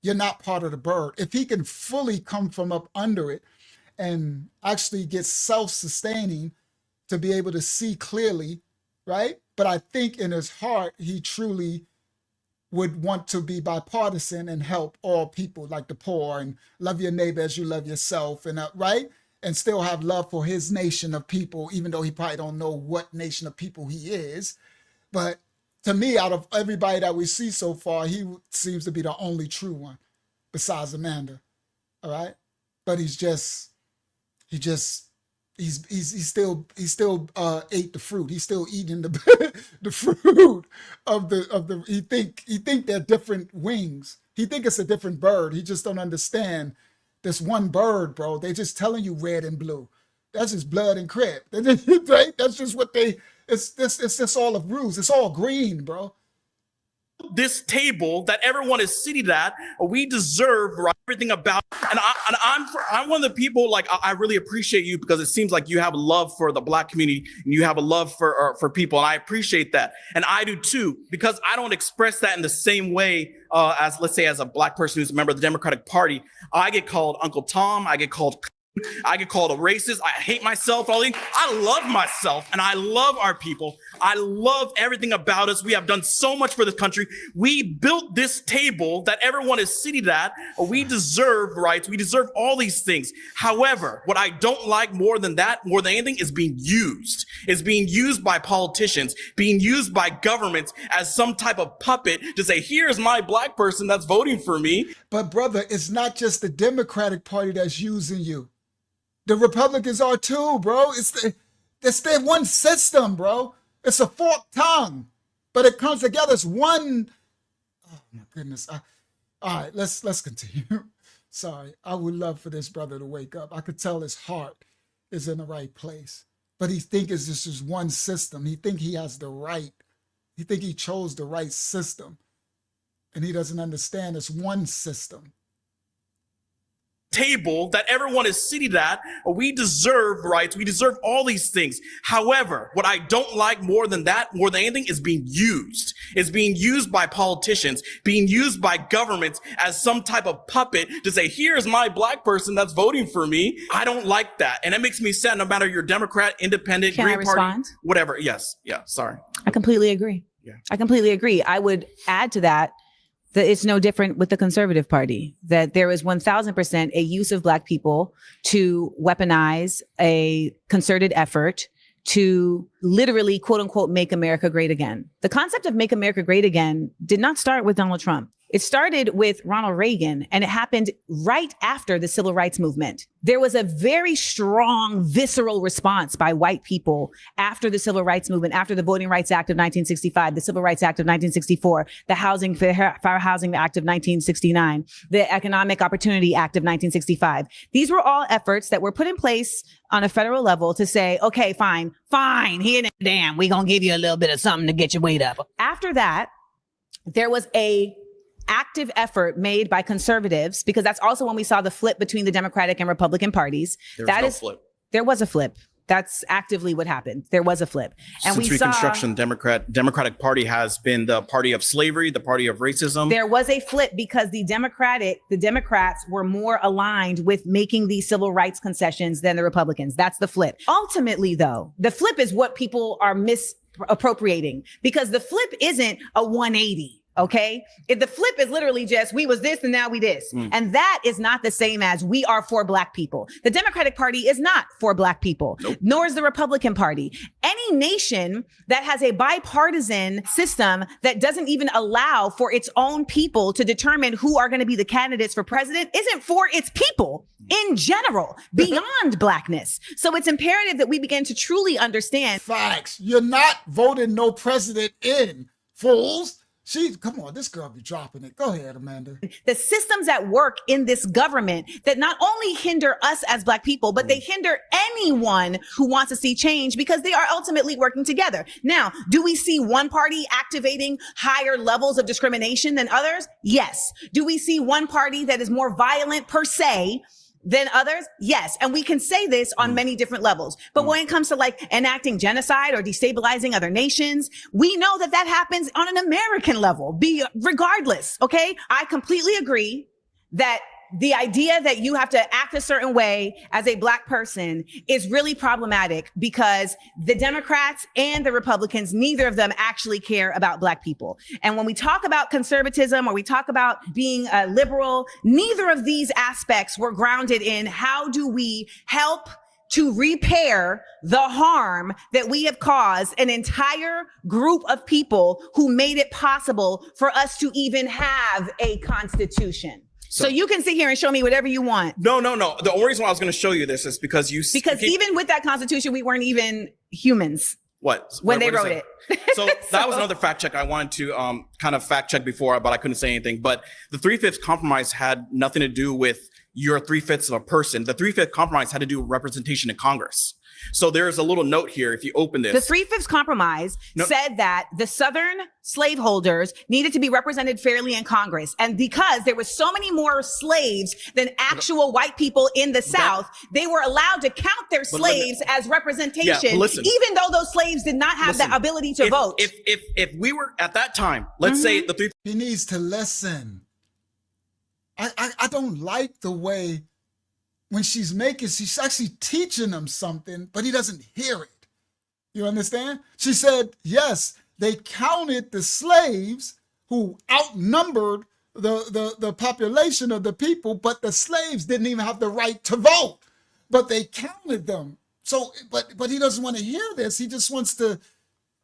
You're not part of the bird. If he can fully come from up under it and actually get self-sustaining to be able to see clearly, right? But I think in his heart, he truly would want to be bipartisan and help all people, like the poor, and love your neighbor as you love yourself, and right? And still have love for his nation of people, even though he probably don't know what nation of people he is. But to me, out of everybody that we see so far, he seems to be the only true one, besides Amanda. All right, but he still ate the fruit. He's still eating the fruit of the. He think they're different wings. He think it's a different bird. He just don't understand this one bird, bro. They just telling you red and blue. That's just blood and crib. Right? That's just what they. It's just all of ruse. It's all green, bro. This table that everyone is seated at, we deserve everything about. And I'm one of the people, like, I really appreciate you because it seems like you have love for the Black community and you have a love for people, and I appreciate that. And I do too, because I don't express that in the same way as, let's say, as a Black person who's a member of the Democratic Party. I get called Uncle Tom. I get called a racist. I hate myself. I love myself, and I love our people. I love everything about us. We have done so much for this country. We built this table that everyone is seated at. We deserve rights. We deserve all these things. However, what I don't like more than anything, is being used. It's being used by politicians, being used by governments as some type of puppet to say, here's my Black person that's voting for me. But brother, it's not just the Democratic Party that's using you. The Republicans are too, bro. It's their one system, bro. It's a forked tongue, but it comes together as one. Oh my goodness. All right, let's continue. Sorry, I would love for this brother to wake up. I could tell his heart is in the right place, but he thinks it's just one system. He think he has the right. He think he chose the right system, and he doesn't understand it's one system. Table that everyone is seated at, we deserve rights. We deserve all these things. However, what I don't like more than anything, is being used. It's being used by politicians, being used by governments as some type of puppet to say, here's my Black person that's voting for me. I don't like that. And it makes me sad, no matter you're Democrat, Independent, Can I Green Party, respond? whatever. Yes. Yeah. Sorry. I completely agree. Yeah. I completely agree. I would add to that it's no different with the conservative party, that there is 1000% a use of Black people to weaponize a concerted effort to literally, quote unquote, make America great again. The concept of make America great again did not start with Donald Trump. It started with Ronald Reagan, and it happened right after the civil rights movement. There was a very strong, visceral response by white people after the civil rights movement, after the Voting Rights Act of 1965, the Civil Rights Act of 1964, the Fair Housing Act of 1969, the Economic Opportunity Act of 1965. These were all efforts that were put in place on a federal level to say, okay, fine, here and damn, we're going to give you a little bit of something to get your weight up. After that, there was a active effort made by conservatives, because that's also when we saw the flip between the Democratic and Republican parties. There There was a flip. That's actively what happened. There was a flip. And Since we saw Reconstruction, Democratic Party has been the party of slavery, the party of racism. there was a flip because the Democrats were more aligned with making these civil rights concessions than the Republicans. That's the flip. Ultimately, though, the flip is what people are misappropriating, because the flip isn't a 180. Okay. If the flip is literally just, we was this and now we this. And that is not the same as we are for Black people. The Democratic Party is not for Black people, nor is the Republican Party. Any nation that has a bipartisan system that doesn't even allow for its own people to determine who are going to be the candidates for president isn't for its people in general, beyond Blackness. So it's imperative that we begin to truly understand. Facts. You're not voting no president in, fools. Come on, this girl be dropping it. Go ahead, Amanda. The systems at work in this government that not only hinder us as Black people, but they hinder anyone who wants to see change, because they are ultimately working together. Now, do we see one party activating higher levels of discrimination than others? Yes. Do we see one party that is more violent per se than others? Yes. And we can say this on many different levels. But when it comes to like enacting genocide or destabilizing other nations, we know that that happens on an American level, regardless. Okay. I completely agree that the idea that you have to act a certain way as a Black person is really problematic, because the Democrats and the Republicans, neither of them actually care about Black people. And when we talk about conservatism or we talk about being liberal, neither of these aspects were grounded in how do we help to repair the harm that we have caused an entire group of people who made it possible for us to even have a constitution. So you can sit here and show me whatever you want. No. The only reason why I was going to show you this is because even with that constitution, we weren't even humans. When they wrote it. So that was another fact check I wanted to kind of fact check before, but I couldn't say anything. But the 3/5 compromise had nothing to do with your 3/5 of a person. The 3/5 compromise had to do with representation in Congress. So there's a little note here. If you open this, the 3/5 compromise said that the Southern slaveholders needed to be represented fairly in Congress. And because there was so many more slaves than actual white people in the South, they were allowed to count their slaves as representation, even though those slaves did not have the ability to vote. If we were at that time, let's say the 3/5. He needs to listen. I don't like the way when she's actually teaching him something, but he doesn't hear it. You understand? She said, yes, they counted the slaves who outnumbered the population of the people, but the slaves didn't even have the right to vote, but they counted them. So, but he doesn't want to hear this. He just wants to.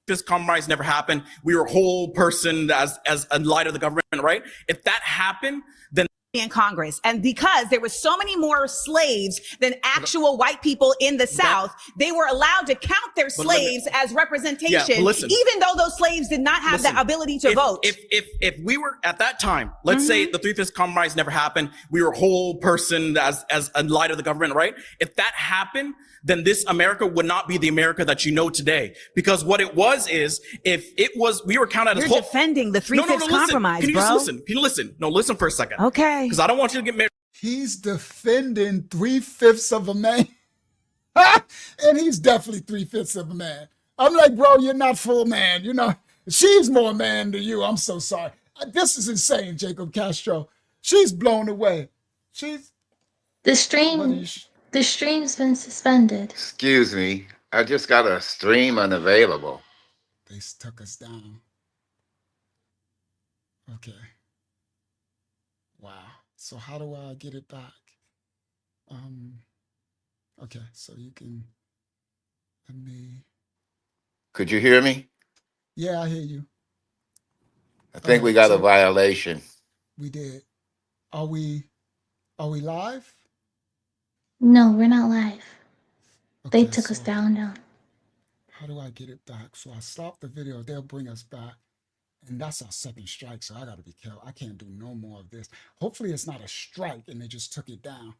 This compromise never happened. We were a whole person as in light of the government, right? If that happened, then in Congress. And because there was so many more slaves than actual white people in the South, they were allowed to count their slaves as representation, even though those slaves did not have the ability to vote. If we were at that time, let's say the 3/5 compromise never happened, we were a whole person as in light of the government, right? If that happened, then this America would not be the America that you know today. Because what it was is, if it was, we were counted as You're defending the 3/5 compromise, Can you bro. just listen? Can you listen? No, listen for a second. Okay. Because I don't want you to get married. He's defending 3/5 of a man. And he's definitely 3/5 of a man. I'm like, bro, you're not full man. You know, she's more man than you. I'm so sorry. This is insane, Jacob Castro. She's blown away. The stream's been suspended. Excuse me. I just got a stream unavailable. They took us down. Okay. Wow. So how do I get it back? Okay, so you can let me. Could you hear me? Yeah, I hear you. I think we got a violation. We did. Are we live? No, we're not live. They took us down now. How do I get it back? So I stop the video, they'll bring us back. And that's our second strike, so I gotta be careful. I can't do no more of this. Hopefully it's not a strike and they just took it down.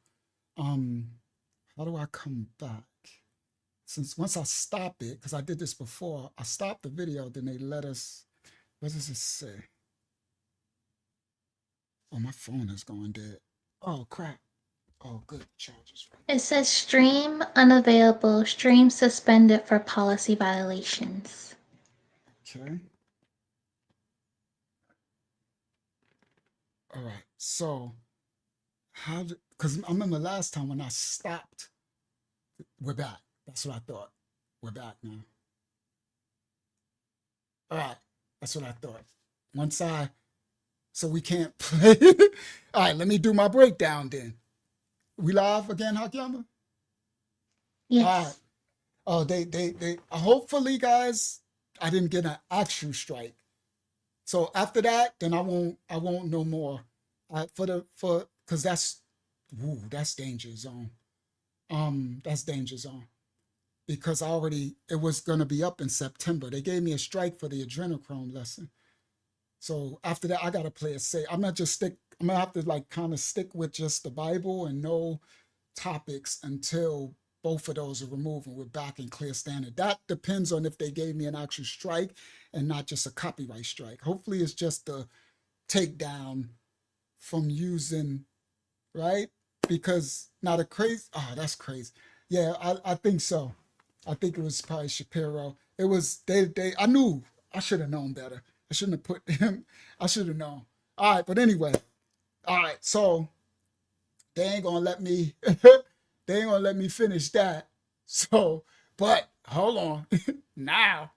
How do I come back? Since once I stop it, because I did this before, I stopped the video, then they let us, what does it say? Oh, my phone is going dead. Oh, crap. Oh, good. Charges. It says stream unavailable, stream suspended for policy violations. Okay. All right. So how did, because I remember last time when I stopped, we're back. That's what I thought. We're back now. All right. That's what I thought. So we can't play. All right, let me do my breakdown then. We live again, Hakyama? Yes. All right. Oh, they hopefully, guys, I didn't get an actual strike. So after that, then I won't know more. Because that's danger zone. That's danger zone. Because it was gonna be up in September. They gave me a strike for the adrenochrome lesson. So after that, I gotta play it safe. I'm gonna have to like kind of stick with just the Bible and no topics until both of those are removed and we're back in clear standard. That depends on if they gave me an actual strike and not just a copyright strike. Hopefully it's just a takedown from using, right? Because not a crazy, that's crazy. Yeah, I think so. I think it was probably Shapiro. It was, I knew, I should have known better. I shouldn't have put him, I should have known. All right, but anyway, all right, so they ain't gonna let me, they ain't gonna let me finish that. So, but hold on, now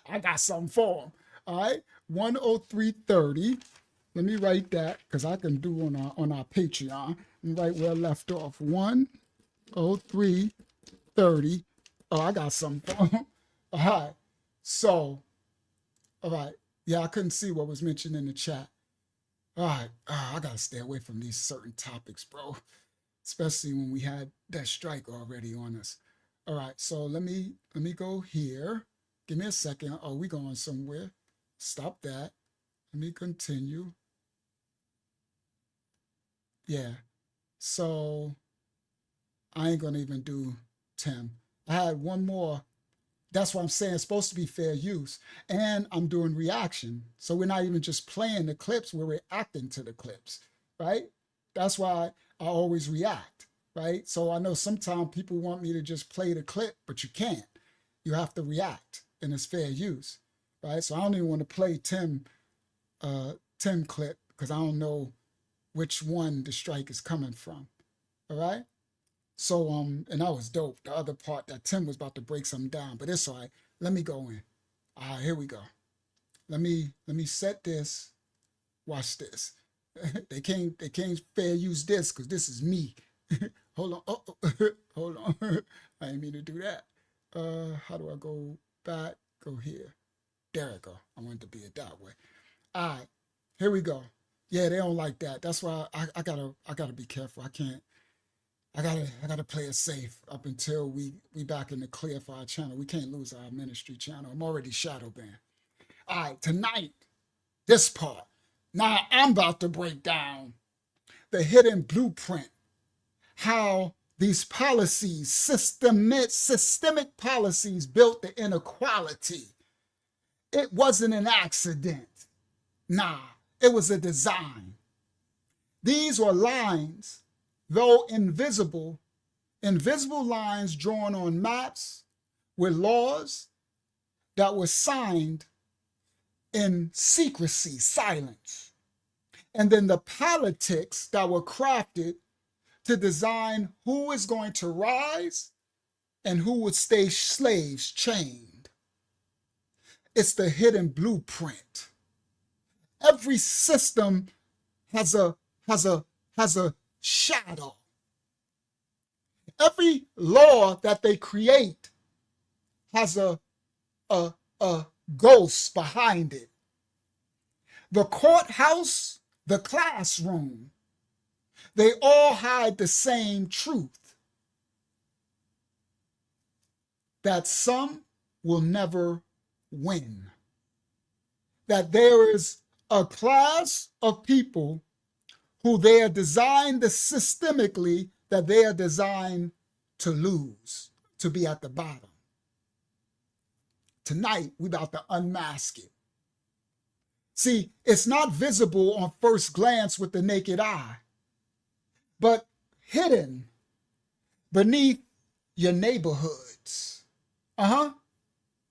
I got something for them. All right, 103.30. Let me write that because I can do on our Patreon. And right where I left off. 103.30. Oh, I got something for them. All right, so. All right. Yeah, I couldn't see what was mentioned in the chat. All right. I got to stay away from these certain topics, bro. Especially when we had that strike already on us. All right. So let me go here. Give me a second. Oh, we going somewhere. Stop that. Let me continue. Yeah. So I ain't going to even do Tim. I had one more. That's what I'm saying. It's supposed to be fair use. And I'm doing reaction. So we're not even just playing the clips, we're reacting to the clips, right? That's why I always react, right? So I know sometimes people want me to just play the clip, but you can't. You have to react, and it's fair use, right? So I don't even want to play Tim clip because I don't know which one the strike is coming from, all right? So, and that was dope. The other part that Tim was about to break something down, but it's all right. Let me go in. All right, here we go. Let me set this. Watch this. They can't fair use this because this is me. Hold on. Oh, hold on. I didn't mean to do that. How do I go back? Go here. There I go. I wanted to be it that way. All right, here we go. Yeah, they don't like that. That's why I gotta be careful. I gotta play it safe up until we back in the clear for our channel. We can't lose our ministry channel. I'm already shadow banned. All right, tonight, this part. Now I'm about to break down the hidden blueprint, how these policies, systemic policies built the inequality. It wasn't an accident. Nah, it was a design. These were lines, though invisible lines drawn on maps with laws that were signed in secrecy, silence. And then the politics that were crafted to design who is going to rise and who would stay slaves chained. It's the hidden blueprint. Every system has a shadow. Every law that they create has a ghost behind it. The courthouse, the classroom, they all hide the same truth, that some will never win. That there is a class of people who they are designed systemically, that they are designed to lose, to be at the bottom. Tonight, we're about to unmask it. See, it's not visible on first glance with the naked eye, but hidden beneath your neighborhoods,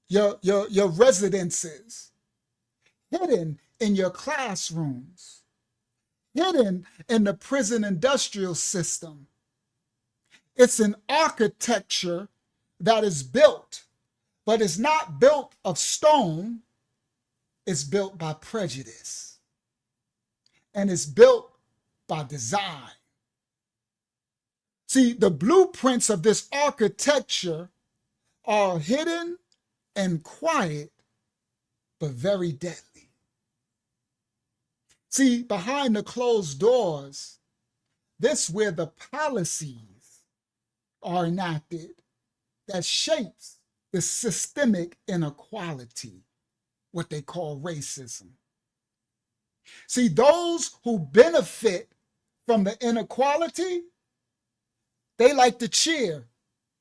your residences, hidden in your classrooms, hidden in the prison industrial system. It's an architecture that is built, but it's not built of stone. It's built by prejudice. And it's built by design. See, the blueprints of this architecture are hidden and quiet, but very deadly. See, behind the closed doors, this is where the policies are enacted that shapes the systemic inequality, what they call racism. See, those who benefit from the inequality, they like to cheer.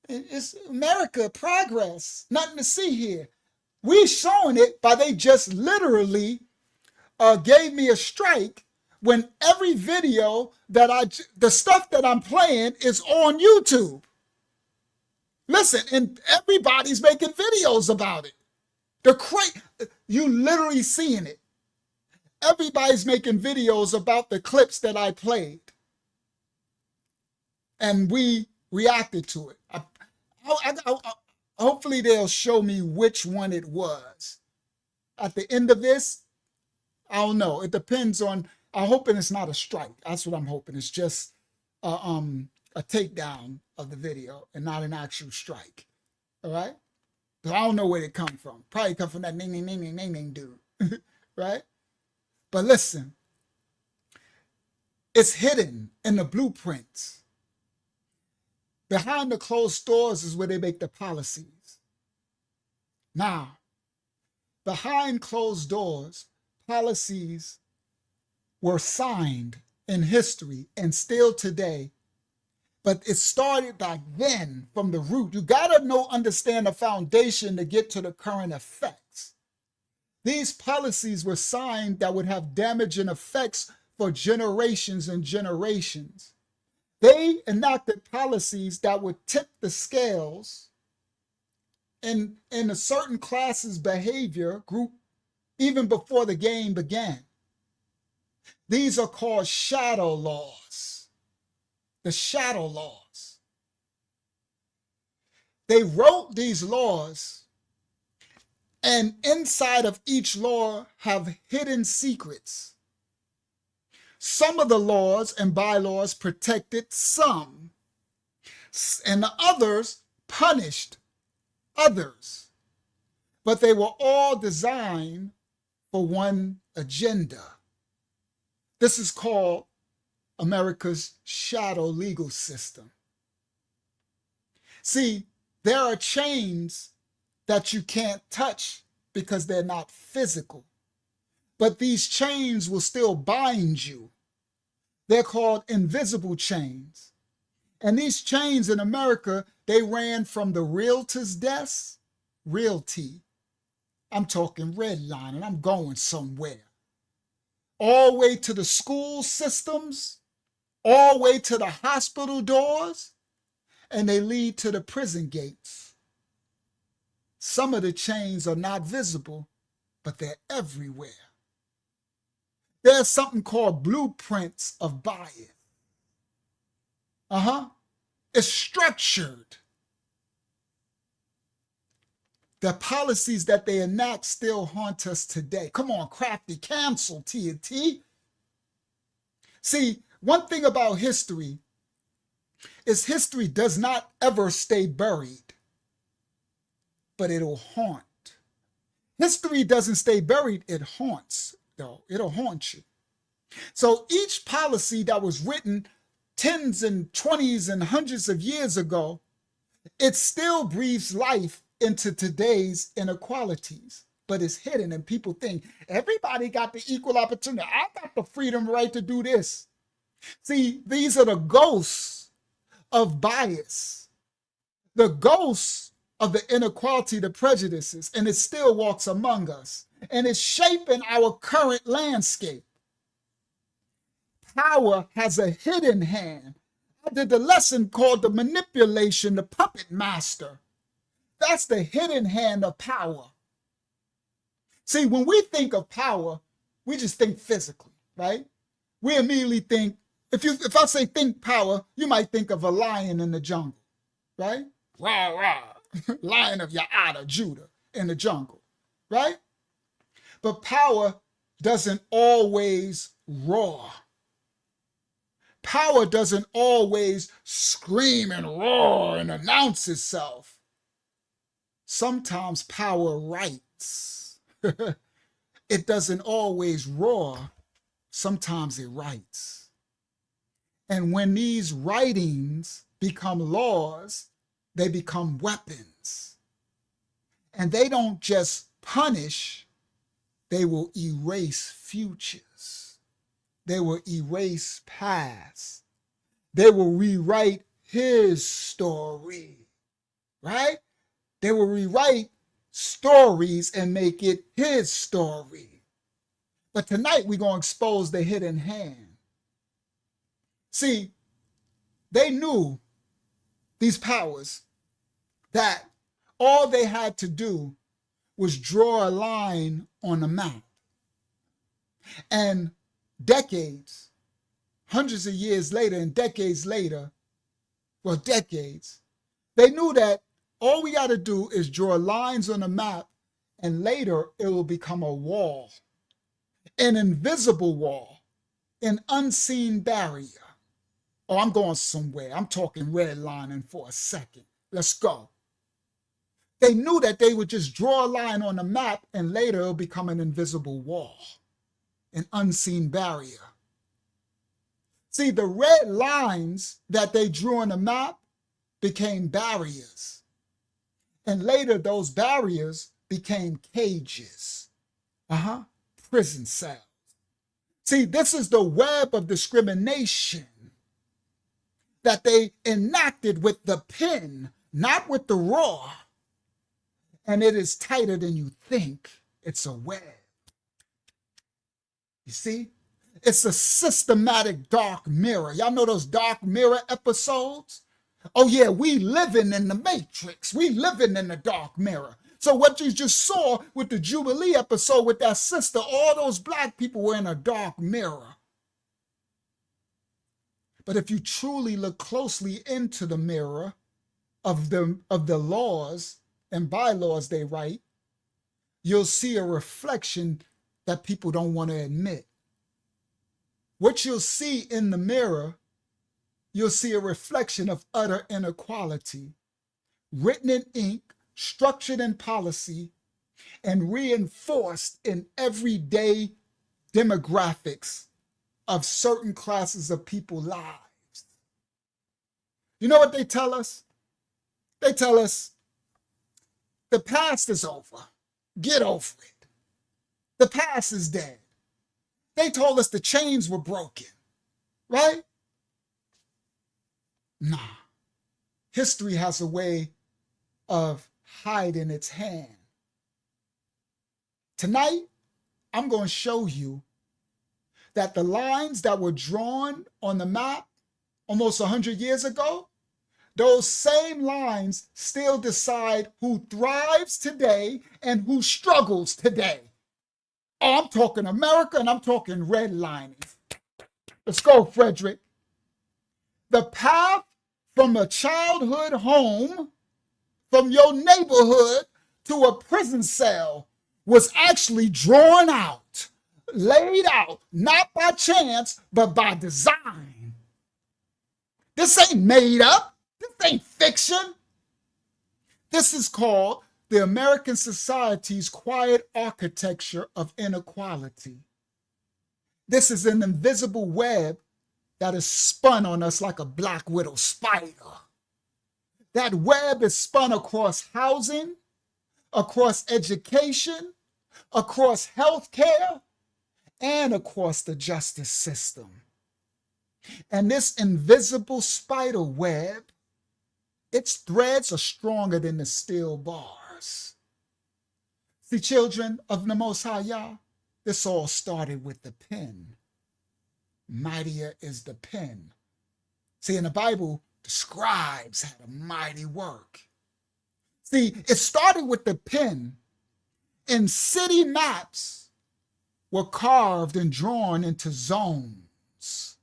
It's America, progress, nothing to see here. We showing it by they just literally gave me a strike when every video that the stuff that I'm playing is on YouTube. Listen, and everybody's making videos about it. You literally seeing it. Everybody's making videos about the clips that I played. And we reacted to it. Hopefully they'll show me which one it was. At the end of this, I don't know. It depends on, I'm hoping it's not a strike. That's what I'm hoping. It's just a takedown of the video and not an actual strike. All right? But I don't know where it come from. Probably come from that ning dude. Right? But listen, it's hidden in the blueprints. Behind the closed doors is where they make the policies. Now, behind closed doors, policies were signed in history and still today, but it started back then from the root. You gotta understand the foundation to get to the current effects. These policies were signed that would have damaging effects for generations and generations. They enacted policies that would tip the scales in a certain class's behavior group even before the game began. These are called shadow laws. The shadow laws. They wrote these laws, and inside of each law have hidden secrets. Some of the laws and bylaws protected some, and the others punished others. But they were all designed for one agenda. This is called America's shadow legal system. See, there are chains that you can't touch because they're not physical. But these chains will still bind you. They're called invisible chains. And these chains in America, they ran from the realtor's desk, realty. I'm talking redlining, I'm going somewhere. All the way to the school systems, all the way to the hospital doors, and they lead to the prison gates. Some of the chains are not visible, but they're everywhere. There's something called blueprints of bias. It's structured. The policies that they enact still haunt us today. Come on, Crafty, cancel TNT. See, one thing about history is history does not ever stay buried, but it'll haunt. History doesn't stay buried, it haunts. Though it'll haunt you. So each policy that was written tens and 20s and hundreds of years ago, it still breathes life into today's inequalities, but it's hidden and people think everybody got the equal opportunity. I got the freedom right to do this. See, these are the ghosts of bias, the ghosts of the inequality, the prejudices, and it still walks among us. And it's shaping our current landscape. Power has a hidden hand. I did the lesson called the manipulation, the puppet master. That's the hidden hand of power. See, when we think of power, we just think physically, right? We immediately think, if I say think power, you might think of a lion in the jungle, right? Rah, rah, lion of Ya'ada, Judah, in the jungle, right? But power doesn't always roar. Power doesn't always scream and roar and announce itself. Sometimes power writes. It doesn't always roar. Sometimes it writes. And when these writings become laws, they become weapons. And they don't just punish, they will erase futures. They will erase past. They will rewrite his story, right? They will rewrite stories and make it his story. But tonight we're going to expose the hidden hand. See, they knew, these powers, that all they had to do was draw a line on a map. And decades, hundreds of years later and decades later, well, decades, they knew that all we got to do is draw lines on a map, and later it will become a wall, an invisible wall, an unseen barrier. Oh, I'm going somewhere. I'm talking redlining for a second. Let's go. They knew that they would just draw a line on the map, and later it'll become an invisible wall, an unseen barrier. See, the red lines that they drew on the map became barriers. And later those barriers became cages. Prison cells. See, this is the web of discrimination that they enacted with the pen, not with the raw. And it is tighter than you think. It's a web. You see? It's a systematic dark mirror. Y'all know those dark mirror episodes? Oh yeah, we living in the matrix. We living in the dark mirror. So what you just saw with the Jubilee episode with that sister, all those black people were in a dark mirror. But if you truly look closely into the mirror of the laws and bylaws they write, you'll see a reflection that people don't want to admit. What you'll see in the mirror, you'll see a reflection of utter inequality, written in ink, structured in policy, and reinforced in everyday demographics of certain classes of people's lives. You know what they tell us? They tell us, the past is over. Get over it. The past is dead. They told us the chains were broken, right? Nah. History has a way of hiding its hand. Tonight, I'm going to show you that the lines that were drawn on the map almost 100 years ago, those same lines still decide who thrives today and who struggles today. Oh, I'm talking America and I'm talking redlining. Let's go, Frederick. The path from a childhood home, from your neighborhood to a prison cell was actually drawn out, laid out, not by chance, but by design. This ain't made up. This ain't fiction. This is called the American society's quiet architecture of inequality. This is an invisible web that is spun on us like a black widow spider. That web is spun across housing, across education, across healthcare, and across the justice system. And this invisible spider web, its threads are stronger than the steel bars. See, children of the Most High Yah, this all started with the pen. Mightier is the pen. See, in the Bible, the scribes had a mighty work. See, it started with the pen, and city maps were carved and drawn into zones.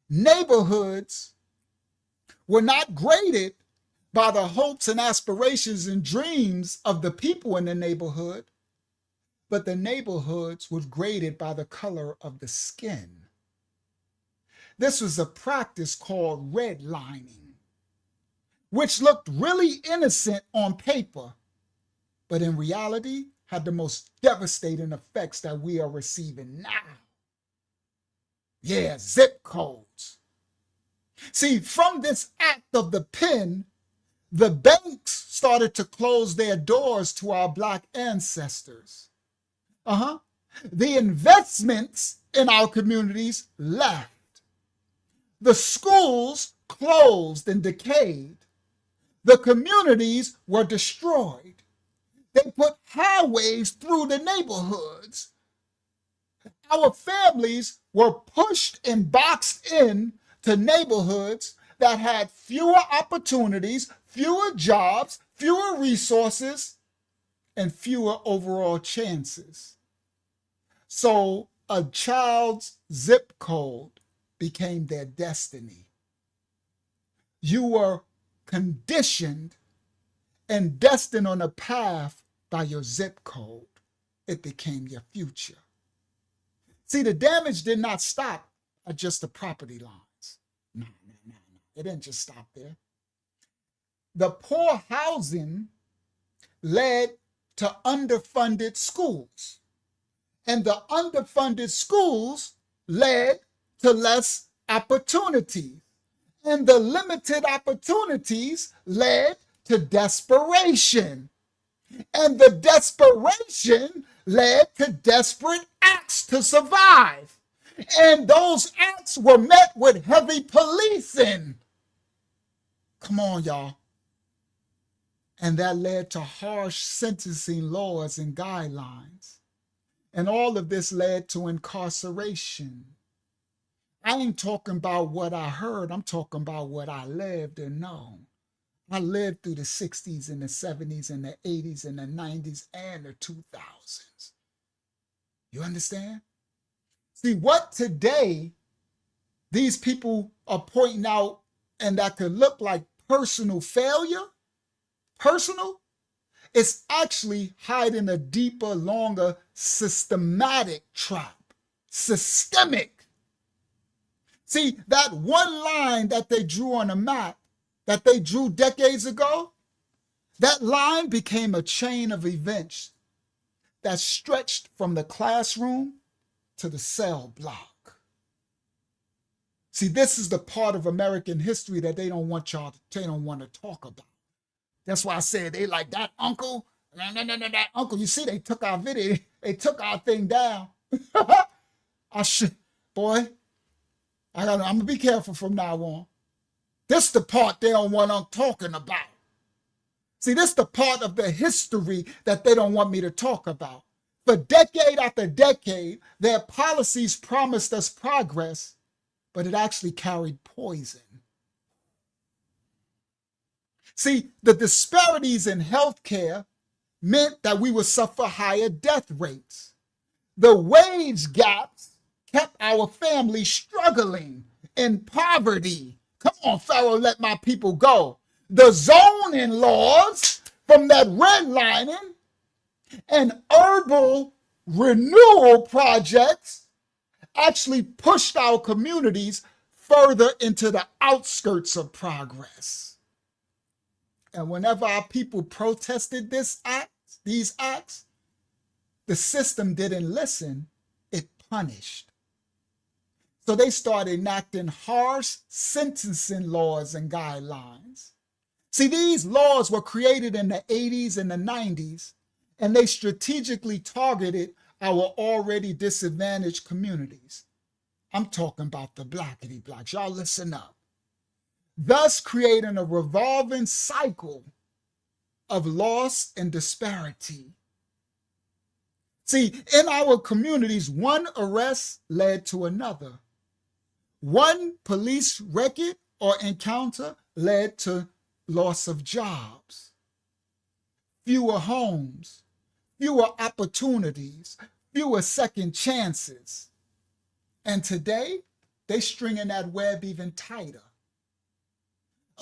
Neighborhoods were not graded by the hopes and aspirations and dreams of the people in the neighborhood, but the neighborhoods were graded by the color of the skin. This was a practice called redlining, which looked really innocent on paper, but in reality had the most devastating effects that we are receiving now. Yeah, zip codes. See, from this act of the pen, the banks started to close their doors to our Black ancestors. The investments in our communities left. The schools closed and decayed. The communities were destroyed. They put highways through the neighborhoods. Our families were pushed and boxed in to neighborhoods that had fewer opportunities, fewer jobs, fewer resources, and fewer overall chances. So a child's zip code became their destiny. You were conditioned and destined on a path by your zip code. It became your future. See, the damage did not stop at just the property lines. No. It didn't just stop there. The poor housing led to underfunded schools, and the underfunded schools led to less opportunities, and the limited opportunities led to desperation, and the desperation led to desperate acts to survive, and those acts were met with heavy policing. Come on, y'all. And that led to harsh sentencing laws and guidelines. And all of this led to incarceration. I ain't talking about what I heard. I'm talking about what I lived and know. I lived through the 60s and the 70s and the 80s and the 90s and the 2000s. You understand? See, what today these people are pointing out and that could look like personal failure, it's actually hiding a deeper, longer, systematic trap. Systemic. See, that one line that they drew on a map, that they drew decades ago, that line became a chain of events that stretched from the classroom to the cell block. See, this is the part of American history that they don't want to talk about. That's why I said they like that uncle, that uncle. You see, they took our video, they took our thing down. I'm gonna be careful from now on. This the part they don't want I'm talking about. See, this the part of the history that they don't want me to talk about. For decade after decade, their policies promised us progress, but it actually carried poison. See, the disparities in healthcare meant that we would suffer higher death rates. The wage gaps kept our families struggling in poverty. Come on, Pharaoh, let my people go. The zoning laws from that redlining and urban renewal projects actually pushed our communities further into the outskirts of progress. And whenever our people protested these acts, the system didn't listen, it punished. So they started enacting harsh sentencing laws and guidelines. See, these laws were created in the 80s and the 90s, and they strategically targeted our already disadvantaged communities. I'm talking about the blackity blacks. Y'all listen up. Thus creating a revolving cycle of loss and disparity. See, in our communities, one arrest led to another. One police record or encounter led to loss of jobs, fewer homes, fewer opportunities, fewer second chances. And today, they stringing that web even tighter.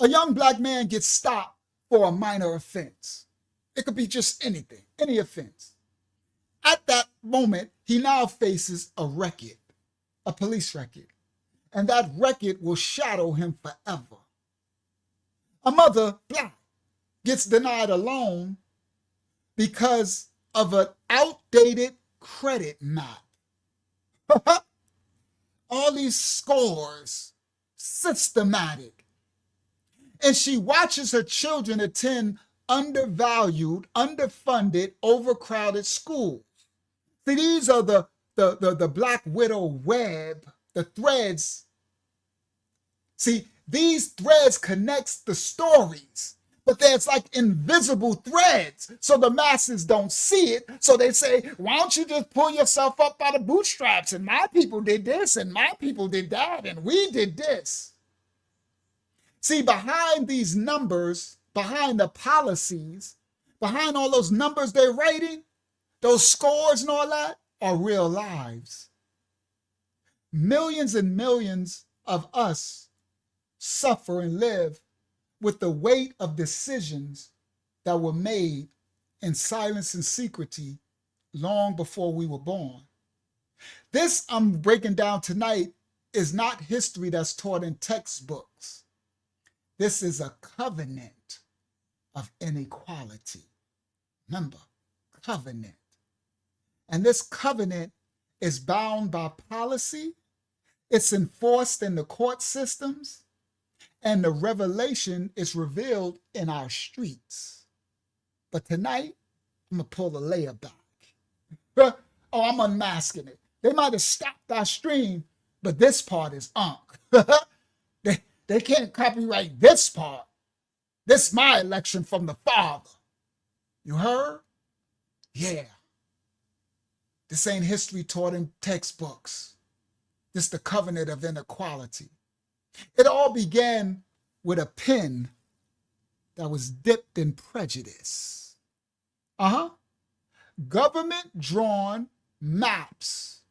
A young black man gets stopped for a minor offense. It could be just anything, any offense. At that moment, he now faces a record, a police record, and that record will shadow him forever. A mother, black, gets denied a loan because of an outdated credit map. All these scores, systematic. And she watches her children attend undervalued, underfunded, overcrowded schools. See, these are the Black Widow web, the threads. See, these threads connects the stories, but there's like invisible threads, so the masses don't see it. So they say, why don't you just pull yourself up by the bootstraps? And my people did this, and my people did that, and we did this. See, behind these numbers, behind the policies, behind all those numbers they're writing, those scores and all that are real lives. Millions and millions of us suffer and live with the weight of decisions that were made in silence and secrecy long before we were born. This I'm breaking down tonight is not history that's taught in textbooks. This is a covenant of inequality. Remember, covenant. And this covenant is bound by policy. It's enforced in the court systems. And the revelation is revealed in our streets. But tonight, I'm going to pull the layer back. I'm unmasking it. They might have stopped our stream, but this part is They can't copyright this part. This is my election from the Father. You heard? Yeah. This ain't history taught in textbooks. This is the covenant of inequality. It all began with a pen that was dipped in prejudice. Government-drawn maps.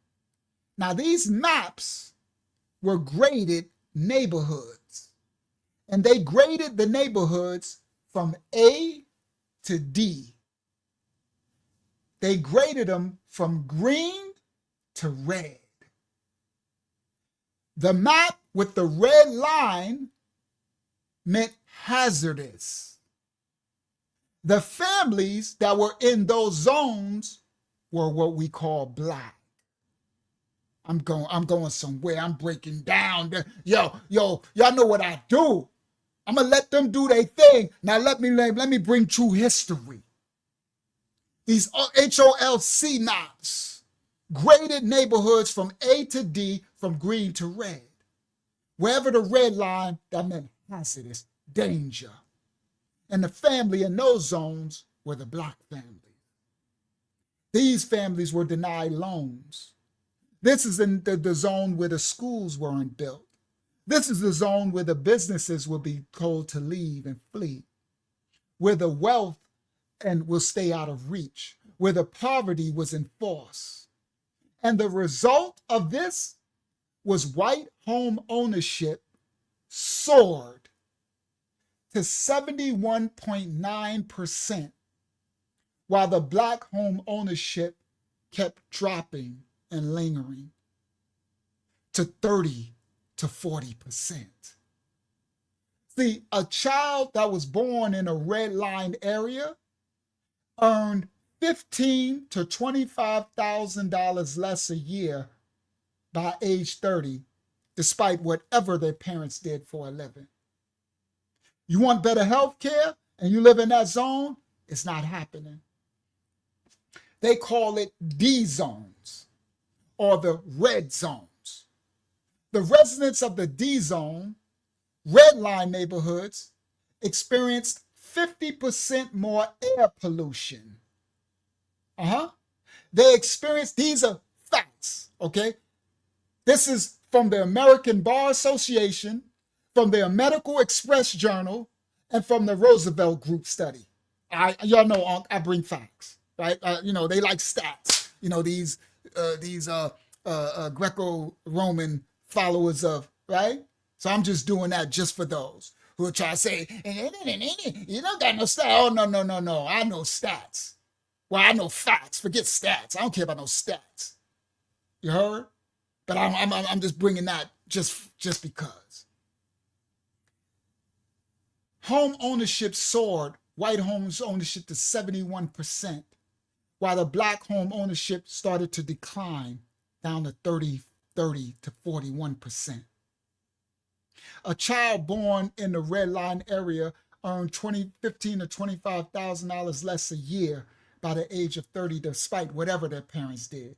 Now, these maps were graded neighborhoods, and they graded the neighborhoods from A to D. They graded them from green to red. The map with the red line meant hazardous. The families that were in those zones were what we call black. I'm going somewhere. I'm breaking down. Y'all know what I do. I'm gonna let them do their thing. Now let me bring true history. These HOLC maps graded neighborhoods from A to D, from green to red. Wherever the red line, that meant hazardous, danger. And the family in those zones were the black family. These families were denied loans. This is in the zone where the schools weren't built. This is the zone where the businesses will be told to leave and flee, where the wealth and will stay out of reach, where the poverty was enforced. And the result of this was white home ownership soared to 71.9%, while the black home ownership kept dropping and lingering to 30 to 40%. See, a child that was born in a red-lined area earned $15,000 to $25,000 less a year by age 30, despite whatever their parents did for a living. You want better health care and you live in that zone? It's not happening. They call it D zones or the red zones. The residents of the D zone, red line neighborhoods, experienced 50% more air pollution. They experienced, these are facts, okay? This is from the American Bar Association, from the Medical Express Journal, and from the Roosevelt Group study. Y'all know I bring facts, right? You know, they like stats. You know, these Greco-Roman followers of, right? So I'm just doing that just for those who are trying to say, you don't got no stats. Oh, no. I know stats. Well, I know facts. Forget stats. I don't care about no stats. You heard? But I'm just bringing that just because. Home ownership soared, white homes ownership to 71%, while the black home ownership started to decline down to 30 to 41%. A child born in the red line area earned $15,000 to $25,000 less a year by the age of 30, despite whatever their parents did.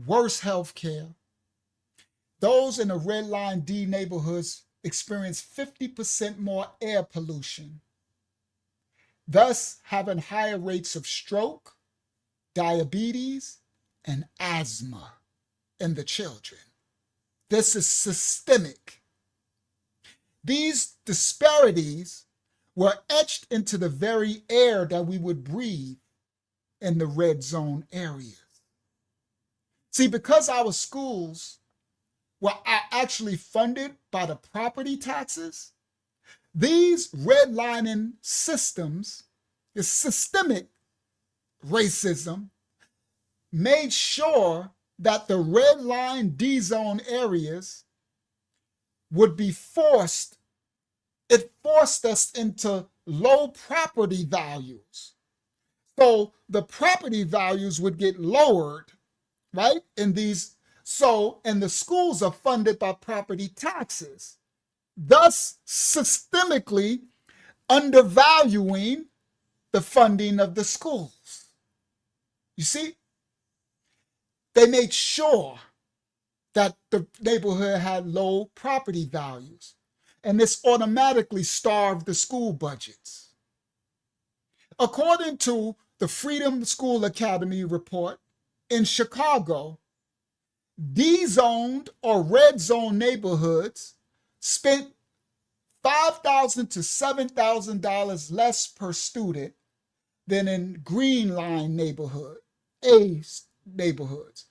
Worse health care. Those in the red line D neighborhoods experience 50% more air pollution, thus having higher rates of stroke, diabetes, and asthma in the children. This is systemic. These disparities were etched into the very air that we would breathe in the red zone areas. See, because our schools were actually funded by the property taxes, these redlining systems, the systemic racism, made sure that the red line D zone areas would be forced. It forced us into low property values. So the property values would get lowered, right? And the schools are funded by property taxes, thus systemically undervaluing the funding of the schools. You see? They made sure that the neighborhood had low property values, and this automatically starved the school budgets. According to the Freedom School Academy report, in Chicago, D-zoned or red zone neighborhoods spent $5,000 to $7,000 less per student than in green line neighborhood, A neighborhoods.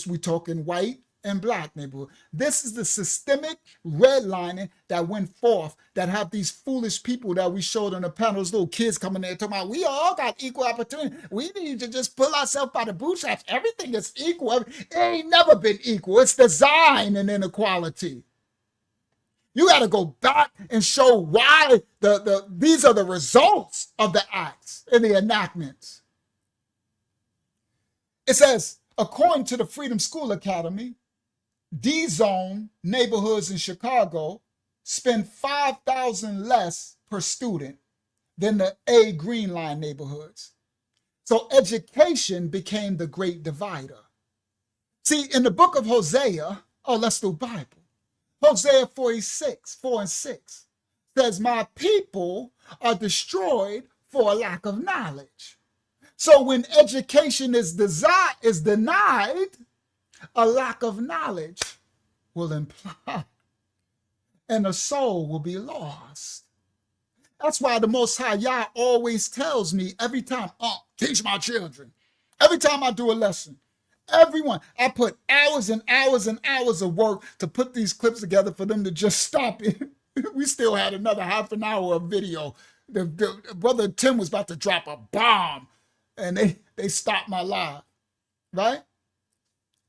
We're talking white and black neighborhood. This is the systemic redlining that went forth, that have these foolish people that we showed on the panels, little kids coming there talking about, we all got equal opportunity. We need to just pull ourselves by the bootstraps. Everything is equal. It ain't never been equal. It's design and inequality. You got to go back and show why these are the results of the acts and the enactments. It says, according to the Freedom School Academy, D-zone neighborhoods in Chicago spend $5,000 less per student than the A green line neighborhoods. So education became the great divider. See, in the book of Hosea, let's do Bible. Hosea 46, 4 and 6 says, my people are destroyed for a lack of knowledge. So when education is denied, a lack of knowledge will imply, and a soul will be lost. That's why the Most High Yah always tells me every time, teach my children. Every time I do a lesson, everyone, I put hours and hours and hours of work to put these clips together for them to just stop it. We still had another half an hour of video. The Brother Tim was about to drop a bomb, and they stopped my live, right?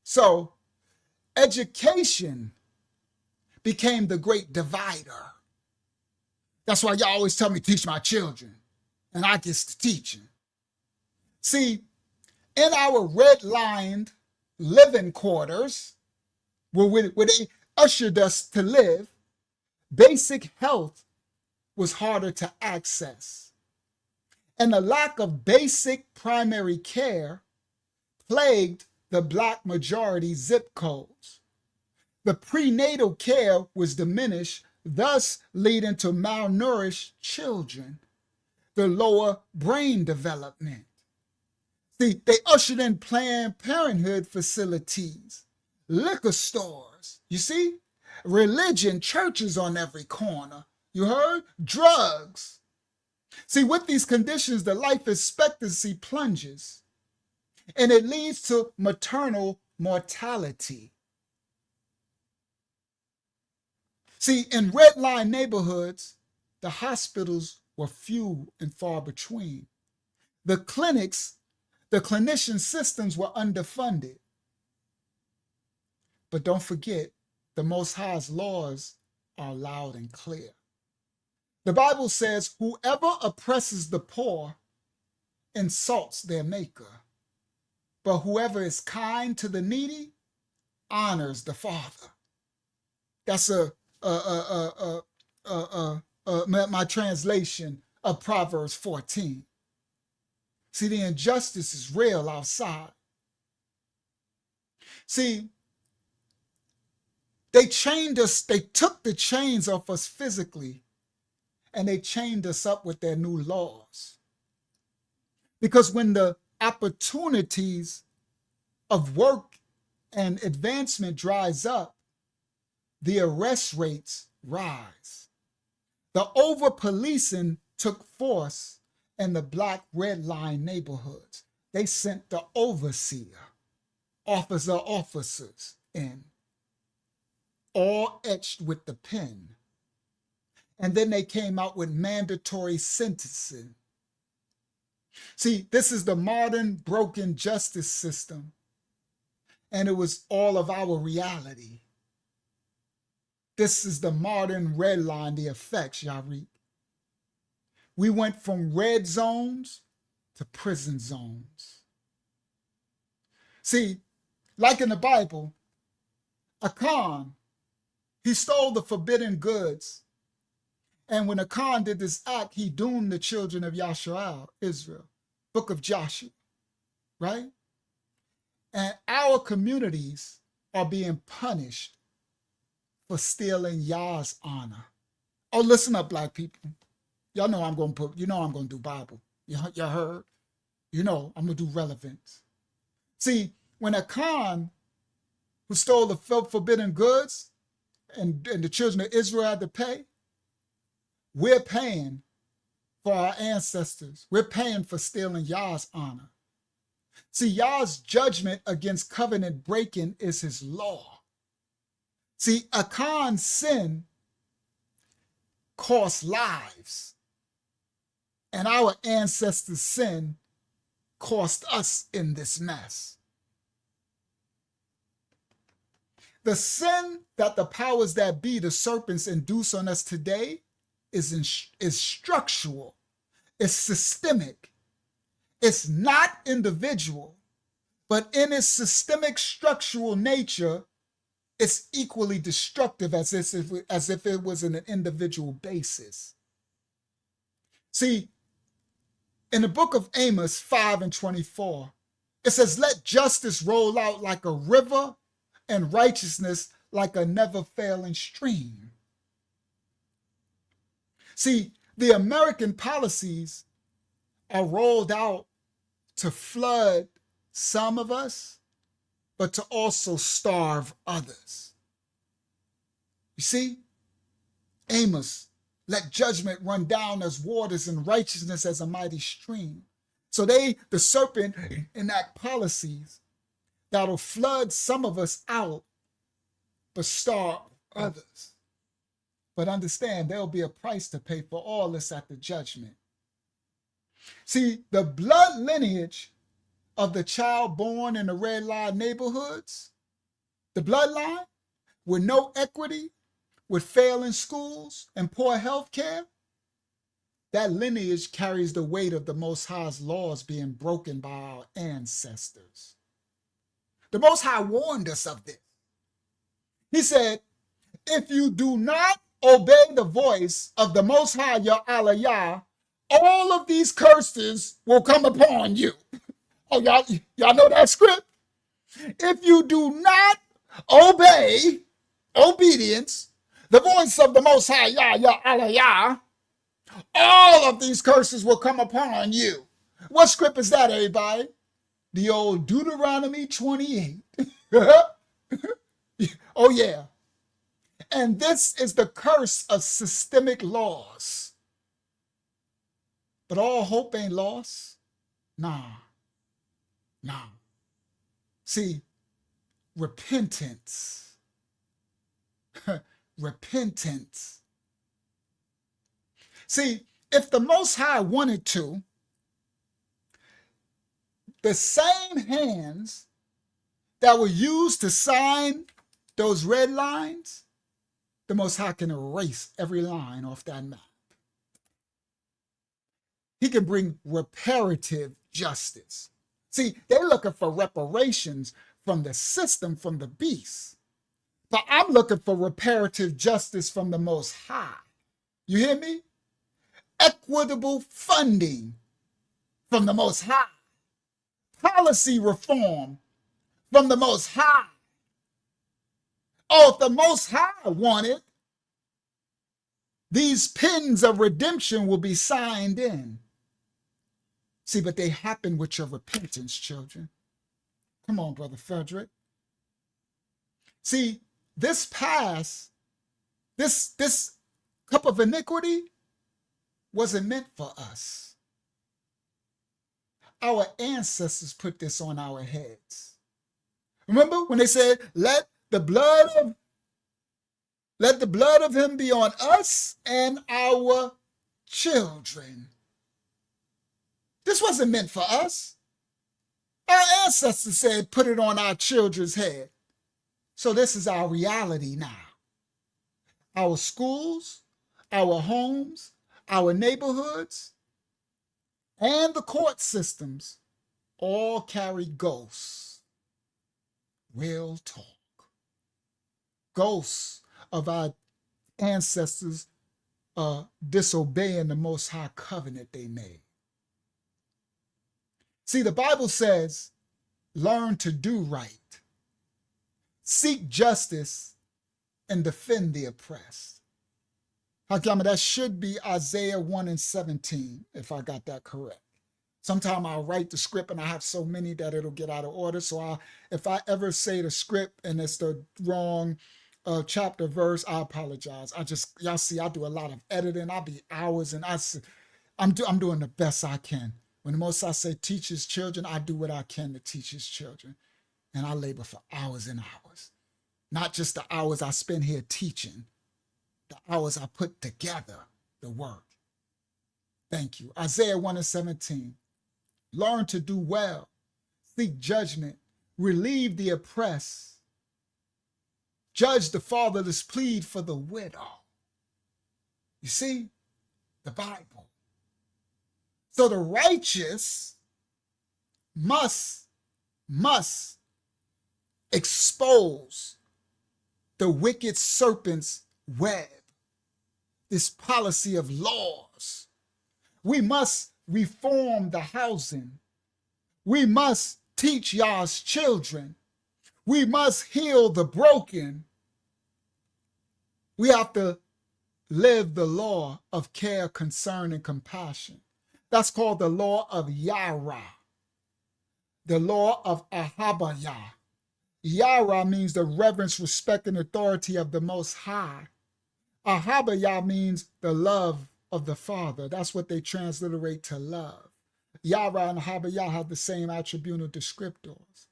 So education became the great divider. That's why y'all always tell me, teach my children, and I get to teaching. See, in our red-lined living quarters, where they ushered us to live, basic health was harder to access. And the lack of basic primary care plagued the Black majority zip codes. The prenatal care was diminished, thus leading to malnourished children, the lower brain development. See, they ushered in Planned Parenthood facilities, liquor stores. You see? Religion, churches on every corner. You heard? Drugs. See, with these conditions, the life expectancy plunges, and it leads to maternal mortality. See, in red line neighborhoods, the hospitals were few and far between. The clinics, the clinician systems were underfunded. But don't forget, the Most High's laws are loud and clear. The Bible says, whoever oppresses the poor insults their maker, but whoever is kind to the needy honors the Father. That's my translation of Proverbs 14. See, the injustice is real outside. See, they chained us, they took the chains off us physically, and they chained us up with their new laws. Because when the opportunities of work and advancement dries up, the arrest rates rise. The over-policing took force in the black red line neighborhoods. They sent the overseer, officers in, all etched with the pen. And then they came out with mandatory sentencing. See, this is the modern broken justice system, and it was all of our reality. This is the modern red line, the effects, Yariq. We went from red zones to prison zones. See, like in the Bible, Achan, he stole the forbidden goods. And when Achan did this act, he doomed the children of Yasharal, Israel, book of Joshua, right? And our communities are being punished for stealing Yah's honor. Oh, listen up, black people. Y'all know I'm going to do Bible. Y'all heard? You know, I'm going to do relevance. See, when Achan, who stole the forbidden goods, and the children of Israel had to pay, we're paying for our ancestors. We're paying for stealing Yah's honor. See, Yah's judgment against covenant breaking is his law. See, Achan's sin cost lives, and our ancestors' sin cost us in this mess. The sin that the powers that be, the serpents, induce on us today is structural, it's systemic, it's not individual, but in its systemic structural nature, it's equally destructive as if it was in an individual basis. See, in the book of Amos 5:24, it says, let justice roll out like a river and righteousness like a never-failing stream. See, the American policies are rolled out to flood some of us, but to also starve others. You see? Amos, let judgment run down as waters and righteousness as a mighty stream. So the serpent, enact policies that'll flood some of us out, but starve others. But understand, there'll be a price to pay for all this at the judgment. See, the blood lineage of the child born in the red line neighborhoods, the bloodline with no equity, with failing schools and poor health care, that lineage carries the weight of the Most High's laws being broken by our ancestors. The Most High warned us of this. He said, if you do not obey the voice of the Most High, your Aliyah, all of these curses will come upon you. Oh, y'all know that script? If you do not obey, obedience, the voice of the Most High, Yah, your Aliyah, all of these curses will come upon you. What script is that, everybody? The old Deuteronomy 28. Oh, yeah. And this is the curse of systemic laws. But all hope ain't lost. Nah. See, repentance. Repentance. See, if the Most High wanted to, the same hands that were used to sign those red lines, the Most High can erase every line off that map. He can bring reparative justice. See, they're looking for reparations from the system, from the beast. But I'm looking for reparative justice from the Most High. You hear me? Equitable funding from the Most High. Policy reform from the Most High. Oh, if the Most High wanted, these pens of redemption will be signed in. See, but they happen with your repentance, children. Come on, Brother Frederick. See, this past, this cup of iniquity wasn't meant for us. Our ancestors put this on our heads. Remember when they said, let the blood of him be on us and our children. This wasn't meant for us. Our ancestors said, put it on our children's head. So this is our reality now. Our schools, our homes, our neighborhoods, and the court systems all carry ghosts. Real talk. Ghosts of our ancestors disobeying the Most High covenant they made. See, the Bible says, learn to do right. Seek justice and defend the oppressed. Hakama, that should be Isaiah 1:17, if I got that correct. Sometime I'll write the script and I have so many that it'll get out of order. So if I ever say the script and it's the wrong chapter verse, I apologize. Y'all see, I do a lot of editing. I'll be hours and I'm doing the best I can. When the Most High say teach his children, I do what I can to teach his children. And I labor for hours and hours. Not just the hours I spend here teaching, the hours I put together the work. Thank you. Isaiah 1:17. Learn to do well, seek judgment, relieve the oppressed, judge the fatherless, plead for the widow. You see, the Bible. So the righteous must expose the wicked serpent's web, this policy of laws. We must reform the housing. We must teach y'all's children. We must heal the broken. We have to live the law of care, concern, and compassion. That's called the law of Yara, the law of Ahabaya. Yara means the reverence, respect, and authority of the Most High. Ahabaya means the love of the Father. That's what they transliterate to love. Yara and Ahabaya have the same attributal descriptors.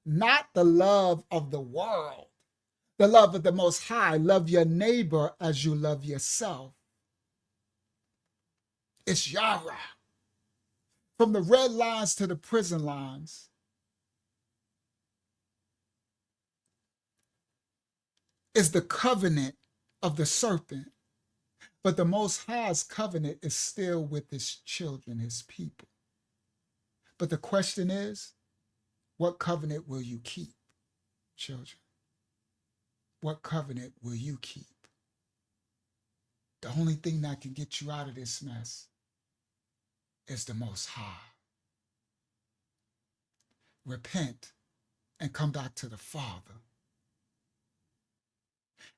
Not the love of the world, the love of the Most High. Love your neighbor as you love yourself. It's Yara. From the red lines to the prison lines, is the covenant of the serpent. But the Most High's covenant is still with his children, his people. But the question is, what covenant will you keep, children? What covenant will you keep? The only thing that can get you out of this mess is the Most High. Repent and come back to the Father.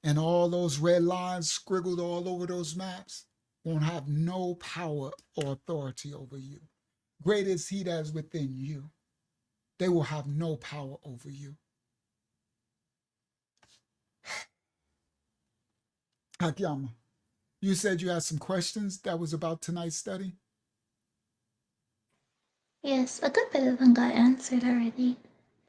And all those red lines scribbled all over those maps won't have no power or authority over you. Great is he that is within you. They will have no power over you. Hakyama, you said you had some questions that was about tonight's study? Yes, a good bit of them got answered already.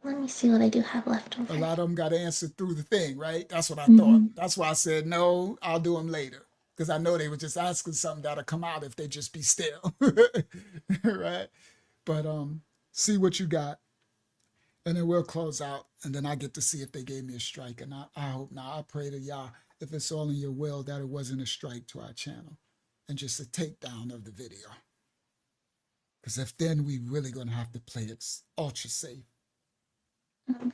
Let me see what I do have left over. A lot of them got answered through the thing, right? That's what I Mhm. thought. That's why I said, no, I'll do them later. Because I know they were just asking something that'll come out if they just be still. Right? But see what you got. And then we'll close out. And then I get to see if they gave me a strike. And I hope not. I pray to y'all, if it's all in your will, that it wasn't a strike to our channel. And just a takedown of the video. Because if then we really going to have to play it ultra safe.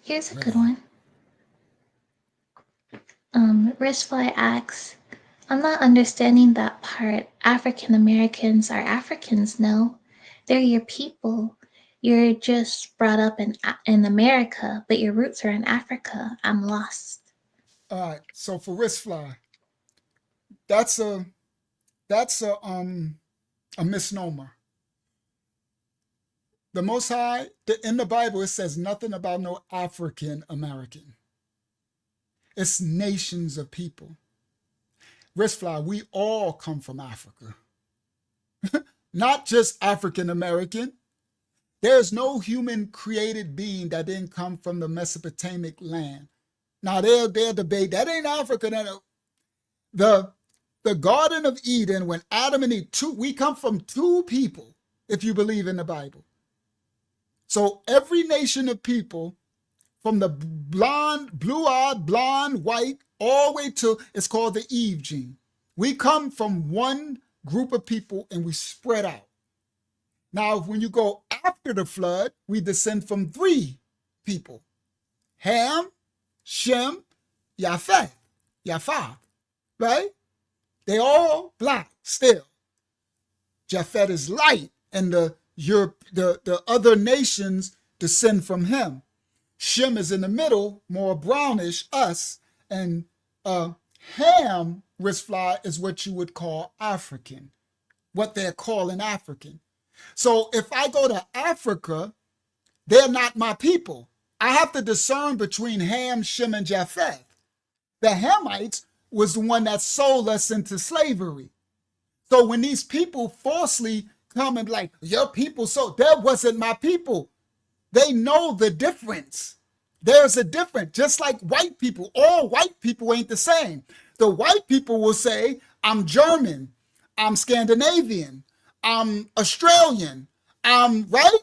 Here's a good one. Wristfly asks, I'm not understanding that part. African Americans are Africans, no. They're your people. You're just brought up in America, but your roots are in Africa. I'm lost. All right. So for Wristfly, that's a misnomer. The Most High, in the Bible, it says nothing about no African American. It's nations of people. Wristfly, we all come from Africa. Not just African American. There's no human created being that didn't come from the Mesopotamic land. Now they'll debate, that ain't Africa. The Garden of Eden, when Adam and Eve, we come from two people, if you believe in the Bible. So every nation of people, from the blue-eyed, blonde, white, all the way to, it's called the Eve gene. We come from one group of people and we spread out. Now, when you go after the flood, we descend from three people. Ham, Shem, Japheth, right? They all black still. Japheth is light, and the other nations descend from him. Shem is in the middle, more brownish, us, and Ham, Wristfly, is what you would call African, what they're calling African. So if I go to Africa, they're not my people. I have to discern between Ham, Shem, and Japheth. The Hamites was the one that sold us into slavery. So when these people falsely come and be like, your people, so that wasn't my people. They know the difference. There's a difference, just like white people. All white people ain't the same. The white people will say, I'm German, I'm Scandinavian, I'm Australian, I'm right?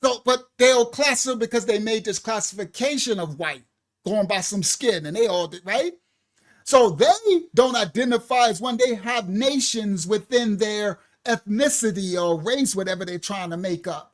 So, but they'll classify because they made this classification of white, going by some skin, and they all did, right? So they don't identify as one. They have nations within their ethnicity or race, whatever they're trying to make up.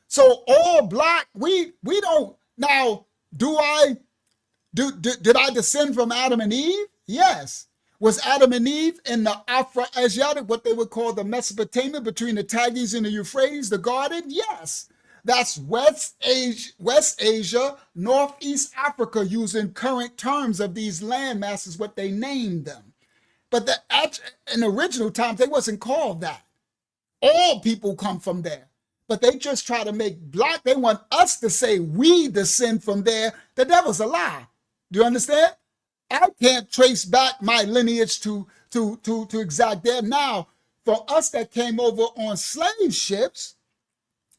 So all black, we don't. Now, did I descend from Adam and Eve? Yes. Was Adam and Eve in the Afro-Asiatic, what they would call the Mesopotamia, between the Tigris and the Euphrates, the garden? Yes. That's West Asia, Northeast Africa, using current terms of these land masses, what they named them. But in original times, they wasn't called that. All people come from there. But they just try to make black, they want us to say we descend from there. The devil's a lie. Do you understand? I can't trace back my lineage to exact there. Now, for us that came over on slave ships,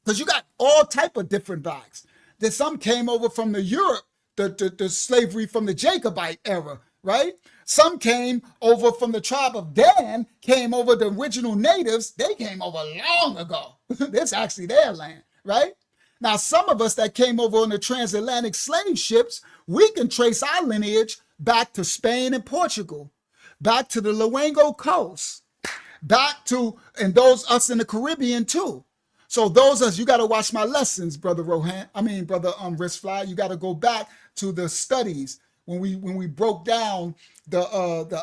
because you got all type of different blacks. Then some came over from the Europe, the slavery from the Jacobite era, right? Some came over from the tribe of Dan, came over the original natives. They came over long ago. That's actually their land, right? Now, some of us that came over on the transatlantic slave ships, we can trace our lineage back to Spain and Portugal, back to the Luengo coast, back to, and those us in the Caribbean too. So those us, you got to watch my lessons, brother brother Wristfly. You got to go back to the studies when we broke down the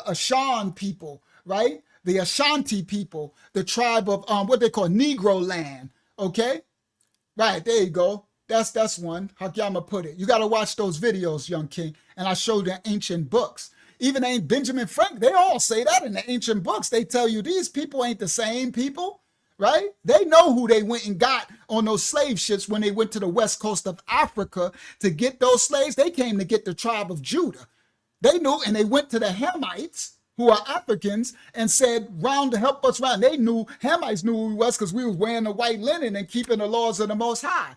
Ashan people, right? The Ashanti people, the tribe of what they call Negro land. Okay, right there you go. That's one. How I'ma put it? You got to watch those videos, young king. And I showed the ancient books. Even ain't Benjamin Franklin. They all say that in the ancient books. They tell you these people ain't the same people. Right? They know who they went and got on those slave ships when they went to the west coast of Africa to get those slaves. They came to get the tribe of Judah. They knew, and they went to the Hamites, who are Africans and said, round to help us round. They knew, Hamites knew who we was because we was wearing the white linen and keeping the laws of the Most High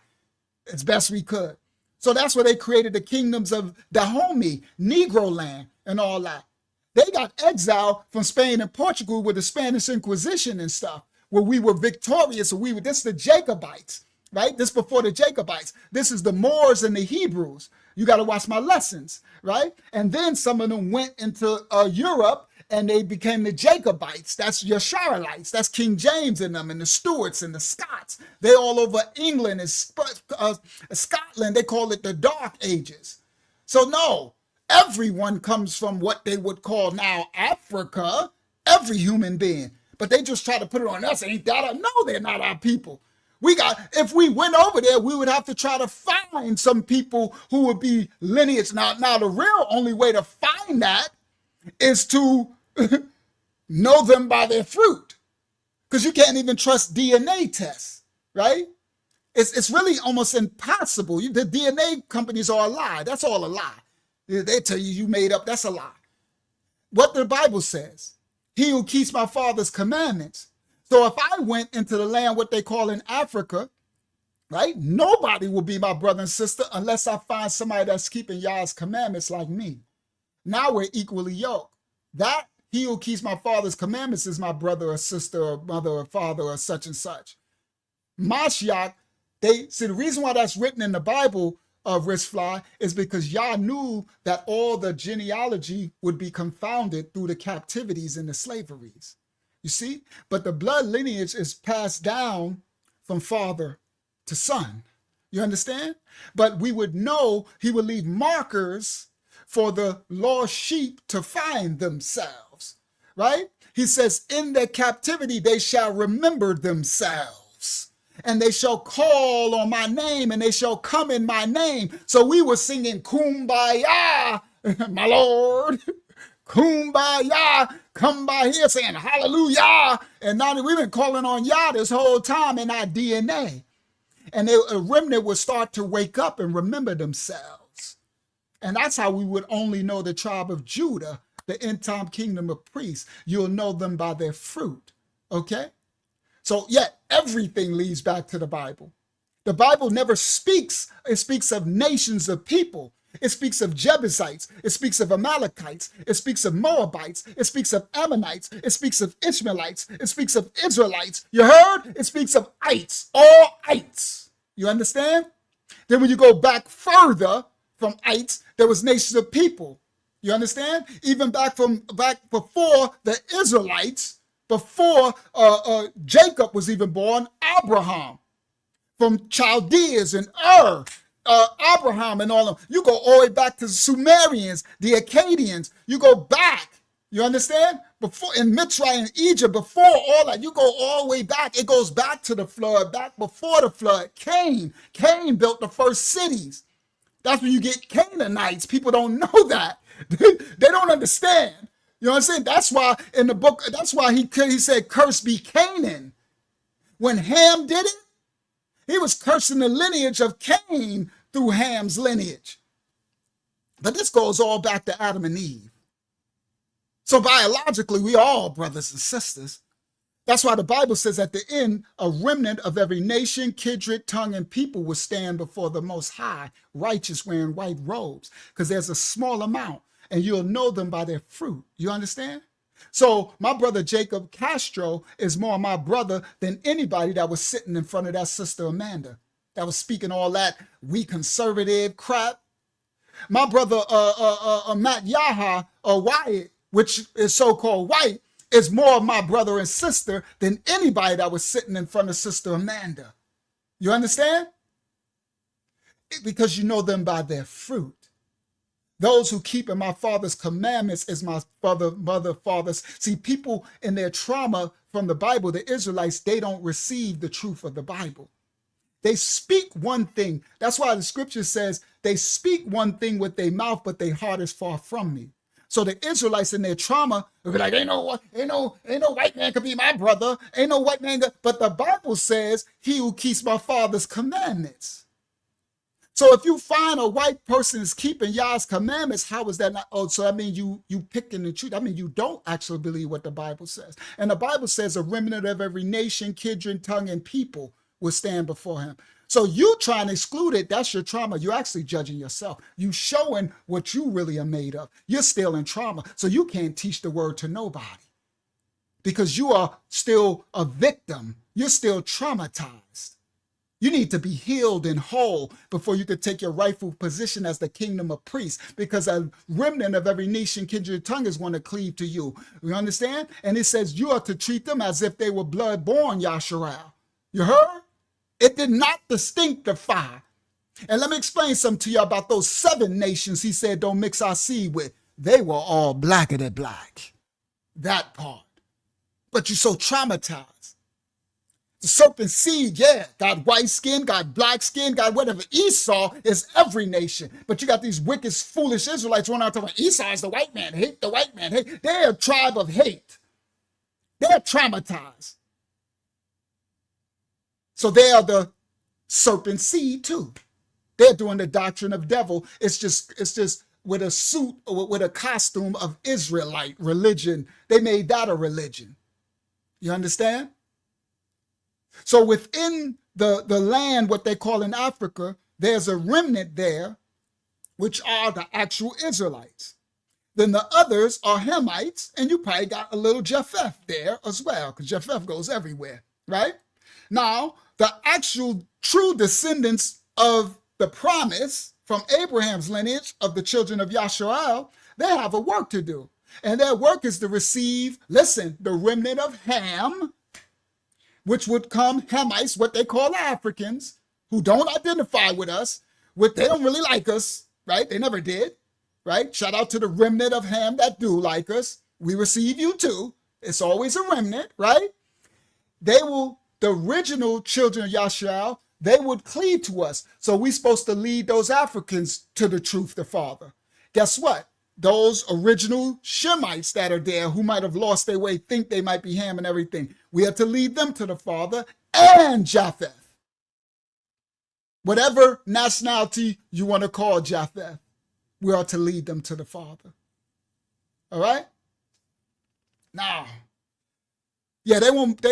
as best we could. So that's where they created the kingdoms of Dahomey, Negro land, and all that. They got exiled from Spain and Portugal with the Spanish Inquisition and stuff, where we were victorious. So this is the Jacobites, right? This before the Jacobites. This is the Moors and the Hebrews. You got to watch my lessons, right? And then some of them went into Europe and they became the Jacobites. That's your Charolites. That's King James in them, and the Stuarts and the Scots. They all over England and Scotland. They call it the Dark Ages. So no, everyone comes from what they would call now Africa, every human being. But they just try to put it on us. Ain't that? No, they're not our people. If we went over there, we would have to try to find some people who would be lineage. Now the real only way to find that is to know them by their fruit. Because you can't even trust DNA tests, right? It's really almost impossible. The DNA companies are a lie. That's all a lie. They tell you made up. That's a lie. What the Bible says, he who keeps my father's commandments. So if I went into the land, what they call in Africa, right? Nobody will be my brother and sister unless I find somebody that's keeping Yah's commandments like me. Now we're equally yoked. That he who keeps my father's commandments is my brother or sister or mother or father or such and such. Mashiach, the reason why that's written in the Bible of Rishfly is because Yah knew that all the genealogy would be confounded through the captivities and the slaveries. You see? But the blood lineage is passed down from father to son. You understand? But we would know he would leave markers for the lost sheep to find themselves, right? He says, in their captivity, they shall remember themselves, and they shall call on my name, and they shall come in my name. So we were singing Kumbaya, my Lord, Kumbaya, come by here saying hallelujah. And now we've been calling on Yah this whole time in our DNA. And a remnant would start to wake up and remember themselves. And that's how we would only know the tribe of Judah, the end time kingdom of priests. You'll know them by their fruit, okay? So yet everything leads back to the Bible. The Bible never speaks, it speaks of nations of people. It speaks of Jebusites. It speaks of Amalekites. It speaks of Moabites. It speaks of Ammonites. It speaks of Ishmaelites. It speaks of Israelites. You heard? It speaks of ites, all ites. You understand? Then when you go back further from ites, there was nations of people. You understand? Even back before the Israelites, before Jacob was even born, Abraham, from Chaldeans and Abraham and all of them. You go all the way back to the Sumerians, the Akkadians. You go back, you understand? Before in Mitzrayim and Egypt, before all that, you go all the way back. It goes back to the flood, back before the flood. Cain built the first cities. That's when you get Canaanites. People don't know that. They don't understand. You know what I'm saying? That's why in the book, that's why he said, "Cursed be Canaan." When Ham did it, he was cursing the lineage of Cain through Ham's lineage. But this goes all back to Adam and Eve. So biologically, we are all brothers and sisters. That's why the Bible says at the end, a remnant of every nation, kindred, tongue, and people will stand before the Most High, righteous, wearing white robes, because there's a small amount, and you'll know them by their fruit. You understand? So my brother Jacob Castro is more my brother than anybody that was sitting in front of that sister Amanda that was speaking all that we conservative crap. My brother Matt Yaha Wyatt, which is so-called white, is more of my brother and sister than anybody that was sitting in front of Sister Amanda. You understand? Because you know them by their fruit. Those who keep in my father's commandments is my mother, fathers. See, people in their trauma from the Bible, the Israelites, they don't receive the truth of the Bible. They speak one thing. That's why the scripture says they speak one thing with their mouth, but their heart is far from me. So the Israelites in their trauma will be like, ain't no white man could be my brother. Ain't no white man. But the Bible says he who keeps my father's commandments. So if you find a white person is keeping Yah's commandments, how is that not? Oh, so that means you picking the truth. I mean, you don't actually believe what the Bible says. And the Bible says a remnant of every nation, kindred, tongue, and people will stand before him. So you trying to exclude it, that's your trauma. You're actually judging yourself. You showing what you really are made of. You're still in trauma. So you can't teach the word to nobody because you are still a victim. You're still traumatized. You need to be healed and whole before you could take your rightful position as the kingdom of priests, because a remnant of every nation, kindred, tongue is going to cleave to you. You understand? And it says you are to treat them as if they were blood-born, Yasharal. You heard? It did not distinctify. And let me explain something to you about those 7 nations he said don't mix our seed with. They were all blacker than black. That part. But you're so traumatized. The serpent seed, yeah, got white skin, got black skin, got whatever. Esau is every nation. But you got these wicked, foolish Israelites running out talking, Esau is the white man, hate the white man, hate. They're a tribe of hate. They're traumatized. So they are the serpent seed too. They're doing the doctrine of devil. It's just with a suit or with a costume of Israelite religion. They made that a religion. You understand? So within the land, what they call in Africa, there's a remnant there, which are the actual Israelites. Then the others are Hamites, and you probably got a little Japheth there as well, because Japheth goes everywhere, right? Now, the actual true descendants of the promise from Abraham's lineage of the children of Yasharal, they have a work to do. And their work is to receive, listen, the remnant of Ham, which would come Hamites, what they call Africans, who don't identify with us, they don't really like us, right? They never did, right? Shout out to the remnant of Ham that do like us. We receive you too. It's always a remnant, right? The original children of Yashal, they would cleave to us. So we're supposed to lead those Africans to the truth, the Father. Guess what? Those original Shemites that are there who might have lost their way, think they might be Ham and everything. We are to lead them to the Father and Japheth. Whatever nationality you want to call Japheth, we are to lead them to the Father. All right? Now, yeah, they won't,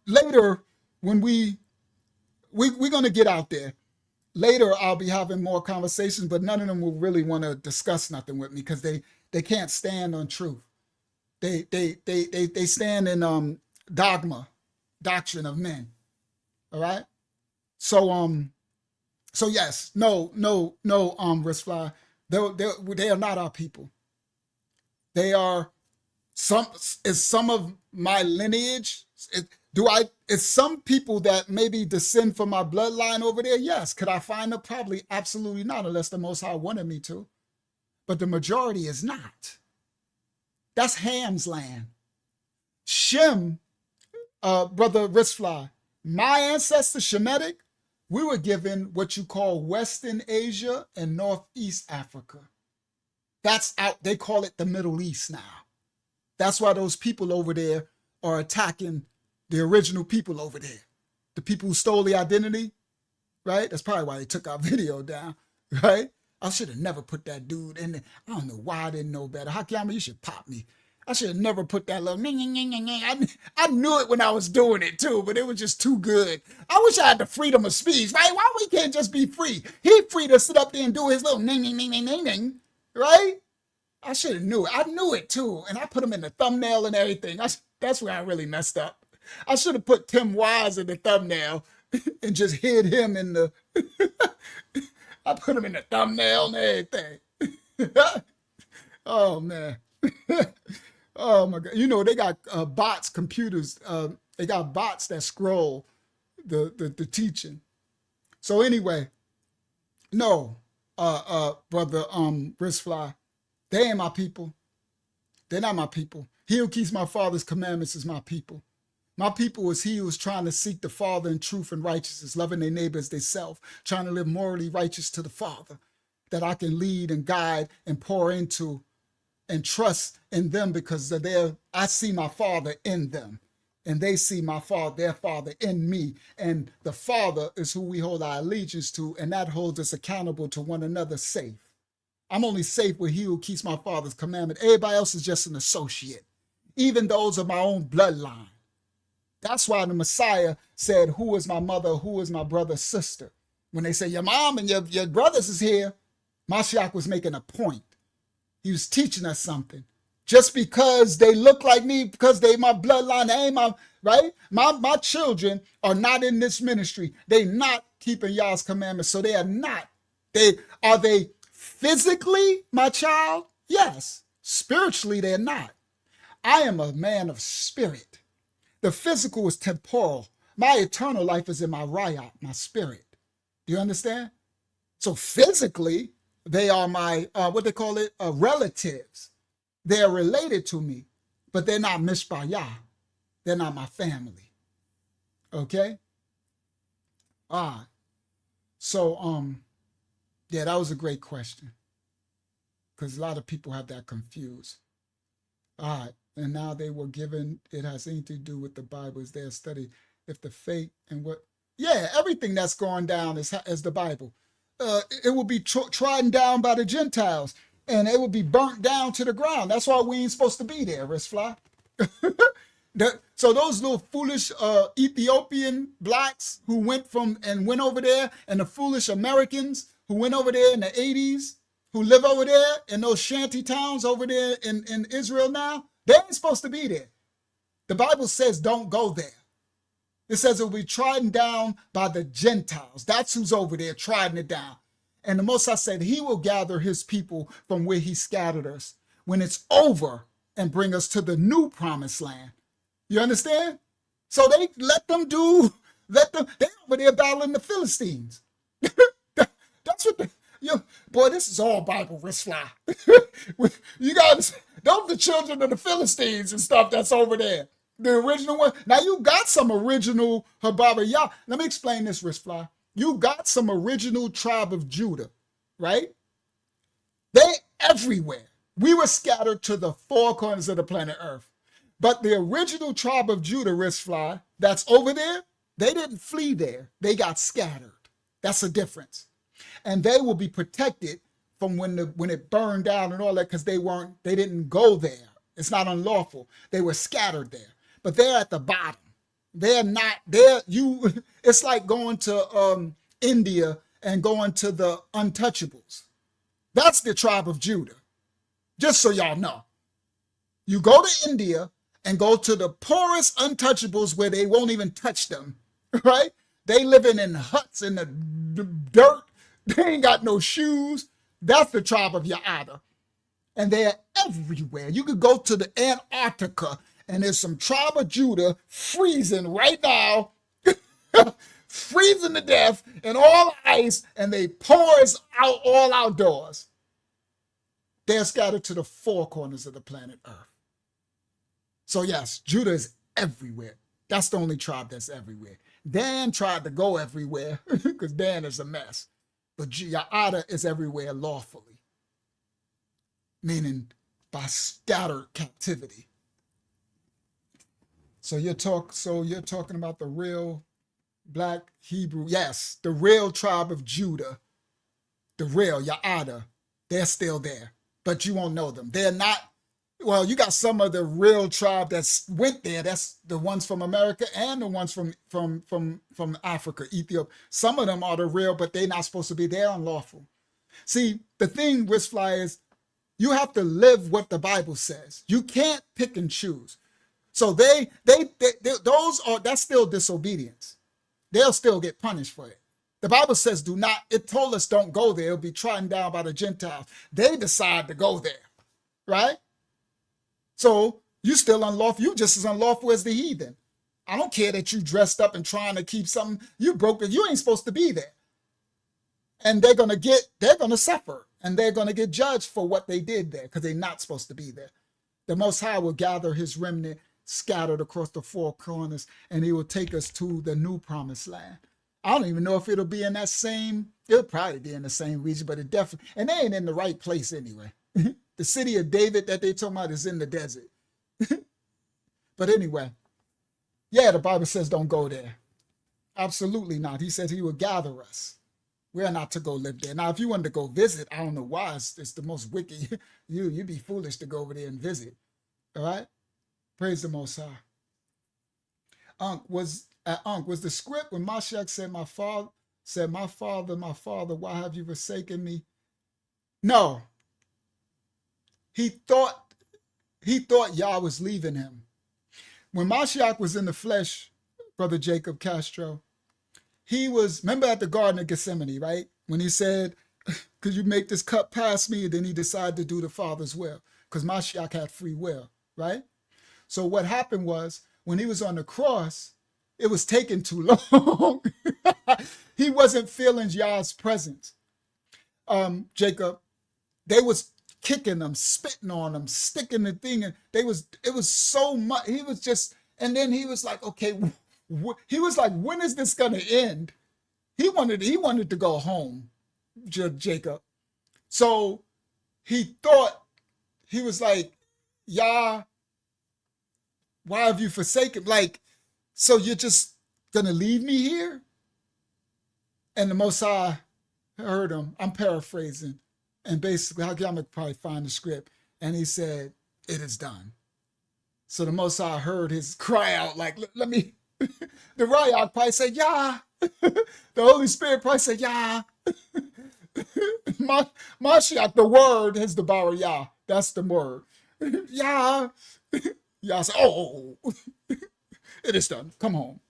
later when we're going to get out there. Later, I'll be having more conversations, but none of them will really want to discuss nothing with me because they can't stand on truth. They stand in doctrine of men. All right. So yes, no, Wristfly. They are not our people. They are some of my lineage. It's some people that maybe descend from my bloodline over there? Yes. Could I find them? Probably absolutely not, unless the Most High wanted me to. But the majority is not. That's Ham's land. Shem, Brother Wristfly, my ancestor, Shemitic, we were given what you call Western Asia and Northeast Africa. That's out, they call it the Middle East now. That's why those people over there are attacking the original people over there. The people who stole the identity, right? That's probably why they took our video down, right? I should have never put that dude in there. I don't know why I didn't know better. Hakiyama, you should pop me. I should have never put that little I knew it when I was doing it too, but it was just too good. I wish I had the freedom of speech, right? Why we can't just be free? He free to sit up there and do his little right? I should have knew it. I knew it too, and I put him in the thumbnail and everything. That's where I really messed up. I should have put Tim Wise in the thumbnail and just hid him in the. I put him in the thumbnail and everything. Oh man. Oh my God. You know, they got bots, computers. They got bots that scroll the teaching. So anyway, no, brother Wristfly, they ain't my people. They're not my people. He who keeps my Father's commandments is my people. My people is he who is trying to seek the Father in truth and righteousness, loving their neighbor as they self, trying to live morally righteous to the Father, that I can lead and guide and pour into and trust in them because I see my Father in them. and they see my father, their father in me. And the Father is who we hold our allegiance to, and that holds us accountable to one another safe. I'm only safe with he who keeps my Father's commandment. Everybody else is just an associate, even those of my own bloodline. That's why the Messiah said, who is my mother, who is my brother's sister? When they say your mom and your brothers is here, Mashiach was making a point. He was teaching us something. Just because they look like me, because they my bloodline, they ain't my, right? My children are not in this ministry. They not keeping y'all's commandments. So they are not. Are they physically my child? Yes. Spiritually, they're not. I am a man of spirit. The physical is temporal. My eternal life is in my rayat, my spirit. Do you understand? So physically, they are my, what they call it, relatives. They're related to me, but they're not mishpayah. They're not my family. Okay? All right. So, yeah, that was a great question, because a lot of people have that confused. All right. And now they were given, it has anything to do with the Bible. Is their study if the fate and what? Yeah, everything that's going down is the Bible. It will be trodden down by the Gentiles, and it will be burnt down to the ground. That's why we ain't supposed to be there, Wristfly. So those little foolish Ethiopian blacks who went over there, and the foolish Americans who went over there in the 80s, who live over there in those shanty towns over there in Israel now, they ain't supposed to be there. The Bible says don't go there. It says it will be trodden down by the Gentiles. That's who's over there trodden it down. And the Most High said he will gather his people from where he scattered us when it's over and bring us to the new promised land. You understand? So they they over there battling the Philistines. That's what boy, this is all Bible, Wristfly. You guys, those are the children of the Philistines and stuff that's over there. The original one. Now you got some original Habariyah. Let me explain this, Wristfly. You got some original tribe of Judah, right? They everywhere. We were scattered to the four corners of the planet Earth. But the original tribe of Judah, Wristfly, that's over there, they didn't flee there. They got scattered. That's the difference. And they will be protected from when it burned down and all that, because they didn't go there. It's not unlawful. They were scattered there. But they're at the bottom. They're not there. It's like going to India and going to the untouchables. That's the tribe of Judah. Just so y'all know. You go to India and go to the poorest untouchables where they won't even touch them, right? They living in huts in the dirt. They ain't got no shoes. That's the tribe of Yaada. And they're everywhere. You could go to the Antarctica and there's some tribe of Judah freezing right now, freezing to death and all ice, and they pours out all outdoors. They're scattered to the four corners of the planet Earth. So yes, Judah is everywhere. That's the only tribe that's everywhere. Dan tried to go everywhere because Dan is a mess. But Yaada is everywhere lawfully, meaning by scattered captivity. So you're talking about the real black Hebrew. Yes, the real tribe of Judah, the real Yaada, they're still there, but you won't know them. They're not. Well, you got some of the real tribe that's went there. That's the ones from America and the ones from Africa, Ethiopia. Some of them are the real, but they're not supposed to be. They're unlawful. See, the thing, Wristfly, is you have to live what the Bible says. You can't pick and choose. So that's still disobedience. They'll still get punished for it. The Bible says it told us don't go there. It'll be trodden down by the Gentiles. They decide to go there, right? So you still unlawful. You just as unlawful as the heathen. I don't care that you dressed up and trying to keep something. You broke it. You ain't supposed to be there. And they're going to suffer. And they're going to get judged for what they did there because they're not supposed to be there. The Most High will gather his remnant scattered across the four corners, and he will take us to the new promised land. I don't even know if it'll be in that it'll probably be in the same region, but it definitely, and they ain't in the right place anyway. The city of David that they talking about is in the desert. But anyway, Yeah, the Bible says don't go there. Absolutely not. He said he would gather us. We're not to go live there. Now, if you wanted to go visit, I don't know why. It's the most wicked. You'd be foolish to go over there and visit. All right? Praise the Most High. Unc, was the script when Mashiach said, my father, why have you forsaken me? No. He thought Yah was leaving him. When Mashiach was in the flesh, Brother Jacob Castro, he was, remember at the Garden of Gethsemane, right? When he said, could you make this cup pass me? And then he decided to do the Father's will, because Mashiach had free will, right? So what happened was, when he was on the cross, it was taking too long. He wasn't feeling Yah's presence. Jacob, they was kicking him, spitting on him, sticking the thing, and it was so much. He was just, and then he was like, okay, he was like, when is this gonna end? He wanted to go home, Jacob. So he thought, he was like, Yah, why have you forsaken? Like, so you're just gonna leave me here? And the Most High heard him. I'm paraphrasing. And basically, I'm gonna probably find the script. And he said, it is done. So the Most High heard his cry out, like, let me, the Rayah probably said, Yah. The Holy Spirit probably said, Yah. Mashiach, the word is the bar Yah. That's the word. Yah. Yah said, oh, it is done. Come home.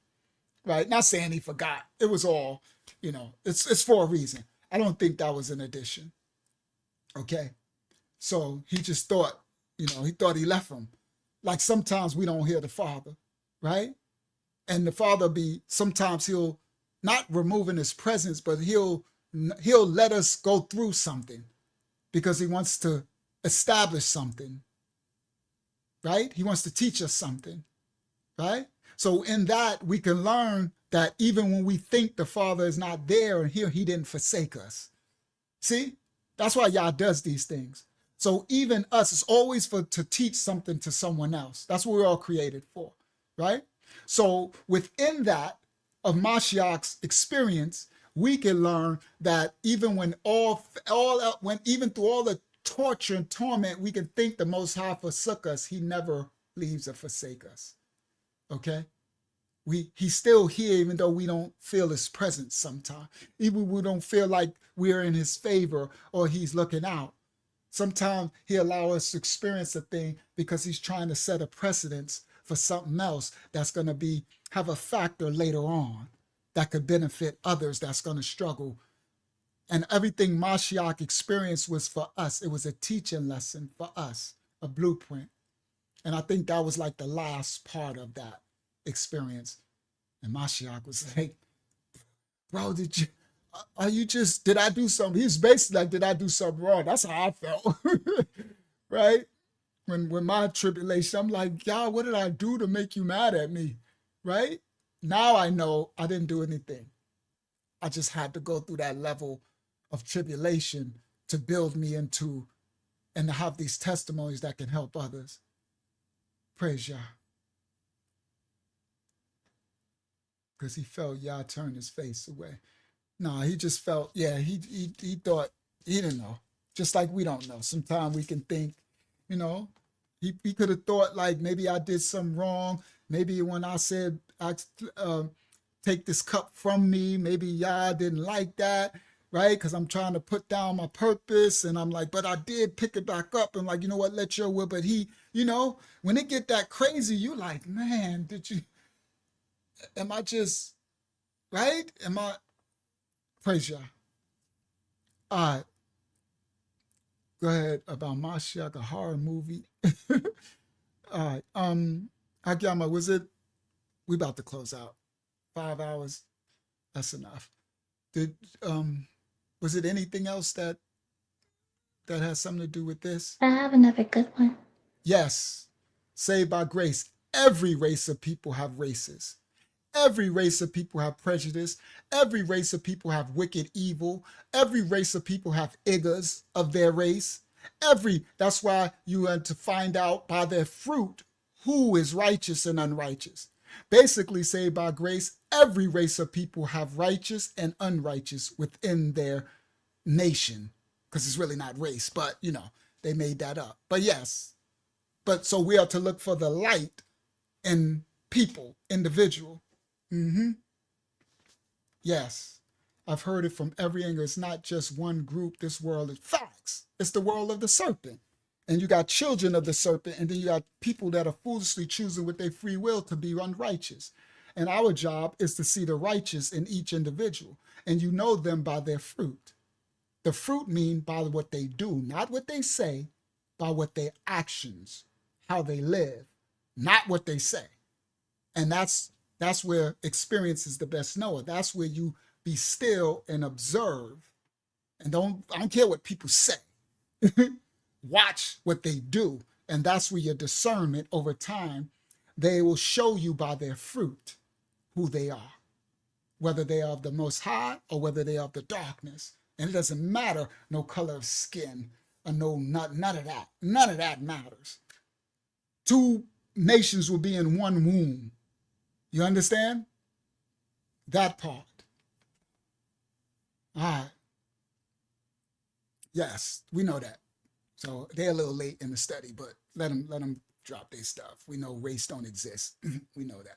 Right? Not saying he forgot. It was all, it's for a reason. I don't think that was an addition. Okay? So he just thought, he thought he left him. Like sometimes we don't hear the Father, right? And the Father sometimes he'll not removing his presence, but he'll let us go through something because he wants to establish something, right? He wants to teach us something, right? So in that, we can learn that even when we think the Father is not there and here, he didn't forsake us. See? That's why Yah does these things. So even us, it's always to teach something to someone else. That's what we're all created for, right? So within that of Mashiach's experience, we can learn that even when even through all the torture and torment, we can think the Most High forsook us. He never leaves or forsake us. Okay? He's still here, even though we don't feel his presence sometimes. Even we don't feel like we're in his favor or he's looking out. Sometimes he allows us to experience a thing because he's trying to set a precedence for something else that's going to have a factor later on that could benefit others that's going to struggle. And everything Mashiach experienced was for us. It was a teaching lesson for us, a blueprint. And I think that was like the last part of that experience. And Mashiach was like, bro, did I do something? He's basically like, did I do something wrong? That's how I felt, right? When my tribulation, I'm like, God, what did I do to make you mad at me, right? Now I know I didn't do anything. I just had to go through that level of tribulation to build me into and to have these testimonies that can help others. Praise Yah. Because he felt Yah turn his face away. No, he just felt, he thought, he didn't know. Just like we don't know. Sometimes we can think, he could have thought like maybe I did something wrong. Maybe when I said, take this cup from me, maybe Yah didn't like that, right? Because I'm trying to put down my purpose. And I'm like, but I did pick it back up. And like, you know what, let your will. But he, when it get that crazy, you like, man, am I just, right? Praise Yah. All right. Go ahead about Mashiach, a horror movie. All right. Akiyama, we about to close out. 5 hours, that's enough. Was it anything else that has something to do with this? I have another good one. Yes. Saved by grace. Every race of people have races. Every race of people have prejudice. Every race of people have wicked evil. Every race of people have iggers of their race. That's why you are to find out by their fruit who is righteous and unrighteous. Basically, saved by grace, every race of people have righteous and unrighteous within their nation, because it's really not race, but you know, they made that up. But yes, but so we are to look for the light in people, individual. Yes, I've heard it from every angle. It's not just one group. This world is facts. It's the world of the serpent. And you got children of the serpent, and then you got people that are foolishly choosing with their free will to be unrighteous. And our job is to see the righteous in each individual. And you know them by their fruit. The fruit mean by what they do, not what they say, by what their actions, how they live, not what they say. And that's where experience is the best knower. That's where you be still and observe. And I don't care what people say. Watch what they do. And that's where your discernment over time, they will show you by their fruit who they are, whether they are of the Most High or whether they are of the darkness. And it doesn't matter no color of skin or none of that. None of that matters. Two nations will be in one womb. You understand? That part. All right. Yes, we know that. So they're a little late in the study, but let them drop their stuff. We know race don't exist. We know that.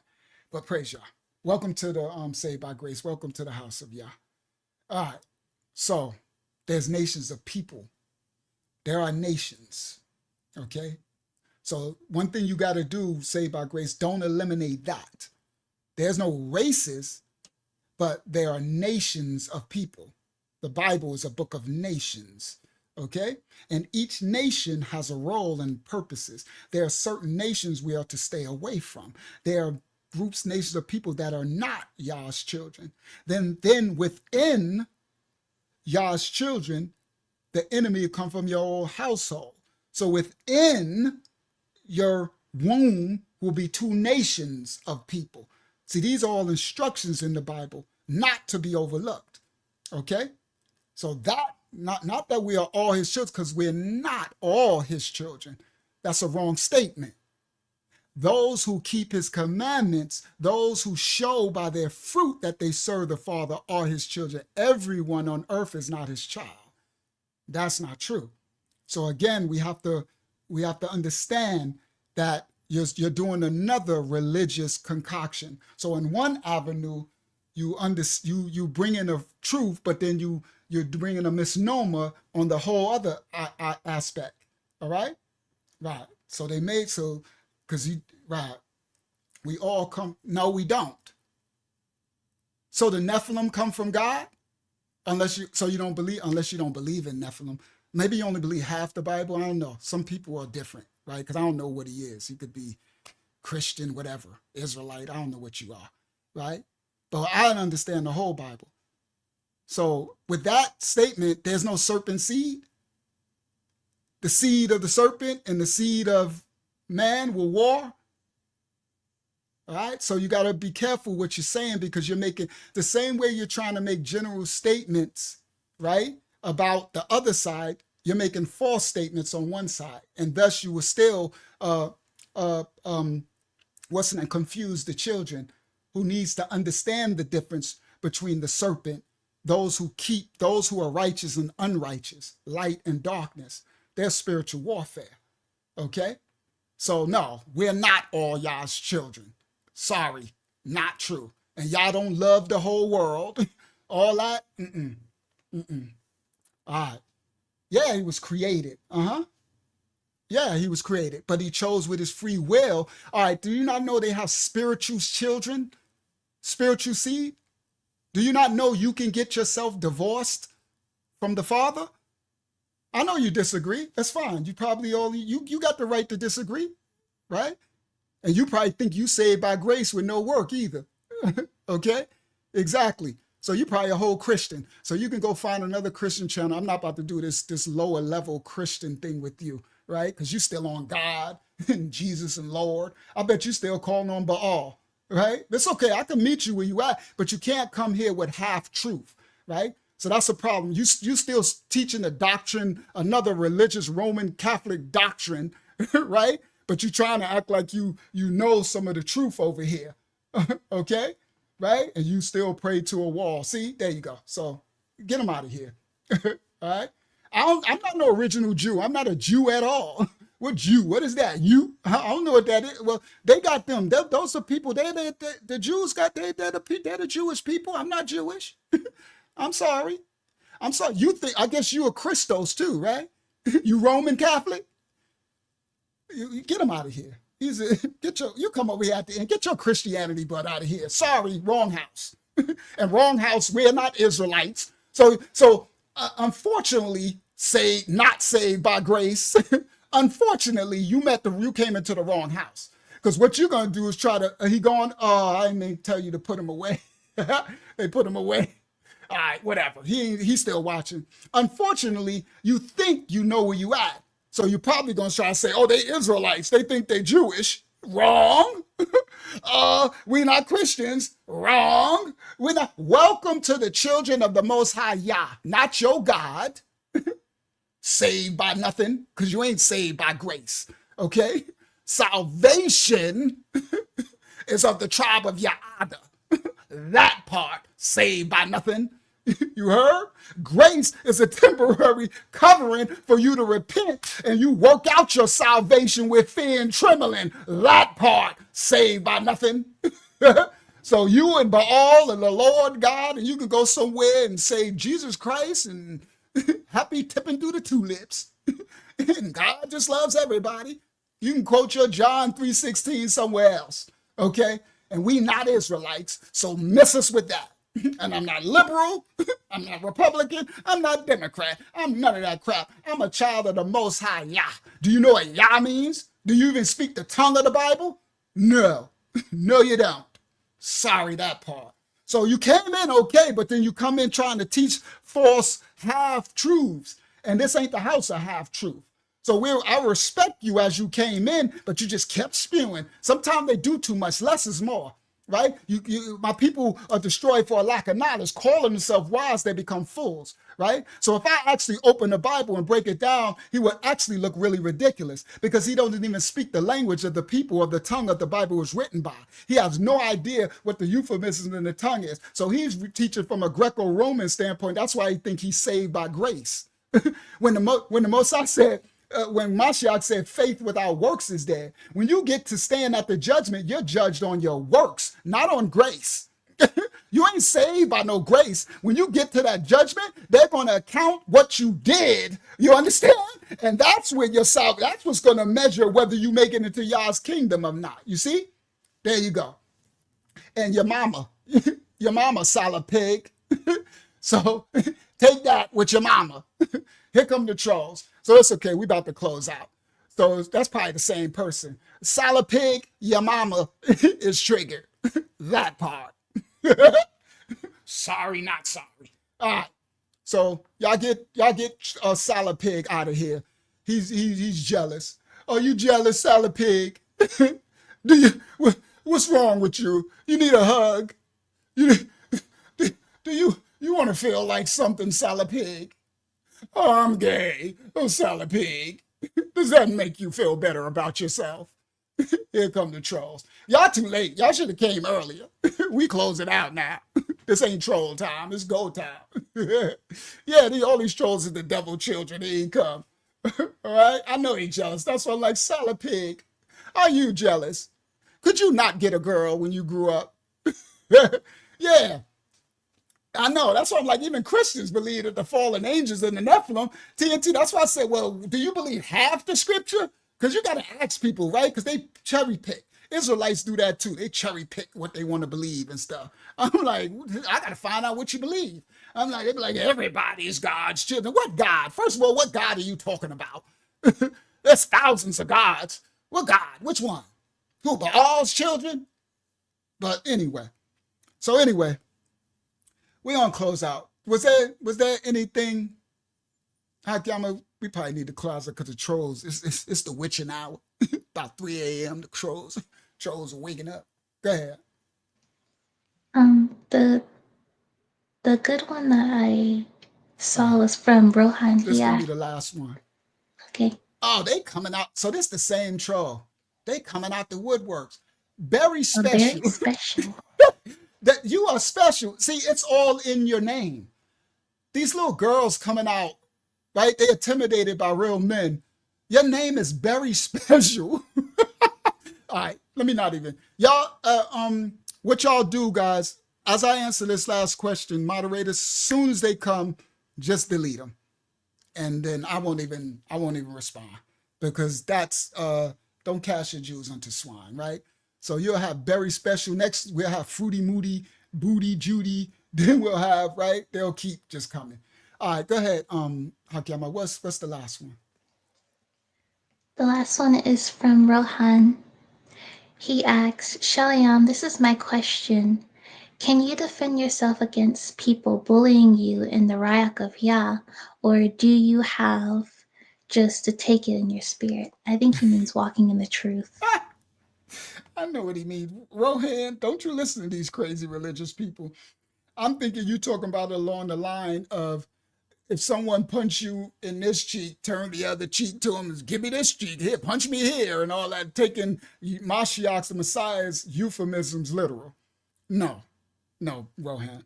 But praise Yah. Welcome to the Saved by Grace. Welcome to the house of Yah. All right. So there's nations of people. There are nations. Okay. So one thing you got to do, Saved by Grace, don't eliminate that. There's no races, but there are nations of people. The Bible is a book of nations. Okay? And each nation has a role and purposes. There are certain nations we are to stay away from. There are groups, nations of people that are not Yah's children. Then within Yah's children, the enemy will come from your own household. So within your womb will be two nations of people. See, these are all instructions in the Bible, not to be overlooked. Okay? So that, not that we are all his children, because we're not all his children. That's a wrong statement. Those who keep his commandments, those who show by their fruit that they serve the Father are his children. Everyone on earth is not his child. That's not true. So again, we have to understand that you're doing another religious concoction. So in one avenue, you bring in a truth, but then you're bringing a misnomer on the whole other aspect. All right? Right. So they made because we all come. No, we don't. So the Nephilim come from God, unless you don't believe in Nephilim. Maybe you only believe half the Bible. I don't know. Some people are different, right? Because I don't know what he is. He could be Christian, whatever, Israelite. I don't know what you are, right? But I understand the whole Bible. So with that statement, there's no serpent seed. The seed of the serpent and the seed of man will war. All right. So you got to be careful what you're saying, because you're making the same way you're trying to make general statements, right, about the other side. You're making false statements on one side, and thus you will still confuse the children who needs to understand the difference between the serpent, those who are righteous and unrighteous, light and darkness. There's spiritual warfare. Okay? So no, we're not all Yah's children. Sorry, not true. And Yah don't love the whole world. All that, All right. Yeah, he was created. Yeah, he was created, but he chose with his free will. All right, do you not know they have spiritual children? Spiritual seed? Do you not know you can get yourself divorced from the Father? I know you disagree. That's fine. You probably you got the right to disagree, right? And you probably think you saved by grace with no work either. Okay? Exactly. So you probably a whole Christian. So you can go find another Christian channel. I'm not about to do this lower level Christian thing with you, right? Because you're still on God and Jesus and Lord. I bet you still calling on Baal, right? That's okay. I can meet you where you at, but you can't come here with half truth, right? So that's a problem. You still teaching a doctrine, another religious Roman Catholic doctrine, right? But you're trying to act like you know some of the truth over here. Okay, right? And you still pray to a wall. See, there you go. So get them out of here. All right. I'm not no original Jew. I'm not a Jew at all. What Jew? What is that? You? I don't know what that is. Well, they got them. Those are people. The Jews got they're the Jewish people. I'm not Jewish. I'm sorry. I'm sorry. You think? I guess you are Christos too, right? You Roman Catholic. You get him out of here. You come over here at the end. Get your Christianity butt out of here. Sorry, wrong house. And wrong house. We're not Israelites. So unfortunately, not saved by grace. Unfortunately, you came into the wrong house. Because what you're gonna do is try to. He gone. Oh, I didn't tell you to put him away. They put him away. All right, whatever. He's still watching. Unfortunately, you think you know where you at. So you're probably gonna try to say, "Oh, they Israelites. They think they Jewish." Wrong. We're not Christians. Wrong. We're not. Welcome to the children of the Most High Yah, not your God. Saved by nothing, because you ain't saved by grace. Okay? Salvation is of the tribe of Yaada. That part, saved by nothing. You heard? Grace is a temporary covering for you to repent and you work out your salvation with fear and trembling. That part, saved by nothing. So you and Baal and the Lord God, and you can go somewhere and say Jesus Christ and happy tipping through the tulips. And God just loves everybody. You can quote your John 3:16 somewhere else. Okay? And we not Israelites, so miss us with that. And I'm not liberal, I'm not Republican, I'm not Democrat, I'm none of that crap. I'm a child of the Most High Yah. Do you know what Yah means? Do you even speak the tongue of the Bible? No. No, you don't. Sorry, that part. So you came in okay, but then you come in trying to teach false half-truths. And this ain't the house of half-truth. So I respect you as you came in, but you just kept spewing. Sometimes they do too much. Less is more, right? My people are destroyed for a lack of knowledge. Calling themselves wise, they become fools, right? So if I actually open the Bible and break it down, he would actually look really ridiculous because he doesn't even speak the language of the people of the tongue that the Bible was written by. He has no idea what the euphemism in the tongue is. So he's teaching from a Greco-Roman standpoint. That's why he think he's saved by grace. When the Mosai said, when Mashiach said faith without works is dead, when you get to stand at the judgment, you're judged on your works, not on grace. You ain't saved by no grace. When you get to that judgment, they're going to account what you did. You understand? And that's where you're salvation. That's what's going to measure whether you make it into Yah's kingdom or not. You see? There you go. And your mama, solid pig. So take that with your mama. Here come the trolls. So it's okay. We about to close out. So that's probably the same person. Solid pig, your mama is triggered. That part. Sorry, not sorry. All right. So y'all get a Salad Pig out of here. He's jealous. Are you jealous, Salad Pig? What's wrong with you? You need a hug. Do you want to feel like something, Salad Pig? Oh, I'm gay. Oh, Salad Pig. Does that make you feel better about yourself? Here come the trolls. Y'all too late. Y'all should have came earlier. We close it out now. This ain't troll time. It's go time. Yeah, all these trolls are the devil children. They ain't come. All right? I know he jealous. That's why I'm like, Salad Pig. Are you jealous? Could you not get a girl when you grew up? Yeah. I know. That's why I'm like, even Christians believe that the fallen angels and the Nephilim, TNT. That's why I said, well, do you believe half the scripture? Because you got to ask people, right? Because they cherry pick. Israelites do that too. They cherry pick what they want to believe and stuff. I'm like, I got to find out what you believe. I'm like, they be like, everybody is God's children. What God? First of all, what God are you talking about? There's thousands of gods. What God? Which one? Who? Baal's children? But anyway. So anyway, we're going to close out. Was there anything? We probably need to close it because the trolls, it's the witching hour. About 3 a.m. the trolls are waking up. Go ahead. The good one that I saw was from Rohan. This gonna be the last one. Okay. Oh, they coming out. So this the same troll. They coming out the woodworks. Very special. Very special. That you are special. See, it's all in your name. These little girls coming out, right? They're intimidated by real men. Your name is very special. All right, let me not even. Y'all, what y'all do, guys, as I answer this last question, moderators, as soon as they come, just delete them. And then I won't even respond, because that's, don't cast your jewels unto swine, right? So you'll have very special. Next, we'll have Fruity Moody, Booty Judy. Then we'll have, right? They'll keep just coming. All right, go ahead, Hakiyama. What's the last one? The last one is from Rohan. He asks, Shalayam, this is my question. Can you defend yourself against people bullying you in the Rayak of Yah, or do you have just to take it in your spirit? I think he means walking in the truth. I know what he means. Rohan, don't you listen to these crazy religious people. I'm thinking you talking about it along the line of, if someone punch you in this cheek, turn the other cheek to him and give me this cheek, here, punch me here, and all that, taking Mashiach's, the Messiah's euphemisms literal. No, Rohan.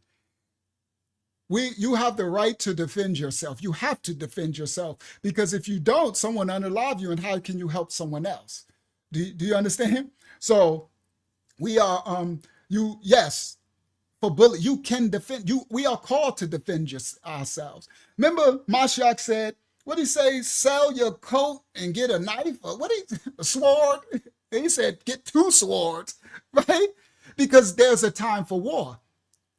You have the right to defend yourself. You have to defend yourself, because if you don't, someone unalive you, and how can you help someone else? Do you understand? So we are, yes, for bully, you can defend, we are called to defend ourselves. Remember, Mashiach said, what did he say? Sell your coat and get a knife, or a sword? He said, get 2 swords, right? Because there's a time for war.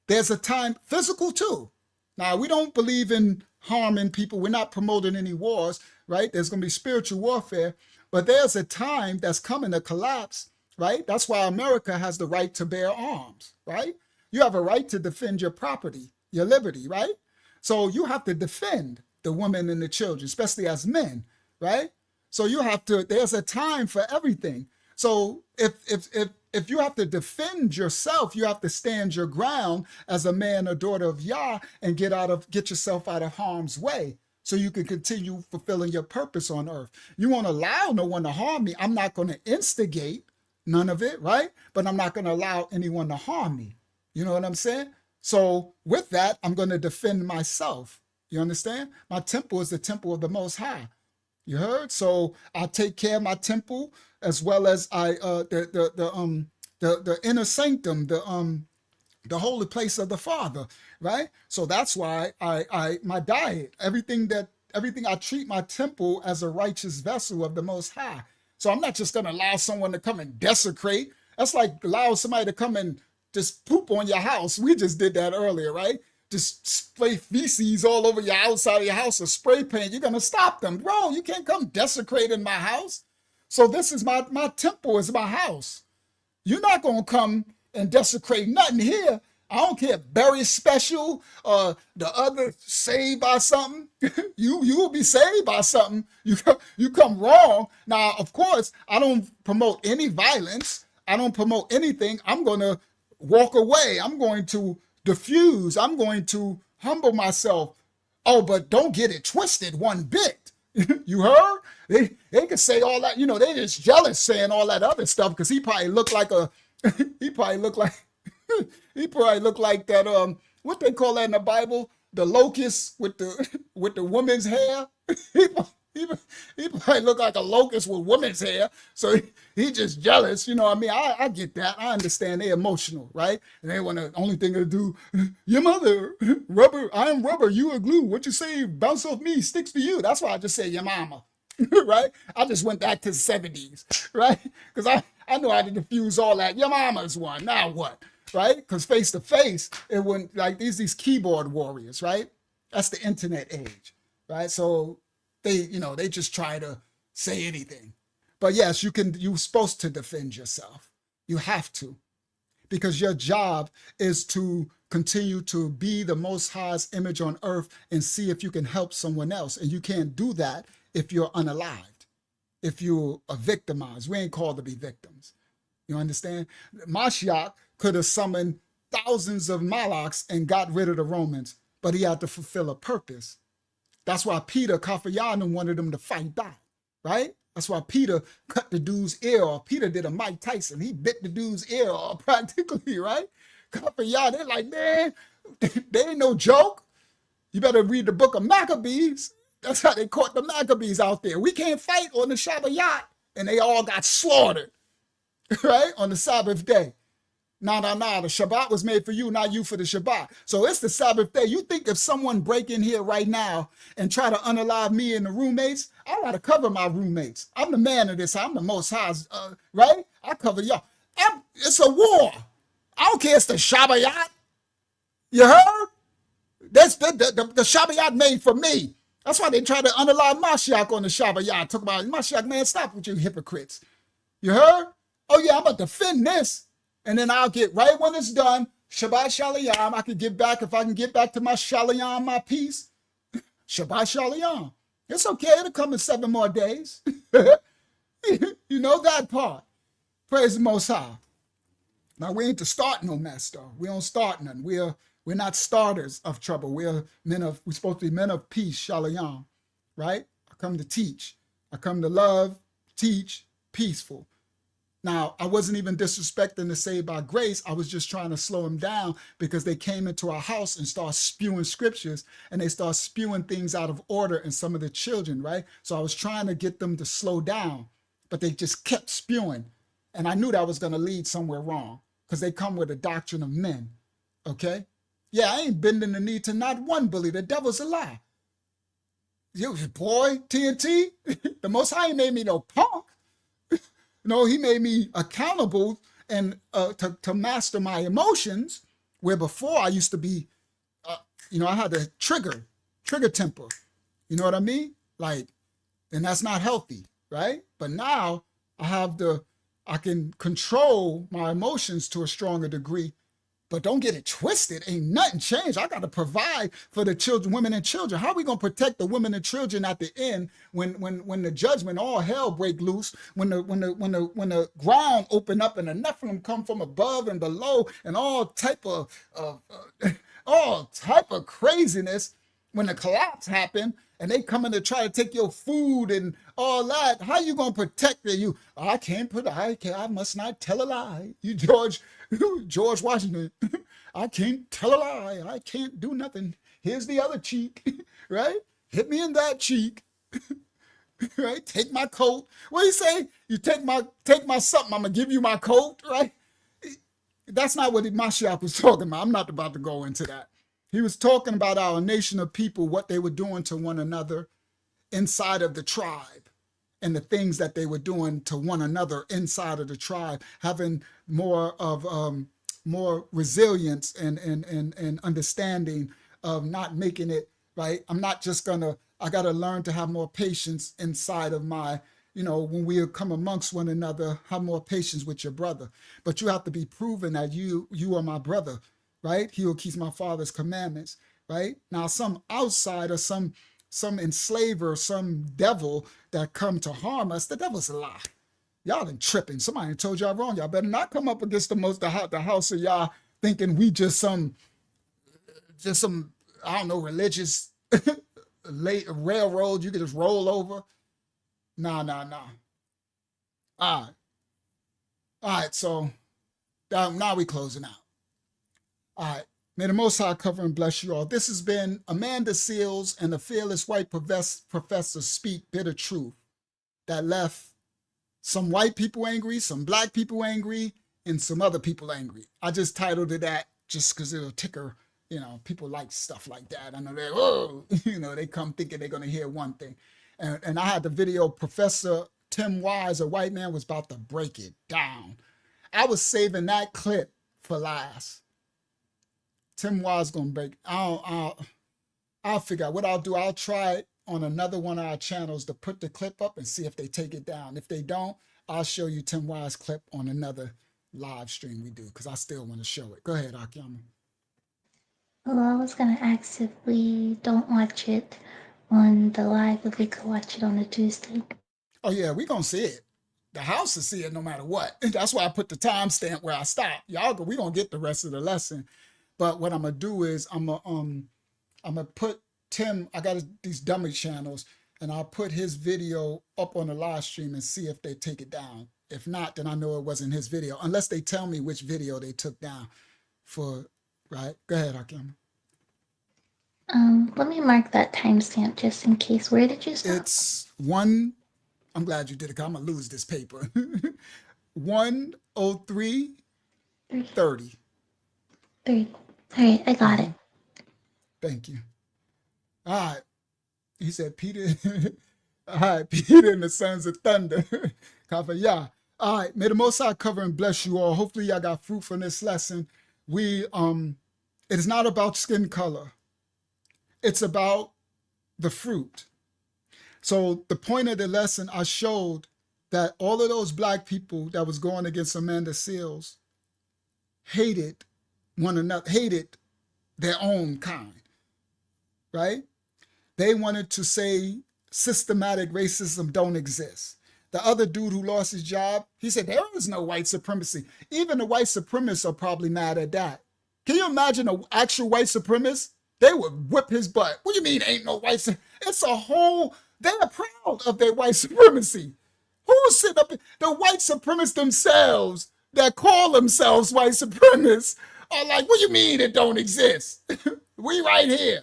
There's a time, physical too. Now, we don't believe in harming people. We're not promoting any wars, right? There's going to be spiritual warfare, but there's a time that's coming to collapse, right? That's why America has the right to bear arms, right? You have a right to defend your property, your liberty, right? So you have to defend the women and the children, especially as men, right? So you have to, there's a time for everything. So if you have to defend yourself, you have to stand your ground as a man or daughter of Yah and get yourself out of harm's way, so you can continue fulfilling your purpose on earth. You won't allow no one to harm me. I'm not going to instigate none of it, right? But I'm not going to allow anyone to harm me. You know what I'm saying? So with that, I'm going to defend myself. You understand? My temple is the temple of the Most High. You heard? So I take care of my temple, as well as the inner sanctum, the holy place of the Father, right? So that's why my diet, everything I treat my temple as a righteous vessel of the Most High. So I'm not just going to allow someone to come and desecrate. That's like allow somebody to come and just poop on your house. We just did that earlier, right? Just spray feces all over your outside of your house or spray paint. You're going to stop them. Bro, you can't come desecrate in my house. So this is my temple, is my house. You're not going to come and desecrate nothing here. I don't care, very special, the other saved by something. You will be saved by something. You come wrong. Now, of course, I don't promote any violence. I don't promote anything. I'm going to walk away. I'm going to diffuse. I'm going to humble myself. Oh, but don't get it twisted one bit. You heard? They could say all that, they just jealous saying all that other stuff, because he probably looked like that, what they call that in the Bible? The locust with the woman's hair. He probably look like a locust with woman's hair. So he just jealous. You know what I mean? I get that. I understand they're emotional, right? And they want the only thing to do, your mother, rubber, I am rubber, you are glue. What you say, bounce off me, sticks to you. That's why I just said your mama, right? I just went back to the 70s, right? Because I know how to diffuse all that. Your mama's one, now what, right? Because face to face, it wouldn't, like these keyboard warriors, right? That's the internet age, right? So they just try to say anything. But yes, you're supposed to defend yourself. You have to, because your job is to continue to be the Most High's image on earth and see if you can help someone else. And you can't do that if you're unalived, if you are victimized. We ain't called to be victims. You understand? Mashiach could have summoned thousands of Malaks and got rid of the Romans, but he had to fulfill a purpose. That's why Peter, Kafayanim, wanted him to fight back, right? That's why Peter cut the dude's ear off. Peter did a Mike Tyson. He bit the dude's ear off practically, right? For y'all, they're like, man, they ain't no joke. You better read the book of Maccabees. That's how they caught the Maccabees out there. We can't fight on the Shabbat, and they all got slaughtered, right? On the Sabbath day. No. The Shabbat was made for you, not you for the Shabbat. So it's the Sabbath day. You think if someone break in here right now and try to unalive me and the roommates, I gotta cover my roommates. I'm the man of this. I'm the Most High, right? I cover y'all. It's a war. I don't care. It's the Shabbat. You heard? That's the Shabbat made for me. That's why they try to unalive Mashiach on the Shabbat. Talk about Mashiach, man. Stop with you hypocrites. You heard? Oh yeah, I'm gonna defend this. And then I'll get right when it's done, Shabbat Shalom. I can get back, if I can get back to my Shalom, my peace. Shabbat Shalom. It's okay, it'll come in 7 more days. You know that part. Praise the Most High. Now we ain't to start no mess though. We don't start nothing. We're not starters of trouble. We're supposed to be men of peace, Shalom. Right? I come to teach. I come to love, teach, peaceful. Now, I wasn't even disrespecting the saved by grace. I was just trying to slow them down because they came into our house and started spewing scriptures and they start spewing things out of order in some of the children, right? So I was trying to get them to slow down, but they just kept spewing. And I knew that was going to lead somewhere wrong because they come with a doctrine of men, okay? Yeah, I ain't bending the knee to not one bully. The devil's a lie. You boy, TNT, the Most High ain't made me no punk. No, he made me accountable and to master my emotions, where before I used to be, I had a trigger temper. You know what I mean? Like, and that's not healthy, right? But now I can control my emotions to a stronger degree. But don't get it twisted. Ain't nothing changed. I got to provide for the children, women and children. How are we going to protect the women and children at the end when the judgment, all hell break loose, when the ground open up and the Nephilim come from above and below and all type of craziness, when the collapse happen and they come in to try to take your food and all that, how you going to protect you? I must not tell a lie. You George Washington, I can't tell a lie. I can't do nothing. Here's the other cheek, right? Hit me in that cheek, right? Take my coat. What do you say? You take my something, I'm gonna give you my coat, right? That's not what Mashiach was talking about. I'm not about to go into that. He was talking about our nation of people, what they were doing to one another inside of the tribe, and the things that they were doing to one another inside of the tribe, having more resilience and understanding of not making it, right? I'm not just I got to learn to have more patience inside of my, when we come amongst one another, have more patience with your brother. But you have to be proven that you are my brother, right? He who keeps my father's commandments, right? Now, some outsider, some enslaver, some devil that come to harm us, the devil's a lie. Y'all done tripping. Somebody told y'all wrong. Y'all better not come up against the house of y'all thinking we just some, I don't know, religious railroad you can just roll over. Nah. All right, so now we closing out. All right. May the Most High cover and bless you all. This has been Amanda Seals and the fearless white professor speak bitter truth that left some white people angry, some black people angry, and some other people angry. I just titled it that just because it'll ticker, people like stuff like that. I know they come thinking they're going to hear one thing. And I had the video, Professor Tim Wise, a white man, was about to break it down. I was saving that clip for last. Tim Wise gonna break. I'll figure out what I'll do. I'll try it on another one of our channels to put the clip up and see if they take it down. If they don't, I'll show you Tim Wise clip on another live stream we do because I still want to show it. Go ahead, Akiyama. Well, I was gonna ask if we don't watch it on the live, if we could watch it on a Tuesday. Oh yeah, we gonna see it. The house will see it no matter what. That's why I put the timestamp where I stop. We gonna get the rest of the lesson. But what I'm gonna do is I'm gonna put Tim. I got these dummy channels. and I'll put his video up on the live stream and see if they take it down. If not, then I know it wasn't his video, unless they tell me which video they took down for, right? Go ahead, Hakim. Let me mark that timestamp just in case. Where did you stop? It's one, I'm glad you did it, 'cause I'm gonna lose this paper. 1:03:30. 3. All right, I got it. Thank you. All right. He said, Peter, all right, Peter and the Sons of Thunder. Kafaya. All right, may the Most High cover and bless you all. Hopefully y'all got fruit from this lesson. It is not about skin color. It's about the fruit. So the point of the lesson, I showed that all of those black people that was going against Amanda Seals hated one another, hated their own kind, right? They wanted to say systematic racism don't exist. The other dude who lost his job, he said, there is no white supremacy. Even the white supremacists are probably mad at that. Can you imagine an actual white supremacist? They would whip his butt. What do you mean ain't no white supremacy? It's a whole, they're proud of their white supremacy. Who's sitting up, the white supremacists themselves that call themselves white supremacists are like, what do you mean it don't exist? We right here.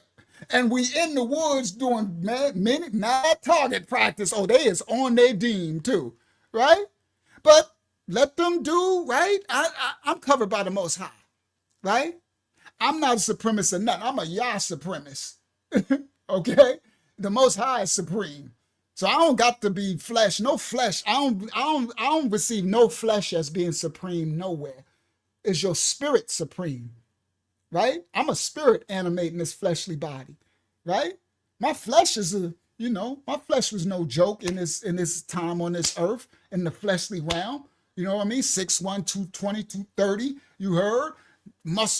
And we in the woods doing mad target practice. Oh, they is on their deem too, right? But let them do, right? I'm covered by the Most High, right? I'm not a supremacist or nothing. I'm a Yah supremacist, okay? The Most High is supreme. So I don't got to be flesh, no flesh. I don't receive no flesh as being supreme nowhere. Is your spirit supreme, right? I'm a spirit animating this fleshly body, right? My flesh is my flesh was no joke in this time on this earth, in the fleshly realm. You know what I mean? 6'1", 220, 230, you heard?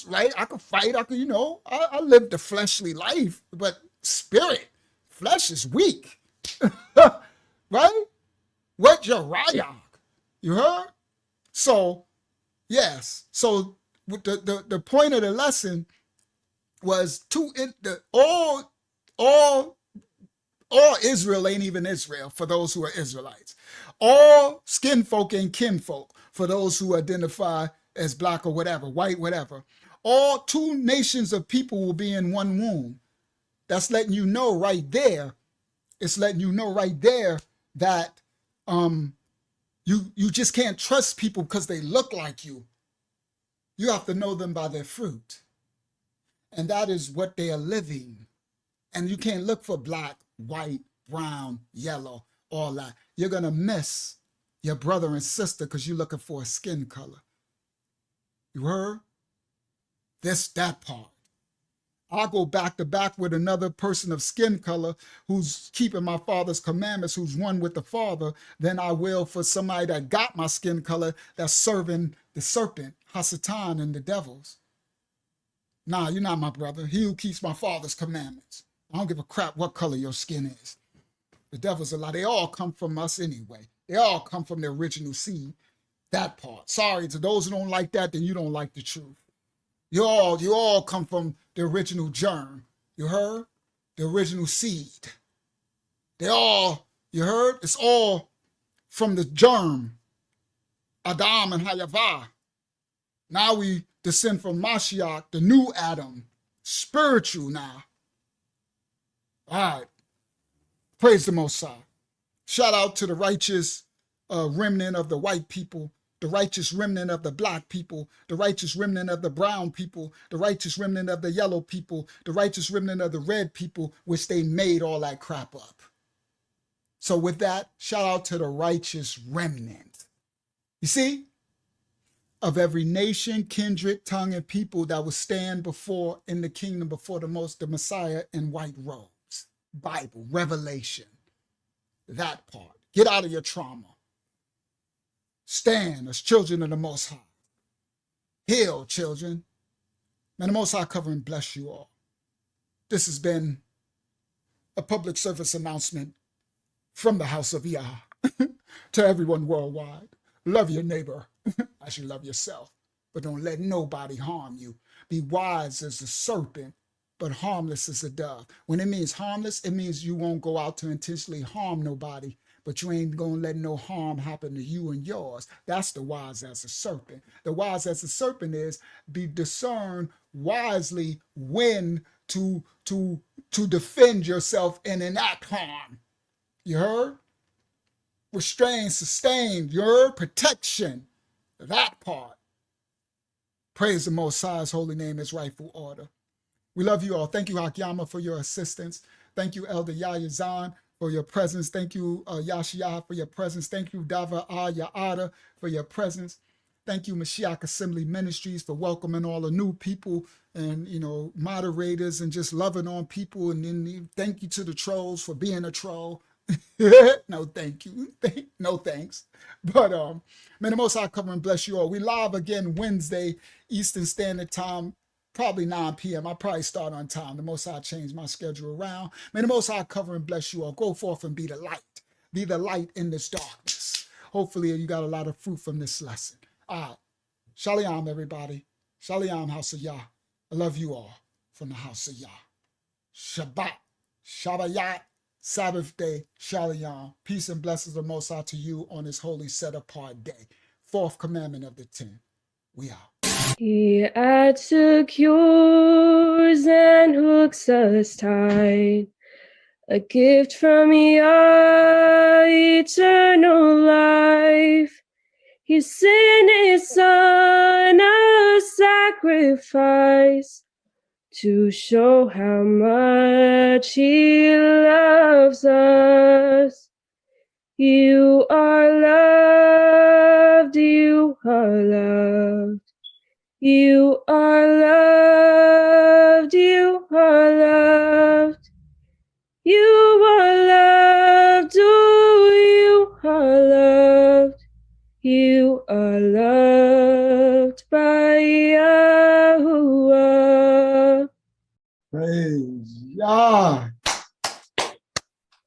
Right? I could fight, I lived the fleshly life, but spirit, flesh is weak. Right? What your rayach? You heard? So, yes. So the point of the lesson was all Israel ain't even Israel for those who are Israelites. All skin folk ain't kinfolk for those who identify as black or whatever, white, whatever. All two nations of people will be in one womb. That's letting you know right there. It's letting you know right there that you just can't trust people because they look like you. You have to know them by their fruit. And that is what they are living. And you can't look for black, white, brown, yellow, all that. You're going to miss your brother and sister because you're looking for a skin color. You heard? That part. I'll go back to back with another person of skin color who's keeping my father's commandments, who's one with the Father, than I will for somebody that got my skin color that's serving the serpent, Hasatan, and the devils. Nah, you're not my brother. He who keeps my father's commandments. I don't give a crap what color your skin is. The devils are like, they all come from us anyway. They all come from the original seed. That part. Sorry to those who don't like that, then you don't like the truth. You all come from the original germ. You heard? The original seed. They all, you heard? It's all from the germ. Adam and Hayavah. Now we descend from Mashiach, the new Adam. Spiritual now. All right. Praise the Most High. Shout out to the righteous remnant of the white people, the righteous remnant of the black people, the righteous remnant of the brown people, the righteous remnant of the yellow people, the righteous remnant of the red people, which they made all that crap up. So with that, shout out to the righteous remnant. You see? Of every nation, kindred, tongue, and people that will stand before in the kingdom before the Messiah in white robes. Bible, Revelation, that part. Get out of your trauma. Stand as children of the Most High. Heal, children. May the Most High cover and bless you all. This has been a public service announcement from the house of Yah to everyone worldwide. Love your neighbor as you love yourself, but don't let nobody harm you. Be wise as the serpent but harmless as a dove. When it means harmless, it means you won't go out to intentionally harm nobody, but you ain't gonna let no harm happen to you and yours. That's the wise as a serpent. The wise as a serpent is be discern wisely when to defend yourself and enact harm. You heard? Restrain, sustain, your protection. That part. Praise the Most High's holy name, his rightful order. We love you all. Thank you, Hakyama, for your assistance. Thank you, Elder Yahya Zahn, for your presence. Thank you, Yashia, for your presence. Thank you, Dava Ya'ada, for your presence. Thank you, Mashiach Assembly Ministries, for welcoming all the new people and, moderators and just loving on people. And then thank you to the trolls for being a troll. No, thank you. No, thanks. But may the Most High cover and bless you all. We live again Wednesday, Eastern Standard Time, probably 9 p.m. I probably start on time. The Most High changed my schedule around. May the Most High cover and bless you all. Go forth and be the light. Be the light in this darkness. Hopefully you got a lot of fruit from this lesson. All right. Shalom, everybody. Shalom, House of Yah. I love you all from the House of Yah. Shabbat. Shabbayat. Sabbath day. Shalom. Peace and blessings of Most High to you on this holy set-apart day. Fourth commandment of the 10. We out. He at secures and hooks us tight. A gift from Yah, eternal life. He sent his son a sacrifice to show how much he loves us. You are loved, you are loved. You are loved, you are loved. You are loved, oh, you are loved. You are loved by Yahuwah. Praise Yah.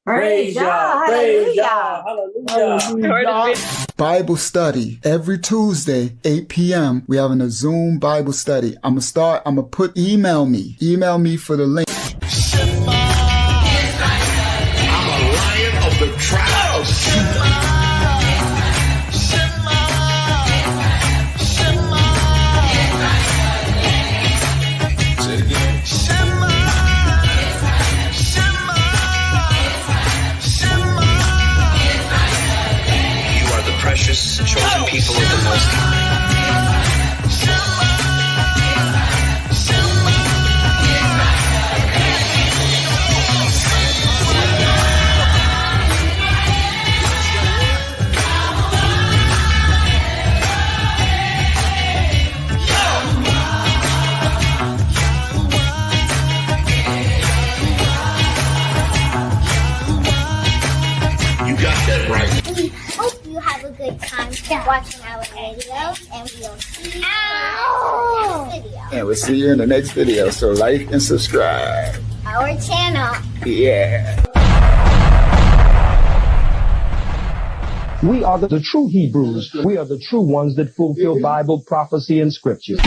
Praise Yah. Praise Yah. Hallelujah. Bible study every Tuesday, 8 p.m. We having a Zoom Bible study. I'm gonna put email me for the link. I'm a lion of the tribe of Judah. Precious, chosen people of the Most High. You got that right. We hope you have a good time watching our video, and we'll see you in the next video. And we'll see you in the next video. So like and subscribe. Our channel. Yeah. We are the true Hebrews. We are the true ones that fulfill Bible prophecy and scripture.